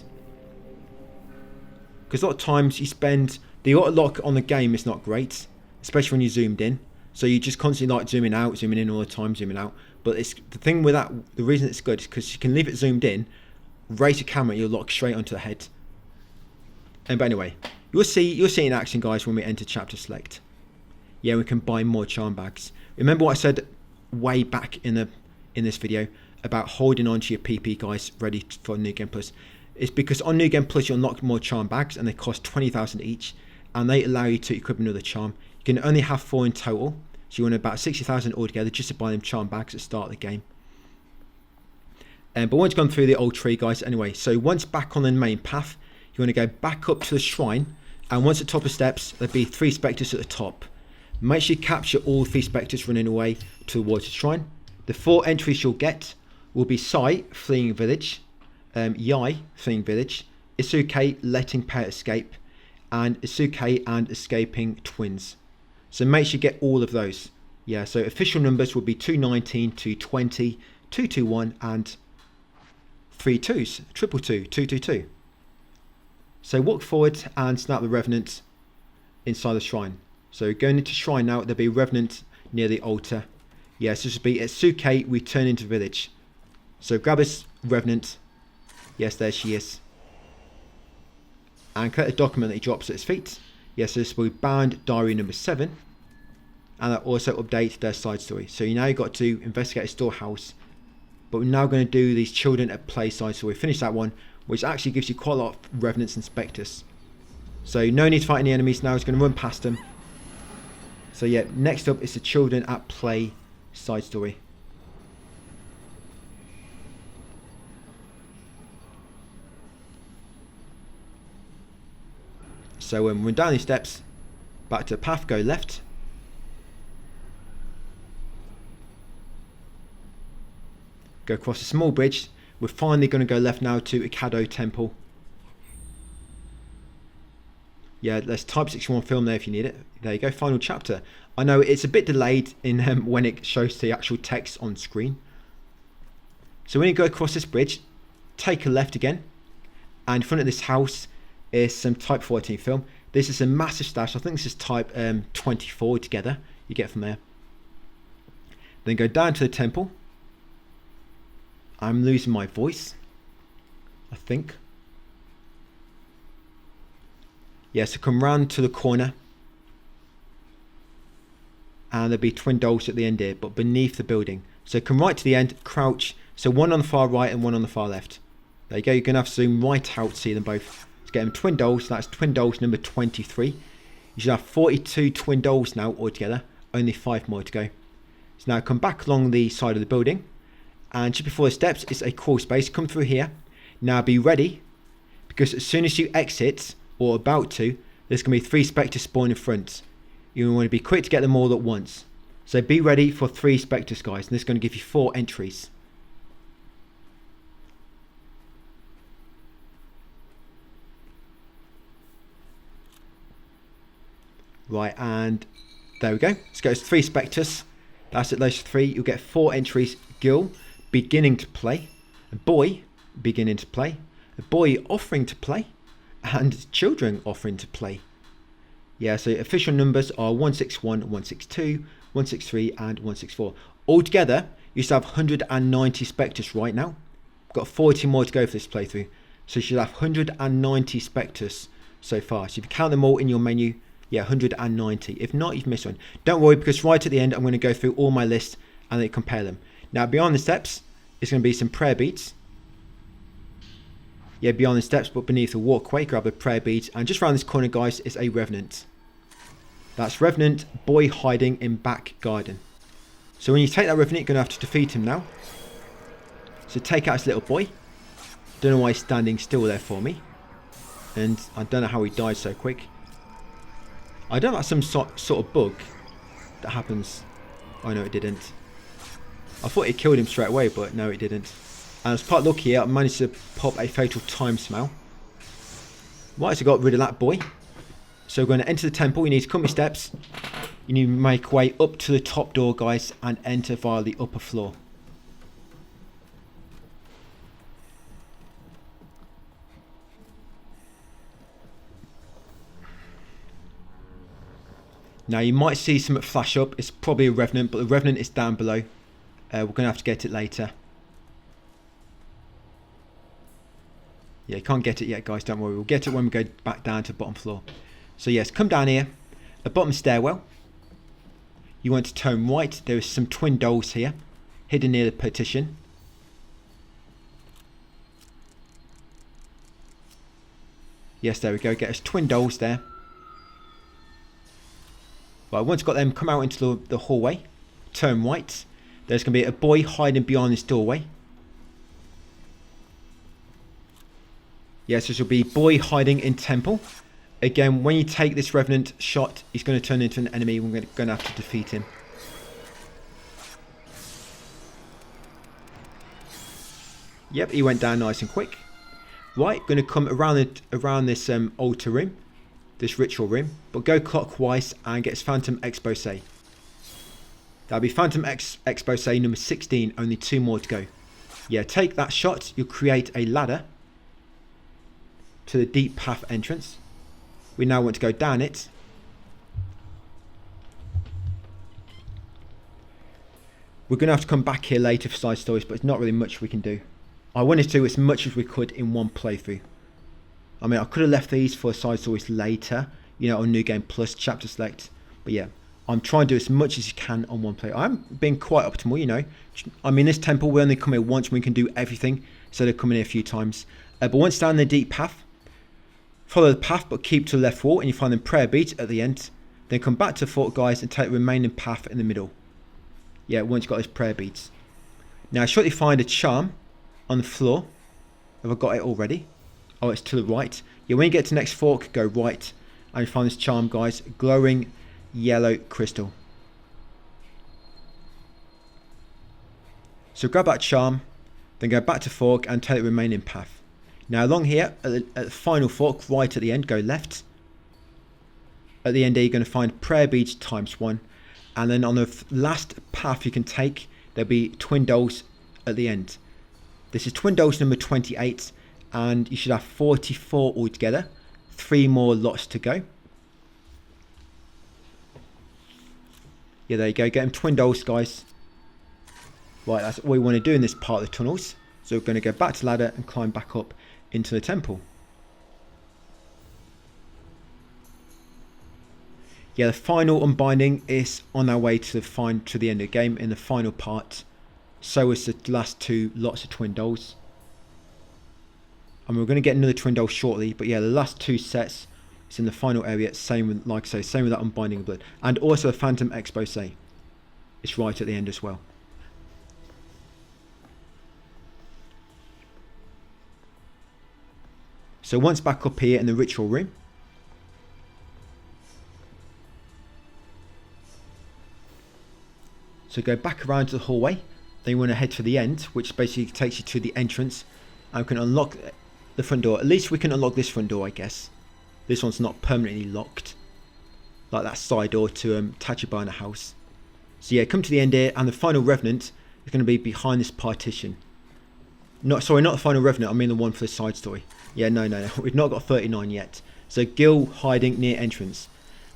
[SPEAKER 1] because a lot of times you spend the auto lock on the game is not great, especially when you're zoomed in. So you just constantly like zooming out, zooming in all the time, zooming out. But it's the thing with that. The reason it's good is because you can leave it zoomed in, raise your camera, you'll lock straight onto the head. But anyway, you'll see in action, guys, when we enter chapter select. Yeah, we can buy more charm bags. Remember what I said way back in this video about holding on to your PP, guys, ready for New Game Plus. It's because on New Game Plus you unlock more charm bags, and they cost 20,000 each, and they allow you to equip another charm. You can only have 4 in total, so you want about 60,000 altogether just to buy them charm bags at the start of the game. But once you've gone through the old tree, guys, anyway, so once back on the main path, you want to go back up to the shrine, and once at the top of the steps, there'll be 3 specters at the top. Make sure you capture all 3 specters running away towards the shrine. The 4 entries you'll get will be Sai, fleeing village, Yai, fleeing village, Isuke, letting parrot escape, and Isuke and escaping twins. So make sure you get all of those. Yeah, so official numbers will be 219, 220, 221, and 3 2s, 222, 222. So walk forward and snap the Revenant inside the shrine. So going into shrine now, there'll be a Revenant near the altar. Yes, this will be Isuke, we turn into village. So grab this Revenant. Yes, there she is. And collect the document that he drops at his feet. Yes, this will be bound diary number 7. And that also updates their side story. So you now got to investigate a storehouse. But we're now going to do these children at play side story. Finish that one, which actually gives you quite a lot of Revenants and Specters. So no need to fight any enemies now. It's going to run past them. So yeah, next up is the children at play side story. So when we're down these steps, back to the path, go left. Go across a small bridge. We're finally going to go left now to Ikado Temple. Yeah, there's Type 61 film there if you need it. There you go, final chapter. I know it's a bit delayed in when it shows the actual text on screen. So when you go across this bridge, take a left again. And in front of this house is some Type 14 film. This is a massive stash. I think this is Type 24 together. You get from there. Then go down to the temple. I'm losing my voice, I think. Yeah, so come round to the corner. And there'll be twin dolls at the end here, but beneath the building. So come right to the end, crouch. So one on the far right and one on the far left. There you go, you're going to have to zoom right out to see them both. To get them twin dolls, that's twin dolls number 23. You should have 42 twin dolls now altogether, only 5 more to go. So now come back along the side of the building. And just before the steps is a crawl space. Come through here. Now be ready, because as soon as you exit, or about to, there's going to be 3 Specters spawn in front. You want to be quick to get them all at once. So be ready for 3 Specters, guys, and this is going to give you 4 entries. Right, and there we go. Let's go to 3 Specters. That's it, those 3. You'll get 4 entries. Girl, beginning to play. A boy, beginning to play. A boy, offering to play. And children, offering to play. Yeah, so official numbers are 161, 162, 163, and 164. Altogether, you should have 190 Specters right now. Got 40 more to go for this playthrough. So you should have 190 Specters so far. So if you count them all in your menu, yeah, 190. If not, you've missed one. Don't worry, because right at the end, I'm going to go through all my list and then compare them. Now, beyond the steps, it's going to be some prayer beads. Yeah, beyond the steps, but beneath the walkway, grab the prayer beads. And just around this corner, guys, is a Revenant. That's Revenant, boy hiding in back garden. So when you take that Revenant, you're going to have to defeat him now. So take out his little boy. Don't know why he's standing still there for me. And I don't know how he died so quick. I don't know if that's some sort of bug that happens. Oh no, it didn't. I thought it killed him straight away, but no, it didn't. And I was quite lucky here. I managed to pop a fatal time smell. Right, so I got rid of that boy. So we're going to enter the temple. You need to come your steps. You need to make way up to the top door, guys, and enter via the upper floor. Now you might see something flash up. It's probably a Revenant, but the Revenant is down below. We're going to have to get it later. Yeah, you can't get it yet, guys. Don't worry. We'll get it when we go back down to the bottom floor. So yes, come down here. A bottom stairwell. You want to turn right. There is some twin dolls here, hidden near the partition. Yes, there we go. Get us twin dolls there. Right, once you've got them, come out into the hallway. Turn right. There's going to be a boy hiding behind this doorway. Yes, this will be boy hiding in temple. Again, when you take this Revenant shot, he's going to turn into an enemy. We're going to have to defeat him. Yep, he went down nice and quick. Right, going to come around this altar room, this ritual room, but go clockwise and get his Phantom Expose. That'll be Phantom Expose number 16, only 2 more to go. Yeah, take that shot, you'll create a ladder to the deep path entrance. We now want to go down it. We're going to have to come back here later for side stories, but it's not really much we can do. I wanted to do as much as we could in one playthrough. I mean, I could have left these for side stories later, you know, on New Game Plus, chapter select. But yeah, I'm trying to do as much as you can on one play. I'm being quite optimal, you know. I mean, this temple, we only come here once, we can do everything, instead of coming here a few times. But once down the deep path, follow the path, but keep to the left wall, and you find the prayer beads at the end. Then come back to the fort, guys, and take the remaining path in the middle. Yeah, once you've got those prayer beads. Now, shortly find a charm on the floor. Have I got it already? Oh, it's to the right. Yeah, when you get to the next fork, go right. And you find this charm, guys. Glowing yellow crystal. So grab that charm. Then go back to fork and take the remaining path. Now along here, at the final fork, right at the end, go left. At the end here, you're going to find prayer beads ×1. And then on the last path you can take, there'll be twin dolls at the end. This is twin dolls number 28, and you should have 44 altogether. 3 more lots to go. Yeah, there you go. Get them twin dolls, guys. Right, that's all we want to do in this part of the tunnels. So we're going to go back to the ladder and climb back up into the temple. Yeah, the final unbinding is on our way to the end of the game in the final part. So is the last 2 lots of twin dolls. And we're going to get another twin doll shortly, but yeah, the last 2 sets is in the final area. Same with, like I say, same with that Unbinding of Blood, and also a Phantom Expose. It's right at the end as well. So once back up here in the ritual room, so go back around to the hallway. Then you want to head to the end, which basically takes you to the entrance, and we can unlock the front door. At least we can unlock this front door, I guess. This one's not permanently locked, like that side door to Tachibana house. So yeah, come to the end here, and the final Revenant is going to be behind this partition. Sorry, not the final Revenant, I mean the one for the side story. Yeah, no, we've not got 39 yet. So Gil hiding near entrance.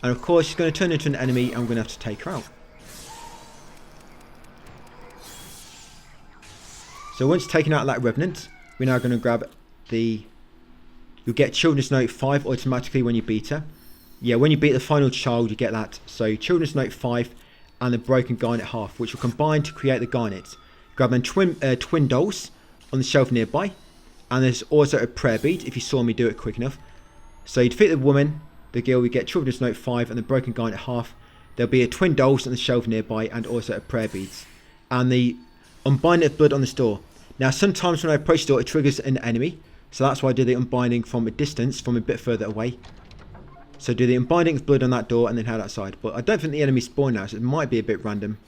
[SPEAKER 1] And of course she's going to turn into an enemy, and we're going to have to take her out. So once taken out that Revenant, we're now going to grab you'll get Children's Note 5 automatically when you beat her. Yeah, when you beat the final child, you get that. So Children's Note 5 and the Broken Garnet half, which will combine to create the Garnet. Grab them twin dolls on the shelf nearby. And there's also a prayer bead, if you saw me do it quick enough. So you defeat the woman, the girl, we get Children's Note 5 and the Broken Garnet half. There'll be a twin dolls on the shelf nearby, and also a prayer beads. And the Unbinding of Blood on this door. Now sometimes when I approach the door, it triggers an enemy, so that's why I do the unbinding from a distance, from a bit further away. So do the Unbinding of Blood on that door and then head outside. But I don't think the enemies spawn now, so it might be a bit random.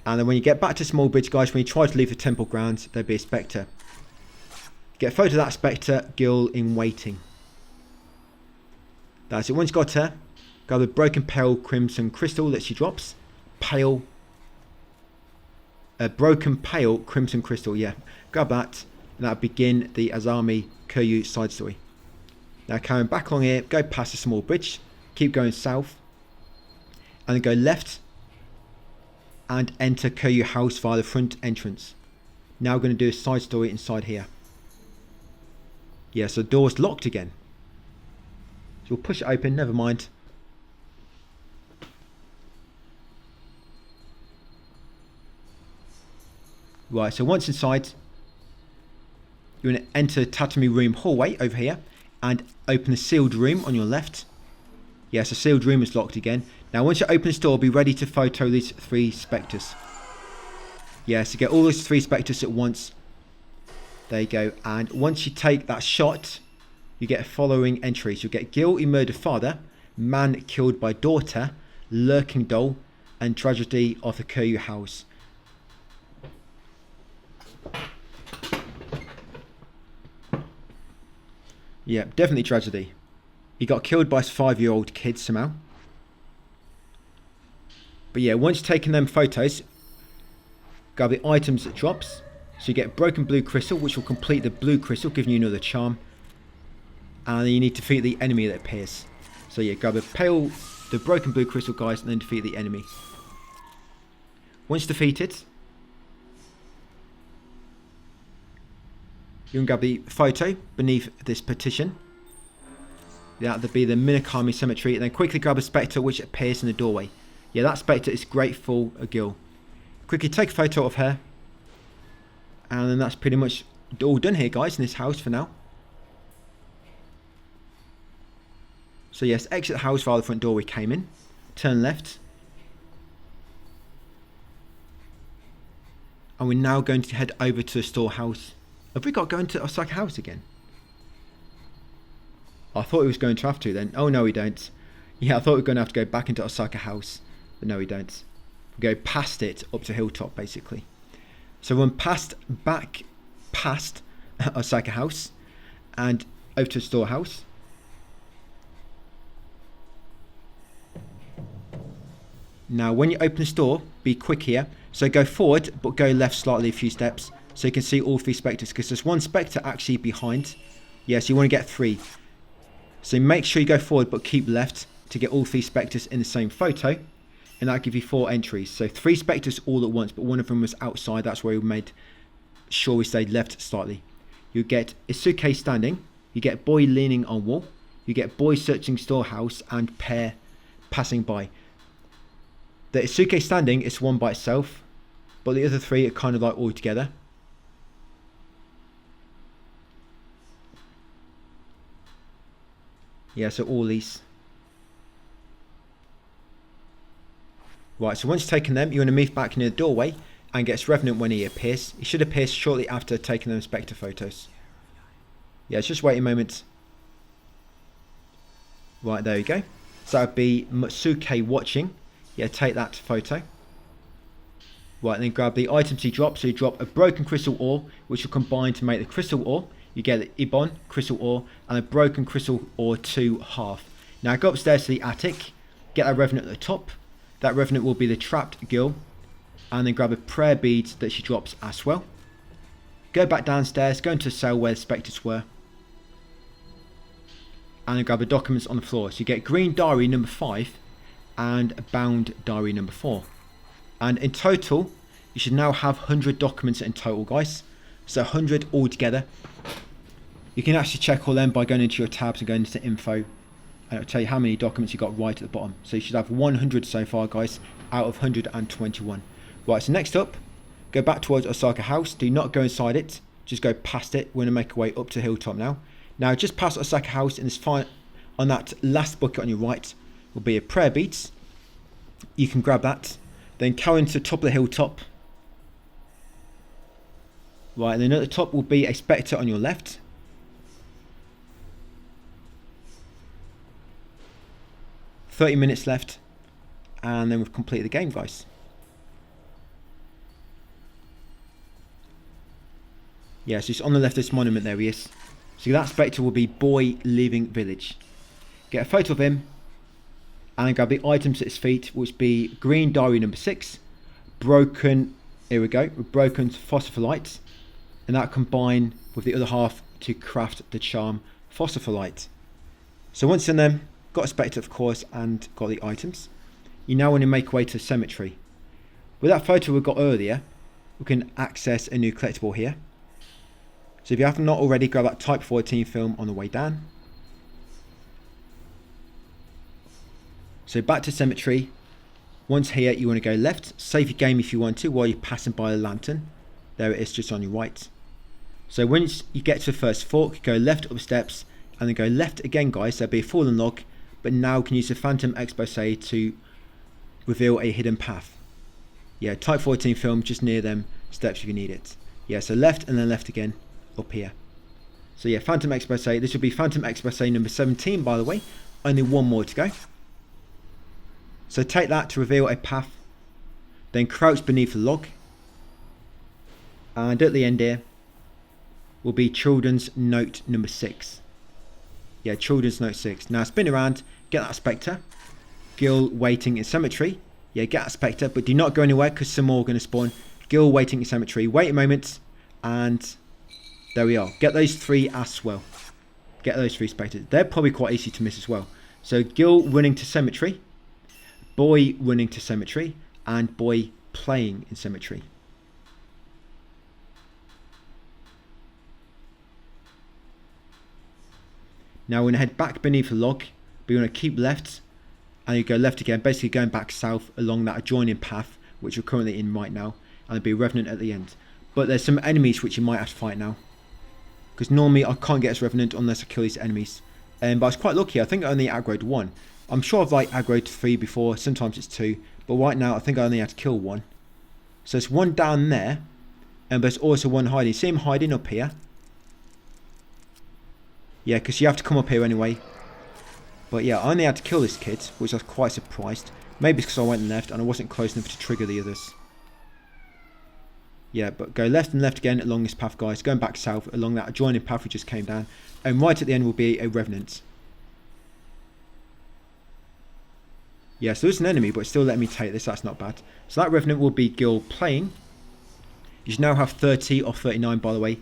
[SPEAKER 1] And then when you get back to Small Bridge, guys, when you try to leave the temple grounds, there'll be a Spectre. Get a photo of that Spectre, girl in waiting. That's it. Once you've got her, grab the broken pale crimson crystal that she drops. A broken pale crimson crystal, yeah. Grab that, and that'll begin the Azami Kiryu side story. Now carrying back along here, go past the small bridge, keep going south. and then go left and enter Kyoryu house via the front entrance. Now we're going to do a side story inside here. Yeah, so the door's locked again. So we'll push it open, never mind. Right, so once inside, you're going to enter tatami room hallway over here and open the sealed room on your left. Yes, the sealed room is locked again. Now once you open this door, be ready to photo these 3 specters. Yeah, so get all those 3 specters at once. There you go. And once you take that shot, you get following entries. You'll get guilty murdered father, man killed by daughter, lurking doll, and tragedy of the Kyoryu house. Yeah, definitely tragedy. He got killed by his 5-year-old kid somehow. But yeah, once you've taken them photos, grab the items that drops. So you get broken blue crystal, which will complete the blue crystal, giving you another charm. And then you need to defeat the enemy that appears. So yeah, grab the broken blue crystal, guys, and then defeat the enemy. Once defeated, you can grab the photo beneath this petition. That'll be the Minakami Cemetery, and then quickly grab a spectre which appears in the doorway. Yeah, that spectre is grateful a girl. Quickly take a photo of her. And then that's pretty much all done here, guys, in this house for now. So yes, exit the house via the front door we came in. Turn left. And we're now going to head over to the storehouse. Have we got going to Osaka house again? I thought we was going to have to then. Oh no, we don't. Yeah, I thought we were going to have to go back into Osaka house. But no, we don't. We go past it up to Hilltop, basically. So run back past Osaka house and over to the storehouse. Now when you open the store, be quick here. So go forward, but go left slightly a few steps. So you can see all 3 specters, because there's 1 spectre actually behind. Yes, you want to get 3. So make sure you go forward, but keep left to get all 3 specters in the same photo. And that'll give you 4 entries. So 3 specters all at once, but one of them was outside. That's where we made sure we stayed left slightly. You get Isuke standing. You get boy leaning on wall. You get boy searching storehouse and pair passing by. The Isuke standing is one by itself, but the other 3 are kind of like all together. Yeah, so all these. Right, so once you've taken them, you want to move back near the doorway and get Revenant when he appears. He should appear shortly after taking them spectre photos. Yeah, just wait a moment. Right, there you go. So that would be Matsuke watching. Yeah, take that photo. Right, and then grab the items he dropped. So you drop a broken crystal ore, which will combine to make the crystal ore. You get the Ibon crystal ore and a broken crystal ore 2 half. Now go upstairs to the attic. Get that Revenant at the top. That Revenant will be the trapped girl. And then grab a prayer bead that she drops as well. Go back downstairs, go into the cell where the spectres were. And then grab the documents on the floor. So you get green diary number 5 and bound diary number 4. And in total, you should now have 100 documents in total, guys. So 100 altogether. You can actually check all them by going into your tabs and going into info. And it'll tell you how many documents you got right at the bottom. So you should have 100 so far, guys, out of 121. Right, so next up, go back towards Osaka house. Do not go inside it. Just go past it. We're going to make our way up to Hilltop now. Now, just past Osaka house, in this on that last bucket on your right, will be a prayer beads. You can grab that. Then carry into the top of the Hilltop. Right, and then at the top will be a spectre on your left. "30 minutes left, and then we've completed the game, guys." Yeah, so it's on the left of this monument, there he is. So that spectre will be boy leaving village. Get a photo of him, and then grab the items at his feet, which be green diary number 6, broken, here we go, broken phosphorite, and that combine with the other half to craft the charm phosphorite. So once in them, got a spectre of course, and got the items. you now want to make your way to the cemetery. With that photo we got earlier, we can access a new collectible here. So if you have not already, grab that Type 14 film on the way down. So back to cemetery. Once here, you want to go left. Save your game if you want to while you're passing by the lantern. There it is, just on your right. So once you get to the first fork, go left up the steps and then go left again, guys. There'll be a fallen log, but now you can use the Phantom Expose to reveal a hidden path. Yeah, Type 14 film just near them steps if you need it. Yeah, so left and then left again up here. So yeah, Phantom Expose. This will be Phantom Expose number 17, by the way. Only one more to go. So take that to reveal a path. Then crouch beneath the log. And at the end here will be Children's Note number 6. Yeah, Children's Note 6. Now spin around, get that Spectre. Gil waiting in cemetery. Yeah, get that Spectre, but do not go anywhere because some more are going to spawn. Gil waiting in cemetery. Wait a moment, and there we are. Get those 3 as well. Get those 3 Spectres. They're probably quite easy to miss as well. So Gil running to cemetery, boy running to cemetery, and boy playing in cemetery. Now we're going to head back beneath the log, but we're going to keep left, and you go left again, basically going back south along that adjoining path, which we're currently in right now, and there'll be a Revenant at the end. But there's some enemies which you might have to fight now, because normally I can't get as Revenant unless I kill these enemies. But I was quite lucky, I think I only aggroed 1. I'm sure I've like aggroed 3 before, sometimes it's 2, but right now I think I only had to kill 1. So there's 1 down there, and there's also 1 hiding. See him hiding up here? Yeah, because you have to come up here anyway. But yeah, I only had to kill this kid, which I was quite surprised. Maybe it's because I went left and I wasn't close enough to trigger the others. Yeah, but go left and left again along this path, guys. Going back south along that adjoining path we just came down. And right at the end will be a Revenant. Yeah, so there's an enemy, but it's still letting me take this. That's not bad. So that Revenant will be Gil playing. You should now have 30 or 39, by the way.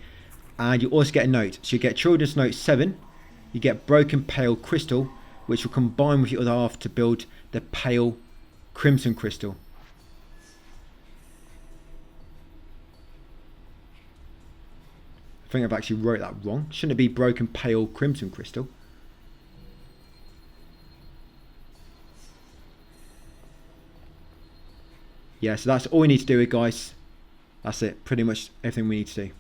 [SPEAKER 1] And you also get a note. So you get Children's Note 7. You get Broken Pale Crystal, which will combine with your other half to build the Pale Crimson Crystal. I think I've actually wrote that wrong. Shouldn't it be Broken Pale Crimson Crystal? Yeah, so that's all we need to do here, guys. That's it. Pretty much everything we need to do.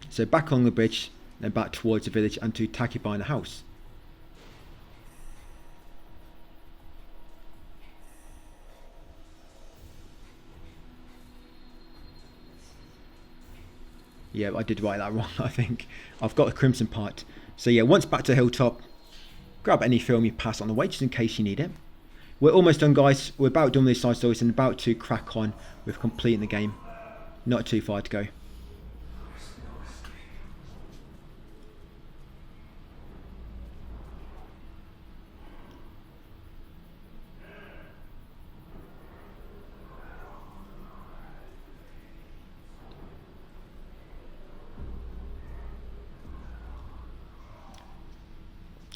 [SPEAKER 1] So back along the bridge, then back towards the village and to Takibana House. Yeah, I did write that wrong, I think. I've got the crimson part. So yeah, once back to the hilltop, grab any film you pass on the way just in case you need it. We're almost done, guys. We're about done with these side stories and about to crack on with completing the game. Not too far to go.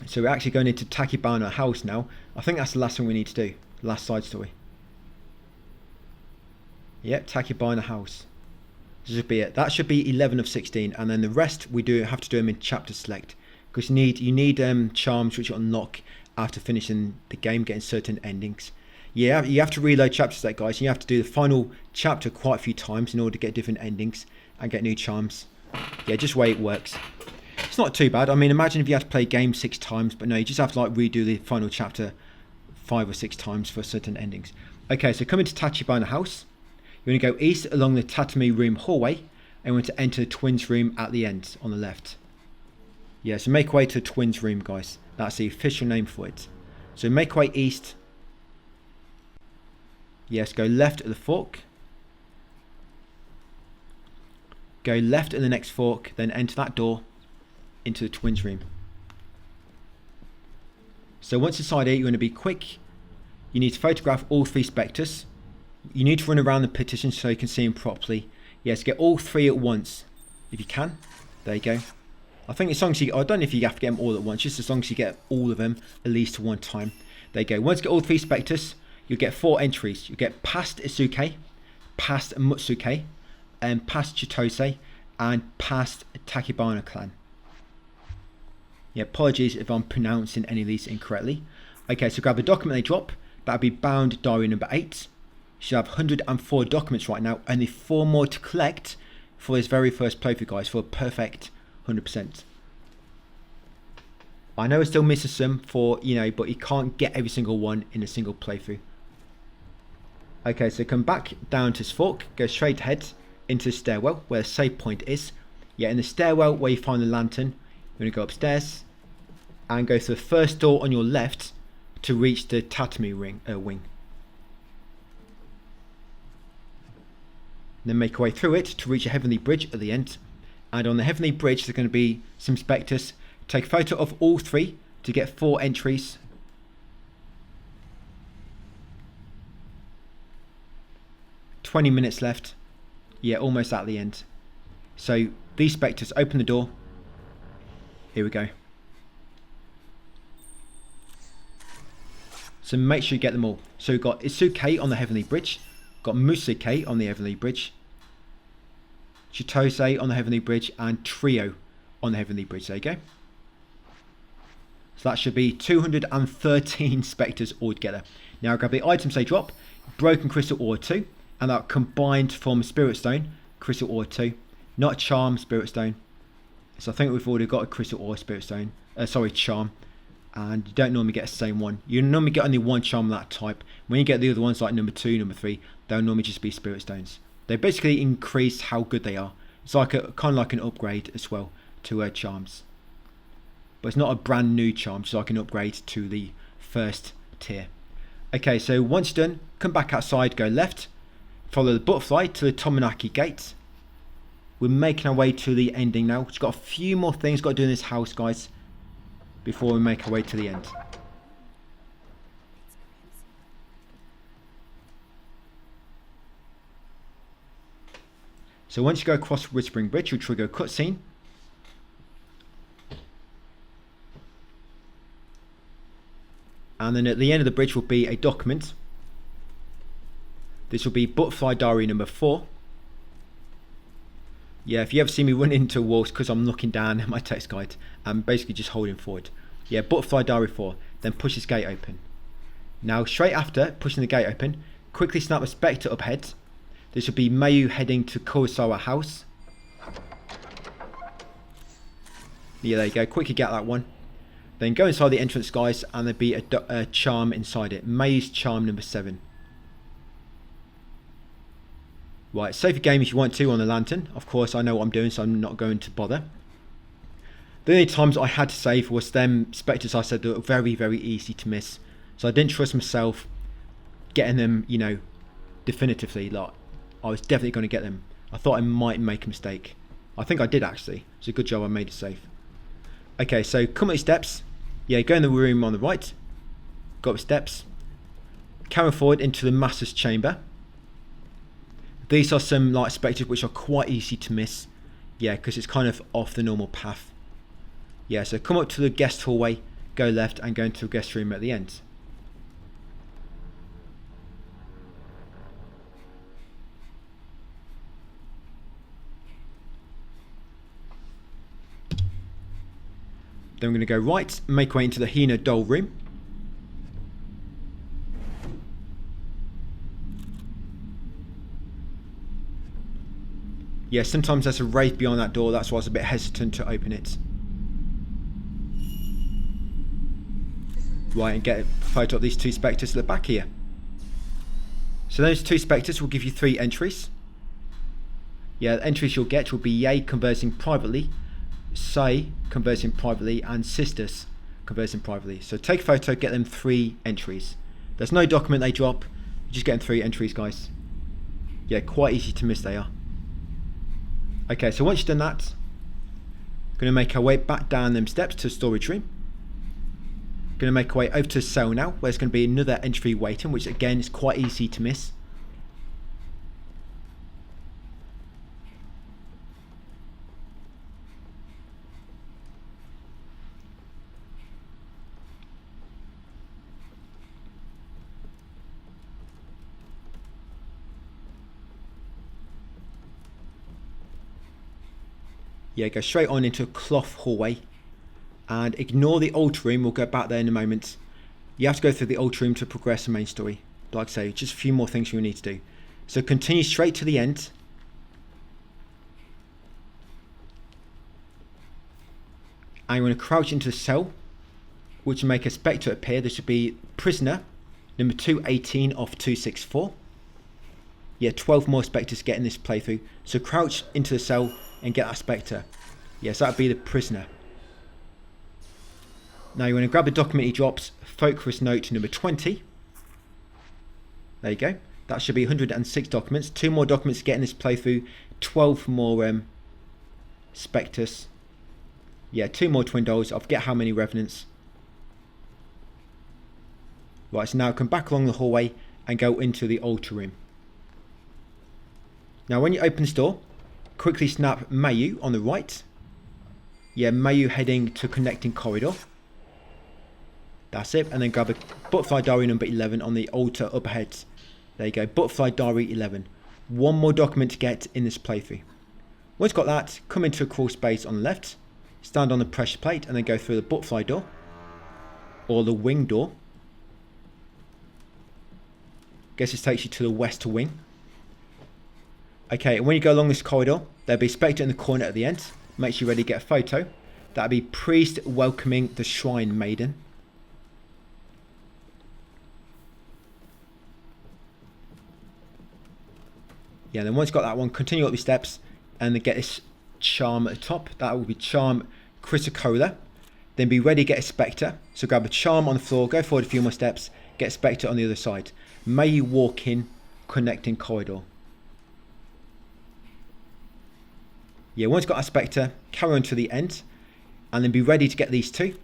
[SPEAKER 1] So we're actually going into Takibana House now. I think that's the last thing we need to do. Last side story. Yep, Takibana House. This should be it. That should be 11 of 16, and then the rest we do have to do them in chapter select, because you need charms which you unlock after finishing the game, getting certain endings. Yeah, you have to reload chapter select, guys. And you have to do the final chapter quite a few times in order to get different endings and get new charms. Yeah, just the way it works. It's not too bad. I mean, imagine if you had to play a game 6 times, but no, you just have to like redo the final chapter 5 or 6 times for certain endings. Okay, so coming to Tachibana House, you're going to go east along the Tatami room hallway, and you want to enter the twins room at the end on the left. Yeah, so make way to the twins room, guys. That's the official name for it. So make way east. Yes, go left at the fork. Go left at the next fork, then enter that door into the twins room. So once inside here, you're going to be quick. You need to photograph all 3 Specters. You need to run around the petition so you can see them properly. Yes, get all 3 at once if you can. There you go. I think as long as you, I don't know if you have to get them all at once, just as long as you get all of them at least one time. There you go. Once you get all 3 Specters, you'll get 4 entries. You get past Isuke, past Mutsuke, and past Chitose, and past Takibana clan. Yeah, apologies if I'm pronouncing any of these incorrectly. Okay, so grab the document they drop. That'll be bound diary number 8. You should have 104 documents right now, only 4 more to collect for this very first playthrough, guys, for a perfect 100%. I know it still misses some for, you know, but you can't get every single one in a single playthrough. Okay, so come back down to this fork, go straight ahead into the stairwell where the save point is. Yeah, in the stairwell where you find the lantern, you're going to go upstairs and go through the first door on your left to reach the tatami wing. Then make your way through it to reach a heavenly bridge at the end. And on the heavenly bridge there's going to be some Specters. Take a photo of all 3 to get 4 entries. "20 minutes left." Yeah, almost at the end. So these Specters, open the door. Here we go. So make sure you get them all. So we've got Isuke on the heavenly bridge, got Musuke on the heavenly bridge, Chitose on the heavenly bridge, and Trio on the heavenly bridge. There you go. So that should be 213 Specters altogether. Now grab the items they drop, broken crystal ore 2, and that combined from spirit stone, crystal ore 2, not charm, spirit stone. So I think we've already got a crystal ore, spirit stone, charm, and you don't normally get the same one. You normally get only 1 charm of that type. When you get the other ones like number 2, number 3, they'll normally just be spirit stones. They basically increase how good they are. It's like kind of like an upgrade as well to charms. But it's not a brand new charm, it's like an upgrade to the first tier. Okay, so once done, come back outside, go left, follow the butterfly to the Tomonaki gate. We're making our way to the ending now. We've got a few more things got to do in this house, guys, before we make our way to the end. So once you go across Whispering Bridge, you'll trigger a cutscene. And then at the end of the bridge will be a document. This will be Butterfly Diary number 4. Yeah, if you ever see me run into walls because I'm looking down at my text guide, I'm basically just holding forward. Yeah, Butterfly Diary 4. Then push this gate open. Now, straight after pushing the gate open, quickly snap a Spectre up ahead. This will be Mayu heading to Kurosawa house. Yeah, there you go. Quickly get that one. Then go inside the entrance, guys, and there'll be a charm inside it. May's charm number 7. Right, save your game if you want to on the lantern. Of course, I know what I'm doing, so I'm not going to bother. The only times I had to save was them Specters I said that were very, very easy to miss. So I didn't trust myself getting them, you know, definitively. Like, I was definitely going to get them. I thought I might make a mistake. I think I did, actually. It's a good job I made it safe. Okay, so come up these steps. Yeah, go in the room on the right. Go up the steps. Carry forward into the Master's Chamber. These are some like Specters which are quite easy to miss. Yeah, because it's kind of off the normal path. Yeah, so come up to the guest hallway, go left and go into the guest room at the end. Then we're going to go right, make our way into the Hina doll room. Yeah, sometimes there's a wraith beyond that door, that's why I was a bit hesitant to open it. Right, and get a photo of these 2 Specters at the back here. So those 2 Specters will give you 3 entries. Yeah, the entries you'll get will be Yay conversing privately, Sai conversing privately, and Sisters conversing privately. So take a photo, get them 3 entries. There's no document they drop, you're just getting 3 entries, guys. Yeah, quite easy to miss they are. Okay, so once you've done that, going to make our way back down them steps to the storage room. Going to make our way over to the cell now, where there's going to be another entry waiting, which again is quite easy to miss. Yeah, go straight on into a cloth hallway. And ignore the altar room, we'll go back there in a moment. You have to go through the altar room to progress the main story. But like I say, just a few more things you need to do. So continue straight to the end. And you want to crouch into the cell, which will make a spectre appear. This should be prisoner, number 218 of 264. Yeah, 12 more spectres to get in this playthrough. So crouch into the cell and get that spectre. Yes, that would be the prisoner. Now you want to grab the document he drops, focus note number 20. There you go. That should be 106 documents. 2 more documents to get in this playthrough. 12 more spectres. Yeah, 2 more twin dolls. I forget how many revenants. Right, so now come back along the hallway and go into the altar room. Now when you open this door, quickly snap Mayu on the right. Yeah, Mayu heading to connecting corridor. That's it, and then grab a butterfly diary number 11 on the altar up ahead. There you go, butterfly diary 11. 1 more document to get in this playthrough. Once you've got that, come into a crawl space on the left, stand on the pressure plate and then go through the butterfly door or the wing door. Guess this takes you to the west wing. Okay, and when you go along this corridor, there'll be a spectre in the corner at the end. Make sure you're ready to get a photo. That'll be priest welcoming the shrine maiden. Yeah, then once you've got that one, continue up the steps and then get this charm at the top. That will be charm Kurosawa. Then be ready to get a spectre. So grab a charm on the floor, go forward a few more steps, get a spectre on the other side. May you walk in connecting corridor. Yeah, once you've got a spectre, carry on to the end and then be ready to get these 2.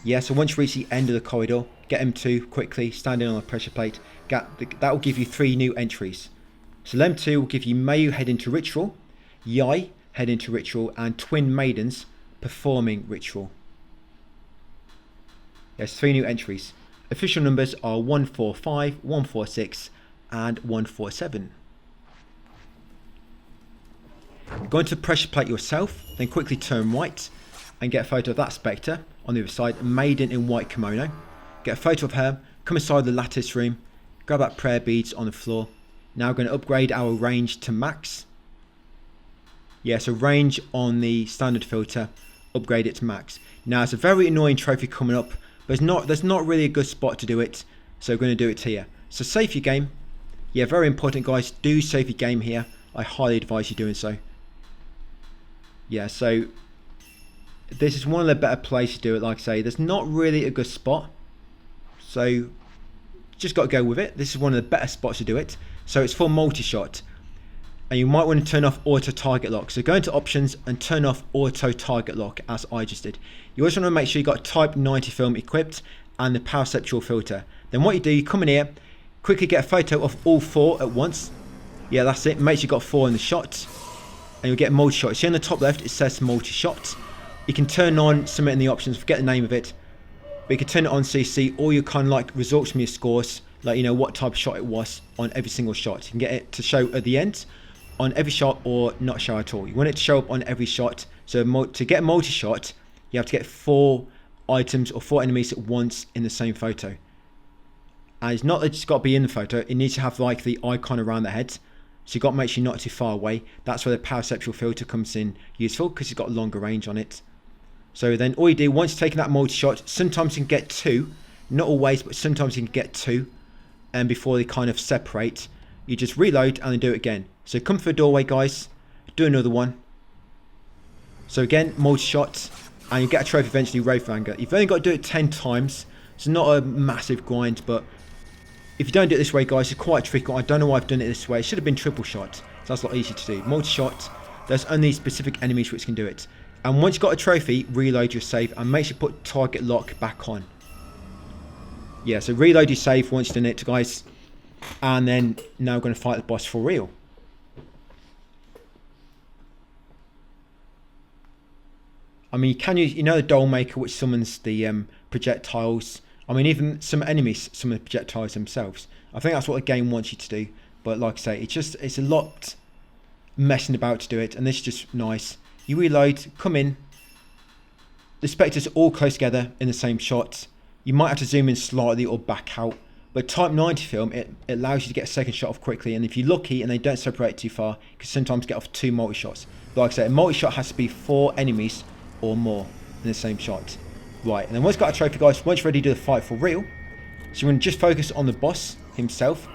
[SPEAKER 1] Yeah, so once you reach the end of the corridor, get them 2 quickly, standing on a pressure plate. That will give you 3 new entries. So them 2 will give you Mayu head into ritual, Yai head into ritual, and twin maidens performing ritual. There's 3 new entries. Official numbers are 145, 146 and 147. Go into the pressure plate yourself, then quickly turn right and get a photo of that spectre on the other side, maiden in white kimono. Get a photo of her, come inside the lattice room, grab that prayer beads on the floor. Now we're going to upgrade our range to max. Yeah, so range on the standard filter, upgrade it to max. Now it's a very annoying trophy coming up, but there's not really a good spot to do it, so we're going to do it here. So save your game. Yeah, very important guys, do save your game here. I highly advise you doing so. Yeah, so this is one of the better places to do it. Like I say, there's not really a good spot, so just got to go with it. This is one of the better spots to do it. So it's for multi-shot, and you might want to turn off auto target lock. So go into options and turn off auto target lock as I just did. You also want to make sure you got Type 90 film equipped and the perceptual filter. Then what you do, you come in here, quickly get a photo of all 4 at once. Yeah, that's it. Make sure you got 4 in the shot, and you'll get multi-shot. See on the top left it says multi-shot. You can turn on something in the options, forget the name of it, but you can turn it on so you see all your kind of like results from your scores, like you know what type of shot it was on every single shot. You can get it to show at the end on every shot or not show at all. You want it to show up on every shot. So to get multi-shot, you have to get 4 items or 4 enemies at once in the same photo. And it's not that it's got to be in the photo, it needs to have like the icon around the head. So you've got to make sure you're not too far away. That's where the perceptual filter comes in useful, because it's got longer range on it. So then all you do, once you've taken that multi-shot, sometimes you can get 2, not always, but sometimes you can get 2, and before they kind of separate, you just reload and then do it again. So come through the doorway guys, do another one. So again, multi-shot, and you get a trophy eventually, Wraith Anger. You've only got to do it 10 times. It's not a massive grind, but if you don't do it this way guys, it's quite tricky. I don't know why I've done it this way. It should have been triple shot, so that's a lot easier to do. Multi-shot, there's only specific enemies which can do it. And once you've got a trophy, reload your save and make sure you put target lock back on. Yeah, so reload your save once you've done it guys, and then now we're going to fight the boss for real. I mean, you can use, you know, the doll maker which summons the projectiles. I mean, even some enemies summon the projectiles themselves. I think that's what the game wants you to do. But like I say, it's a lot messing about to do it, and this is just nice. You reload, come in. The Specters are all close together in the same shot. You might have to zoom in slightly or back out. But Type 90 film, it allows you to get a second shot off quickly. And if you're lucky and they don't separate too far, you can sometimes get off 2 multi-shots. But like I said, a multi-shot has to be 4 enemies or more in the same shot. Right, and then once you've got a trophy, guys, once you're ready to do the fight for real, so you want to just focus on the boss himself.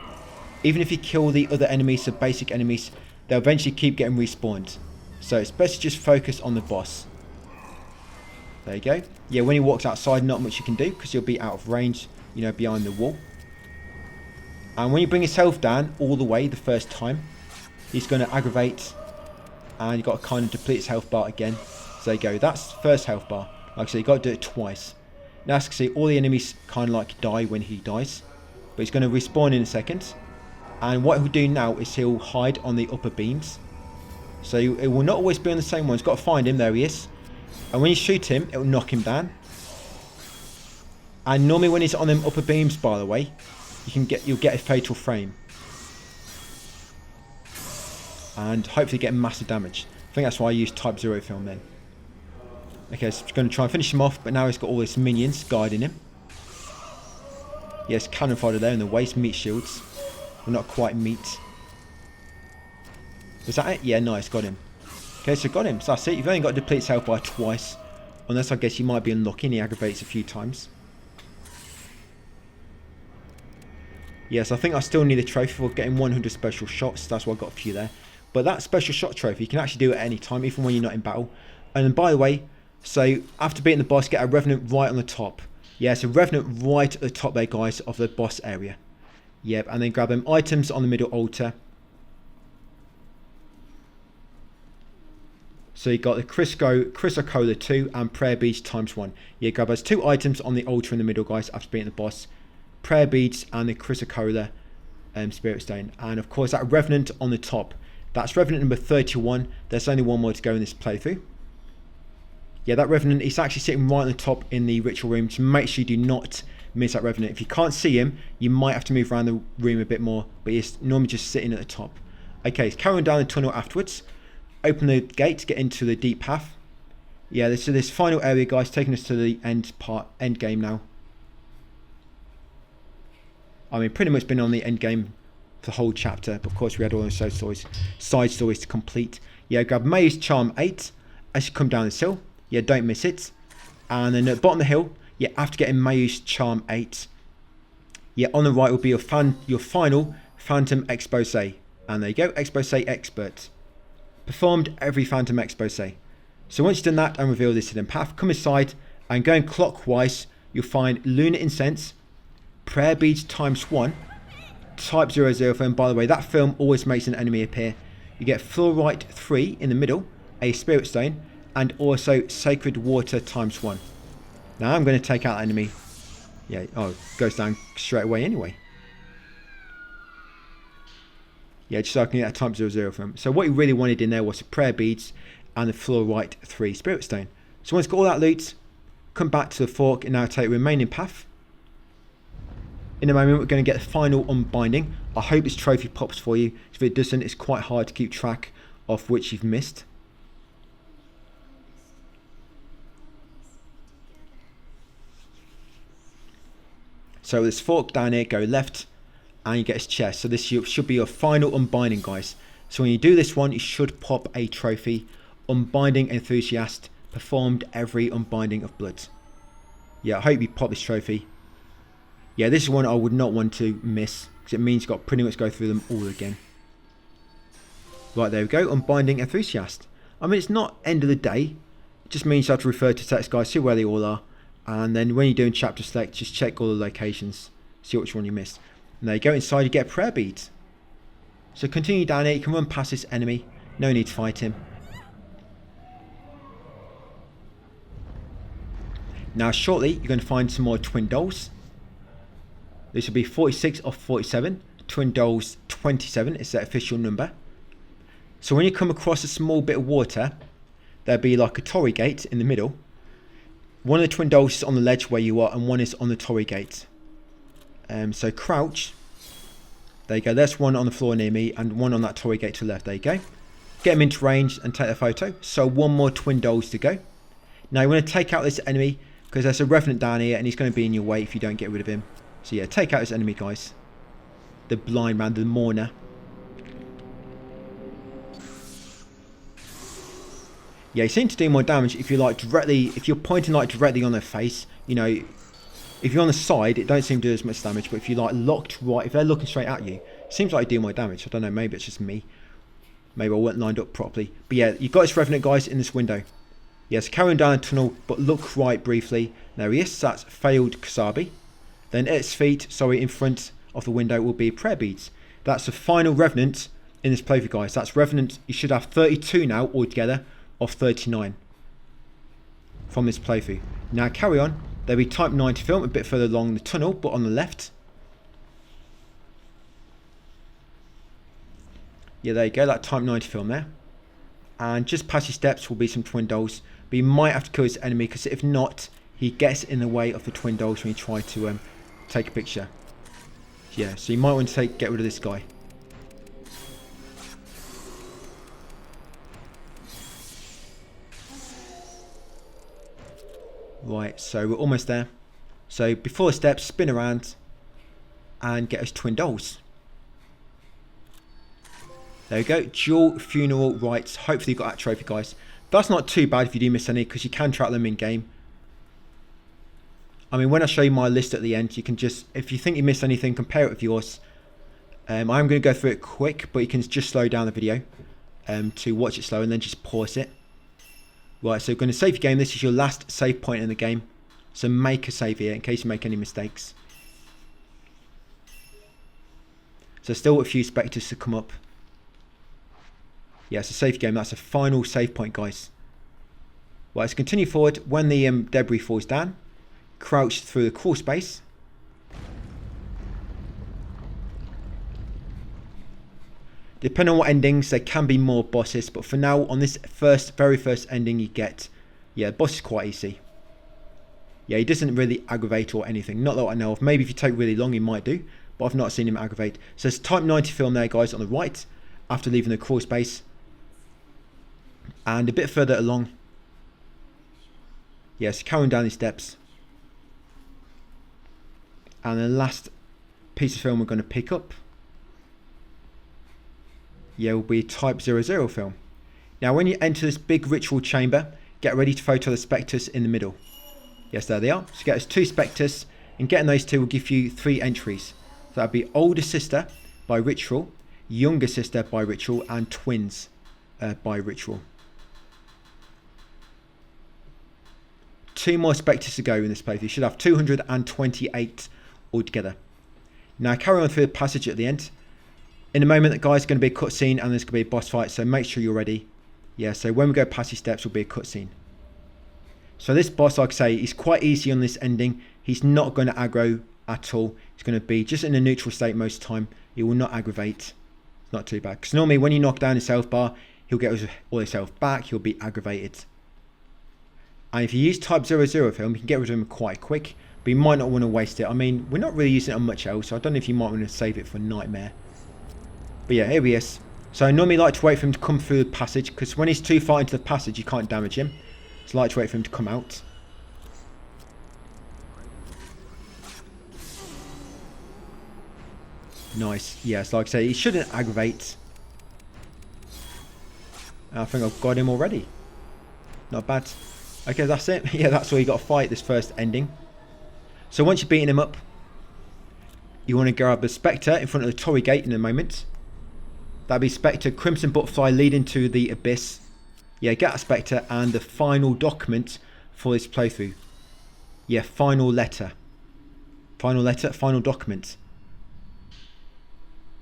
[SPEAKER 1] Even if you kill the other enemies, the basic enemies, they'll eventually keep getting respawned. So it's best to just focus on the boss. There you go. Yeah, when he walks outside, not much you can do because you'll be out of range, you know, behind the wall. And when you bring yourself down all the way the first time, he's going to aggravate, and you've got to kind of deplete his health bar again. So there you go. That's the first health bar. Like I said, you've got to do it twice. Now, as you can see, all the enemies kind of like die when he dies. But he's going to respawn in a second. And what he'll do now is he'll hide on the upper beams. So it will not always be on the same one. You've got to find him. There he is. And when you shoot him, it will knock him down. And normally when he's on them upper beams, by the way, you'll get a fatal frame. And hopefully get massive damage. I think that's why I used Type 0 film then. Okay, so I'm going to try and finish him off, but now he's got all his minions guiding him. Yes, cannon fodder there in the waist, meat shields. Well, not quite meat. Was that it? Yeah, nice, got him. Okay, so got him. So that's it. You've only got to deplete his health by twice. Unless I guess you might be unlucky and he aggravates a few times. Yes, I think I still need a trophy for getting 100 special shots. That's why I got a few there. But that special shot trophy, you can actually do it at any time, even when you're not in battle. And then, by the way, so after beating the boss, get a Revenant right on the top. Yeah, so Revenant right at the top there, guys, of the boss area. Yep, and then grab them items on the middle altar. So you got the Kurosawa 2 and Prayer Beads ×1. Yeah, grab those 2 items on the altar in the middle, guys, after beating the boss. Prayer Beads and the Kurosawa Spirit Stone. And of course that Revenant on the top. That's Revenant number 31. There's only one more to go in this playthrough. Yeah, that Revenant is actually sitting right on the top in the ritual room. So make sure you do not miss that Revenant. If you can't see him, you might have to move around the room a bit more. But he's normally just sitting at the top. Okay, so carry on down the tunnel afterwards. Open the gate, get into the deep path. Yeah, this final area, guys, taking us to the end game now. I mean, pretty much been on the end game for the whole chapter. But of course, we had all those side stories to complete. Yeah, grab May's Charm 8 as you come down this hill. Yeah, don't miss it. And then at the bottom of the hill, yeah, after getting May's Charm 8, yeah, on the right will be your final Phantom Expose. And there you go, Expose Expert. Performed every Phantom Expose. So once you've done that and reveal this hidden path, come inside and going clockwise, you'll find Lunar Incense, Prayer Beads ×1, Type 00 film. By the way, that film always makes an enemy appear. You get Fluorite 3 in the middle, a Spirit Stone, and also Sacred Water ×1. Now I'm going to take out that enemy. Yeah, oh, it goes down straight away anyway. Yeah, just so I can get that Type 00 from. So what you really wanted in there was the Prayer Beads and the Fluorite 3 Spirit Stone. So once you've got all that loot, come back to the fork and now take the remaining path. In a moment, we're going to get the final unbinding. I hope this trophy pops for you. If it doesn't, it's quite hard to keep track of which you've missed. So this fork down here, go left, and you get his chest. So this should be your final unbinding, guys. So when you do this one, you should pop a trophy. Unbinding Enthusiast, performed every Unbinding of Blood. Yeah, I hope you pop this trophy. Yeah, this is one I would not want to miss, because it means you've got to pretty much go through them all again. Right, there we go, Unbinding Enthusiast. I mean, it's not end of the day. It just means you have to refer to text, guys, see where they all are. And then when you're doing chapter select, just check all the locations, see which one you missed. And there you go, inside you get Prayer Beads. So continue down here, you can run past this enemy. No need to fight him. Now shortly, you're going to find some more Twin Dolls. This will be 46 of 47. Twin Dolls 27 is their official number. So when you come across a small bit of water, there'll be like a Torii gate in the middle. One of the Twin Dolls is on the ledge where you are, and one is on the Torii gate. So crouch. There you go. There's one on the floor near me, and one on that Torii gate to the left. There you go. get them into range and take the photo. So one more twin dolls to go. Now you want to take out this enemy because there's a Revenant down here and he's going to be in your way if you don't get rid of him. So yeah, take out this enemy, guys. The blind man, the mourner. Yeah, you seem to do more damage if you're like directly, if you're pointing like directly on their face. You know, if you're on the side, it don't seem to do as much damage. But if you like locked right, if they're looking straight at you, it seems like you do more damage. I don't know, maybe it's just me. Maybe I weren't lined up properly. But yeah, you've got this Revenant, guys, in this window. Yes, carrying down a tunnel, but look right briefly. There he is, that's failed Kasabi. Then at its feet, sorry, in front of the window will be prayer beads. That's the final Revenant in this playthrough, guys. That's Revenant, you should have 32 now altogether of 39 from this playthrough. Now carry on, there'll be type 90 film a bit further along the tunnel, but on the left. Yeah, there you go, that type 90 film there. And just past your steps will be some twin dolls. But you might have to kill this enemy because if not, he gets in the way of the twin dolls when you try to take a picture. Yeah, so you might want to get rid of this guy. Right, so we're almost there. So before the steps, spin around and get us twin dolls. There we go, dual funeral rites. Hopefully you got that trophy, guys. That's not too bad if you do miss any because you can track them in game. I mean, when I show you my list at the end, you can just, if you think you missed anything, compare it with yours. I'm going to go through it quick, but you can just slow down the video to watch it slow and then just pause it. Right, so we're going to save your game. This is your last save point in the game. So make a save here in case you make any mistakes. So still a few Specters to come up. Yeah, it's a save game. That's a final save point, guys. Right, let's continue forward. When the debris falls down, crouch through the crawl space. Depending on what endings, there can be more bosses, but for now, on this very first ending you get, yeah, the boss is quite easy. Yeah, he doesn't really aggravate or anything, not that I know of. Maybe if you take really long, he might do, but I've not seen him aggravate. So there's type 90 film there, guys, on the right, after leaving the crawl space. And a bit further along, yes, carrying down these steps. And the last piece of film we're going to pick up, yeah, will be type 00 film. Now when you enter this big ritual chamber, get ready to photo the Specters in the middle. Yes, there they are. So get us 2 Specters, and getting those 2 will give you 3 entries. So that'll be older sister by ritual, younger sister by ritual, and twins by ritual. 2 more Specters to go in this playthrough. You should have 228 altogether. Now carry on through the passage at the end. In a moment, the guy's going to be a cutscene and there's going to be a boss fight, so make sure you're ready. Yeah, so when we go past these steps, will be a cutscene. So this boss, like I say, is quite easy on this ending. He's not going to aggro at all. He's going to be just in a neutral state most of the time. He will not aggravate. It's not too bad. Because normally when you knock down his health bar, he'll get all his health back. He'll be aggravated. And if you use type 00 film, you can get rid of him quite quick. But you might not want to waste it. I mean, we're not really using it on much else, so I don't know if you might want to save it for Nightmare. But yeah, here he is. So I normally like to wait for him to come through the passage, because when he's too far into the passage, you can't damage him. So I like to wait for him to come out. Nice. Yes, like I say, he shouldn't aggravate. I think I've got him already. Not bad. Okay, that's it. Yeah, that's all you got to fight this first ending. So once you've beaten him up, you want to grab the Spectre in front of the Torii Gate in a moment. That'll be Spectre, Crimson Butterfly leading to the Abyss. Yeah, get a Spectre and the final document for this playthrough. Yeah, final letter. Final letter, final document.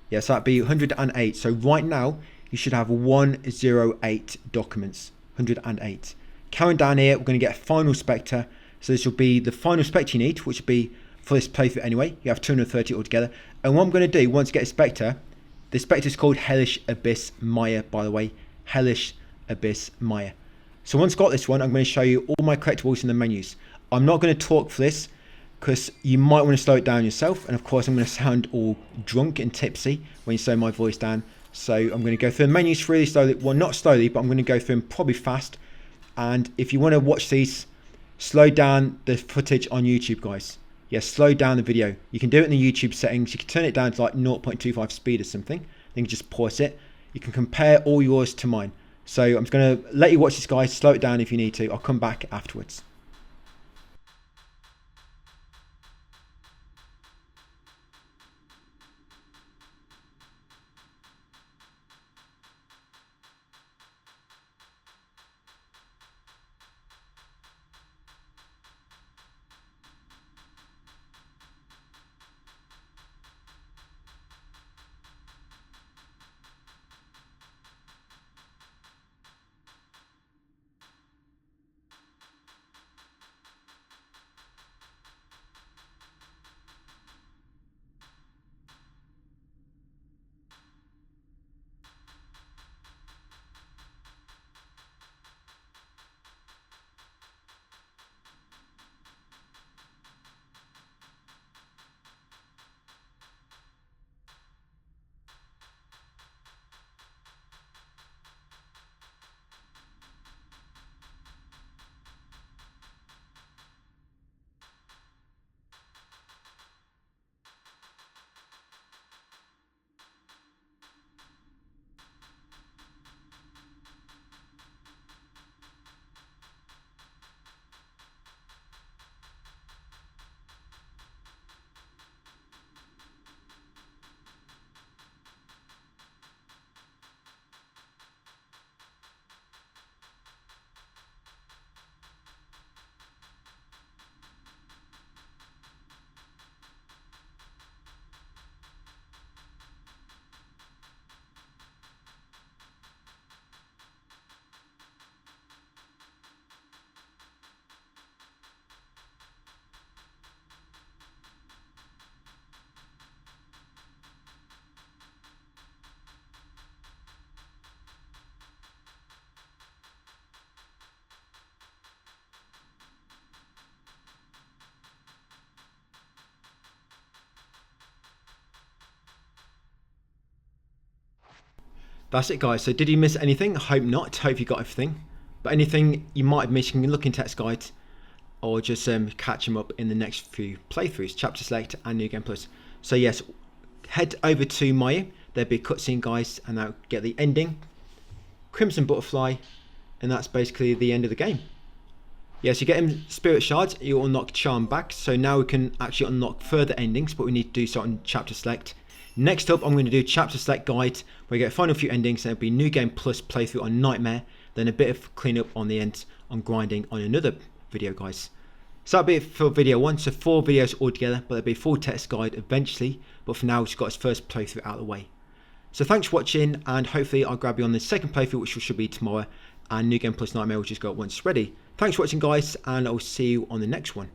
[SPEAKER 1] Yes, that'd be 108. So right now, you should have 108 documents. 108. Carrying down here, we're going to get a final Spectre. So this will be the final Spectre you need, which will be for this playthrough anyway. You have 230 altogether. And what I'm going to do, once you get a Spectre, the Spectre is called Hellish Abyss Maya, by the way. Hellish Abyss Maya. So once I've got this one, I'm going to show you all my collectibles in the menus. I'm not going to talk for this, because you might want to slow it down yourself. And of course, I'm going to sound all drunk and tipsy when you slow my voice down. So I'm going to go through the menus really slowly. Well, not slowly, but I'm going to go through them probably fast. And if you want to watch these, slow down the footage on YouTube, guys. Yes, slow down the video. You can do it in the YouTube settings. You can turn it down to like 0.25 speed or something. Then you just pause it. You can compare all yours to mine. So I'm going to let you watch this, guys. Slow it down if you need to. I'll come back afterwards. That's it, guys. So did you miss anything? I hope not. Hope you got everything. But anything you might have missed, you can look in text guide or just catch them up in the next few playthroughs, chapter select and new game plus. So yes, head over to Maya. There'll be a cutscene, guys, and I'll get the ending, Crimson Butterfly, and that's basically the end of the game. Yes, you get him Spirit Shards, you unlock Charm back. So now we can actually unlock further endings, but we need to do so on chapter select. Next up, I'm going to do chapter select guide, where you get a final few endings, and it'll be new game plus playthrough on Nightmare, then a bit of cleanup on the end on grinding on another video, guys. So that'll be it for video 1, so 4 videos altogether, but there'll be a full text guide eventually, but for now we've just got his first playthrough out of the way. So thanks for watching, and hopefully I'll grab you on the second playthrough, which should be tomorrow, and new game plus Nightmare, which is got once ready. Thanks for watching, guys, and I'll see you on the next one.